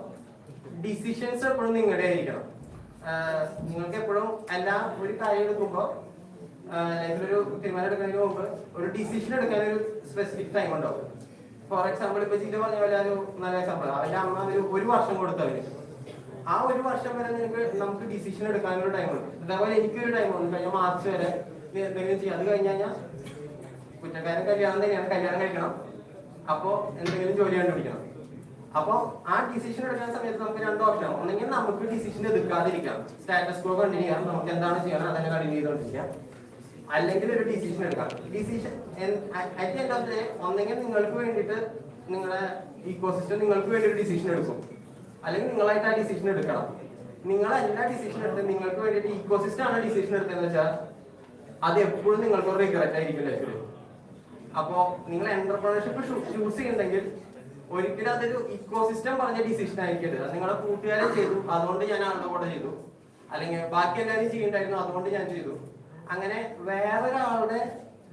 ഡിസിഷൻസ് എപ്പോഴും നിങ്ങളുടെ ആയിരിക്കണം. നിങ്ങൾക്ക് എപ്പോഴും ഒരു കാര്യം എടുക്കുമ്പോൾ ലൈഫിലൊരു തീരുമാനം എടുക്കുന്നതിന് മുമ്പ് ഒരു ഡിസിഷൻ എടുക്കാൻ ഒരു സ്പെസിഫിക് ടൈം ഉണ്ടാവും. ഫോർ എക്സാമ്പിൾ ഇപ്പൊ ജില്ല പറഞ്ഞ പോലെ ഒരു നല്ല എക്സാമ്പിൾ, അവന്റെ അമ്മ ഒരു വർഷം കൊടുത്തവര്, ആ ഒരു വർഷം വരെ നമുക്ക് ഡിസിഷൻ എടുക്കാനൊരു ടൈമുണ്ട്. അതേപോലെ എനിക്കൊരു ടൈമുണ്ട്, കഴിഞ്ഞ മാർച്ച് വരെ എന്തെങ്കിലും ചെയ്യാം. അത് കഴിഞ്ഞ് കഴിഞ്ഞാൽ കുറ്റക്കാരൻ കല്യാണം തന്നെയാണ്, കല്യാണം കഴിക്കണം, അപ്പോ എന്തെങ്കിലും ജോലി കണ്ടുപിടിക്കണം. അപ്പൊ ആ ഡിസിഷൻ എടുക്കുന്ന സമയത്ത് നമുക്ക് രണ്ട് ഓപ്ഷൻ, ഒന്നെങ്കിൽ നമുക്ക് ഡിസിഷൻ എടുക്കാതിരിക്കാം, സ്റ്റാറ്റസ് കോ കണ്ടിന്യൂ ചെയ്യാം, നമുക്ക് എന്താണ് ചെയ്യണം അതന്നെ കണ്ടിന്യൂ ചെയ്തോണ്ടിരിക്കാം, അല്ലെങ്കിൽ ഒരു ഡിസിഷൻ എടുക്കാം. Decision at end of the day ഒന്നെങ്കിൽ നിങ്ങൾക്ക് വേണ്ടിയിട്ട് നിങ്ങളുടെ ഇക്കോസിസ്റ്റം നിങ്ങൾക്ക് വേണ്ടി ഒരു ഡിസിഷൻ എടുക്കും, അല്ലെങ്കിൽ നിങ്ങളായിട്ട് ആ ഡിസിഷൻ എടുക്കണം. നിങ്ങളെല്ലാ ഡിസിഷൻ എടുത്ത് നിങ്ങൾക്ക് വേണ്ടിയിട്ട് ഇക്കോസിസ്റ്റം ആണ് ഡിസിഷൻ എടുത്തതെന്ന് വെച്ചാൽ അത് എപ്പോഴും നിങ്ങൾക്കൊരു റിഗ്രറ്റ് ആയിരിക്കും ലൈഫിൽ. അപ്പോ നിങ്ങൾ എന്റർപ്രണർഷിപ്പ് ചൂസ് ചെയ്യുന്നുണ്ടെങ്കിൽ ഒരിക്കലും അതൊരു ഇക്കോസിസ്റ്റം പറഞ്ഞ ഡിസിഷൻ ആയിരിക്കരുത്. അത് നിങ്ങളെ കൂട്ടുകാരെ ചെയ്തു അതുകൊണ്ട് ഞാൻ ആളുടെ കൂടെ ചെയ്തു, അല്ലെങ്കിൽ ബാക്കി എല്ലാവരും ചെയ്യണ്ടായിരുന്നു അതുകൊണ്ട് ഞാൻ ചെയ്തു, അങ്ങനെ വേറൊരാളുടെ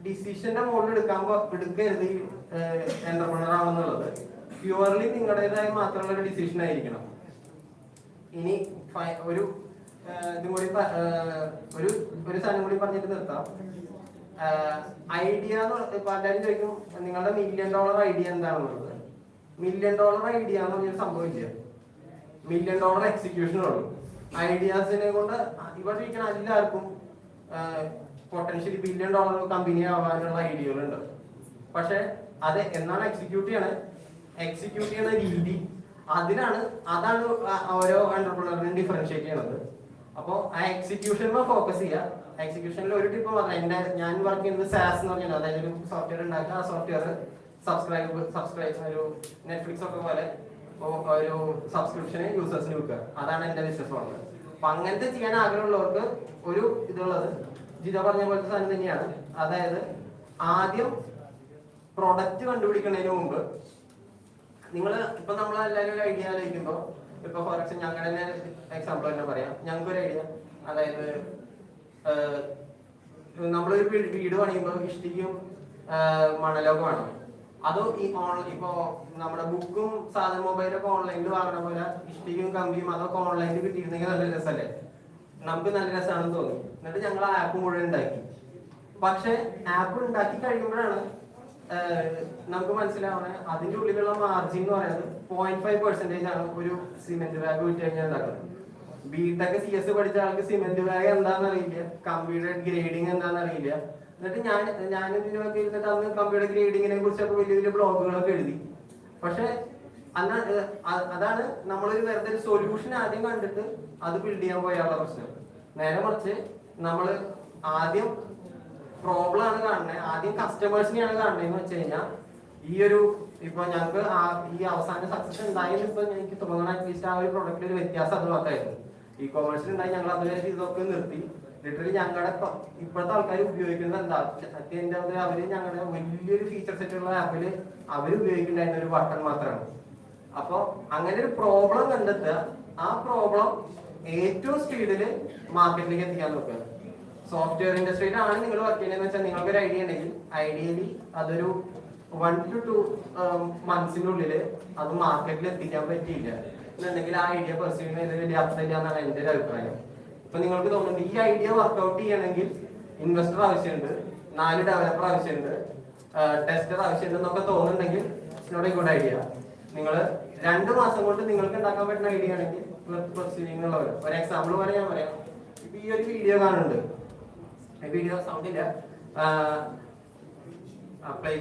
ഡിസിഷന്റെ മുകളിൽ എടുക്കരുത് എന്റർപ്രണർ ആണെന്നുള്ളത്. പ്യുവർലി നിങ്ങളുടേതായ മാത്രമുള്ള ഒരു ഡിസിഷൻ ആയിരിക്കണം. ഇനി ഒരു ഇതും കൂടി ഒരു സാധനം കൂടി പറഞ്ഞിട്ട് നിർത്താം. ഐഡിയ എന്ന് പലരും ചോദിക്കും നിങ്ങളുടെ $1 million ഐഡിയ എന്താണെന്നുള്ളത്. $1 million ഐഡിയ എന്ന് പറഞ്ഞൊരു സംഭവിക്കുക, $1 million എക്സിക്യൂഷൻ ഉള്ളൂ. ഐഡിയാസിനെ കൊണ്ട് ഇവിടെ ഇരിക്കുന്ന എല്ലാവർക്കും പൊട്ടൻഷ്യലി $1 billion കമ്പനി ആവാനുള്ള ഐഡിയകളുണ്ട്. പക്ഷെ അത് എന്നാണ് എക്സിക്യൂട്ട് ചെയ്യുന്ന രീതി, അതാണ് ഓരോ എന്റർപ്രണറിനും ഡിഫറൻഷിയേറ്റ് ചെയ്യണത്. അപ്പോൾ ആ എക്സിക്യൂഷനിൽ ഫോക്കസ് ചെയ്യുക. എക്സിക്യൂഷനിൽ ഒരു ടിപ്പ് പറഞ്ഞ ഞാൻ വർക്ക് ചെയ്യുന്നത് സാസ് എന്ന് പറഞ്ഞാൽ, അതായത് ഒരു സോഫ്റ്റ്വെയർ ഉണ്ടാക്കുക, ആ സോഫ്റ്റ്വെയർ സബ്സ്ക്രൈബ് ഒരു നെറ്റ്ഫ്ലിക്സ് ഒക്കെ പോലെ ഒരു സബ്സ്ക്രിപ്ഷന് യൂസേഴ്സിന് വിൽക്കുക, അതാണ് എന്റെ ബിസിനസ് മോഡൽ. അപ്പൊ അങ്ങനത്തെ ചെയ്യാൻ ആഗ്രഹമുള്ളവർക്ക് ഒരു ഇതുള്ളത് ജിത പറഞ്ഞ പോലത്തെ സാധനം തന്നെയാണ്. അതായത് ആദ്യം പ്രൊഡക്റ്റ് കണ്ടുപിടിക്കുന്നതിന് മുമ്പ് ഇപ്പൊ നമ്മളെല്ലാവരും ഒരു ഐഡിയ ആലോചിക്കുമ്പോൾ, ഇപ്പൊ ഫോർ എക്സാമ്പിൾ ഞങ്ങളുടെ തന്നെ എക്സാമ്പിൾ തന്നെ പറയാം. ഞങ്ങൾക്കൊരു ഐഡിയ, അതായത് നമ്മളൊരു വീട് പണിയുമ്പോൾ ഇഷ്ടിക്കും മണലൊക്കെ വേണം. അത് ഇപ്പോ നമ്മുടെ ബുക്കും സാധന മൊബൈലൊക്കെ ഓൺലൈനിൽ വാങ്ങണ പോലെ ഇഷ്ടിക്കും കമ്പിയും അതൊക്കെ ഓൺലൈനിൽ കിട്ടിയിരുന്നെങ്കിൽ നല്ല രസമല്ലേ, നമുക്ക് നല്ല രസമാണെന്ന് തോന്നി. എന്നിട്ട് ഞങ്ങൾ ആപ്പ് മുഴുവൻ ഉണ്ടാക്കി. പക്ഷെ ആപ്പ് ഉണ്ടാക്കി കഴിയുമ്പോഴാണ് നമുക്ക് മനസ്സിലാവണേ അതിന്റെ ഉള്ളിലുള്ള മാർജിൻ എന്ന് പറയുന്നത് 0.5% ആണ് ഒരു സിമെന്റ് ബാഗ് വിറ്റ് കഴിഞ്ഞാൽ ഉണ്ടാക്കുന്നത്. ബിടെക് CS പഠിച്ച ആൾക്ക് സിമെന്റ് ബാഗ് എന്താണെന്ന് അറിയില്ല, കമ്പ്യൂട്ടർ ഗ്രേഡിങ് എന്താണെന്ന് അറിയില്ല. എന്നിട്ട് ഞാൻ ഇതിനൊക്കെ ഇരുന്നിട്ട് അന്ന് കമ്പ്യൂട്ടർ ഗ്രേഡിങ്ങിനെ കുറിച്ചൊക്കെ വലിയ വലിയ ബ്ലോഗുകളൊക്കെ എഴുതി. പക്ഷെ അതാണ് നമ്മളൊരു വെറുതെ ഒരു സൊല്യൂഷൻ ആദ്യം കണ്ടിട്ട് അത് ബിൽഡ് ചെയ്യാൻ പോയാലുള്ള പ്രശ്നം. നേരെ മറിച്ച് നമ്മൾ ആദ്യം പ്രോബ്ലം ആണ് കാണുന്നത്, ആദ്യം കസ്റ്റമേഴ്സിനെയാണ് കാണുന്നതെന്ന് വെച്ച് കഴിഞ്ഞാൽ ഇപ്പൊ ഞങ്ങൾക്ക് ഈ അവസാന സക്സസ് ഉണ്ടായെന്ന് ഇപ്പൊ എനിക്ക് തോന്നണം. അറ്റ്ലീസ്റ്റ് ആ ഒരു പ്രൊഡക്റ്റിൽ ഒരു വ്യത്യാസം അത് മാത്രമായിരുന്നു. ഈ കൊമേഴ്സിൽ ഉണ്ടായി ഞങ്ങൾ അതുവരെ ഇതൊക്കെ നിർത്തി. ലിറ്ററലി ഞങ്ങളുടെ ഇപ്പോഴത്തെ ആൾക്കാർ ഉപയോഗിക്കുന്നത് എന്താ, അവര് ഞങ്ങളുടെ വലിയൊരു ഫീച്ചർ സെറ്റ് ഉള്ള ആപ്പിൽ അവർ ഉപയോഗിക്കുന്നതായിരുന്നു ഒരു ബട്ടൺ മാത്രമാണ്. അപ്പൊ അങ്ങനെ ഒരു പ്രോബ്ലം കണ്ടെത്തുക, ആ പ്രോബ്ലം ഏറ്റവും സ്പീഡിൽ മാർക്കറ്റിലേക്ക് എത്തിക്കാൻ നോക്കുക. സോഫ്റ്റ്വെയർ ഇൻഡസ്ട്രിയിലാണ് നിങ്ങൾ വർക്ക് ചെയ്യുന്നതെന്ന് വെച്ചാൽ നിങ്ങൾക്കൊരു ഐഡിയ ഉണ്ടെങ്കിൽ ഐഡിയലി അതൊരു 1 to 2 months അത് മാർക്കറ്റിൽ എത്തിക്കാൻ പറ്റിയില്ല എന്നുണ്ടെങ്കിൽ ആ ഐഡിയ പെർസീവ് ചെയ്യുന്നതിൽ വലിയ അർത്ഥമില്ല എന്നാണ് എൻ്റെ ഒരു അഭിപ്രായം. ഇപ്പൊ നിങ്ങൾക്ക് തോന്നുന്നുണ്ട് ഈ ഐഡിയ വർക്ക്ഔട്ട് ചെയ്യണമെങ്കിൽ ഇൻവെസ്റ്റർ ആവശ്യമുണ്ട്, 4 ഡെവലപ്പർ ആവശ്യമുണ്ട്, ടെസ്റ്റർ ആവശ്യമുണ്ട് എന്നൊക്കെ തോന്നുന്നുണ്ടെങ്കിൽ it's not a good idea. നിങ്ങൾ 2 മാസം കൊണ്ട് നിങ്ങൾക്ക് ഉണ്ടാക്കാൻ പറ്റുന്ന ഐഡിയ ആണെങ്കിൽ പ്രൊസീഡിംഗ് ഒരു എക്സാമ്പിൾ പോലെ ഞാൻ പറയാം. ഇപ്പൊ ഈ ഒരു വീഡിയോ കാണുന്നുണ്ട്, വീഡിയോ സൗണ്ട് ഇല്ല, apply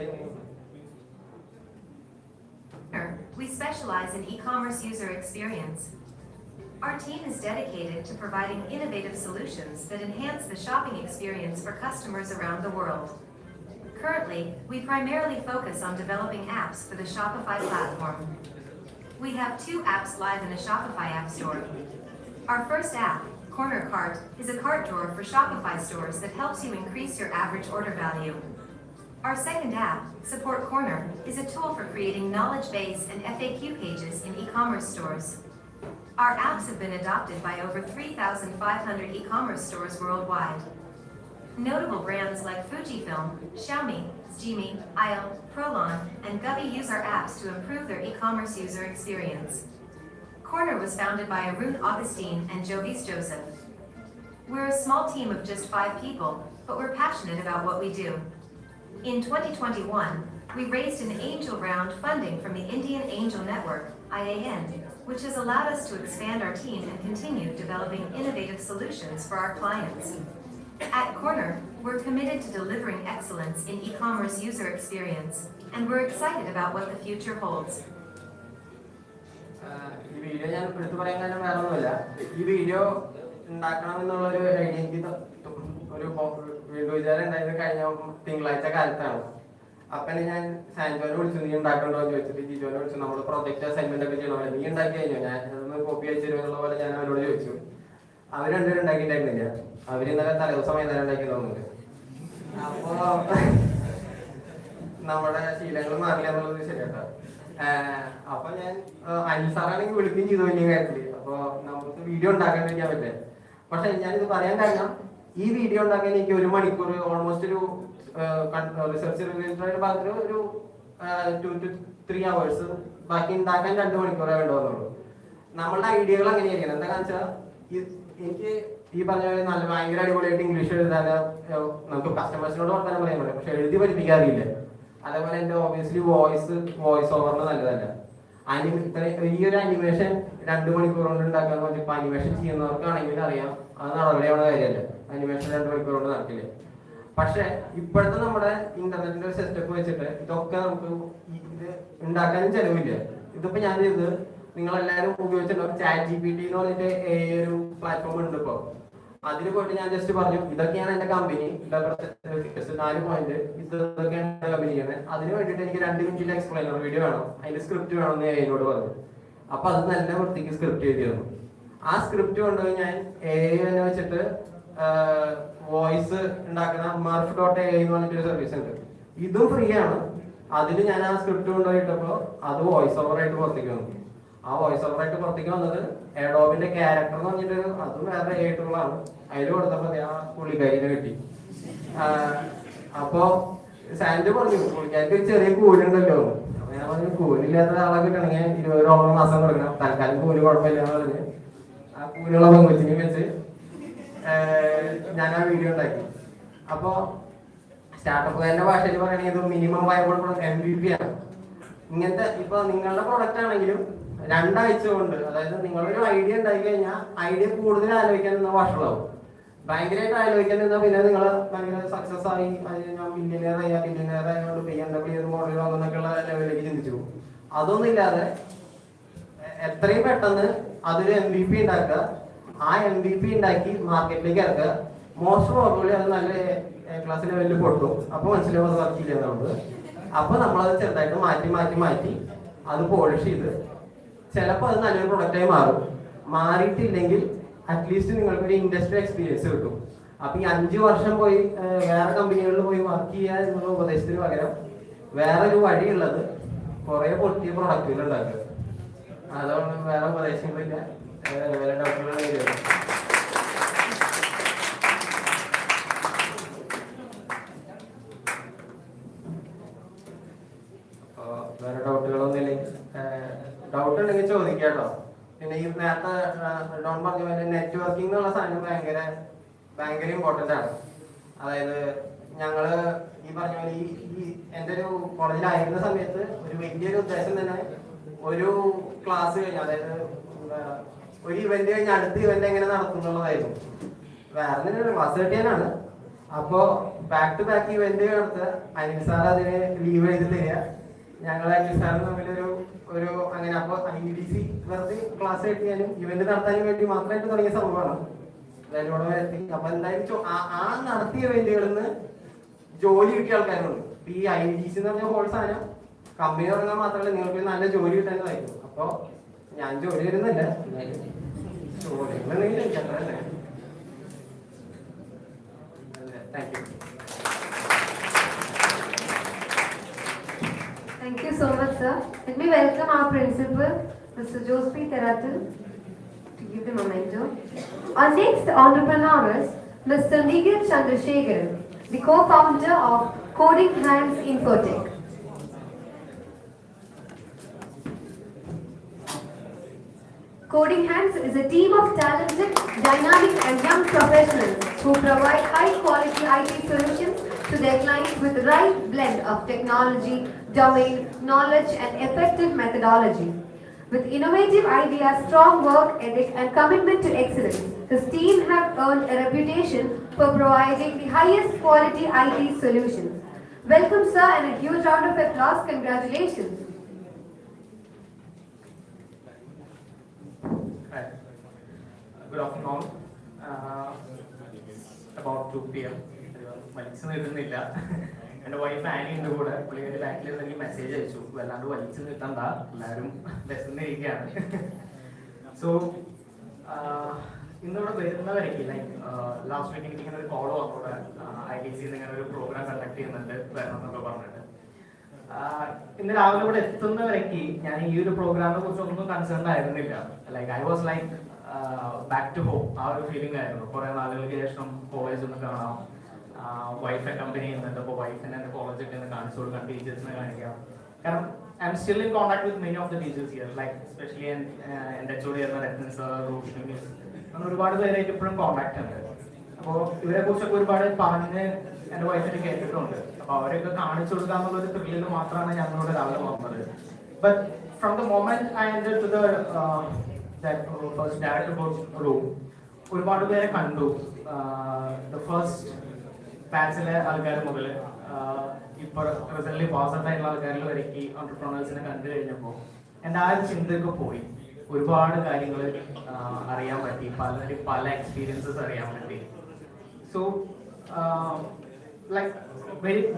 We specialize in e-commerce user experience. Our team is dedicated to providing innovative solutions that enhance the shopping experience for customers around the world. Currently, we primarily focus on developing apps for the Shopify platform. We have 2 apps live in the Shopify App Store. Our first app, Corner Cart, is a cart drawer for Shopify stores that helps you increase your average order value. Our second app, Support Corner, is a tool for creating knowledge base and FAQ pages in e-commerce stores. Our apps have been adopted by over 3,500 e-commerce stores worldwide. Notable brands like Fujifilm, Xiaomi, Gimi, Aisle, Prolon, and Gubby use our apps to improve their e-commerce user experience. Corner was founded by Arun Augustine and Jovis Joseph. We're a small team of just 5 people, but we're passionate about what we do. In 2021, we raised an angel round funding from the Indian Angel Network, IAN, which has allowed us to expand our team and continue developing innovative solutions for our clients. At Corner, we're committed to delivering excellence in e-commerce user experience, and we're excited about what the future holds. ഈ video ഞാൻ എടുത്തു പറയാൻ കാരണം വേറെ ഒന്നുമില്ല. ഈ video ഉണ്ടാക്കണമെന്നുള്ളൊരു idea എനിക്ക് ഒരു വീഡിയോ വിചാരം ഉണ്ടായത് കഴിഞ്ഞ തിങ്കളാഴ്ച കാലത്താണ്. അപ്പം ഞാൻ സാൻജോനെ വിളിച്ചു, നീ ഉണ്ടാക്കണ്ടോ എന്ന് ചോദിച്ചിട്ട് ജിജോനെ വിളിച്ചു. നമ്മൾ പ്രൊജക്ട് അസൈൻമെന്റ് ഒക്കെ ചെയ്യണ പോലെ നീ ഉണ്ടാക്കി കഴിഞ്ഞോ, ഞാൻ അതൊന്ന് കോപ്പി അയച്ചു തരുമെന്നുള്ള പോലെ ഞാൻ അവരോട് ചോദിച്ചു. അവർ രണ്ടുപേരും ഉണ്ടാക്കിയിട്ടുണ്ടായിരുന്നില്ല. അവർ ഇന്നലെ തലേദിവസം വൈകുന്നേരം ഉണ്ടാക്കിയതൊന്നുമില്ല. അപ്പോ നമ്മുടെ ശീലങ്ങൾ മാറില്ല എന്നുള്ളത് ശരിയാട്ടോ. അപ്പൊ ഞാൻ അനിൽ സാറാണെങ്കിൽ വിളിക്കുകയും ചെയ്തു വലിയ കാര്യത്തില്. അപ്പൊ നമുക്ക് വീഡിയോ ഉണ്ടാക്കാണ്ടിരിക്കാൻ പറ്റില്ല. പക്ഷെ ഞാനിത് പറയാൻ കാരണം, ഈ വീഡിയോ ഉണ്ടാക്കാൻ എനിക്ക് 1 മണിക്കൂർ ഓൾമോസ്റ്റ് ഒരു റിസർച്ച് റിലേറ്റഡ് ഭാഗത്ത് ഒരു 2 to 3 hours, ബാക്കി ഉണ്ടാക്കാൻ 2 മണിക്കൂറേ വേണ്ടി വന്നുള്ളൂ. നമ്മളുടെ ഐഡിയകൾ അങ്ങനെയായിരിക്കണം. എന്താ വെച്ചാൽ എനിക്ക് ഈ പറഞ്ഞ പോലെ നല്ല ഭയങ്കര അടിപൊളിയായിട്ട് ഇംഗ്ലീഷ് എഴുതാൻ നമുക്ക് കസ്റ്റമേഴ്സിനോട് വർത്താനം പറയാൻ പറ്റും, പക്ഷെ എഴുതി പഠിപ്പിക്കാറില്ല. അതേപോലെ എൻ്റെ ഓബിയസ്ലി വോയിസ് ഓവറിന് നല്ലതല്ല. ഈ ഒരു അനിമേഷൻ 2 മണിക്കൂർ കൊണ്ട് ഉണ്ടാക്കാന്ന് പറഞ്ഞാൽ ഇപ്പൊ അനിമേഷൻ ചെയ്യുന്നവർക്കാണെങ്കിൽ അറിയാം അത് നടപടിയാവുന്ന കാര്യമല്ല. അനിമേഷൻ 2 മണിക്കൂർ കൊണ്ട് നടക്കില്ല. പക്ഷെ ഇപ്പോഴത്തെ നമ്മുടെ ഇന്റർനെറ്റിന്റെ ഒരു സെറ്റപ്പ് വെച്ചിട്ട് ഇതൊക്കെ നമുക്ക് ഇത് ഉണ്ടാക്കാനും ചെലവില്ല. ഇതിപ്പോ ഞാൻ ഇത് നിങ്ങളെല്ലാവരും ഉപയോഗിച്ചിട്ടുണ്ടാവും. ചാറ്റ് GPT എന്ന് പറഞ്ഞിട്ട് ഒരു പ്ലാറ്റ്ഫോം ഉണ്ട്. ഇപ്പോൾ അതിൽ പോയിട്ട് ഞാൻ ജസ്റ്റ് പറഞ്ഞു ഇതൊക്കെയാണ് എന്റെ കമ്പനി, 4 പോയിന്റ് ഇതൊക്കെയാണ് കമ്പനി ചെയ്യുന്നത്. അതിന് വേണ്ടിയിട്ട് എനിക്ക് 2 മിനിറ്റിന്റെ എക്സ്പ്ലെയിനർ വീഡിയോ വേണം, അതിന്റെ സ്ക്രിപ്റ്റ് വേണമെന്ന് ഞാൻ എന്നോട് പറഞ്ഞു. അപ്പൊ അത് നല്ല വൃത്തിക്ക് സ്ക്രിപ്റ്റ് എഴുതിയിരുന്നു. ആ സ്ക്രിപ്റ്റ് കൊണ്ടുപോയി ഞാൻ തന്നെ വെച്ചിട്ട് വോയിസ് ഉണ്ടാക്കുന്ന marf.ai എന്ന് പറഞ്ഞിട്ടൊരു സർവീസ് ഉണ്ട്. ഇതും ഫ്രീ ആണ്. അതിൽ ഞാൻ ആ സ്ക്രിപ്റ്റ് കൊണ്ടുപോയിട്ടപ്പോൾ അത് വോയിസ് ഓവർ ആയിട്ട് പുറത്തേക്ക് വന്നു. ആ വോയിസ് ഓവർ ആയിട്ട് പുറത്തേക്ക് വന്നത് എഡോബിന്റെ ക്യാരക്ടർ എന്ന് പറഞ്ഞിട്ട് അതും വേറെ ആയിട്ടുള്ളതാണ്. അതിൽ കൊടുത്തപ്പോ ആ പുള്ളിക്കാരിനെ കിട്ടി. അപ്പോ സാൻഡ് പറഞ്ഞു പുള്ളിക്കാർക്ക് ഒരു ചെറിയ കൂലുണ്ടല്ലോ. അപ്പൊ ഞാൻ പറഞ്ഞു കൂലില്ലാത്ത ആളെ കിട്ടണമെങ്കിൽ $20 മാസം കൊടുക്കണം, തൽക്കാലം കൂലി കുഴപ്പമില്ല എന്ന് പറഞ്ഞ് ആ കൂലുള്ള പെങ്കൊച്ചിനെ വെച്ച് ഞാൻ ആ വീഡിയോ ഉണ്ടാക്കി. അപ്പോ സ്റ്റാർട്ടപ്പുകാരന്റെ ഭാഷയിൽ പറയുകയാണെങ്കിൽ ഇത് മിനിമം വയബിൾ MVP ആണ്. ഇങ്ങനത്തെ ഇപ്പൊ നിങ്ങളുടെ പ്രൊഡക്റ്റ് ആണെങ്കിലും 2 ആഴ്ച കൊണ്ട്, അതായത് നിങ്ങളൊരു ഐഡിയ ഉണ്ടാക്കി കഴിഞ്ഞാൽ ഐഡിയ കൂടുതൽ ആലോചിക്കാൻ നിന്ന വഷളാവും. ഭയങ്കരമായിട്ട് ആലോചിക്കാൻ നിന്നാൽ പിന്നെ നിങ്ങൾ ഭയങ്കര സക്സസ് ആയി ഞാൻ ബില്യനെയർ ആയതുകൊണ്ട് BMW മോഡൽ വാങ്ങുന്നൊക്കെയുള്ള ലെവലിലേക്ക് ചിന്തിച്ചു പോകും. അതൊന്നും ഇല്ലാതെ എത്രയും പെട്ടെന്ന് അതൊരു MVP ഉണ്ടാക്കുക, ആ MVP ഉണ്ടാക്കി മാർക്കറ്റിലേക്ക് ഇറക്കുക. മോസ്റ്റ് പ്രോബബ്ലി അത് നല്ല ക്ലാസ് ലെവലിൽ പൊട്ടും. അപ്പൊ മനസ്സിലാവും അത് വർക്ക് ഇല്ല എന്നുള്ളത്. അപ്പൊ നമ്മളത് ചെറുതായിട്ട് മാറ്റി അത് പോളിഷ് ചെയ്ത് ചിലപ്പോൾ അത് നല്ലൊരു പ്രൊഡക്റ്റായി മാറും. മാറിയിട്ടില്ലെങ്കിൽ അറ്റ്ലീസ്റ്റ് നിങ്ങൾക്ക് ഒരു ഇൻഡസ്ട്രി എക്സ്പീരിയൻസ് കിട്ടും. അപ്പൊ ഈ 5 വർഷം പോയി വേറെ കമ്പനികളിൽ പോയി വർക്ക് ചെയ്യുക എന്നുള്ള ഉപദേശത്തിന് പകരം വേറൊരു വഴിയുള്ളത് കുറെ പൊട്ടിയ പ്രൊഡക്റ്റുകൾ ഉണ്ടാക്കുക. അതുകൊണ്ട് വേറെ ഉപദേശങ്ങളില്ല, വേറെ ഡോക്ടറുകൾ വേറെ ഡൗട്ടുകളൊന്നും ഇല്ലെങ്കിൽ ഡൗട്ട് ഉണ്ടെങ്കിൽ ചോദിക്കാട്ടോ. പിന്നെ ഈ നേരത്തെ ഡോൺ പറഞ്ഞ പോലെ നെറ്റ്വർക്കിംഗ് എന്നുള്ള സാധനം ഭയങ്കര ഇമ്പോർട്ടൻ്റ് ആണ്. അതായത് ഞങ്ങള് ഈ പറഞ്ഞ പോലെ ഈ എൻ്റെ ഒരു കോളേജിലായിരുന്ന സമയത്ത് ഒരു വലിയൊരു ഉദ്ദേശം തന്നെ ഒരു ക്ലാസ് കഴിഞ്ഞ്, അതായത് ഒരു ഇവന്റ് കഴിഞ്ഞ് അടുത്ത ഇവന്റ് എങ്ങനെ നടത്തുന്നുള്ളതായിരുന്നു. വേറെ തന്നെ ക്ലാസ് കിട്ടിയാലാണ്. അപ്പോ ബാക്ക് ടു ബാക്ക് ഇവന്റ് നടത്തുക, അനിൽ സാർ അതിന് ലീവ് എഴുതി തരിക, ഞങ്ങൾ അനിൽ സാറും തമ്മിലൊരു അങ്ങനെ. അപ്പൊ IDC വെറുതെ ക്ലാസ് കിട്ടിയാലും ഇവന്റ് നടത്താനും വേണ്ടി മാത്രമായിട്ട് തുടങ്ങിയ സംഭവമാണ്. അതിലൂടെ എത്തി. അപ്പൊ എന്തായാലും ആ നടത്തിയ ഇവന്റുകളിൽ നിന്ന് ജോലി കിട്ടിയ ആൾക്കാരുണ്ട്. ഈ IDC എന്ന് പറഞ്ഞ ഹോൾ സാധനം കമ്പനി തുടങ്ങാൻ മാത്രമല്ല നിങ്ങൾക്ക് നല്ല ജോലി കിട്ടാനായിരുന്നു. അപ്പൊ ഞാൻ ജോലി തരുന്നില്ല, ജോലി അത്രല്ലേ. Thank you. Thank you so much, sir. Let me welcome our principal, Mr. Jyothi Teratil, to give the memento. Our next entrepreneur is Mr. Nikhil Chandrasekharan, the co-founder of Coding Hands Infotech. Coding Hands is a team of talented, dynamic and young professionals who provide high-quality IT solutions to their clients with the right blend of technology, domain, knowledge and effective methodology. With innovative ideas, strong work ethic and commitment to excellence, his team have earned a reputation for providing the highest quality IT solutions. Welcome, sir, and a huge round of applause. Congratulations. Hi. Good afternoon. About 2 p.m. വലിച്ചു നിർത്തുന്നില്ല. എൻ്റെ wife Annie ഉണ്ട് കൂടെ. പുള്ളിയുടെ ബാക്കിൽ എന്തെങ്കിലും message അയച്ചു. വല്ലാണ്ട് വലിച്ചു നിർത്തണ്ട, എല്ലാവരും വിശന്നിരിക്കുകയാണ്. സോ ഇന്നിവിടെ വരുന്നവരേക്ക് ലൈക്ക് ലാസ്റ്റ് വീക്ക് എനിക്ക് ഇങ്ങനെ ഒരു കോൾ വന്നോടെ IDC ഇങ്ങനെ ഒരു പ്രോഗ്രാം കണ്ടക്ട് ചെയ്യുന്നുണ്ട് വരണം എന്നൊക്കെ പറഞ്ഞിട്ട്. ഇന്ന് രാവിലെ ഇവിടെ എത്തുന്നവരേക്ക് ഞാൻ ഈ ഒരു പ്രോഗ്രാമിനെ കുറിച്ച് ഒന്നും കൺസേൺ ആയിരുന്നില്ല. Like I was like back to home. ആ ഒരു ഫീലിംഗ് ആയിരുന്നു. കുറെ നാളുകൾക്ക് ശേഷം കോളേജ് ഒന്ന് കാണാം, വൈഫ് അക്കമ്പനി ചെയ്യുന്നുണ്ട്. അപ്പോൾ വൈഫിനെ എൻ്റെ കോളേജൊക്കെ ഒന്ന് കാണിച്ചു കൊടുക്കാം, ടീച്ചേഴ്സിനെ കാണിക്കാം. കാരണം I am still in contact with many of the teachers here, like especially എൻ്റെ HOD ആയിരുന്ന രത്ന സർ, റോഷിനി മിസ്, അങ്ങനെ ഒരുപാട് പേരായിട്ട് ഇപ്പോഴും കോൺടാക്ട് ഉണ്ട്. അപ്പോൾ ഇവരെ കുറിച്ചൊക്കെ ഒരുപാട് പറഞ്ഞ് എൻ്റെ വൈഫിന് കേട്ടിട്ടുണ്ട്. അപ്പോൾ അവരെയൊക്കെ കാണിച്ചു കൊടുക്കുക എന്നുള്ളൊരു ത്രില്ലിൽ മാത്രമാണ് ഞങ്ങളിവിടെ രാവിലെ വന്നത്. But from the moment I enter to the first director course room ഒരുപാട് പേരെ കണ്ടു. ദ ഫസ്റ്റ് ബാച്ചിലെ ആൾക്കാർ മുതൽ ഇപ്പോൾ റിസൾട്ടിൽ പാസ്ഔട്ട് ആയിട്ടുള്ള ആൾക്കാരിൽ വരയ്ക്ക് ഓൺടർപ്രണേഴ്സിനെ കണ്ടു കഴിഞ്ഞപ്പോൾ എൻ്റെ ആ ഒരു ചിന്തയൊക്കെ പോയി. ഒരുപാട് കാര്യങ്ങൾ അറിയാൻ പറ്റി, പല എക്സ്പീരിയൻസസ് അറിയാൻ പറ്റി. So like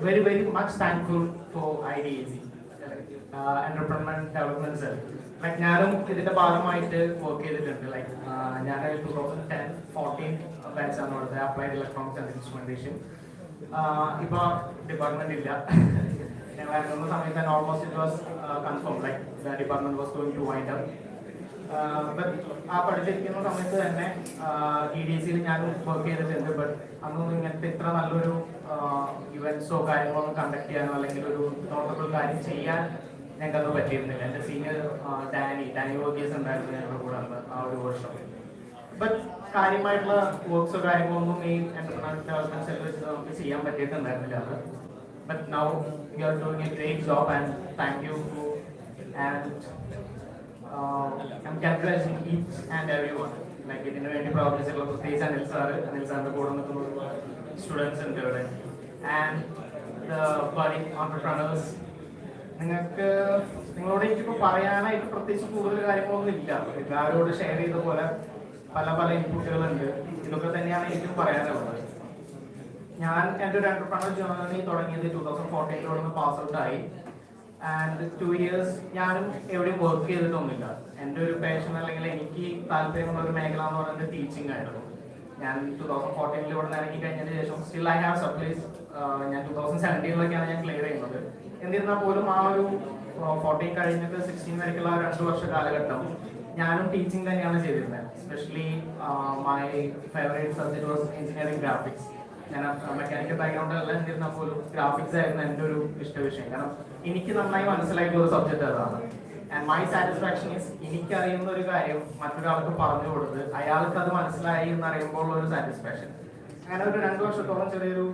very much thankful for IDAC, Entrepreneurship Development Cell. Like ഞാനും ഇതിന്റെ ഭാഗമായിട്ട് വർക്ക് ചെയ്തിട്ടുണ്ട്. ലൈക്ക് ഞാൻ 2010-14 ബാച്ചാണ് കൊടുത്തത്, അപ്ലൈഡ് ഇലക്ട്രോണിക്സ് ആൻഡ് ഇൻസ്ട്രുമെന്റേഷൻ. ഇപ്പൊ ഡിപ്പാർട്ട്മെന്റ് ഇല്ല. ഞങ്ങൾ ഇറങ്ങുന്ന സമയത്ത് തന്നെ almost it was confirm like the department was going to wind up. ആ പഠിച്ചിരിക്കുന്ന സമയത്ത് തന്നെ EDC ഞാൻ വർക്ക് ചെയ്തിട്ടുണ്ട്. ബട്ട് അന്നൊന്നും ഇങ്ങനത്തെ ഇത്ര നല്ലൊരു ഇവന്റ്സോ കാര്യങ്ങളോ കണ്ടക്ട് ചെയ്യാനോ അല്ലെങ്കിൽ ഒരു നോട്ടബിൾ കാര്യം ചെയ്യാൻ ഞങ്ങൾക്കത് പറ്റിയിരുന്നില്ല. എൻ്റെ സീനിയർ ഡാനി വർഗീസ് ഉണ്ടായിരുന്നു ഞങ്ങളുടെ കൂടെ ആ ഒരു വർഷം. ബട്ട് കാര്യമായിട്ടുള്ള വർക്ക്സോ കാര്യങ്ങളൊന്നും ഈ എന്റർപ്രണർഷിപ്പ് ഡെവലപ്മെന്റ് സെൽ വെച്ച് നമുക്ക് ചെയ്യാൻ പറ്റിയിട്ടുണ്ടായിരുന്നില്ല അത്. But now you are doing A great job and thank you and I'm congratulating each and everyone. Like ഇതിനു വേണ്ടി പ്രവർത്തിച്ചിട്ടുള്ള പ്രത്യേകിച്ച് അനിൽ സാറിന്റെ കൂടെ നിൽക്കുന്ന സ്റ്റുഡൻസ് ഉണ്ട് ഇവിടെ. ആൻഡ് ദ ബഡിങ് ഓൺടർപ്രണേഴ്സ്, നിങ്ങളോട് എനിക്കിപ്പോൾ പറയാനായിട്ട് പ്രത്യേകിച്ച് കൂടുതൽ കാര്യങ്ങളൊന്നും ഇല്ല. എല്ലാവരോട് ഷെയർ ചെയ്ത പോലെ പല ഇൻപുട്ടുകളുണ്ട്. ഇതൊക്കെ തന്നെയാണ് എനിക്കും പറയാനുള്ളത്. ഞാൻ എൻ്റെ ഒരു എന്റർപ്രണർ ജേർണി തുടങ്ങിയത് 2014 പാസ് ഔട്ട് ആയി. ആൻഡ് 2 years ഞാനും എവിടെയും വർക്ക് ചെയ്തിട്ടൊന്നുമില്ല. എൻ്റെ ഒരു പാഷൻ അല്ലെങ്കിൽ എനിക്ക് താല്പര്യമുള്ള ഒരു മേഖല എന്ന് പറയുന്നത് ടീച്ചിങ് ആയിരുന്നു. ഞാൻ 2014 ഇവിടെ നിന്ന് ഇറങ്ങി കഴിഞ്ഞതിന് ശേഷം സ്റ്റിൽ ഐ ഹാവ് സപ്ലൈസ്. ഞാൻ 2017 ഞാൻ ക്ലിയർ ചെയ്യുന്നത്. എന്നിരുന്നാൽ പോലും ആ ഒരു 14 കഴിഞ്ഞിട്ട് 16 വരെയുള്ള 2 വർഷ കാലഘട്ടം ഞാനും ടീച്ചിങ് തന്നെയാണ് ചെയ്തിരുന്നത്. Especially my favourite subject was engineering graphics. ഞാൻ മെക്കാനിക്കൽ ബാക്ക്ഗ്രൗണ്ട് അല്ല, എന്നിരുന്നാൽ പോലും ഗ്രാഫിക്സ് ആയിരുന്നു എൻ്റെ ഒരു ഇഷ്ട വിഷയം. കാരണം എനിക്ക് നന്നായി മനസ്സിലായിട്ടുള്ള ഒരു സബ്ജക്റ്റ് അതാണ്. ആൻഡ് മൈ സാറ്റിസ്ഫാക്ഷൻ ഈസ് എനിക്കറിയുന്ന ഒരു കാര്യം മറ്റൊരാൾക്ക് പറഞ്ഞു കൊടുത്ത് അയാൾക്ക് അത് മനസ്സിലായി എന്നറിയുമ്പോൾ ഒരു സാറ്റിസ്ഫാക്ഷൻ. അങ്ങനെ ഒരു 2 വർഷത്തോളം ചെറിയൊരു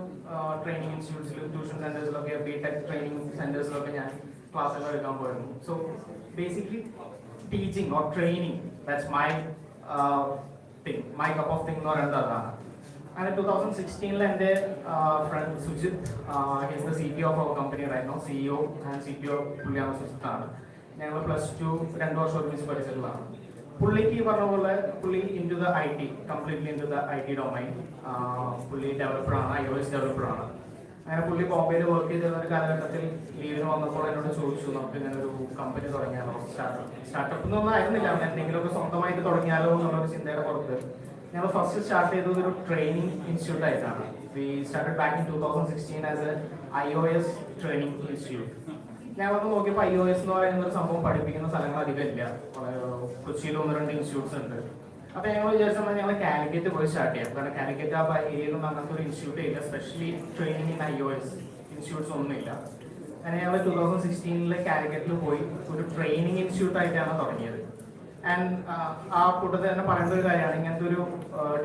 ട്രെയിനിങ് ഇൻസ്റ്റിറ്റ്യൂട്ട്സിലും ട്യൂഷൻ സെന്റേഴ്സിലൊക്കെ BTech ട്രെയിനിങ് സെന്റേഴ്സിലൊക്കെ ഞാൻ ക്ലാസ്സുകൾ എടുക്കാൻ പോയിരുന്നു. So basically teaching or training that's my thing, my cup of thing എന്ന് പറയുന്നത് അതാണ്. അങ്ങനെ 2016 എൻ്റെ friend Sujith, his the CTO of അവർ company right now, CEO and CTO പുള്ളിയാണ് സുജിത്താണ്. ഞങ്ങൾ +2 2 വർഷം ഒരുമിച്ച് പഠിച്ചിട്ടുള്ളതാണ്. പുള്ളിക്ക് ഈ പറഞ്ഞ പോലെ പുള്ളി into the IT, completely into the IT domain. പുള്ളി ഡെവലപ്പറാണ്, iOS ഡെവലപ്പറാണ്. അങ്ങനെ പുള്ളി ബോംബെയിൽ വർക്ക് ചെയ്തിരുന്ന ഒരു കാലഘട്ടത്തിൽ ലീവിന് വന്നപ്പോൾ എന്നോട് ചോദിച്ചു, നമുക്ക് ഇങ്ങനെ ഒരു കമ്പനി തുടങ്ങിയാലോ, സ്റ്റാർട്ടപ്പ് എന്നൊന്നും ആയിരുന്നില്ല, എന്തെങ്കിലുമൊക്കെ സ്വന്തമായിട്ട് തുടങ്ങിയാലോ എന്നുള്ളൊരു ചിന്തയുടെ പുറത്ത് ഞങ്ങൾ ഫസ്റ്റ് സ്റ്റാർട്ട് ചെയ്തത് ഒരു ട്രെയിനിങ് ഇൻസ്റ്റിറ്റ്യൂട്ട് ആയിട്ടാണ്. We started back in 2016 as A iOS training institute. ഞങ്ങളൊക്കെ നോക്കിയപ്പോൾ IOS എന്ന് പറയുന്ന ഒരു സംഭവം പഠിപ്പിക്കുന്ന സ്ഥലങ്ങൾ അധികം ഇല്ല. കൊച്ചിയിൽ 1-2 ഇൻസ്റ്റിറ്റ്യൂട്ട്സ് ഉണ്ട്. അപ്പോൾ ഞങ്ങൾ വിചാരിച്ചാൽ ഞങ്ങൾ കാലിക്കറ്റ് പോയി സ്റ്റാർട്ട് ചെയ്യാം. കാരണം കാലിക്കറ്റ് ആ ഏരിയയിലൊന്നും അങ്ങനത്തെ ഒരു ഇൻസ്റ്റിറ്റ്യൂട്ട് ഇല്ല, specially training in IOS institutes ഒന്നുമില്ല. അങ്ങനെ ഞങ്ങൾ 2016 കാലിക്കറ്റിൽ പോയി ഒരു ട്രെയിനിങ് ഇൻസ്റ്റിറ്റ്യൂട്ട് ആയിട്ടാണ് തുടങ്ങിയത്. ആൻഡ് ആ കൂട്ടത്തിൽ തന്നെ പറയേണ്ട ഒരു കാര്യമാണ്, ഇങ്ങനത്തെ ഒരു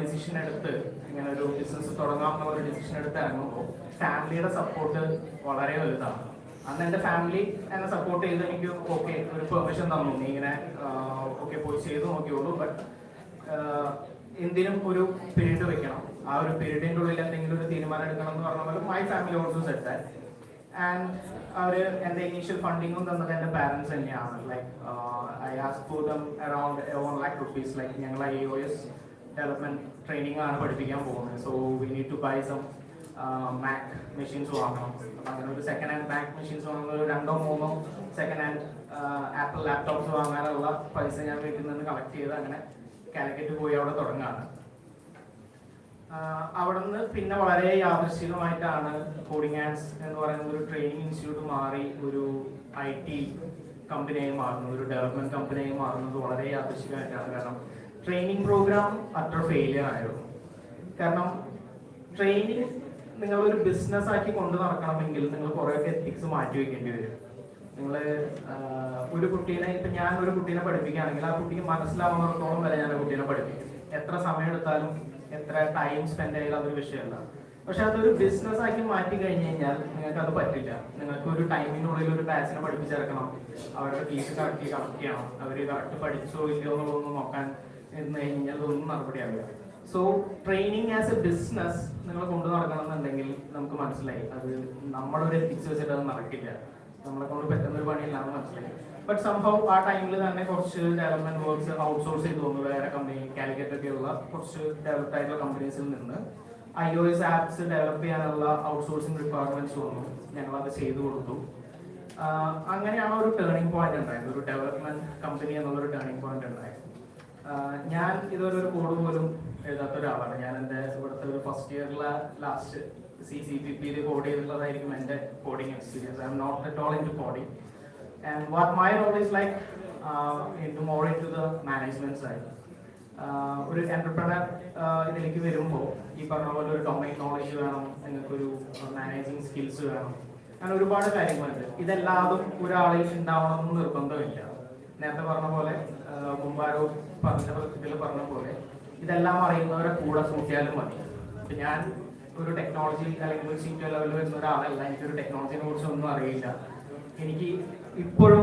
ഡിസിഷൻ എടുത്ത് ഇങ്ങനെ ഒരു ബിസിനസ് തുടങ്ങാം എന്നുള്ള ഒരു ഡിസിഷൻ എടുത്ത് ഇറങ്ങുമ്പോൾ ഫാമിലിയുടെ സപ്പോർട്ട് വളരെ വലുതാണ്. അന്ന് എൻ്റെ ഫാമിലി എന്നെ സപ്പോർട്ട് ചെയ്ത് എനിക്ക് ഓക്കെ ഒരു പെർമിഷൻ തന്നു, നീ ഇങ്ങനെ ഓക്കെ പോയി ചെയ്ത് നോക്കിയോളൂ, ബട്ട് എന്തിനും ഒരു പീരീഡ് വെക്കണം, ആ ഒരു പീരീഡിൻ്റെ ഉള്ളിൽ എന്തെങ്കിലും ഒരു തീരുമാനം എടുക്കണം എന്ന് പറഞ്ഞ പോലെ my family also said that. And അവർ എൻ്റെ ഇനീഷ്യൽ ഫണ്ടിങ്ങും തന്നത് എൻ്റെ പാരൻസ് തന്നെയാണ്. Like I ask for them around 1 lakh rupees. Like ഞങ്ങൾ IOS ഡെവലപ്മെൻറ്റ് ട്രെയിനിങ് ആണ് പഠിപ്പിക്കാൻ പോകുന്നത്. So we need to buy some Mac machines വാങ്ങണം. അപ്പം അങ്ങനെ ഒരു സെക്കൻഡ് ഹാൻഡ് മാക് മെഷീൻസ് വാങ്ങുന്നത് 2-3 സെക്കൻഡ് ഹാൻഡ് ആപ്പിൾ ലാപ്ടോപ്സ് വാങ്ങാനുള്ള പൈസ ഞാൻ വീട്ടിൽ നിന്ന് കളക്ട് ചെയ്ത് അങ്ങനെ കാലിക്കറ്റ് പോയി അവിടെ തുടങ്ങാണ്. അവിടെ നിന്ന് പിന്നെ വളരെ യാദൃശ്ചികമായിട്ടാണ് കോഡിംഗ് ആൻഡ്സ് എന്ന് പറയുന്ന ഒരു ട്രെയിനിങ് ഇൻസ്റ്റിറ്റ്യൂട്ട് മാറി ഒരു IT കമ്പനിയായി മാറുന്നത്, ഒരു ഡെവലപ്മെന്റ് കമ്പനിയായി മാറുന്നത് വളരെ യാദൃശ്ചികമായിട്ടാണ്. കാരണം ട്രെയിനിങ് പ്രോഗ്രാം അത്ര ഫെയിലിയർ ആയിരുന്നു. കാരണം ട്രെയിനിങ് നിങ്ങളൊരു ബിസിനസ് ആക്കി കൊണ്ടു നടക്കണമെങ്കിൽ നിങ്ങൾ കുറേയൊക്കെ എത്തിക്സ് മാറ്റി വയ്ക്കേണ്ടി വരും. നിങ്ങൾ ഒരു കുട്ടീനെ, ഇപ്പം ഞാൻ ഒരു കുട്ടീനെ പഠിപ്പിക്കുകയാണെങ്കിൽ ആ കുട്ടിക്ക് മനസ്സിലാവുന്നിടത്തോളം വരെ ഞാൻ ആ കുട്ടീനെ പഠിപ്പിക്കും. എത്ര സമയം എടുത്താലും എത്ര ടൈം സ്പെൻഡ് ചെയ്താലും അതൊരു വിഷയമല്ല. പക്ഷെ അതൊരു ബിസിനസ് ആക്കി മാറ്റി കഴിഞ്ഞ് കഴിഞ്ഞാൽ നിങ്ങൾക്ക് അത് പറ്റില്ല. നിങ്ങൾക്ക് ഒരു ടൈമിനുള്ളിൽ ഒരു ബാച്ചിനെ പഠിപ്പിച്ചിറക്കണം, അവരുടെ ഫീസ് കറക്റ്റ് കളക്ട് ചെയ്യണം, അവർ കറക്റ്റ് പഠിച്ചോ ഇല്ലയോ എന്നുള്ളതൊന്നും നോക്കാൻ എന്ന് കഴിഞ്ഞാൽ അതൊന്നും നടപടിയാവില്ല. So training as a business നിങ്ങൾ കൊണ്ടു നടക്കണമെന്നുണ്ടെങ്കിൽ നമുക്ക് മനസ്സിലായി അത് നമ്മളൊരു എത്തിച്ച് വെച്ചിട്ട് അത് നടക്കില്ല, നമ്മളെ കൊണ്ട് പറ്റുന്ന ഒരു പണിയില്ലാന്ന് മനസ്സിലായി. ബട്ട് സംഭവം ആ ടൈമിൽ തന്നെ കുറച്ച് ഡെവലപ്മെന്റ് വർക്ക്സ് ഔട്ട്സോഴ്സ് ചെയ്ത് തോന്നുന്നു വേറെ കമ്പനി, കാലിക്കറ്റ് ഒക്കെയുള്ള കുറച്ച് ഡെവലപ്ഡ് ആയിട്ടുള്ള കമ്പനീസിൽ നിന്ന് IOS ആപ്സ് ഡെവലപ്പ് ചെയ്യാനുള്ള ഔട്ട്സോഴ്സിംഗ് റിക്വയർമെന്റ്സ് വന്നു. ഞങ്ങളത് ചെയ്തു കൊടുത്തു. അങ്ങനെയാണ് ഒരു ടേണിംഗ് പോയിന്റ് ഉണ്ടായത്, ഒരു ഡെവലപ്മെന്റ് കമ്പനി എന്നുള്ളൊരു ടേണിംഗ് പോയിന്റ് ഉണ്ടായത്. ഞാൻ ഇതുവരെ ഒരു കോഡ് പോലും എഴുതാത്ത ഒരാളാണ്. ഞാൻ എൻ്റെ ഇവിടുത്തെ ഒരു ഫസ്റ്റ് ഇയറിലെ ലാസ്റ്റ് CCPP കോഡ് ചെയ്തിട്ടുള്ളതായിരിക്കും എൻ്റെ coding experience. I'm not at all into coding. And what my role is like more into the management side. ഒരു എന്റർപ്രണർ ഇതിലേക്ക് വരുമ്പോൾ ഈ പറഞ്ഞ പോലെ ഒരു ഡൊമൈൻ നോളജ് വേണം, നിങ്ങൾക്കൊരു മാനേജിങ് സ്കിൽസ് വേണം, അങ്ങനെ ഒരുപാട് കാര്യങ്ങളുണ്ട്. ഇതെല്ലാതും ഒരാളിൽ ഉണ്ടാവണമെന്ന് നിർബന്ധമില്ല. നേരത്തെ പറഞ്ഞ പോലെ മുമ്പാരോ പറഞ്ഞ പോലെ ഇതെല്ലാം അറിയുന്നവരെ കൂടെ കൂട്ടിയാലും മതി. ഇപ്പം ഞാൻ ഒരു ടെക്നോളജി അല്ലെങ്കിൽ ഒരു സീനിയർ ലെവലിൽ വരുന്ന ഒരാളല്ല, എനിക്കൊരു ടെക്നോളജിനെ കുറിച്ച് ഒന്നും അറിയില്ല. എനിക്ക് ഇപ്പോഴും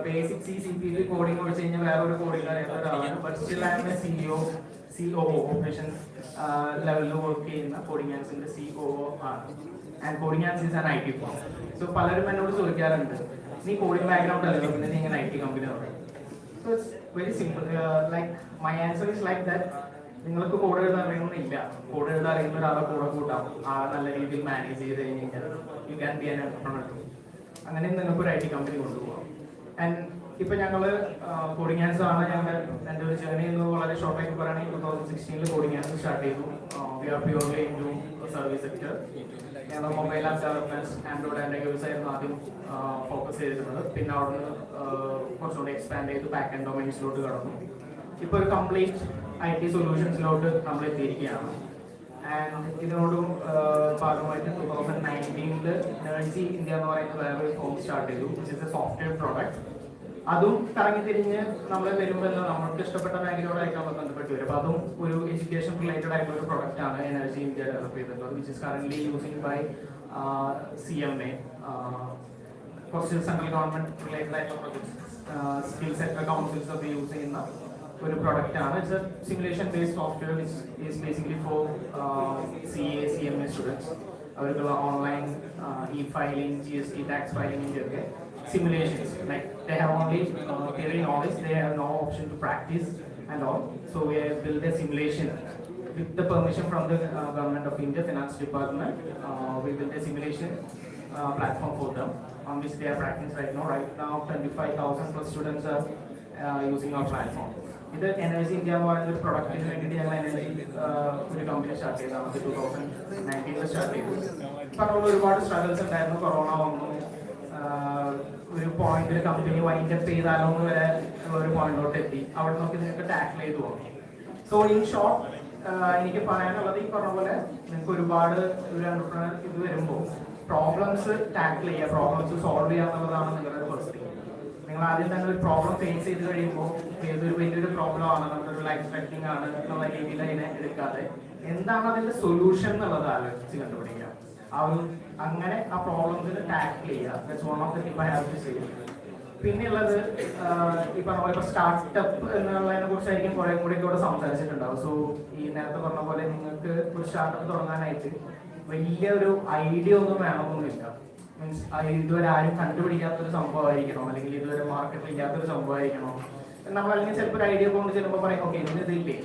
ബേസിക് CCPP കോഡിംഗ് പഠിച്ചു കഴിഞ്ഞാൽ വേറെ ഒരു കോഡിംഗ് അറിയുന്ന ഒരാളാണ്. But still I am a COO operation ലെവലിൽ വർക്ക് ചെയ്യുന്ന കോഡിംഗ് ആൻസിന്റെ COO ആണ്. And Coding Ants is an IT firm. So പലരും എന്നോട് ചോദിക്കാറുണ്ട്, നീ കോഡിംഗ് ബാക്ക്ഗ്രൗണ്ട് അല്ലല്ലോ, പിന്നെ നീ ഇങ്ങനെ IT കമ്പനി പറയും. So it's very simple. Like my answer is like that. നിങ്ങൾക്ക് കോഡ് എഴുതാൻ അറിയുന്നില്ല, കോഡ് എഴുതാൻ അറിയുന്ന ഒരാളെ കൂടെ കൂട്ടാം, ആ നല്ല രീതിയിൽ മാനേജ് ചെയ്ത് കഴിഞ്ഞ് കഴിഞ്ഞാൽ you can be an entrepreneur. അങ്ങനെ നിങ്ങൾക്ക് ഒരു IT കമ്പനി കൊണ്ടുപോകാം. ആൻഡ് ഇപ്പം ഞങ്ങൾ കോഡിംഗ് ആൻസ് ആണ് ഞങ്ങളുടെ എൻ്റെ ഒരു ജേർണി എന്ന് വളരെ ഷോർട്ടായിട്ട് പറയുകയാണെങ്കിൽ 2016 കോഡിംഗ് ആൻസ് സ്റ്റാർട്ട് ചെയ്തു. We are purely into service sector. ഞങ്ങൾ mobile app development, Android and iOS ആയിരുന്നു ആദ്യം ഫോക്കസ് ചെയ്തിരുന്നത്. പിന്നെ അവിടുന്ന് കുറച്ചുകൂടി എക്സ്പാൻഡ് ചെയ്ത് ബാക്ക് ആൻഡ് ഡൊമൈൻസിലോട്ട് കടന്നു. ഇപ്പോൾ ഒരു കംപ്ലീറ്റ് IT സൊല്യൂഷൻസിലോട്ട് നമ്മൾ എത്തിയിരിക്കുകയാണ്. ആൻഡ് ഇതിനോടും ഭാഗമായിട്ട് 2019 എനർജി ഇന്ത്യ എന്ന് പറയുന്ന വേറൊരു ഫോം സ്റ്റാർട്ട് ചെയ്തു, which is A software product. അതും കറങ്ങി തിരിഞ്ഞ് നമ്മൾ വരുമ്പോൾ നമ്മൾക്ക് ഇഷ്ടപ്പെട്ട മേഖലയോടായിരിക്കും നമ്മൾ ബന്ധപ്പെട്ട് വരും. അപ്പോൾ അതും ഒരു എഡ്യൂക്കേഷൻ റിലേറ്റഡ് ആയിട്ടുള്ള ഒരു പ്രൊഡക്റ്റ് ആണ് എനർജി ഇന്ത്യ ഡെവലപ്പ് ചെയ്തിട്ടുള്ളത്, which is current using by CMA, കുറച്ച് സെൻട്രൽ ഗവൺമെന്റ് റിലേറ്റഡ് ആയിട്ടുള്ള പ്രൊജക്ട്സ്, സ്കിൽ സെക്ടർ കൗൺസിൽസ് ഒക്കെ യൂസ് ചെയ്യുന്ന ഒരു പ്രൊഡക്റ്റ് ആണ്. It's a simulation based software which is basically for CA CMA students. അവർക്കുള്ള online e-filing, GST tax ഫയലിംഗിൻ്റെ ഒക്കെ simulations. Like they have only theory knowledge, they have no option to practice and all. So we have built a simulation with the permission from the government of India Finance Department. We built a simulation platform for them on which they are practicing right now. Right now 25,000 plus students are using our platform. ഇത് energy India എന്ന് പറയുന്ന ഒരു പ്രൊഡക്റ്റിന് വേണ്ടിയിട്ട് ഞങ്ങൾ energy ഒരു company start ചെയ്തതാണ്. 2019 start ചെയ്തു. പറഞ്ഞ ഒരുപാട് സ്ട്രഗിൾസ് ഉണ്ടായിരുന്നു. കൊറോണ വന്നു, പോയിന്റിൽ കമ്പനി വൈൻഡപ്പ് ചെയ്താലോ എന്ന് വരെ ഉള്ള ഒരു പോയിന്റിലോട്ട് എത്തി. അവിടെ നോക്കി നിങ്ങൾക്ക് ടാക്കിൾ ചെയ്ത് പോകും. സോ ഇൻ ഷോർട്ട് എനിക്ക് പറയാനുള്ളത് ഈ പറഞ്ഞ പോലെ നിങ്ങൾക്ക് ഒരുപാട് ഒരു എന്റർപ്രണർ ഇത് വരുമ്പോൾ പ്രോബ്ലംസ് ടാക്കിൾ ചെയ്യുക, പ്രോബ്ലംസ് സോൾവ് ചെയ്യുക എന്നുള്ളതാണ് നിങ്ങളുടെ ഫസ്റ്റ് തിങ്. നിങ്ങൾ ആദ്യം തന്നെ ഒരു പ്രോബ്ലം ഫേസ് ചെയ്ത് കഴിയുമ്പോൾ ഏതൊരു വലിയൊരു പ്രോബ്ലം ആണ്, നമ്മുടെ ലൈഫ് ത്രെറ്റനിങ് ആണ് എന്നുള്ള രീതിയിൽ അതിനെ എടുക്കാതെ എന്താണ് അതിന്റെ സൊല്യൂഷൻ എന്നുള്ളത് ആലോചിച്ച് കണ്ടുപിടിക്കുക. അങ്ങനെ ആ പ്രോബ്ലംസിന് ടാക്കിൾ ചെയ്യുക. That's one of the thing I have to say. പിന്നെയുള്ളത് ഈ പറഞ്ഞ പോലെ സ്റ്റാർട്ടപ്പ് എന്നുള്ളതിനെ കുറിച്ചായിരിക്കും കുറെ കൂടി ഇവിടെ സംസാരിച്ചിട്ടുണ്ടാവും. സോ ഈ നേരത്തെ പറഞ്ഞ പോലെ നിങ്ങൾക്ക് ഒരു സ്റ്റാർട്ടപ്പ് തുടങ്ങാനായിട്ട് വലിയൊരു ഐഡിയ ഒന്നും വേണമെന്നൊന്നുമില്ല. മീൻസ് ഇതുവരെ ആരും കണ്ടുപിടിക്കാത്തൊരു സംഭവമായിരിക്കണോ, അല്ലെങ്കിൽ ഇതുവരെ മാർക്കറ്റിൽ ഇല്ലാത്തൊരു സംഭവമായിരിക്കണോ. നമ്മൾ അല്ലെങ്കിൽ ചിലപ്പോൾ ഒരു ഐഡിയ കൊണ്ട് ചിലപ്പോൾ പറയും ഓക്കെ ഇതില്ലേ,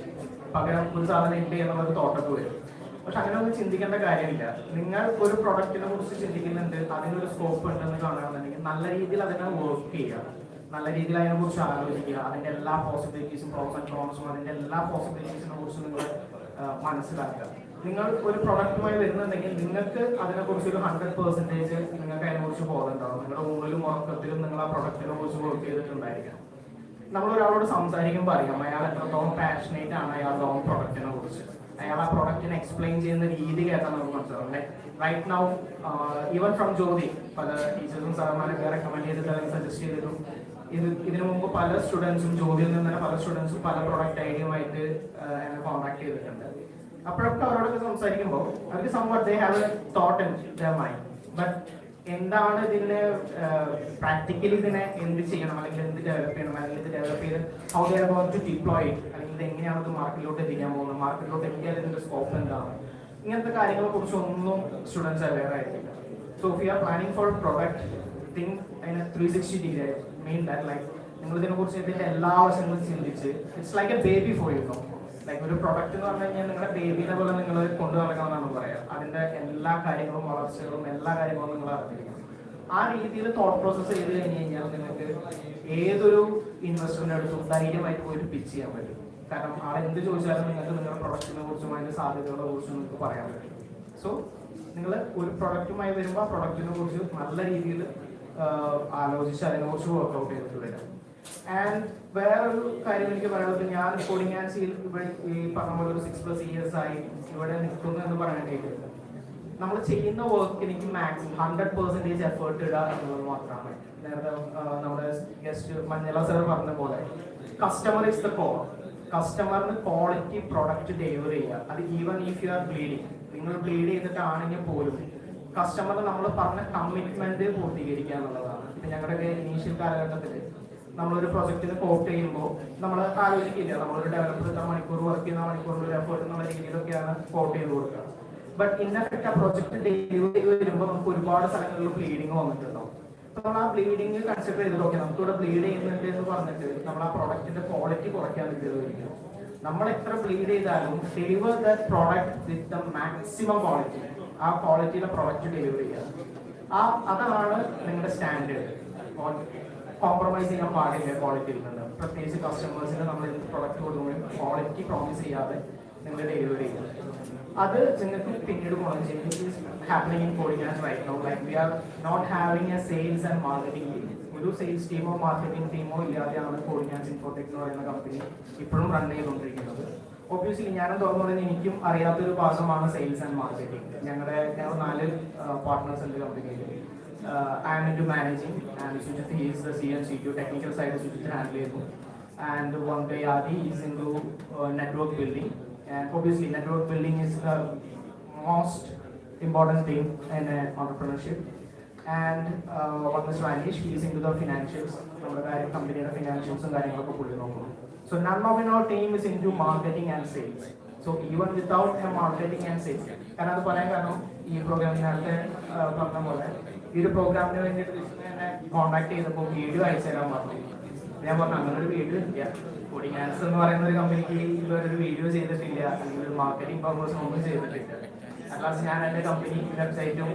പകരം ഒരു സാധനം ഇല്ലേ എന്നുള്ളൊരു തോട്ടൊക്കെ വരും. പക്ഷെ അങ്ങനെ ഒന്നും ചിന്തിക്കേണ്ട കാര്യമില്ല. നിങ്ങൾ ഒരു പ്രൊഡക്റ്റിനെ കുറിച്ച് ചിന്തിക്കുന്നുണ്ട്, അതിനൊരു സ്കോപ്പ് ഉണ്ടെന്ന് കാണുകയാണെന്നുണ്ടെങ്കിൽ നല്ല രീതിയിൽ അതിനെ വർക്ക് ചെയ്യുക, നല്ല രീതിയിൽ അതിനെ കുറിച്ച് ആലോചിക്കുക, അതിന്റെ എല്ലാ പോസിബിലിറ്റീസും പ്രോസ് ആൻഡ് കോൺസും അതിന്റെ എല്ലാ പോസിബിലിറ്റീസിനെ കുറിച്ച് നിങ്ങൾ മനസ്സിലാക്കുക. നിങ്ങൾ ഒരു പ്രൊഡക്റ്റുമായി വരുന്നുണ്ടെങ്കിൽ നിങ്ങൾക്ക് അതിനെക്കുറിച്ച് ഒരു 100% നിങ്ങൾക്ക് അതിനെക്കുറിച്ച് ബോധമുണ്ടാവും. നിങ്ങളുടെ ഊണിലും ഉറക്കത്തിലും നിങ്ങൾ ആ പ്രൊഡക്റ്റിനെ കുറിച്ച് വർക്ക് ചെയ്തിട്ടുണ്ടായിരിക്കണം. നമ്മൾ ഒരാളോട് സംസാരിക്കുമ്പോൾ അറിയാം അയാൾ എത്രത്തോളം പാഷനേറ്റ് ആണ് അയാളുടെ ഓൺ പ്രൊഡക്റ്റിനെ കുറിച്ച്. അയാൾ ആ പ്രൊഡക്റ്റിനെ എക്സ്പ്ലെയിൻ ചെയ്യുന്ന രീതി കേട്ടാൽ നമുക്ക് മനസ്സിലാവും. Right now even from Jyothi പല ടീച്ചേഴ്സും സാറന്മാരൊക്കെ റെക്കമെൻഡ് ചെയ്തിട്ട് അല്ലെങ്കിൽ സജസ്റ്റ് ചെയ്തിട്ടും ഇതിനു മുമ്പ് പല സ്റ്റുഡൻസും ജ്യോതിയിൽ നിന്ന് തന്നെ പല സ്റ്റുഡൻസും പല പ്രൊഡക്റ്റ് ഐഡിയയുമായിട്ട് എന്നെ കോൺടാക്ട് ചെയ്തിട്ടുണ്ട്. അപ്പോഴൊക്കെ അവരോടൊക്കെ സംസാരിക്കുമ്പോൾ അവർക്ക് somewhat they have A thought in there mind. But എന്താണ് ഇതിനെ പ്രാക്ടിക്കലി ഇതിനെ എന്ത് ചെയ്യണം, അല്ലെങ്കിൽ എന്ത് ഡെവലപ്പ് ചെയ്യണം, അല്ലെങ്കിൽ ഇത് ഡെവലപ്പ് ചെയ്ത് how they are going to deploy it, അല്ലെങ്കിൽ ഇത് എങ്ങനെയാണ് ഇത് മാർക്കറ്റിലോട്ട് എത്തിക്കാൻ പോകുന്നത്, മാർക്കറ്റിലോട്ട് എത്തിയാൽ ഇതിന്റെ സ്കോപ്പ് എന്താണ്, ഇങ്ങനത്തെ കാര്യങ്ങളെ കുറിച്ചൊന്നും സ്റ്റുഡൻസ് അവെയർ ആയിരിക്കില്ല. So if you are planning four product think അതിന് 360 ഡിഗ്രി മീൻ ദാറ്റ് ലൈക്ക് നിങ്ങൾ ഇതിനെ കുറിച്ച് ഇതിന്റെ എല്ലാ വശങ്ങളും ചിന്തിച്ച് it's like A baby for you know. Like ഒരു പ്രൊഡക്റ്റ് എന്ന് പറഞ്ഞു കഴിഞ്ഞാൽ നിങ്ങളുടെ ബേബിനെ പോലെ നിങ്ങൾ കൊണ്ടു നടക്കണമെന്നാണ് പറയുക. അതിന്റെ എല്ലാ കാര്യങ്ങളും വളർച്ചകളും എല്ലാ കാര്യങ്ങളും നിങ്ങൾ അറിഞ്ഞിരിക്കണം. ആ രീതിയിൽ തോട്ട് പ്രോസസ്സ് ചെയ്ത് കഴിഞ്ഞ് കഴിഞ്ഞാൽ നിങ്ങൾക്ക് ഏതൊരു ഇൻവെസ്റ്ററിന്റെ അടുത്തും ധൈര്യമായിട്ട് പോയിട്ട് പിച്ച് ചെയ്യാൻ പറ്റും. കാരണം ആളെന്ത് ചോദിച്ചാലും നിങ്ങൾക്ക് നിങ്ങളുടെ പ്രൊഡക്റ്റിനെ കുറിച്ചും അതിന്റെ സാധ്യതകളെ കുറിച്ചും നിങ്ങൾക്ക് പറയാൻ പറ്റും. സോ നിങ്ങൾ ഒരു പ്രൊഡക്റ്റുമായി വരുമ്പോൾ ആ പ്രൊഡക്റ്റിനെ കുറിച്ച് നല്ല രീതിയിൽ ആലോചിച്ച് അതിനെക്കുറിച്ച് വർക്ക്ഔട്ട് ചെയ്തിട്ട് വരാം. ആൻഡ് വേറൊരു കാര്യം എനിക്ക് പറയാനുള്ളത്, ഞാൻ കോഡിംഗ് ആൻഡ് സീൽ ഇവിടെ ഈ പറഞ്ഞ പോലെ ഒരു 6+ years ആയി ഇവിടെ നിൽക്കുന്നു എന്ന് പറയാനായിട്ട് നമ്മൾ ചെയ്യുന്ന വർക്കിന് എനിക്ക് മാക്സിമം 100% എഫേർട്ട് ഇടുക എന്നുള്ളത് മാത്രമാണ്. നേരത്തെ നമ്മുടെ ഗസ്റ്റ് മഞ്ഞള സർ പറഞ്ഞ പോലെ കസ്റ്റമർ ഇസ് ദ കോർ. കസ്റ്റമറിന് ക്വാളിറ്റി പ്രൊഡക്റ്റ് ഡെലിവർ ചെയ്യുക. അത് even if you are bleeding, നിങ്ങൾ ബ്ലീഡ് ചെയ്തിട്ടാണെങ്കിൽ പോലും കസ്റ്റമറിന് നമ്മൾ പറഞ്ഞ കമ്മിറ്റ്മെന്റ് പൂർത്തീകരിക്കുക എന്നുള്ളതാണ്. ഇപ്പം ഞങ്ങളുടെ ഇനീഷ്യൽ കാലഘട്ടത്തിൽ നമ്മളൊരു പ്രൊജക്റ്റിന് കോട്ട് ചെയ്യുമ്പോൾ നമ്മൾ ആലോചിക്കില്ല, നമ്മളൊരു ഡെവലപ്പർ ഇത്ര മണിക്കൂർ വർക്ക് ചെയ്യുന്ന മണിക്കൂറിൽ എഫേർട്ട് എന്നുള്ള രീതിയിലൊക്കെയാണ് കോട്ട് ചെയ്ത് കൊടുക്കുക. ബട്ട് ഇൻ എഫക്ട് ആ പ്രൊജക്ട് ഡെലിവറി വരുമ്പോൾ നമുക്ക് ഒരുപാട് സ്ഥലങ്ങളിൽ ബ്ലീഡിങ് വന്നിട്ടുണ്ടാവും. അപ്പോൾ നമ്മൾ ആ ബ്ലീഡിങ് കൺസിഡർ ചെയ്തിട്ട് ഓക്കെ നമുക്കിവിടെ ബ്ലീഡ് ചെയ്യുന്നുണ്ട് എന്ന് പറഞ്ഞിട്ട് നമ്മൾ ആ പ്രൊഡക്റ്റിന്റെ ക്വാളിറ്റി കുറയ്ക്കാൻ വേണ്ടിയിട്ട് നമ്മൾ എത്ര ബ്ലീഡ് ചെയ്താലും deliver the product with the maximum quality. ആ ക്വാളിറ്റിയിലെ പ്രൊഡക്റ്റ് ഡെലിവർ ചെയ്യുക, അതാണ് നിങ്ങളുടെ സ്റ്റാൻഡേർഡ്. കോംപ്രമൈസ് ചെയ്യാൻ പാടില്ല ക്വാളിറ്റിയിൽ നിന്ന്. പ്രത്യേകിച്ച് കസ്റ്റമേഴ്സിന് നമ്മൾ എന്ത് പ്രൊഡക്റ്റ് കൊടുക്കുമ്പോഴും ക്വാളിറ്റി പ്രോമിസ് ചെയ്യാതെ നിങ്ങൾ ഡെലിവറി ചെയ്യുക. അത് നിങ്ങൾക്ക് പിന്നീട് ഗുണം ചെയ്യും. Which is happening in coding and right now. Like we are not having a sales and marketing team. ഒരു സെയിൽസ് ടീമോ മാർക്കറ്റിംഗ് ടീമോ ഇല്ലാതെയാണ് കോഡിംഗ് ആൻഡ് ഇൻഫോടെക് എന്ന് പറയുന്ന കമ്പനി ഇപ്പോഴും റൺ ചെയ്തുകൊണ്ടിരിക്കുന്നത്. ഒബ്വിയസ്ലി ഞാനും തുറന്നു പറയുന്നത് എനിക്കും അറിയാത്തൊരു ഭാഗമാണ് സെയിൽസ് ആൻഡ് മാർക്കറ്റിംഗ്. ഞങ്ങൾ 4 പാർട്ട്നേഴ്സ് ഉണ്ട് കമ്പനിയിൽ. I am into managing, and Jyothi is the CTO, technical side of Jyothi handle. And one day Adi is into network building, and obviously network building is the most important thing in entrepreneurship. And one is Vanish, he is into the financials, our company financials and കാര്യങ്ങളൊക്കെ. So none of our team is into marketing and sales. So even without a marketing and sales, കാരണം അത് പറയാൻ കാരണം ഈ പ്രോഗ്രാമിനകത്ത് പറഞ്ഞ പോലെ ഈ ഒരു പ്രോഗ്രാമിന് വേണ്ടിയിട്ട് എന്നെ കോൺടാക്ട് ചെയ്തപ്പോൾ വീഡിയോ അയച്ചു തരാൻ പറഞ്ഞു. ഞാൻ പറഞ്ഞു അങ്ങനെ ഒരു വീഡിയോ ഇല്ല, കോഡിംഗ് ആൻസ് എന്ന് പറയുന്ന ഒരു കമ്പനിക്ക് ഇവരൊരു വീഡിയോ ചെയ്തിട്ടില്ല, അല്ലെങ്കിൽ ഒരു മാർക്കറ്റിംഗ് പർപ്പസ് ഒന്നും ചെയ്തിട്ടില്ല. അറ്റ്ലാസ്റ്റ് ഞാൻ എൻ്റെ കമ്പനി വെബ്സൈറ്റും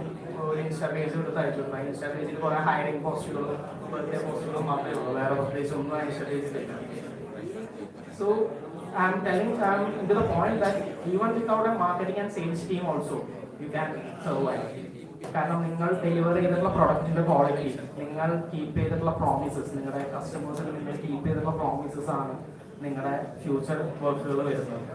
ഒരു ഇൻസ്റ്റാ പേജും എടുത്ത് അയച്ചിട്ടുണ്ട്. ആ ഇൻസ്റ്റാ പേജിൽ കുറേ ഹയറിംഗ് പോസ്റ്റുകളും ബർത്ത്ഡേ പോസ്റ്റുകളും മാത്രമേ ഉള്ളൂ, വേറെ പ്രത്യേകിച്ച് ഒന്നും ആ ഇൻസ്റ്റാ പേജിലില്ല. So I'm into the point that even without a marketing and sales team also, you can survive. കാരണം നിങ്ങൾ ഡെലിവർ ചെയ്തിട്ടുള്ള പ്രൊഡക്റ്റിന്റെ ക്വാളിറ്റി, നിങ്ങൾ കീപ്പ് ചെയ്തിട്ടുള്ള പ്രോമിസസ്, നിങ്ങളുടെ കസ്റ്റമേഴ്സിന് നിങ്ങൾ കീപ്പ് ചെയ്തിട്ടുള്ള പ്രോമിസസ് ആണ് നിങ്ങളുടെ ഫ്യൂച്ചർ വർക്കുകൾ വരുന്നത്.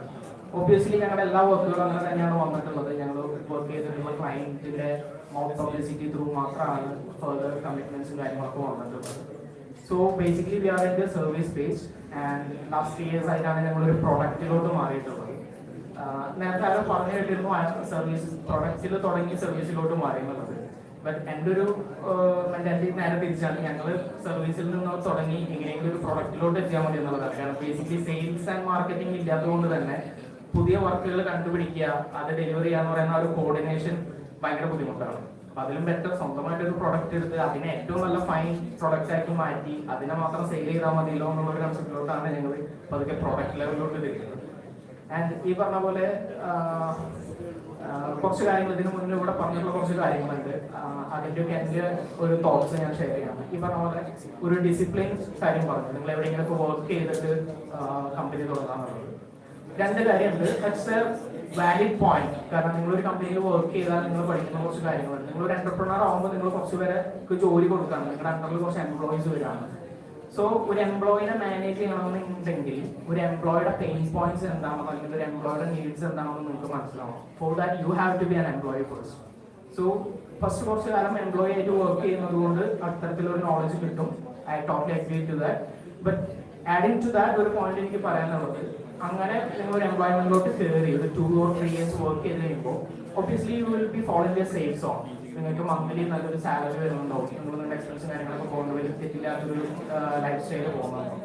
ഒബ്വിയസ്ലി ഞങ്ങളുടെ എല്ലാ വർക്കുകളും അങ്ങനെ തന്നെയാണ് വന്നിട്ടുള്ളത്. ഞങ്ങൾ വർക്ക് ചെയ്തിട്ടുള്ള ക്ലയൻറ്റിന്റെ മൗത്ത് പബ്ലിസിറ്റി ത്രൂ മാത്രമാണ് ഫർദർ കമ്മിറ്റ്മെന്റ്സും കാര്യങ്ങളൊക്കെ വന്നിട്ടുള്ളത്. So basically we are in the service base and last 3 years ആയിട്ടാണ് ഞങ്ങളൊരു പ്രൊഡക്റ്റിലോട്ട് മാറിയിട്ടുള്ളത്. നേരത്തെ ആരും പറഞ്ഞു കേട്ടിരുന്നു സർവീസ് പ്രൊഡക്റ്റിൽ തുടങ്ങി സർവീസിലോട്ട് മാറിയുള്ളത്. ബട്ട് എൻ്റെ ഒരു മെന്റാലിറ്റി നേരെ തിരിച്ചാണ്. ഞങ്ങൾ സർവീസിൽ നിന്ന് തുടങ്ങി എങ്ങനെയെങ്കിലും ഒരു പ്രൊഡക്റ്റിലോട്ട് എത്തിയാൽ മതി എന്നുള്ളതാണ്. കാരണം ബേസിക്കലി സെയിൽസ് ആൻഡ് മാർക്കറ്റിംഗ് ഇല്ലാത്തതുകൊണ്ട് തന്നെ പുതിയ വർക്കുകൾ കണ്ടുപിടിക്കുക, അത് ഡെലിവറി ചെയ്യാന്ന് പറയുന്ന ഒരു കോർഡിനേഷൻ ഭയങ്കര ബുദ്ധിമുട്ടാണ്. അപ്പൊ അതിലും ബെറ്റർ സ്വന്തമായിട്ടൊരു പ്രൊഡക്റ്റ് എടുത്ത് അതിനെ ഏറ്റവും നല്ല ഫൈൻ പ്രൊഡക്റ്റ് ആക്കി മാറ്റി അതിനെ മാത്രം സെയിൽ ചെയ്താൽ മതിയല്ലോ എന്നുള്ളൊരു കൺസെപ്റ്റിലോട്ടാണ് ഞങ്ങൾ പതുക്കെ പ്രൊഡക്റ്റ് ലെവലിലോട്ട് തിരിക്കുന്നത്. ആൻഡ് ഈ പറഞ്ഞ പോലെ കുറച്ച് കാര്യങ്ങൾ ഇതിനു മുന്നിൽ ഇവിടെ പറഞ്ഞിട്ടുള്ള കുറച്ച് കാര്യങ്ങളുണ്ട്. അതിൻ്റെയൊക്കെ എൻ്റെ ഒരു തോട്ട്സ് ഞാൻ ഷെയർ ചെയ്യാം. ഈ പറഞ്ഞ പോലെ ഒരു ഡിസിപ്ലിൻ കാര്യം പറഞ്ഞു, നിങ്ങൾ എവിടെയെങ്കിലൊക്കെ വർക്ക് ചെയ്തിട്ട് കമ്പനി തുടങ്ങാന്നുള്ളത്. 2 കാര്യമുണ്ട്. That's A valid point. കാരണം നിങ്ങളൊരു കമ്പനിയിൽ വർക്ക് ചെയ്താൽ നിങ്ങൾ പഠിക്കുന്ന കുറച്ച് കാര്യങ്ങളുണ്ട്. നിങ്ങളൊരു എന്റർപ്രണർ ആകുമ്പോൾ നിങ്ങൾ കുറച്ച് പേരെ ജോലി കൊടുക്കണം, നിങ്ങളുടെ അണ്ടറിൽ കുറച്ച് എംപ്ലോയീസ് വരാണ്. സോ ഒരു എംപ്ലോയിനെ മാനേജ് ചെയ്യണമെന്നുണ്ടെങ്കിൽ ഒരു എംപ്ലോയിയുടെ പെയിൻ പോയിന്റ്സ് എന്താണെന്നോ അല്ലെങ്കിൽ ഒരു എംപ്ലോയിയുടെ നീഡ്സ് എന്താണെന്ന് നിങ്ങൾക്ക് മനസ്സിലാവും. For that you have to be an employee first. So first കുറച്ച് കാലം എംപ്ലോയി ആയിട്ട് വർക്ക് ചെയ്യുന്നത് കൊണ്ട് അത്തരത്തിലൊരു നോളജ് കിട്ടും. I totally agree to that. But adding to that ഒരു പോയിന്റ് എനിക്ക് പറയാനുള്ളത്, അങ്ങനെ നിങ്ങൾ ഒരു എംപ്ലോയ്മെന്റിലോട്ട് കയറി ഒരു 2 or 3 years വർക്ക് ചെയ്ത് കഴിയുമ്പോൾ obviously you will be following your safe zone. നിങ്ങൾക്ക് മന്ത്ലി നല്ലൊരു സാലറി വരുന്നുണ്ടാവും, നിങ്ങൾ നിങ്ങളുടെ എക്സ്പെൻസും കാര്യങ്ങളൊക്കെ പോകുന്നത് തെറ്റില്ലാത്തൊരു ലൈഫ് സ്റ്റൈല് പോകുന്നുണ്ടാവും.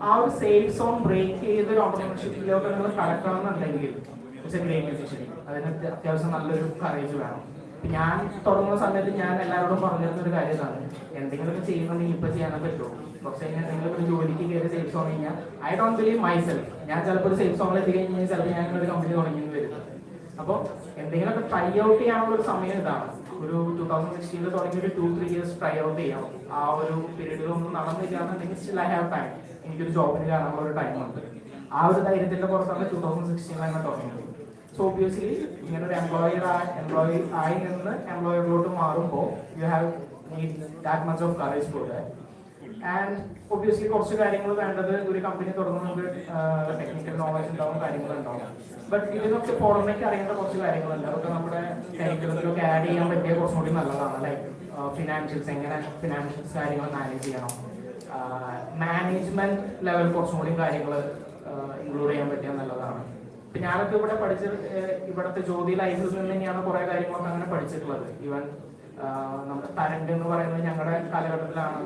ആ ഒരു സേഫ് സോൺ ബ്രേക്ക് ചെയ്ത് ഒരു ഓണ്ടർപ്രണർഷിപ്പിലോട്ട് നിങ്ങൾ കടക്കണമെന്നുണ്ടെങ്കിൽ ഇറ്റ്സ് എ ഗ്രേറ്റ് ഡിസിഷൻ. അതിന് അത്യാവശ്യം നല്ലൊരു കറേജ് വേണം. ഞാൻ തുടങ്ങുന്ന സമയത്ത് ഞാൻ എല്ലാവരോടും പറഞ്ഞിരുന്ന ഒരു കാര്യമാണ്, എന്തെങ്കിലുമൊക്കെ ചെയ്യുന്നുണ്ടെങ്കിൽ ഇപ്പൊ ചെയ്യാനേ പറ്റുള്ളൂ. പക്ഷേ എന്തെങ്കിലും ഒരു ജോലിക്ക് കയറി സേഫ് സോൺ കഴിഞ്ഞാൽ ഐ ഡോണ്ട് ബിലീവ് മൈസെൽഫ്. ഞാൻ ചിലപ്പോൾ ഒരു സേഫ് സോണിൽ എത്തിക്കഴിഞ്ഞാൽ ചിലപ്പോൾ ഞാൻ ഒരു കമ്പനി തുടങ്ങിയെന്ന് വരും. അപ്പോൾ എന്തെങ്കിലുമൊക്കെ ട്രൈ ഔട്ട് ചെയ്യാനുള്ള ഒരു സമയം ഇതാണ്. ഒരു 2016 തുടങ്ങി ഒരു 2-3 years ട്രൈ ഔട്ട് ചെയ്യാം. ആ ഒരു പീരീഡിലൊന്നും നടന്നില്ലാന്നുണ്ടെങ്കിൽ സ്റ്റിൽ ഐ ഹാവ് ടൈം. എനിക്കൊരു ജോബിന് കയറാനുള്ള ഒരു ടൈം ഉണ്ട്. ആ ഒരു ധൈര്യത്തിന്റെ പുറത്താണ് 2016 തുടങ്ങിയത്. സോ ഒബ്വിയസ്ലി ഇങ്ങനെ ഒരു എംപ്ലോയി ആയി നിന്ന് എംപ്ലോയറിലോട്ട് മാറുമ്പോൾ you have need that much of courage for that. And obviously കുറച്ച് കാര്യങ്ങൾ വേണ്ടത്, ഒരു കമ്പനി തുറന്നുകൊണ്ട് ടെക്നിക്കൽ നോളജ് ഉണ്ടാവും, കാര്യങ്ങളുണ്ടാവും. ബട്ട് ഇതിനൊക്കെ പുറമേക്ക് അറിയേണ്ട കുറച്ച് കാര്യങ്ങളുണ്ട്. അതൊക്കെ നമ്മുടെ കരിക്കുലത്തിലൊക്കെ ആഡ് ചെയ്യാൻ പറ്റിയ കുറച്ചും കൂടി നല്ലതാണ്. ലൈക്ക് ഫിനാൻഷ്യൽസ്, എങ്ങനെ ഫിനാൻഷ്യൽസ് കാര്യങ്ങൾ മാനേജ് ചെയ്യണം, മാനേജ്മെന്റ് ലെവൽ കുറച്ചും കൂടി കാര്യങ്ങൾ ഇൻക്ലൂഡ് ചെയ്യാൻ പറ്റിയാൽ നല്ലതാണ്. ഇപ്പം ഞാനൊക്കെ ഇവിടെ ഇവിടുത്തെ ജ്യോതി ലൈഫിൽ നിന്ന് തന്നെയാണ് കുറേ കാര്യങ്ങളൊക്കെ അങ്ങനെ പഠിച്ചിട്ടുള്ളത്. ഈവൻ നമ്മുടെ തരംഗ് എന്ന് പറയുന്നത് ഞങ്ങളുടെ കാലഘട്ടത്തിലാണ്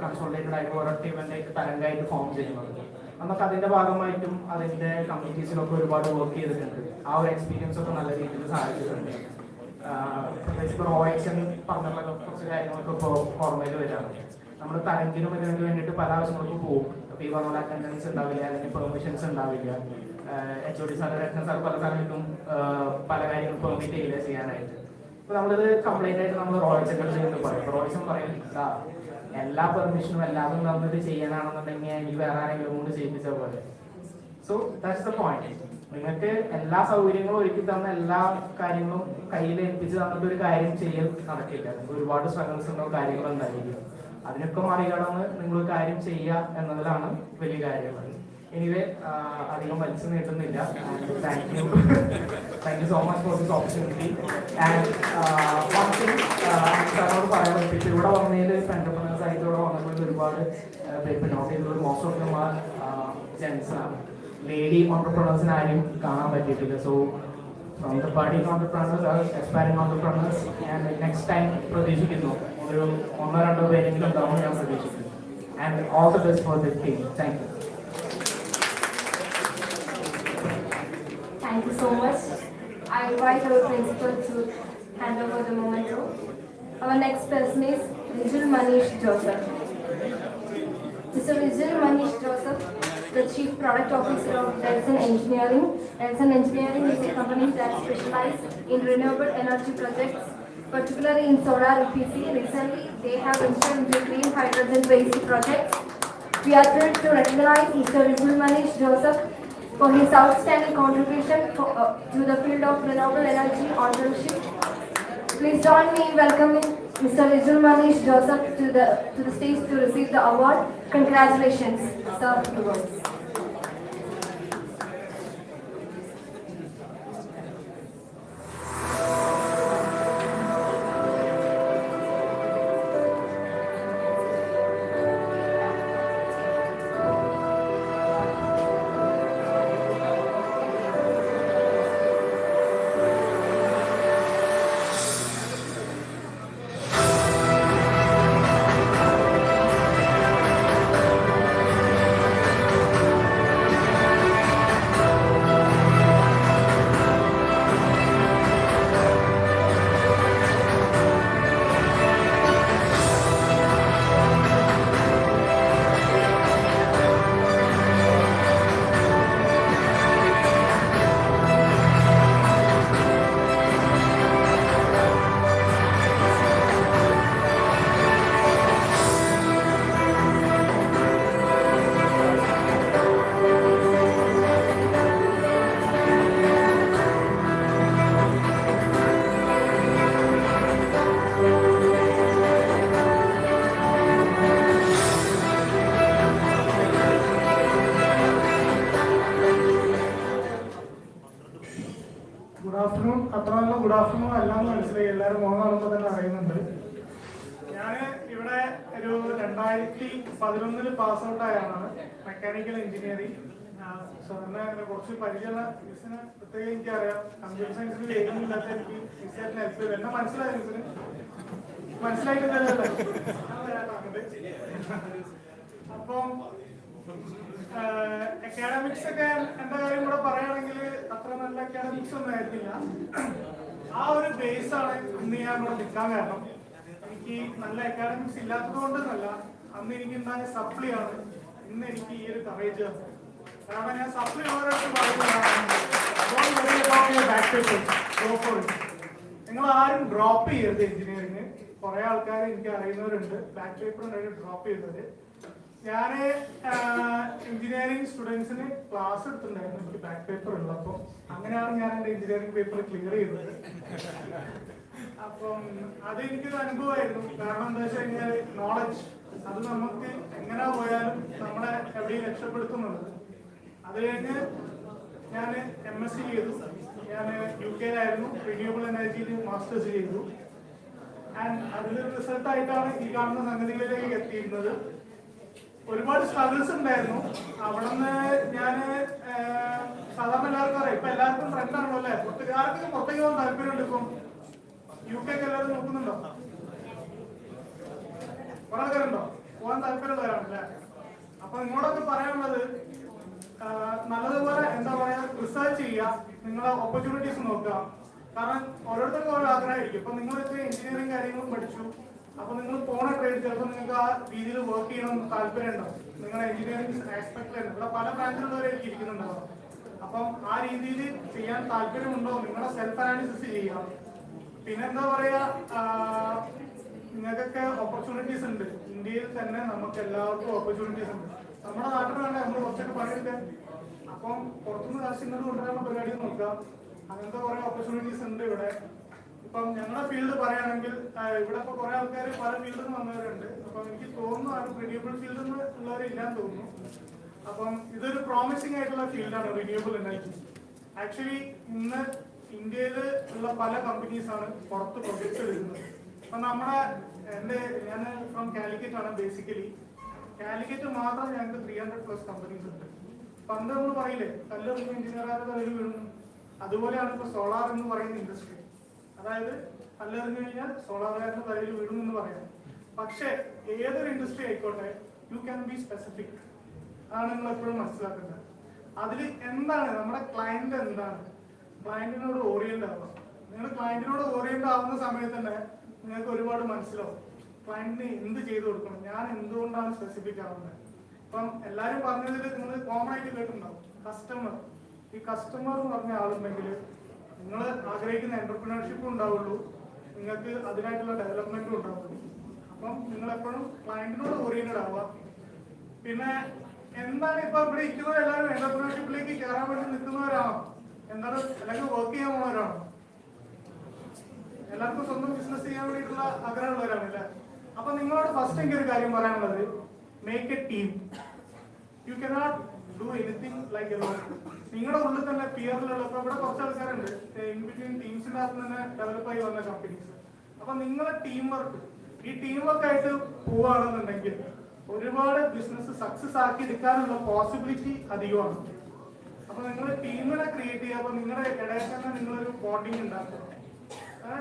കൺസോളിഡേറ്റഡ് ആയിട്ട് ഒരൊറ്റ ഇവന്റായിട്ട് തരംഗായിട്ട് ഫോം ചെയ്യുന്നത്. നമുക്ക് അതിന്റെ ഭാഗമായിട്ടും അതിന്റെ കമ്മ്യൂണിറ്റീസിലൊക്കെ ഒരുപാട് വർക്ക് ചെയ്തിട്ടുണ്ട്. ആ ഒരു എക്സ്പീരിയൻസ് ഒക്കെ നല്ല രീതിയിൽ സഹായിച്ചിട്ടുണ്ട്. പ്രത്യേകിച്ച് റോയക്ഷൻ പറഞ്ഞുള്ള കുറച്ച് കാര്യങ്ങളൊക്കെ ഇപ്പോൾ ഓർമ്മയിൽ വരികയാണ്. നമ്മൾ തരംഗിനും ഇതിനു വേണ്ടിയിട്ട് പല ആവശ്യങ്ങൾക്കും പോകും. അപ്പോൾ ഈ പറഞ്ഞ അറ്റൻഡൻസ് ഉണ്ടാവില്ല, അല്ലെങ്കിൽ പെർമിഷൻസ് ഉണ്ടാവില്ല. HOD സാർ, രത്ന സാർ പല സ്ഥലത്തും പല കാര്യങ്ങളും പെർമിറ്റ് ചെയ്യില്ല ചെയ്യാനായിട്ട്. ഇപ്പൊ നമ്മളിത് കംപ്ലൈന്റ് ആയിട്ട് നമ്മൾ റോയൽസ് എന്ന് പറയും. റോയൽസും പറയും എല്ലാ പെർമിഷനും എല്ലാതും തന്നിട്ട് ചെയ്യാനാണെന്നുണ്ടെങ്കിൽ എനിക്ക് വേറെ ആരെങ്കിലും കൊണ്ട് ചെയ്യിപ്പിച്ച പോലെ. So that's the point. നിങ്ങൾക്ക് എല്ലാ സൗകര്യങ്ങളും ഒരുക്കി തന്ന എല്ലാ കാര്യങ്ങളും കയ്യിൽ ഏൽപ്പിച്ച് തന്നിട്ട് ഒരു കാര്യം ചെയ്യൽ നടക്കില്ല. ഒരുപാട് സ്ട്രഗിൾസ് ഉണ്ടോ കാര്യങ്ങൾ ഉണ്ടായിരിക്കും. അതിനൊക്കെ മറികടന്ന് നിങ്ങൾ കാര്യം ചെയ്യുക എന്നതിലാണ് വലിയ കാര്യങ്ങൾ. എനിവേ അധികം വലിച്ചു നീട്ടുന്നില്ല. Thank you so much for this opportunity. And one thing സാറിനോട് പറയാൻ പറ്റിയിട്ട് ഇവിടെ വന്നതിൽ എന്റർപ്രണേഴ്സ് ആയിട്ട് ഇവിടെ വന്നപ്പോൾ ഒരുപാട് പേര് നോട്ട് ചെയ്തത് മോസ്റ്റ് ഓഫ് ദം ആർ ജെൻസാണ്. ലേഡി ഓണ്ടർപ്രണേഴ്സിന് ആരും കാണാൻ പറ്റിയിട്ടില്ല. So from the budding entrepreneurs, expiring entrepreneurs, ഞാൻ നെക്സ്റ്റ് ടൈം പ്രതീക്ഷിക്കുന്നു ഒരു 1-2 പേരെങ്കിലും ഉണ്ടാവും ഞാൻ പ്രതീക്ഷിക്കുന്നു. And all the best for this team. Thank you. Thank you so much. I invite our principal to hand over the memento. Our next person is Vijil Manish Joseph. Mr. Vijil Manish Joseph, the Chief Product Officer of Delson Engineering. Delson Engineering is a company that specializes in renewable energy projects, particularly in solar EPC. Recently, they have entered into green hydrogen-based projects. We are thrilled to recognize Mr. Vijil Manish Joseph for his outstanding contribution to the field of renewable energy entrepreneurship. Please join me in welcoming Mr. Rizul Manish Joseph to the stage to receive the award. Congratulations, sir. Good afternoon. അത്ര നല്ല good afternoon അല്ലാന്ന് മനസ്സിലായി, എല്ലാവരും മുഖം കാണുമ്പോൾ തന്നെ അറിയുന്നുണ്ട്. ഞാൻ ഇവിടെ ഒരു 2011 പാസ് ഔട്ട് ആയാണ് മെക്കാനിക്കൽ എഞ്ചിനീയറിംഗ്. സാറിന് അങ്ങനെ കുറച്ച് പരിചയമുള്ള മിസ്സിന് പ്രത്യേകം എനിക്കറിയാം. കമ്പ്യൂട്ടർ സയൻസിൽ എഴുതുന്നില്ലാത്ത എനിക്ക് മിസ്സായിട്ട് ഹെൽപ്പ് ചെയ്തു. എന്നെ മനസ്സിലായ മിസ്സിന് മനസ്സിലായിട്ടില്ലല്ലോ. അപ്പം അക്കാഡമിക്സ് ഒക്കെ എന്റെ കാര്യം കൂടെ പറയുകയാണെങ്കിൽ അത്ര നല്ല അക്കാഡമിക്സ് ഒന്നും ആയിരുന്നില്ല. ആ ഒരു ബേസ് ആണ് ഇന്ന് ഞാൻ ഇവിടെ നിൽക്കാൻ കാരണം. എനിക്ക് നല്ല അക്കാഡമിക്സ് ഇല്ലാത്തത് കൊണ്ടൊന്നല്ല, അന്ന് എനിക്ക് ഉണ്ടായ സപ്ലി ആണ് ഇന്ന് എനിക്ക് ഈ ഒരു കറേജ് തന്നത്. കാരണം ഞാൻ സപ്ലി ഓരോരുത്തർ പറയുന്നതാണ്, നിങ്ങൾ ആരും ഡ്രോപ്പ് ചെയ്യരുത് എഞ്ചിനീയറിംഗ്. കുറെ ആൾക്കാർ എനിക്ക് അറിയുന്നവരുണ്ട് ബാക്ക് പേപ്പർ ഉണ്ടായിട്ട് ഡ്രോപ്പ് ചെയ്തത്. ഞാൻ എഞ്ചിനീയറിംഗ് സ്റ്റുഡൻസിന് ക്ലാസ് എടുത്തിട്ടുണ്ടായിരുന്നു എനിക്ക് ബാക്ക് പേപ്പർ ഉള്ളപ്പോൾ. അങ്ങനെയാണ് ഞാൻ എൻ്റെ എഞ്ചിനീയറിംഗ് പേപ്പർ ക്ലിയർ ചെയ്തത്. അപ്പം അത് എനിക്കൊരു അനുഭവമായിരുന്നു. കാരണം എന്താ വെച്ച് കഴിഞ്ഞാൽ നോളജ് അത് നമുക്ക് എങ്ങനെ പോയാലും നമ്മളെ എവിടെയും രക്ഷപ്പെടുത്തുന്നുള്ളത്. അത് കഴിഞ്ഞ് ഞാൻ MSc ചെയ്തു. ഞാൻ UK-യിലായിരുന്നു, റിന്യൂവബിൾ എനർജിയിൽ മാസ്റ്റേഴ്സ് ചെയ്തു. ആൻഡ് അതിലൊരു റിസൾട്ടായിട്ടാണ് ഈ കാണുന്ന സംഗതികളിലേക്ക് എത്തിയിരുന്നത്. ഒരുപാട് സ്ട്രഗിൾസ് ഉണ്ടായിരുന്നു. അവിടെ നിന്ന് ഞാൻ സാധാരണ എല്ലാവർക്കും അറിയാം, ഇപ്പൊ എല്ലാവർക്കും ഫ്രണ്ട് ആണല്ലോ അല്ലെ. പുറത്തുകാർക്ക് പുറത്തേക്ക് പോകാൻ താല്പര്യമുണ്ട്. ഇപ്പം UK എല്ലാവരും നോക്കുന്നുണ്ടോ? കുറെ ആൾക്കാരുണ്ടോ പോകാൻ താല്പര്യമുള്ളവരാണല്ലേ? അപ്പൊ നിങ്ങളോടൊക്കെ പറയാനുള്ളത് നല്ലതുപോലെ എന്താ പറയാ റിസർച്ച് ചെയ്യുക, നിങ്ങളെ ഓപ്പർച്യൂണിറ്റീസ് നോക്കുക. കാരണം ഓരോരുത്തർക്കും ഓരോ ആഗ്രഹമായിരിക്കും. ഇപ്പൊ നിങ്ങളൊക്കെ എഞ്ചിനീയറിംഗ് കാര്യങ്ങളും പഠിച്ചു, അപ്പൊ നിങ്ങൾ പോണ ട്രേഡ് ചിലപ്പോൾ നിങ്ങൾക്ക് ആ രീതിയിൽ വർക്ക് ചെയ്യണം താല്പര്യം ഉണ്ടാവും. നിങ്ങളുടെ എഞ്ചിനീയറിംഗ് ആസ്പെക്ട് ഇവിടെ പല ബ്രാഞ്ചിലുള്ളവരായിരിക്കും ഇരിക്കുന്നുണ്ടാവും. അപ്പം ആ രീതിയിൽ ചെയ്യാൻ താല്പര്യമുണ്ടോ നിങ്ങളുടെ സെൽഫ് അനാലിസിസ് ചെയ്യാം. പിന്നെന്താ പറയാ, നിങ്ങൾക്കൊക്കെ ഓപ്പർച്യൂണിറ്റീസ് ഉണ്ട്. ഇന്ത്യയിൽ തന്നെ നമുക്ക് എല്ലാവർക്കും ഓപ്പർച്യൂണിറ്റീസ് ഉണ്ട്. നമ്മുടെ നാട്ടിൽ വേണ്ട നമ്മൾ കുറച്ചൊക്കെ പണിയെടുക്കാൻ. അപ്പം പുറത്തുനിന്ന് കാശ് ഇങ്ങോട്ട് കൊണ്ടുവരാനുള്ള പരിപാടി നോക്കാം. അങ്ങനത്തെ കുറെ ഓപ്പർച്യൂണിറ്റീസ് ഉണ്ട് ഇവിടെ. ഇപ്പം ഞങ്ങളുടെ ഫീൽഡ് പറയുകയാണെങ്കിൽ ഇവിടെ ഇപ്പൊ കുറെ ആൾക്കാർ പല ഫീൽഡിൽ നിന്ന് വന്നവരുണ്ട്. അപ്പം എനിക്ക് തോന്നുന്നു അത് റിന്യൂവബിൾ ഫീൽഡിൽ നിന്ന് ഉള്ളവരില്ലാന്ന് തോന്നുന്നു. അപ്പം ഇതൊരു പ്രോമിസിംഗ് ആയിട്ടുള്ള ഫീൽഡാണ് റിന്യൂവബിൾ എനർജി. ആക്ച്വലി ഇന്ന് ഇന്ത്യയിൽ ഉള്ള പല കമ്പനീസാണ് പുറത്ത് പ്രൊജക്ട്സ് എടുക്കുന്നത്. അപ്പൊ നമ്മുടെ ഞാൻ ഫ്രം കാലിക്കറ്റ് ആണ് ബേസിക്കലി. കാലിക്കറ്റ് മാത്രം ഞങ്ങൾക്ക് 300+ കമ്പനീസ് ഉണ്ട്. പണ്ട് നമ്മൾ പറയില്ലേ കല്ലെറിഞ്ഞ എഞ്ചിനീയർമാരുടെ തലയിൽ വീഴുന്നു, അതുപോലെയാണ് ഇപ്പൊ സോളാർ എന്ന് പറയുന്ന ഇൻഡസ്ട്രി. അതായത് കല്ലെറിഞ്ഞു കഴിഞ്ഞാൽ സോളാറുകാരുടെ തലയിൽ വീഴും എന്ന് പറയാം. പക്ഷെ ഏതൊരു ഇൻഡസ്ട്രി ആയിക്കോട്ടെ, യു ക്യാൻ ബി സ്പെസിഫിക്. അതാണ് നിങ്ങൾ എപ്പോഴും മനസ്സിലാക്കുന്നത്. അതിൽ എന്താണ് നമ്മുടെ ക്ലയന്റ്, എന്താണ് ക്ലയന്റിനോട് ഓറിയന്റ് ആവുക. നിങ്ങൾ ക്ലയന്റിനോട് ഓറിയന്റ് ആവുന്ന സമയത്ത് തന്നെ നിങ്ങൾക്ക് ഒരുപാട് മനസ്സിലാവും ക്ലയന്റിന് എന്ത് ചെയ്തു കൊടുക്കണം, ഞാൻ എന്തുകൊണ്ടാണ് സ്പെസിഫിക് ആവുന്നത്. ഇപ്പം എല്ലാവരും പറഞ്ഞതിൽ നിങ്ങൾ കോമൺ ആയിട്ട് കേട്ടിട്ടുണ്ടാവും കസ്റ്റമർ. ഈ കസ്റ്റമർ എന്ന് പറഞ്ഞ ആളുണ്ടെങ്കിൽ നിങ്ങൾ ആഗ്രഹിക്കുന്ന എന്റർപ്രണർഷിപ്പും ഉണ്ടാവുള്ളൂ, നിങ്ങൾക്ക് അതിനായിട്ടുള്ള ഡെവലപ്മെന്റും ഉണ്ടാവുള്ളൂ. അപ്പം നിങ്ങൾ എപ്പോഴും ക്ലയന്റിനോട് ഓറിയന്റഡ് ആവുക. പിന്നെ എന്താണ് ഇപ്പൊ ഇവിടെ ഇരിക്കുന്നവർ എല്ലാവരും എന്റർപ്രണർഷിപ്പിലേക്ക് കയറാൻ വേണ്ടി നിൽക്കുന്നവരാണോ? എന്താണ് അല്ലെങ്കിൽ വർക്ക് ചെയ്യാൻ പോകുന്നവരാണോ? എല്ലാവർക്കും സ്വന്തം ബിസിനസ് ചെയ്യാൻ വേണ്ടിയിട്ടുള്ള ആഗ്രഹമുള്ളവരാണ് അല്ലേ? അപ്പൊ നിങ്ങളോട് ഫസ്റ്റ് എനിക്ക് ഒരു കാര്യം പറയാനുള്ളത്, make A team. You cannot do anything like A loan. നിങ്ങളുടെ ഉള്ളിൽ തന്നെ പിയറിലുള്ള ഇപ്പൊ ഇവിടെ കുറച്ച് ആൾക്കാരുണ്ട് ഇൻ ബിറ്റ്വീൻ ടീംസിന്റെ അകത്ത് തന്നെ ഡെവലപ്പ് ആയി വന്ന കമ്പനീസ്. അപ്പൊ നിങ്ങളെ ടീം വർക്ക്, ഈ ടീം വർക്ക് ആയിട്ട് പോവുകയാണെന്നുണ്ടെങ്കിൽ ഒരുപാട് ബിസിനസ് സക്സസ് ആക്കി എടുക്കാനുള്ള പോസിബിലിറ്റി അധികമാണ്. അപ്പൊ നിങ്ങൾ ടീമിനെ ക്രിയേറ്റ് ചെയ്യുക. അപ്പൊ നിങ്ങളുടെ ഇടയിൽ തന്നെ നിങ്ങളൊരു ബോണ്ടിങ് ഉണ്ടാക്കുക,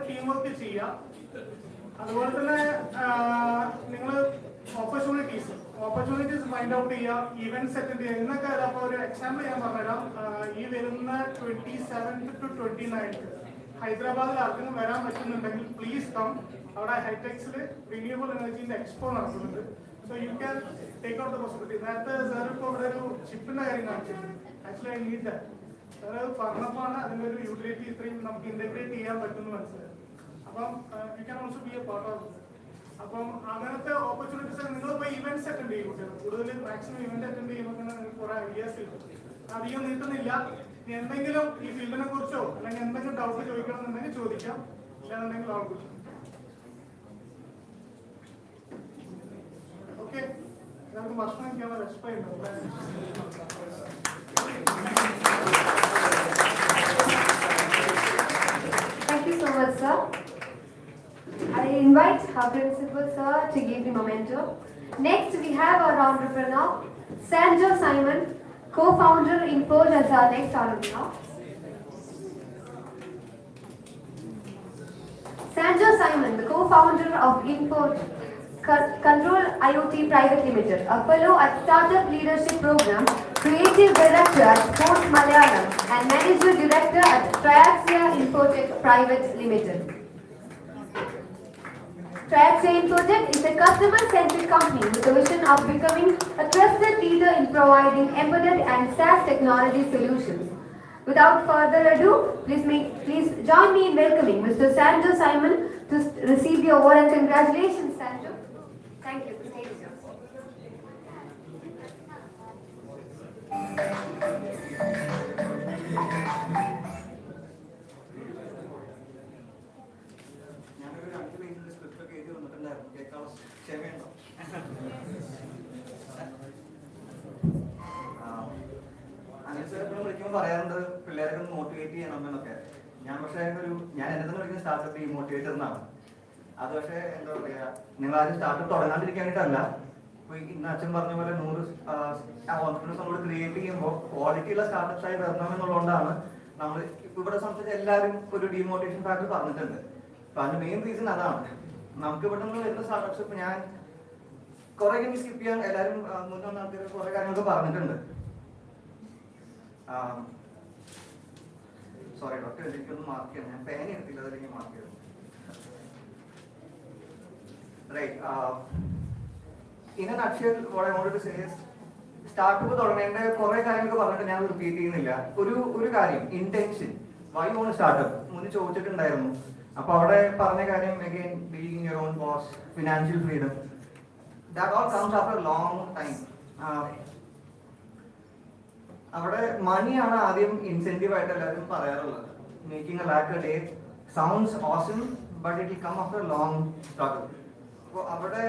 ടീം വർക്ക് ചെയ്യുക. അതുപോലെ തന്നെ നിങ്ങൾ ഓപ്പർച്യൂണിറ്റീസ് ഫൈൻഡ് ഔട്ട് ചെയ്യുക, ഇവന്റ്സ് അറ്റൻഡ് ചെയ്യുക. ഇന്നൊക്കെ അപ്പൊ ഒരു എക്സാമ്പിൾ ഞാൻ പറഞ്ഞുതരാം. ഈ വരുന്ന 27th to 29th ഹൈദരാബാദിൽ ആർക്കും വരാൻ പറ്റുന്നുണ്ടെങ്കിൽ പ്ലീസ് കം. അവിടെ ഹൈടെക്സിൽ റിന്യൂവബിൾ എനർജിന്റെ എക്സ്പോ നടത്തുന്നുണ്ട്. So you can take out the possibility. നേരത്തെ സാർ ഇപ്പോൾ ഇവിടെ ഒരു ഷിപ്പിന്റെ കാര്യം കാണിച്ചിട്ടുണ്ട്. Actually I need that. Sir അത് പറഞ്ഞപ്പോഴാണ് അതിന്റെ ഒരു യൂട്ടിലിറ്റി ഇത്രയും നമുക്ക് ഇന്റഗ്രേറ്റ് ചെയ്യാൻ പറ്റുമെന്ന് മനസ്സിലായത്. അപ്പം you can also be A part of. അപ്പം അങ്ങനത്തെ ഓപ്പർച്യൂണിറ്റീസ് നിങ്ങളിപ്പോൾ ഇവന്റ്സ് അറ്റൻഡ് ചെയ്യും. കൂടുതൽ മാക്സിമം ഇവന്റ് അറ്റൻഡ് ചെയ്യുമ്പോൾ തന്നെ നിങ്ങൾക്ക് കുറെ ഐഡിയാസ് കിട്ടും. അധികം നീട്ടുന്നില്ല. എന്തെങ്കിലും ഈ ഫീൽഡിനെ കുറിച്ചോ അല്ലെങ്കിൽ എന്തെങ്കിലും ഡൗട്ട് ചോദിക്കണമെന്നുണ്ടെങ്കിൽ ചോദിക്കാം, ഇല്ലാന്നുണ്ടെങ്കിൽ ആൾ കുറിച്ച്. ഓക്കെ, എല്ലാവർക്കും ഭക്ഷണം കഴിക്കാനുള്ള വിശപ്പുണ്ടാവും. Thank you so much, sir. I invite our principal, sir, to give the memento. Next, we have our entrepreneur, Sanjo Simon, co-founder in Forge, as our next entrepreneur. Sanjo Simon, the co-founder of Inforge Control IoT Private Limited, a fellow at Startup Leadership Program, Creative Director at Sports Malayalam, and Manager Director at Triaxia Infotech Private Limited. Triaxia Infotech is a customer-centric company with a vision of becoming a trusted leader in providing embedded and SaaS technology solutions. Without further ado, please join me in welcoming Mr. Sanjo Simon to receive the award, and congratulations, Sanjo. Thank you. The stage is yours. അനുസരിച്ച് വിളിക്കുമ്പോൾ പറയാറുണ്ട് പിള്ളേരൊക്കെ ഒന്ന് motivate ചെയ്യണം എന്നൊക്കെ. ഞാൻ പക്ഷേ ഞാൻ എന്നെ തന്നെ വിളിക്കുന്ന സ്റ്റാർട്ടപ്പ് മോട്ടിവേറ്റർ എന്നാണ്. അത് പക്ഷേ എന്താ പറയുക, നിങ്ങൾ ആരും സ്റ്റാർട്ടപ്പ് തുടങ്ങാണ്ടിരിക്കാനായിട്ടല്ല. ഇപ്പൊ ഇന്ന് അച്ഛൻ പറഞ്ഞ പോലെ 100 ഓൺട്രപ്രനേഴ്സ് നമ്മൾ ക്രിയേറ്റ് ചെയ്യുമ്പോൾ ക്വാളിറ്റി ഉള്ള സ്റ്റാർട്ടപ്സ് ആയി വരണം എന്നുള്ളതുകൊണ്ടാണ് നമ്മൾ ഇവിടെ സംബന്ധിച്ച് എല്ലാവരും ഒരു ഡിമോട്ടിവേഷൻ ഫാക്ടർ പറഞ്ഞിട്ടുണ്ട്. അപ്പൊ അതിന്റെ മെയിൻ റീസൺ അതാണ്. നമുക്ക് ഇവിടെ നിന്ന് വരുന്ന സ്റ്റാർട്ടപ്സ് ഇപ്പൊ ഞാൻ കുറെ സ്കിപ്പ് ചെയ്യാൻ എല്ലാവരും മുന്നേ ആൾക്കാർ കുറെ കാര്യങ്ങളൊക്കെ പറഞ്ഞിട്ടുണ്ട്. സോറി ഡോക്ടർ, എനിക്കൊന്ന് മാർക്ക് ചെയ്യണം. ഞാൻ പേന എടുത്തില്ല, അതിലേക്ക് മാർക്ക് ചെയ്തു. Right. In a nutshell what I wanted to say is, startup തുടങ്ങേണ്ട കുറെ കാര്യങ്ങളൊക്കെ പറഞ്ഞിട്ട് ഞാൻ റിപ്പീറ്റ് ചെയ്യുന്നില്ല. ഒരു കാര്യം, ഇന്റൻഷൻ. വൈ വോണ്ട് സ്റ്റാർട്ടപ്പ് മുന്നേ ചോദിച്ചിട്ടുണ്ടായിരുന്നു. അപ്പൊ അവിടെ പറഞ്ഞ കാര്യം again, being your own boss, financial freedom, that all comes after long time. അവിടെ മണിയാണ് ആദ്യം ഇൻസെന്റീവ് ആയിട്ട് എല്ലാവരും പറയാറുള്ളത്. Making a lakh a day sounds awesome, but it will come after long struggle. അപ്പോൾ അവിടെ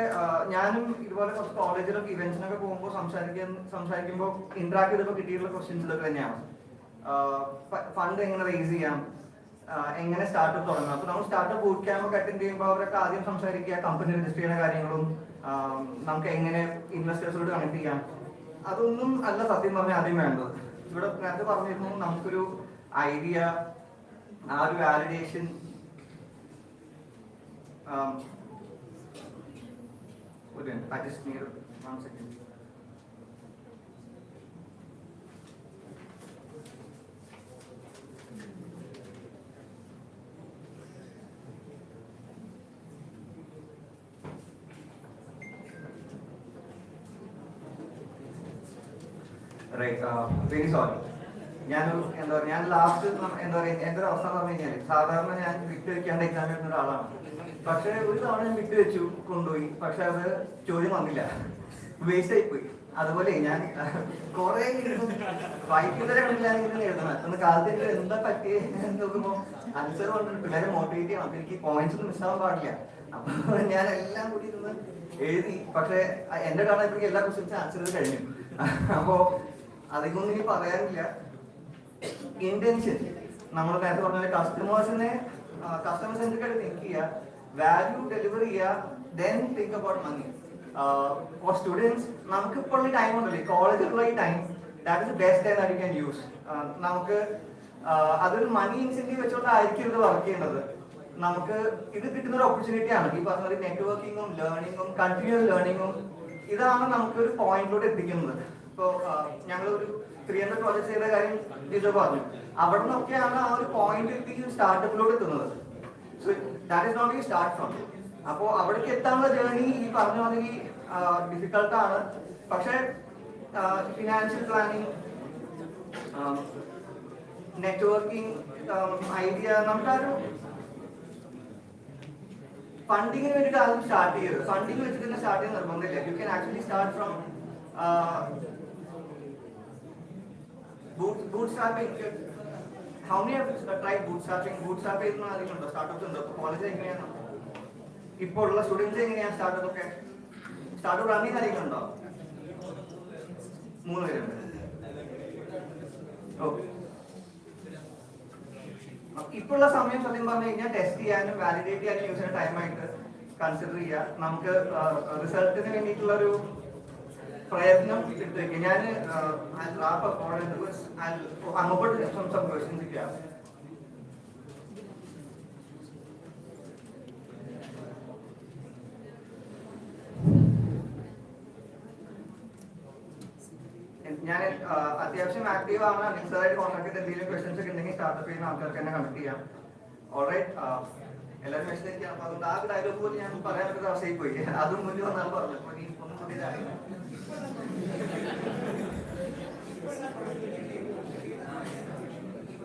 ഞാനും ഇതുപോലെ കുറച്ച് കോളേജിലൊക്കെ ഇവന്റ്സിനൊക്കെ പോകുമ്പോൾ സംസാരിക്കുമ്പോൾ ഇന്ററാക്ട് ചെയ്തപ്പോൾ കിട്ടിയിട്ടുള്ള ക്വസ്റ്റ്യൻസ് ഇതൊക്കെ തന്നെയാണ്. ഫണ്ട് എങ്ങനെ റേസ് ചെയ്യാം, എങ്ങനെ സ്റ്റാർട്ടപ്പ് തുടങ്ങാം. അപ്പോൾ നമ്മൾ സ്റ്റാർട്ടപ്പ് ബൂട്ട് ക്യാമ്പ് ഒക്കെ അറ്റൻഡ് ചെയ്യുമ്പോൾ അവരൊക്കെ ആദ്യം സംസാരിക്കുക കമ്പനി രജിസ്റ്റർ ചെയ്യുന്ന കാര്യങ്ങളും നമുക്ക് എങ്ങനെ ഇൻവെസ്റ്റേഴ്സിലോട് കണക്ട് ചെയ്യാം. അതൊന്നും അല്ല സത്യം പറഞ്ഞാൽ ആദ്യം വേണ്ടത്. ഇവിടെ നേരത്തെ പറഞ്ഞിരുന്നു, നമുക്കൊരു ഐഡിയ, ആ ഒരു വാലിഡേഷൻ, വെരി സോറി. ഞാൻ ലാസ്റ്റ് എന്താ പറയുക, എന്റെ ഒരു അവസ്ഥ പറഞ്ഞു കഴിഞ്ഞാൽ സാധാരണ ഞാൻ വിട്ട് വെക്കാണ്ട് എക്സാം എഴുതുന്ന ഒരാളാണ്. പക്ഷെ ഒരു തവണ ഞാൻ വിട്ട് വെച്ചു കൊണ്ടുപോയി, പക്ഷെ അത് ചോദ്യം വന്നില്ല. വേസ്റ്റ് ആയിപ്പോയി. അതുപോലെ ഞാൻ കുറെ വൈകുന്നേരം കണ്ടില്ലാണെങ്കിൽ എഴുതണം. അന്ന് കാലത്ത് എന്താ പറ്റിയ നോക്കുമ്പോ ആൻസർ പറഞ്ഞിട്ട് പിള്ളേരെ മോട്ടിവേറ്റ് ചെയ്യണം. അപ്പൊ എനിക്ക് പോയിന്റ്സ് ഒന്നും മിസ്സാവാൻ പാടില്ല. അപ്പൊ ഞാൻ എല്ലാം കൂടി ഇരുന്ന് എഴുതി. പക്ഷെ എന്റെ കാണാൻ എല്ലാ ക്വസ്റ്റ്യൻസും ആൻസർ ചെയ്ത് കഴിഞ്ഞു. അപ്പോ അധികമൊന്നും ഇനി പറയാനില്ല. ഇന്റൻഷൻ നമ്മൾ നേരത്തെ പറഞ്ഞ കസ്റ്റമേഴ്സ് സെൻട്രിക് ആയിട്ട് തിങ്ക് ചെയ്യുക, വാല്യൂ ഡെലിവർ ചെയ്യുക, then think about money. For students നമുക്കിപ്പോൾ ഉള്ള ടൈം ഉണ്ടല്ലേ, കോളേജിലുള്ള ഈ time, that is the best time that you can use. നമുക്ക് അതൊരു മണി ഇൻസെന്റീവ് വെച്ചുകൊണ്ടായിരിക്കും ഇത് വർക്ക് ചെയ്യേണ്ടത്. നമുക്ക് ഇത് കിട്ടുന്ന ഒരു ഓപ്പർച്യൂണിറ്റി ആണ്. ഈ പറഞ്ഞ ഒരു നെറ്റ്വർക്കിങ്ങും ലേണിങ്ങും കണ്ടിന്യൂസ് ലേണിങ്ങും ഇതാണ് നമുക്ക് ഒരു പോയിന്റിലോട്ട് എത്തിക്കുന്നത്. ഇപ്പോൾ ഞങ്ങളൊരു 300 പ്രോജക്ട് ചെയ്ത കാര്യം ടീച്ചർ പറഞ്ഞു. അവിടെ നിന്നൊക്കെയാണ് ആ ഒരു പോയിന്റ് എത്തി സ്റ്റാർട്ടപ്പിലോട്ട് എത്തുന്നത്. So that is not you start from. അപ്പോൾ അവിടേക്ക് എത്താനുള്ള ജേർണി ഈ പറഞ്ഞ മാതിരി ഡിഫിക്കൽട്ടാണ്. പക്ഷേ ഫിനാൻഷ്യൽ പ്ലാനിങ്, നെറ്റ്വർക്കിംഗ്, ഐഡിയ, നമുക്കൊരു ഫണ്ടിങ്ങിന് വേണ്ടിയിട്ട് ആദ്യം സ്റ്റാർട്ട് ചെയ്യരുത്. ഫണ്ടിങ് വെച്ചിട്ട് തന്നെ സ്റ്റാർട്ട് ചെയ്യാൻ നിർബന്ധമില്ല. You can actually start from bootstrapping. How many have tried bootstrapping? Bootstrapping എന്ന് അറിയുന്നുണ്ടോ? സ്റ്റാർട്ടപ്സ് ഉണ്ടോ? കോളേജിൽ എങ്ങനെയാണ് ഇപ്പോൾ ഉള്ള സ്റ്റുഡൻസ് എങ്ങനെയാണ് സ്റ്റാർട്ടപ്പ് ഒക്കെ? സ്റ്റാർട്ടപ്പ് റണ്ണിങ് അറിയുന്നുണ്ടോ? 3 പേരുണ്ട്. ഓക്കെ. ഇപ്പോഴുള്ള സമയം സത്യം പറഞ്ഞു കഴിഞ്ഞാൽ ടെസ്റ്റ് ചെയ്യാനും വാലിഡേറ്റ് ചെയ്യാനും യൂസ് ചെയ്യുന്ന ടൈമായിട്ട് കൺസിഡർ ചെയ്യുക. നമുക്ക് റിസൾട്ടിന് വേണ്ടിയിട്ടുള്ള ഒരു പ്രയത്നം എടുത്തേക്ക്. ഞാൻ അങ്ങോട്ട് some questions if you have. ഞാൻ അത്യാവശ്യം ആക്റ്റീവ് ആണ്. അനിൽസാറായിട്ട് കോൺടാക്ട് ചെയ്ത് എന്തെങ്കിലും ക്വസ്റ്റൻസ് ഒക്കെ ഉണ്ടെങ്കിൽ സ്റ്റാർട്ടപ്പ് ചെയ്യുന്ന ആൾക്കാർക്ക് തന്നെ കണക്ട് ചെയ്യാം. ഓൾറൈറ്റ്, എല്ലാവരും മെസ്സേജ് അയക്കാം. അപ്പൊ അതുകൊണ്ട് ആ ഡയലോഗ് പോലും ഞാൻ പറയാൻ പറ്റുന്ന അവസ്ഥയിൽ പോയി. അതും മുന്നിൽ വന്നാൽ പറഞ്ഞു. അപ്പൊ നീ ഒന്നും പുതിയതായി.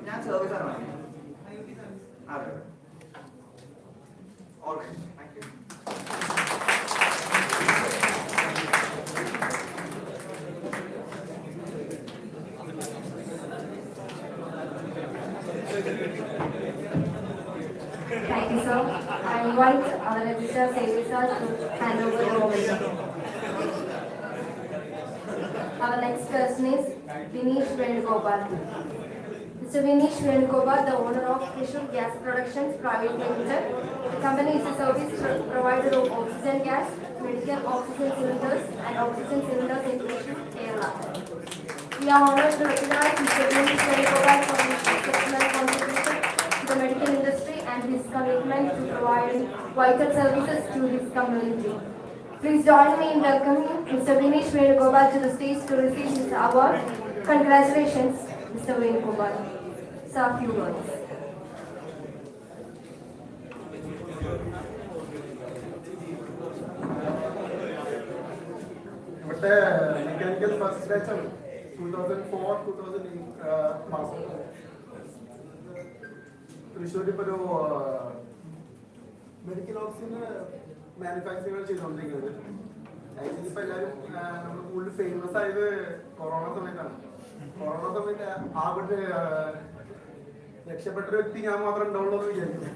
ഞാൻ സർവീസ് ആണ്. അതെ, alright, thank you. Thank you, sir. I invite our registrar Savisa to hand over the momentum. Our next person is Vinesh Venugopal. Mr. Vinesh Venugopal, the owner of Krishna Gas Productions Private Limited. The company is a service provider of oxygen gas, medical oxygen cylinders, and oxygen cylinders in Krishna, Kerala. We are honored to recognize Mr. Vinesh Venugopal for his exceptional contribution to the medical industry and his commitment to providing vital services to his community. Please join me in welcoming Mr. Vinesh Venugopal to the stage to receive his award. Congratulations, Mr. Venugopal. Sir, a few words. ഇവിടുത്തെ mechanical first batch ആണ്. 2004-2008 മാസം തൃശ്ശൂർ ഇപ്പോൾ ഒരു medical oxygen manufacturing ചെയ്തുകൊണ്ടിരിക്കുന്നത്. Actually ഇപ്പൊ എല്ലാവരും നമ്മൾ കൂടുതൽ ഫേമസ് ആയത് കൊറോണ സമയത്താണ്. കൊറോണ സമയത്ത് അവിടെ രക്ഷപ്പെട്ട വ്യക്തി ഞാൻ മാത്രം ഉണ്ടാവുള്ളൂ എന്ന് വിചാരിക്കുന്നു.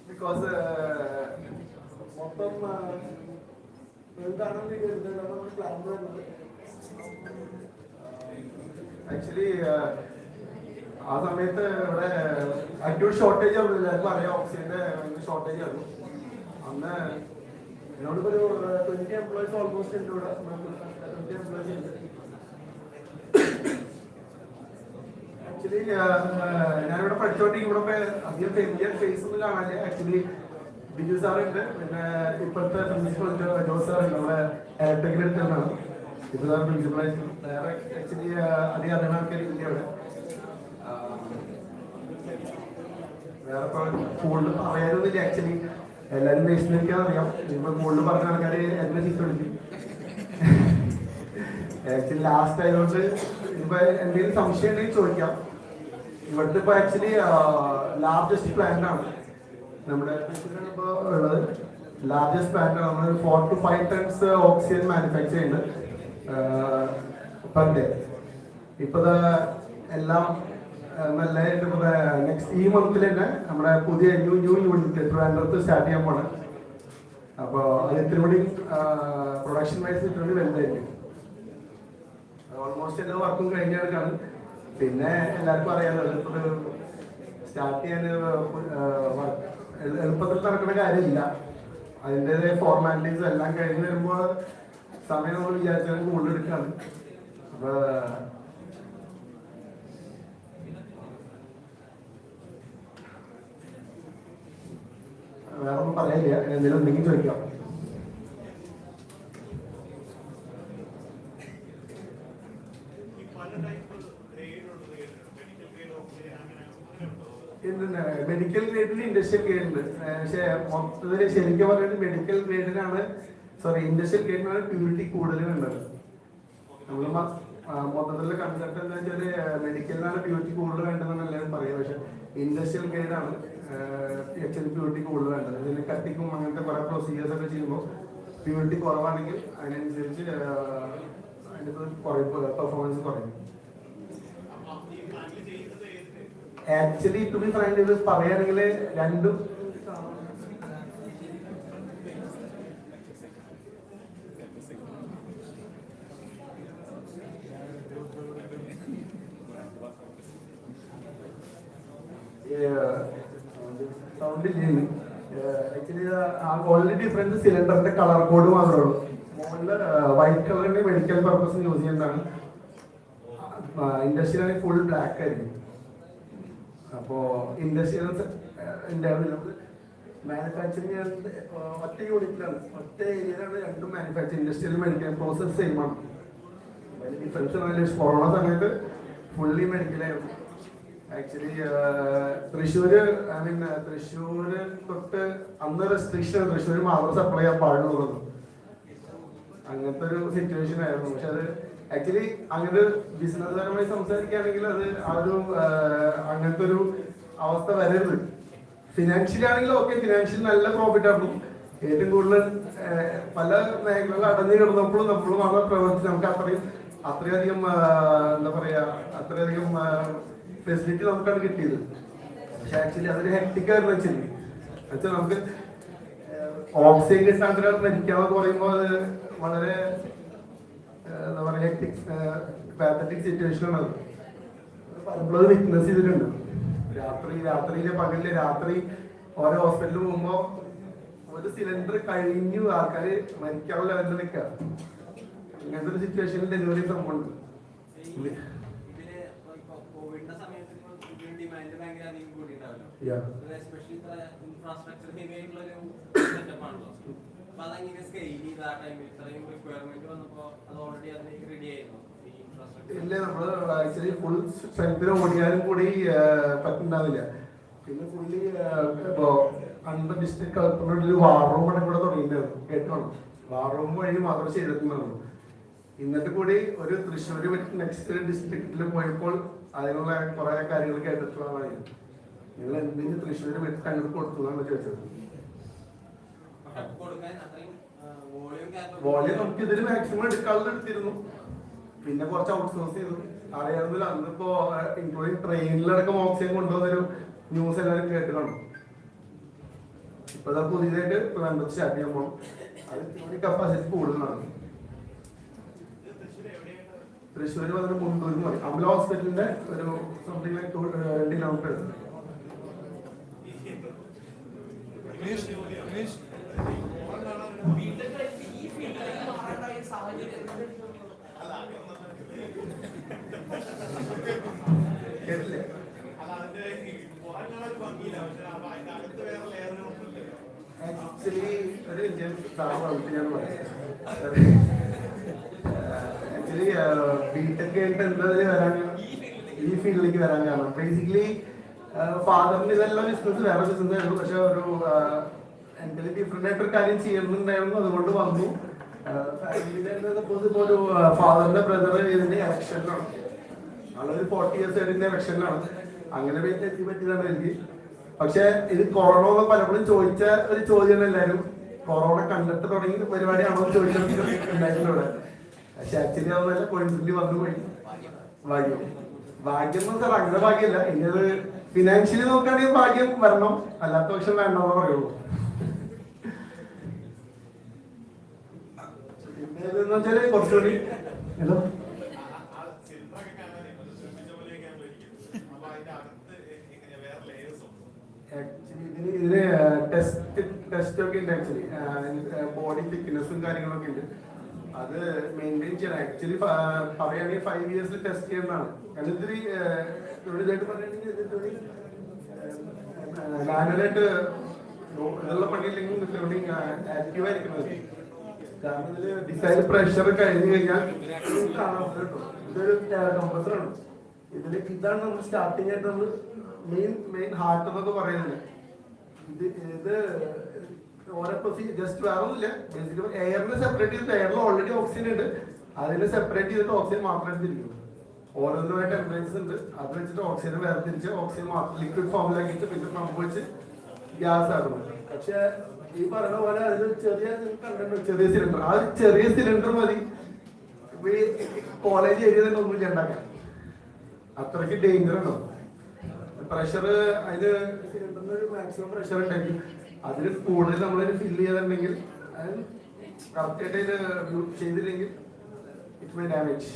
ബിക്കോസ് മൊത്തം എന്താണെന്ന് നമ്മൾ പ്ലാൻ ചെയ്യുന്നത്. ആക്ച്വലി ആ സമയത്ത് ഇവിടെ അക്യൂട്ട് ഷോർട്ടേജ് ആയിരുന്നു. എല്ലാവർക്കും അറിയാം, ഓക്സിജന്റെ ഷോർട്ടേജ് ആയിരുന്നു അന്ന്. എന്നോട് ഒരു 20 എംപ്ലോയീസ് ഓൾമോസ്റ്റ് ഉണ്ട് ഇവിടെ. 20 എംപ്ലോയീസ് ഉണ്ട്. ആക്ച്വലി ഞാനിവിടെ പഠിച്ചോണ്ടെങ്കിൽ ഇവിടെ അധികം ഫെമിലിയർ ഫേസ് ഒന്നും കാണാനില്ല. ആക്ച്വലി ബിജു സാറുണ്ട്, പിന്നെ ഇപ്പോഴത്തെ പ്രിൻസിപ്പൽ ജോസ് സാറുണ്ട്. നമ്മുടെ ഇലക്ട്രിക്കൽ എടുത്തതാണ് ബിജു സാർ പ്രിൻസിപ്പളായിട്ട്. വേറെ ആക്ച്വലി അധികം അറിയുന്ന ആൾക്കാർ ഇല്ല ഇവിടെ. വേറെ ഇപ്പോൾ കൂടുതൽ പറയാനൊന്നുമില്ല. ആക്ച്വലി എല്ലാവരും വേസ്റ്റിനൊക്കെ അറിയാം. ഇപ്പൊ കൂടുതൽ പറഞ്ഞ ആൾക്കാർ എന്നെ ചീത്ത വിളിക്കും. ആക്ച്വലി ലാസ്റ്റ് ആയതുകൊണ്ട് ഇപ്പൊ എന്തെങ്കിലും സംശയം ഉണ്ടെങ്കിൽ ചോദിക്കാം. ഇവിടുത്തെ ഇപ്പൊ ആക്ച്വലി ലാർജസ്റ്റ് പ്ലാന്റ് ആണ് നമ്മുടെ ഇപ്പോൾ ഉള്ളത്. ലാർജസ്റ്റ് പ്ലാന്റ് നമ്മൾ 4 to 5 tons ഓക്സിജൻ മാനുഫാക്ചർ ചെയ്യുന്നുണ്ട് പെർ ഡേ. ഇപ്പോൾ എല്ലാം നല്ലതായിട്ട് നെക്സ്റ്റ് ഈ മന്തിൽ തന്നെ നമ്മുടെ പുതിയ ന്യൂ യൂണിറ്റ് ട്രിവാൻഡ്രത്ത് സ്റ്റാർട്ട് ചെയ്യാൻ പോണ്. അപ്പോൾ അത് ഇത്തിരി കൂടി പ്രൊഡക്ഷൻ വൈസ് ഇത്തിരി കൂടി വലുതായിരിക്കും. ഓൾമോസ്റ്റ് എല്ലാ വർക്കും കഴിഞ്ഞെടുക്കാണ്. പിന്നെ എല്ലാവർക്കും അറിയാലോ ഇപ്പോൾ സ്റ്റാർട്ട് ചെയ്യാൻ എളുപ്പത്തിൽ നടക്കുന്ന കാര്യമില്ല. അതിൻ്റെതായ ഫോർമാലിറ്റീസും എല്ലാം കഴിഞ്ഞ് വരുമ്പോൾ സമയം നമ്മൾ വിചാരിച്ചാൽ കൂടുതൽ എടുക്കാണ്. അപ്പോൾ വേറെ ഒന്നും പറയാനില്ല. എന്തെങ്കിലും ഉണ്ടെങ്കിൽ ചോദിക്കാം. മെഡിക്കൽ ഗ്രേഡിൽ ഇൻഡസ്ട്രിയൽ ഗ്രേഡ് ഉണ്ട്. പക്ഷേ മൊത്തത്തിൽ ശരിക്കും പറയുന്നത് മെഡിക്കൽ ഗ്രേഡിനാണ് ഇൻഡസ്ട്രിയൽ ഗ്രേഡിനാണ് പ്യൂരിറ്റി കൂടുതൽ വേണ്ടത്. നമ്മൾ മൊത്തത്തിലുള്ള കൺസെപ്റ്റ് എന്താ വെച്ചാൽ മെഡിക്കലിനാണ് പ്യൂരിറ്റി കൂടുതൽ വേണ്ടതെന്ന് എല്ലാവരും പറയും. പക്ഷെ ഇൻഡസ്ട്രിയൽ ഗ്രേഡാണ് ആക്ച്വലി പ്യൂരിറ്റി കൂടുതൽ വേണ്ടത്. ഇതിന് കട്ടിക്കും അങ്ങനത്തെ കുറെ പ്രൊസീജിയേഴ്സ് ഒക്കെ ചെയ്യുമ്പോൾ പ്യൂരിറ്റി കുറവാണെങ്കിൽ അതിനനുസരിച്ച് അതിൻ്റെ പെർഫോമൻസ് കുറയും. ആക്ച്വലി ടു ബി ഫ്രാങ്ക് ഇത് പറയുകയാണെങ്കിൽ രണ്ടും ആക്ച്വലി ഓൺലി ഡിഫറൻസ് സിലിണ്ടറിന്റെ കളർ കോഡ് മാത്രമേ ഉള്ളൂ. മുകളിൽ വൈറ്റ് കളറിന്റെ മെഡിക്കൽ പർപ്പസിന് യൂസ് ചെയ്യുന്നതാണ്. ഇൻഡസ്ട്രിയിൽ ഫുൾ ബ്ലാക്ക് ആയിരിക്കും. അപ്പോൾ ഇൻഡസ്ട്രിയൽ മാനുഫാക്ചറിങ് ഒറ്റ യൂണിറ്റിലാണ്, ഒറ്റ ഏരിയയിലാണ് രണ്ടും മാനുഫാക്ചറിങ്. ഇൻഡസ്ട്രിയൽ മെഡിക്കൽ പ്രോസസ് സെയിമാണ്. അതിന് ഡിഫറൻസ് കൊറോണ സമയത്ത് ഫുള്ളി മെഡിക്കലായിരുന്നു. ആക്ച്വലി തൃശ്ശൂര് തൊട്ട് അന്ന് റെസ്ട്രിക്ഷൻ തൃശ്ശൂർ മാത്രം സപ്ലൈ ചെയ്യാൻ പാടുള്ളൂ. അങ്ങനത്തെ ഒരു സിറ്റുവേഷൻ ആയിരുന്നു. പക്ഷെ അത് ആക്ച്വലി അങ്ങനെ ബിസിനസ് പരമായി സംസാരിക്കുകയാണെങ്കിൽ അത് ആ ഒരു അങ്ങനത്തെ ഒരു അവസ്ഥ വരരുത്. ഫിനാൻഷ്യലി ആണെങ്കിൽ ഓക്കെ, ഫിനാൻഷ്യലി നല്ല പ്രോഫിറ്റ് ആയിരുന്നു. ഏറ്റവും കൂടുതൽ പല മേഖലകൾ അടഞ്ഞു കിടന്നപ്പോഴും നമ്മൾ മാത്രം പ്രവർത്തിച്ച് നമുക്ക് അത്രയധികം എന്താ പറയാ അത്രയധികം ഫെസിലിറ്റി നമുക്കാണ് കിട്ടിയത്. പക്ഷെ ആക്ച്വലി അതൊരു ഹെക്ടിക്കായിരുന്നു. വെച്ചാൽ നമുക്ക് ഓക്സിജൻ കിട്ടാണ്ട് മരിക്കാമെന്ന് പറയുമ്പോൾ അത് വളരെ എന്താ പറയുക പാത്തറ്റിക് സിറ്റുവേഷനാണ്. അത് പലപ്പോഴും വിറ്റ്നസ് ചെയ്തിട്ടുണ്ട്. രാത്രി ഓരോ ഹോസ്പിറ്റലിൽ പോകുമ്പോൾ ഒരു സിലിണ്ടർ കഴിഞ്ഞു ആൾക്കാര് മരിക്കാനുള്ള ലെവലിൽ നിൽക്കുക. ഇങ്ങനത്തെ ഒരു സിറ്റുവേഷനിൽ ഡെലിവറി സംഭവമുണ്ട്. ഇല്ല, നമ്മള് ആക്ച്വലി ഫുൾ സ്ട്രെങ്ത്തിന് ഓടിയാലും കൂടി പറ്റുന്നുണ്ടാവില്ല. പിന്നെ ഫുള്ളി ഇപ്പോ അണ്ടർ ഡിസ്ട്രിക്ട് കളക്ടറുടെ വാർ റൂം കൂടെ തുടങ്ങിയിട്ടുണ്ടായിരുന്നു. കേട്ടോണം, വാർ റൂം വഴി മാത്രമേ ചെയ്തിട്ടുണ്ടായിരുന്നു. എന്നിട്ട് കൂടി ഒരു തൃശ്ശൂർ നെക്സ്റ്റ് ഡിസ്ട്രിക്റ്റിൽ പോയപ്പോൾ അതിനുള്ള കുറെ കാര്യങ്ങൾ കേട്ടിട്ടുള്ളതാണ്. നിങ്ങൾ എന്തെങ്കിലും തൃശ്ശൂർ വിട്ട് അങ്ങോട്ട് കൊടുത്തതാണ് ചോദിച്ചത്. വോളിയം നമുക്ക് ഇതിൽ മാക്സിമം എടുക്കാനുള്ള എടുത്തിരുന്നു. പിന്നെ കുറച്ച് ഔട്ട്സോഴ്സ് ചെയ്തു. അറിയാവുന്നില്ല, അന്നിപ്പോ ഇൻക്ലൂഡിങ് ട്രെയിനിലടക്കം ഓക്സിജൻ കൊണ്ടുവന്നൊരു ന്യൂസ് എല്ലാവരും കേട്ട് കാണും. ഇപ്പൊ പുതിയതായിട്ട് സ്റ്റാർട്ട് ചെയ്യാൻ പോകും. അത് കപ്പാസിറ്റി കൂടുതലാണ്. തൃശ്ശൂർ വന്നിട്ട് മുണ്ടൂർ എന്ന് പറയും. അമല ഹോസ്പിറ്റലിന്റെ ഒരു സംതിങ് ലൈക്ക് 2 കിലോമീറ്റർ. കേട്ടില്ലേ? ആക്ച്വലി ഒരു ഇന്ത്യൻ സ്ഥാപനത്തിൽ ഞാൻ പറയാം. ആക്ച്വലി ബിടെക് ആയിട്ട് എന്തായാലും വരാൻ ഈ ഫീൽഡിലേക്ക് വരാൻ കാരണം ബേസിക്കലി ഫാദറിന് ഇതെല്ലാം ബിസിനസ് വേറെ ബിസിനസ് ആയിരുന്നു. പക്ഷെ ഒരു എന്തെങ്കിലും ഡിഫറെന്റ് ആയിട്ടൊരു കാര്യം ചെയ്യുന്നുണ്ടായിരുന്നു. അതുകൊണ്ട് വന്നു. ഇപ്പോ ഒരു ഫാദറിന്റെ ബ്രദർ ഇതിന്റെ ഇലക്ഷനിലാണ്. ആളൊരു 40 years ആയിട്ട് ഇലക്ഷനിലാണ്. അങ്ങനെ എത്തി പറ്റിയതാണ് എനിക്ക്. പക്ഷെ ഇത് കൊറോണ പലപ്പോഴും ചോദിച്ച ഒരു ചോദ്യമാണ് എല്ലാവരും. കൊറോണ കണ്ടിട്ട് തുടങ്ങി പരിപാടിയാണോ എന്ന് ചോദിച്ചിട്ടുണ്ടായിരുന്നു ഇവിടെ. പക്ഷെ ആക്ച്വലി അതൊന്നല്ല, കോയിൻസിഡന്റ് വന്നു പോയി. ഭാഗ്യം ഭാഗ്യം എന്ന് വെച്ചാൽ അങ്ങനെ ഭാഗ്യമല്ല, ഇനി അത് ഫിനാൻഷ്യലി നോക്കുകയാണെങ്കിൽ ഭാഗ്യം വരണം, അല്ലാത്ത പക്ഷം വേണ്ടെന്ന് പറയുള്ളൂ. പിന്നെ വെച്ചാല് കുറച്ചുകൂടി ഹലോ ഇതിന് ടെസ്റ്റ് ഒക്കെ ഉണ്ട്. ആക്ച്വലി ബോഡി തിക്നെസ്സും കാര്യങ്ങളൊക്കെ ഉണ്ട്. അത് മെയിൻറ്റെയിൻ ചെയ്യണം. ആക്ച്വലി പറയുകയാണെങ്കിൽ 5 years ടെസ്റ്റ് ചെയ്യുന്നതാണ്. കാരണം ഇതിൽ ഇതായിട്ട് പറയുകയാണെങ്കിൽ മാനുവലായിട്ട് ഇതുള്ള പണിയില്ലെങ്കിൽ ആക്റ്റീവ് ആയിരിക്കുന്നത്. കാരണം ഇതിൽ ഡിസൈൻ പ്രഷർ കഴിഞ്ഞു കഴിഞ്ഞാൽ കാണാൻ കേട്ടോ. ഇതൊരു കംപ്രസറാണ്. ഇതാണ് നമ്മൾ സ്റ്റാർട്ടിങ് ആയിട്ട് നമ്മൾ മെയിൻ ഹാർട്ട് എന്നൊക്കെ പറയുന്നത്. ഇത് ഓരോ പ്രൊസീജിയർ ജസ്റ്റ് വേറെ ഒന്നുമില്ല. ബേസിക്കലി എയറിനെ സെപ്പറേറ്റ് ചെയ്തിട്ട്, എയറിൽ ഓൾറെഡി ഓക്സിജൻ ഉണ്ട്, അതിനെ സെപ്പറേറ്റ് ചെയ്തിട്ട് ഓക്സിജൻ മാത്രം എടുത്തിരിക്കുന്നു. ഓരോന്നിനുമായ ടെമ്പറേച്ചേഴ്സ് ഉണ്ട്, അത് വെച്ചിട്ട് ഓക്സിജൻ വേർതിരിച്ച് ഓക്സിജൻ മാത്രം ലിക്വിഡ് ഫോമിലാക്കിയിട്ട് പിന്നെ പമ്പ് വെച്ച് ഗ്യാസ് ആക്കുന്നു. പക്ഷെ ഈ പറയുന്ന പോലെ അതിൽ ചെറിയ സിലിണ്ടർ, ആ ചെറിയ സിലിണ്ടർ മതി കോളേജ് ഏരിയ തന്നെ ഒന്നും ഉണ്ടാക്കാൻ. അത്രയ്ക്ക് ഡേഞ്ചർ ഉണ്ടോ. പ്രഷർ അതിന് സിലിണ്ടറിന് ഒരു മാക്സിമം പ്രഷർ ഉണ്ടായിരിക്കും. അതിൽ കൂടുതൽ നമ്മളതിന് ഫില്ല് ചെയ്തിട്ടുണ്ടെങ്കിൽ അത് കറക്റ്റായിട്ട് ഇത് ചെയ്തില്ലെങ്കിൽ ഇറ്റ് മേ ഡാമേജ്.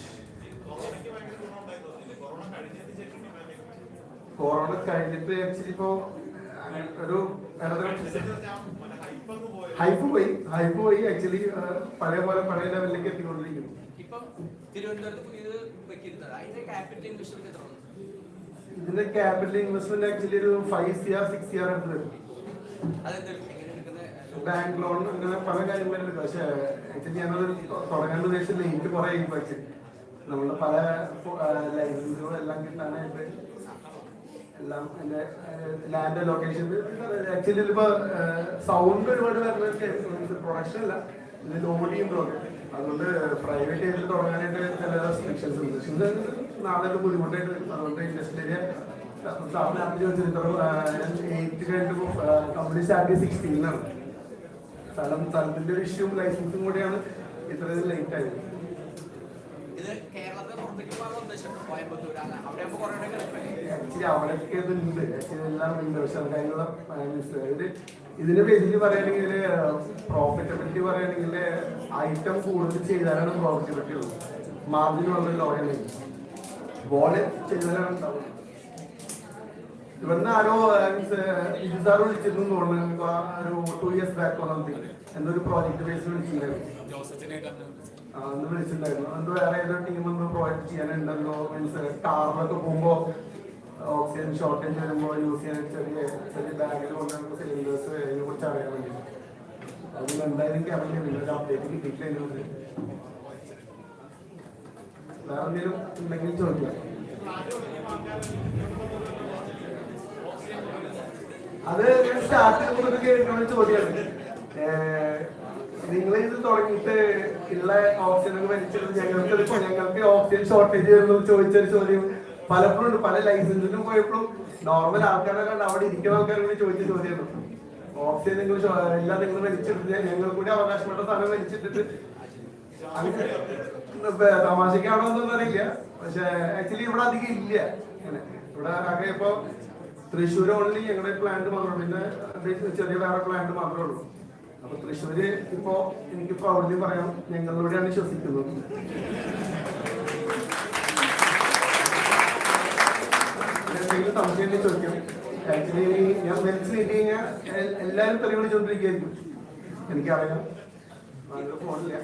കൊറോണ കഴിഞ്ഞിട്ട് ആക്ച്വലി ഇപ്പോ ഒരു ഹൈപ്പ് പോയി ആക്ച്വലി പഴയ പോലെ പഴയ ലെവലിലേക്ക് എത്തിക്കൊണ്ടിരിക്കുന്നു. ഇതിന്റെ ക്യാപിറ്റൽ ഇൻവെസ്റ്റ്മെന്റ് ആക്ച്വലി ഒരു 5 CR 6 CR അടുത്ത് വരും. ബാങ്ക് ലോൺ അങ്ങനെ പല കാര്യങ്ങളും എടുക്കും. പക്ഷെ ആക്ച്വലി ഞാനത് തുടങ്ങാൻ ഉദ്ദേശിച്ച ലേറ്റ് കുറെ പക്ഷേ നമ്മളുടെ പല ലൈസൻസുകളും എല്ലാം കിട്ടാനായിട്ട് എല്ലാം എന്റെ ലാൻഡ് ലൊക്കേഷൻ ആക്ച്വലി ഇപ്പൊ സൗണ്ട് ഒരുപാട് വരുന്ന പ്രൊഡക്ഷൻ അല്ല, ഇത് ലോഡ് ചെയ്യുമ്പോഴൊക്കെ. അതുകൊണ്ട് പ്രൈവറ്റ് ഏരിയയിൽ തുടങ്ങാനായിട്ട് ചില റെസ്ട്രിക്ഷൻസ് ഉണ്ട്. നാളെ ബുദ്ധിമുട്ടായിട്ട് വരും. അതുകൊണ്ട് ഇൻഡസ്ട്രിയൽ സ്ഥാപനം ചോദിച്ചിട്ട് 8 കഴിഞ്ഞിട്ട് കമ്പനി സ്റ്റാർട്ട് ചെയ്ത് 16 സ്ഥലത്തിന്റെ ഒരു ഇഷ്യൂ ലൈസൻസും കൂടിയാണ് ഇത്രയും ലേറ്റ് ആയത്. ആക്ച്വലി അവിടെയൊക്കെ ഇതുണ്ട്, ആക്ച്വലി എല്ലാം ഉണ്ട്. പക്ഷെ അതിനുള്ള ഇതിന് ബേസിക്കലി പറയുകയാണെങ്കിൽ പ്രോഫിറ്റബിലിറ്റി പറയുകയാണെങ്കിൽ ഐറ്റം കൂടുതൽ ചെയ്താലാണ് പ്രോഫിറ്റബിലിറ്റി ഉള്ളത്. മാർജിൻ വളരെ ലോ ആണ്. വോളിയം ചെയ്താലാണ് ഉണ്ടാവുന്നത്. ഇവിടുന്ന് ആരോ സാറ് വിളിച്ചിരുന്നു തോന്നുന്നു, ഒരു 2 years ബാക്ക് എന്തൊരു പ്രോജക്ട് ബേസ് വിളിച്ചിട്ടുണ്ടായിരുന്നു. അന്ന് വിളിച്ചിട്ടുണ്ടായിരുന്നു. അന്ന് വേറെ ഏതൊരു ടീം ഒന്ന് പ്രോജക്ട് ചെയ്യാനുണ്ടല്ലോ. മീൻസ് കാറിലൊക്കെ പോകുമ്പോ ഓക്സിജൻ ഷോർട്ടേജ് വരുമ്പോ യൂസ് ചെയ്യാൻ ചെറിയ ബാഗിൽ കൊണ്ടുവരുന്ന സിലിണ്ടേഴ്സ് അതിനെ കുറിച്ച് അറിയാൻ വേണ്ടി. അതിൽ എന്തായാലും എനിക്ക് അറിയില്ല, ഒരു അപ്ഡേറ്റ് കിട്ടിയിട്ടില്ല. വേറെ എന്തെങ്കിലും ഉണ്ടെങ്കിൽ ചോദിക്കാം. അത് സ്റ്റാർട്ട് ചെയ്യുമ്പോൾ കേൾക്കുന്ന ചോദ്യമാണ്. നിങ്ങൾ ഇത് തുടങ്ങിയിട്ട് ഉള്ള ഓക്സിജൻ വലിച്ചെടുത്ത് ഞങ്ങൾക്ക് ഓക്സിജൻ ഷോർട്ടേജ് വരുന്നു ചോദിച്ചൊരു ചോദ്യം പലപ്പോഴും ഉണ്ട്. പല ലൈസൻസിനും പോയപ്പോഴും നോർമൽ ആൾക്കാരൊക്കെ അവിടെ ഇരിക്കുന്ന ആൾക്കാരോട് ചോദിച്ച ചോദ്യമാണ്. ഓക്സിജൻ നിങ്ങൾ എല്ലാം നിങ്ങൾ വലിച്ചെടുത്ത് ഞങ്ങൾ കൂടി അവകാശപ്പെട്ട സാധനം വലിച്ചിട്ടിട്ട് അങ്ങനെ തമാശക്കാണോ എന്നൊന്നും അറിയില്ല. പക്ഷെ ആക്ച്വലി ഇവിടെ അധികം ഇല്ല. അങ്ങനെ ഇവിടെ ആകെ ഇപ്പൊ തൃശ്ശൂർ ഓൺലി ഞങ്ങളുടെ പ്ലാന്റ് മാത്രമേ, പിന്നെ ചെറിയ വേറെ പ്ലാന്റ് മാത്രമേ ഉള്ളൂ. അപ്പൊ തൃശ്ശൂര് ഇപ്പോ എനിക്ക് പ്രൗഡ്ലി പറയാം, ഞങ്ങളിലൂടെയാണ് ശ്വസിക്കുന്നത്. എന്തെങ്കിലും സംശയം ചോദിക്കും. ആക്ച്വലി ഞാൻ മെൻസ് നീട്ടി കഴിഞ്ഞാൽ എല്ലാവരും തെറി വിളിച്ചോണ്ടിരിക്കുകയായിരിക്കും. എനിക്കറിയാം, ഫോണില്ല.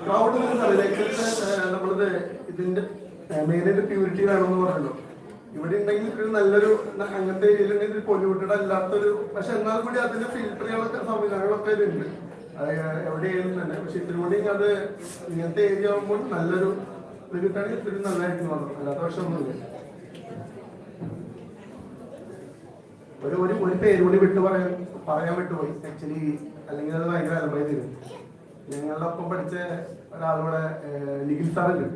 ക്ലൗഡ് നമ്മളിത് ഇതിന്റെ മെയിനായിട്ട് പ്യൂരിറ്റി വേണമെന്ന് പറഞ്ഞല്ലോ. ഇവിടെ ഉണ്ടെങ്കിൽ ഇപ്പോഴും നല്ലൊരു അങ്ങനത്തെ ഏരിയയിലുണ്ടെങ്കിൽ പൊല്യൂട്ടഡ് അല്ലാത്തൊരു, പക്ഷെ എന്നാൽ കൂടി അതിന്റെ ഫിൽറ്ററുകളൊക്കെ സംവിധാനങ്ങളൊക്കെ ഉണ്ട് എവിടെയായാലും തന്നെ. പക്ഷെ ഇതിലൂടെ അത് ഇങ്ങനത്തെ ഏരിയ ആകുമ്പോൾ നല്ലൊരു ഇത് കിട്ടുകയാണെങ്കിൽ ഇത്തിരി നല്ലതായിരിക്കും പറഞ്ഞു. അല്ലാത്ത പക്ഷെ ഒന്നുമില്ല. ഒരു പേര് കൂടി പറയാൻ വിട്ടുപോയി ആക്ച്വലി, അല്ലെങ്കിൽ അത് ഭയങ്കര അലമ്പായി തരും. ഞങ്ങളുടെ ഒപ്പം പഠിച്ച ഒരാളിവിടെ നിഖിൽ സാറുണ്ട്.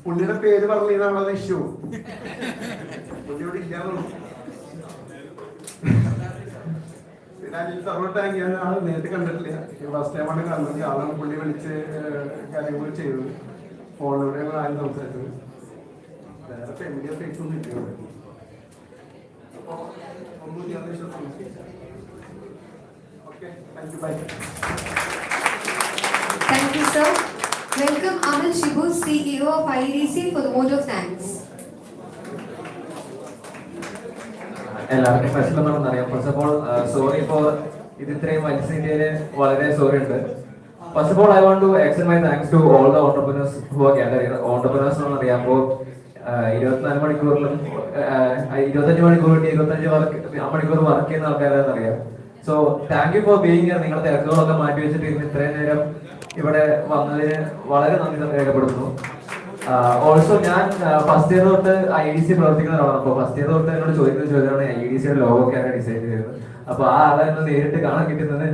പുള്ളിയുടെ പേര് പറഞ്ഞതാണ് ഇഷ്യൂ. പുള്ളിയോട് ഇല്ലാന്നുള്ളൂ. പിന്നെ അനിൽ സാറിനോട്ട് ഞാൻ ആൾ നേരിട്ട് കണ്ടിട്ടില്ല. ഫസ്റ്റ് ടൈമാണ് കാണുന്നത്. ആളാണ് പുള്ളി വിളിച്ച് കാര്യങ്ങൾ ചെയ്തത്. ഫോണിലൂടെയാണ് ആരും സംസാരിച്ചത്. വേറെ ഫാമിലിയോ ഫേസ് ഒന്നും ഇല്ല. അപ്പോൾ ഒന്നുമില്ലാന്ന് വിശ്വസിക്കുന്നു. Okay, thank you, bye. Thank you, sir. Welcome Amal Shibu, CEO of IDC for the vote of thanks. എല്ലാവർക്കും പ്രശ്നമാണെന്ന് അറിയാം. First of all sorry for ഇത് ഇത്രയും വലിച്ചതിന് വളരെ സോറി ഉണ്ട്. First of all I want to extend my thanks to all the entrepreneurs who are gathering. Entrepreneurs എന്ന് അറിയാമ്പോൾ 24 മണിക്കൂറിലും 25 മണിക്കൂർ 25 മണിക്കൂർ വർക്ക് ചെയ്യുന്ന ആൾക്കാരാണെന്ന് അറിയാം. So thank you for being here. നിങ്ങളുടെ തിരക്കുകളൊക്കെ മാറ്റി വെച്ചിട്ട് ഇന്ന് ഇത്രയും നേരം ഇവിടെ വന്നതിന് വളരെ നന്ദി രേഖപ്പെടുത്തുന്നു. ഓൾസോ ഞാൻ ഫസ്റ്റ് ഇയർ തൊട്ട് IDC പ്രവർത്തിക്കുന്ന ഒരാളാണ്. അപ്പോൾ ഫസ്റ്റ് ഇയർ തൊട്ട് എന്നോട് ചോദിക്കുന്ന ചോദ്യമാണ് IDCയുടെ ലോഗോ ഒക്കെയാണ് ഡിസൈൻ ചെയ്തത്. അപ്പോൾ ആ ആളെ ഒന്ന് നേരിട്ട് കാണാൻ കിട്ടുന്നത്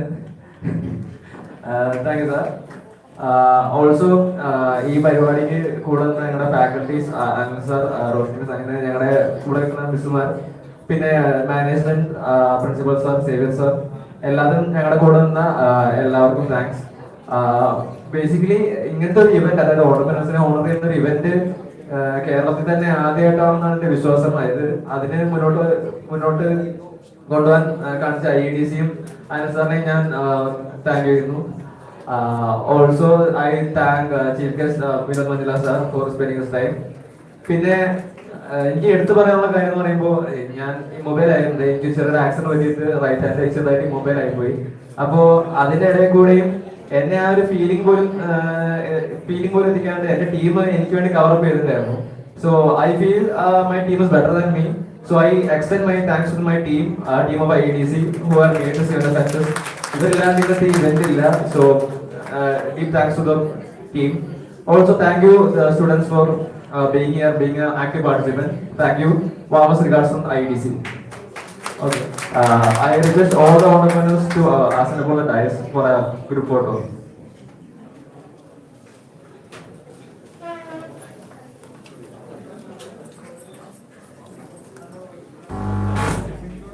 താങ്ക് യു സാർ. ഓൾസോ ഈ പരിപാടിക്ക് കൂടെ ഞങ്ങളുടെ faculties Anil sir, Roshni sir, ഞങ്ങളുടെ കൂടെ നിൽക്കുന്ന മിസ്സുമാർ, പിന്നെ management, principal sir, Xavier sir, എല്ലാവരും ഞങ്ങളുടെ കൂടെ നിന്ന എല്ലാവർക്കും താങ്ക്സ്. ബേസിക്കലി ഇങ്ങനത്തെ ഒരു ഇവന്റ്, അതായത് ഓണ്ടർപ്രനേഴ്സിനെ ഓണർ ചെയ്യുന്ന ഒരു ഇവന്റ് കേരളത്തിൽ തന്നെ ആദ്യമായിട്ടാണെന്നാണ് എന്റെ വിശ്വാസം. അതായത് അതിന് മുന്നോട്ട് കൊണ്ടുപോകാൻ കാണിച്ച IDCയും അനിൽ സാറിനെയും ഞാൻ താങ്ക് ചെയ്യുന്നു. Also I thank chief guest Vinod Manjula sir for spending his time. പിന്നെ എനിക്ക് എടുത്തു പറയാനുള്ള കാര്യം എന്ന് പറയുമ്പോൾ ഞാൻ ഈ മൊബൈലായിരുന്നു, എനിക്ക് ചെറിയൊരു ആക്സിഡന്റ് പറ്റിയിട്ട് റൈറ്റ് ഹാൻഡ് ചെറുതായിട്ട് മൊബൈൽ ആയിപ്പോയി. അപ്പോൾ അതിന്റെ ഇടയിൽ കൂടെയും എന്നെ ആ ഒരു ഫീലിംഗ് പോലും എത്തിക്കാണ്ട് എന്റെ ടീം എനിക്ക് വേണ്ടി കവറപ്പ് ചെയ്തിട്ടുണ്ടായിരുന്നു. So I feel my team is better than me. So I extend my thanks to my team of IDC who are made this event success. ഇവരെല്ലാം ഇന്നത്തെ ഇവന്റ് ഇല്ല. So deep thanks to the team. Also thank you the students for being here, being an active participant. Thank you. Warmest regards from IDC. Okay. I request all the entrepreneurs to assemble the dais for a group photo.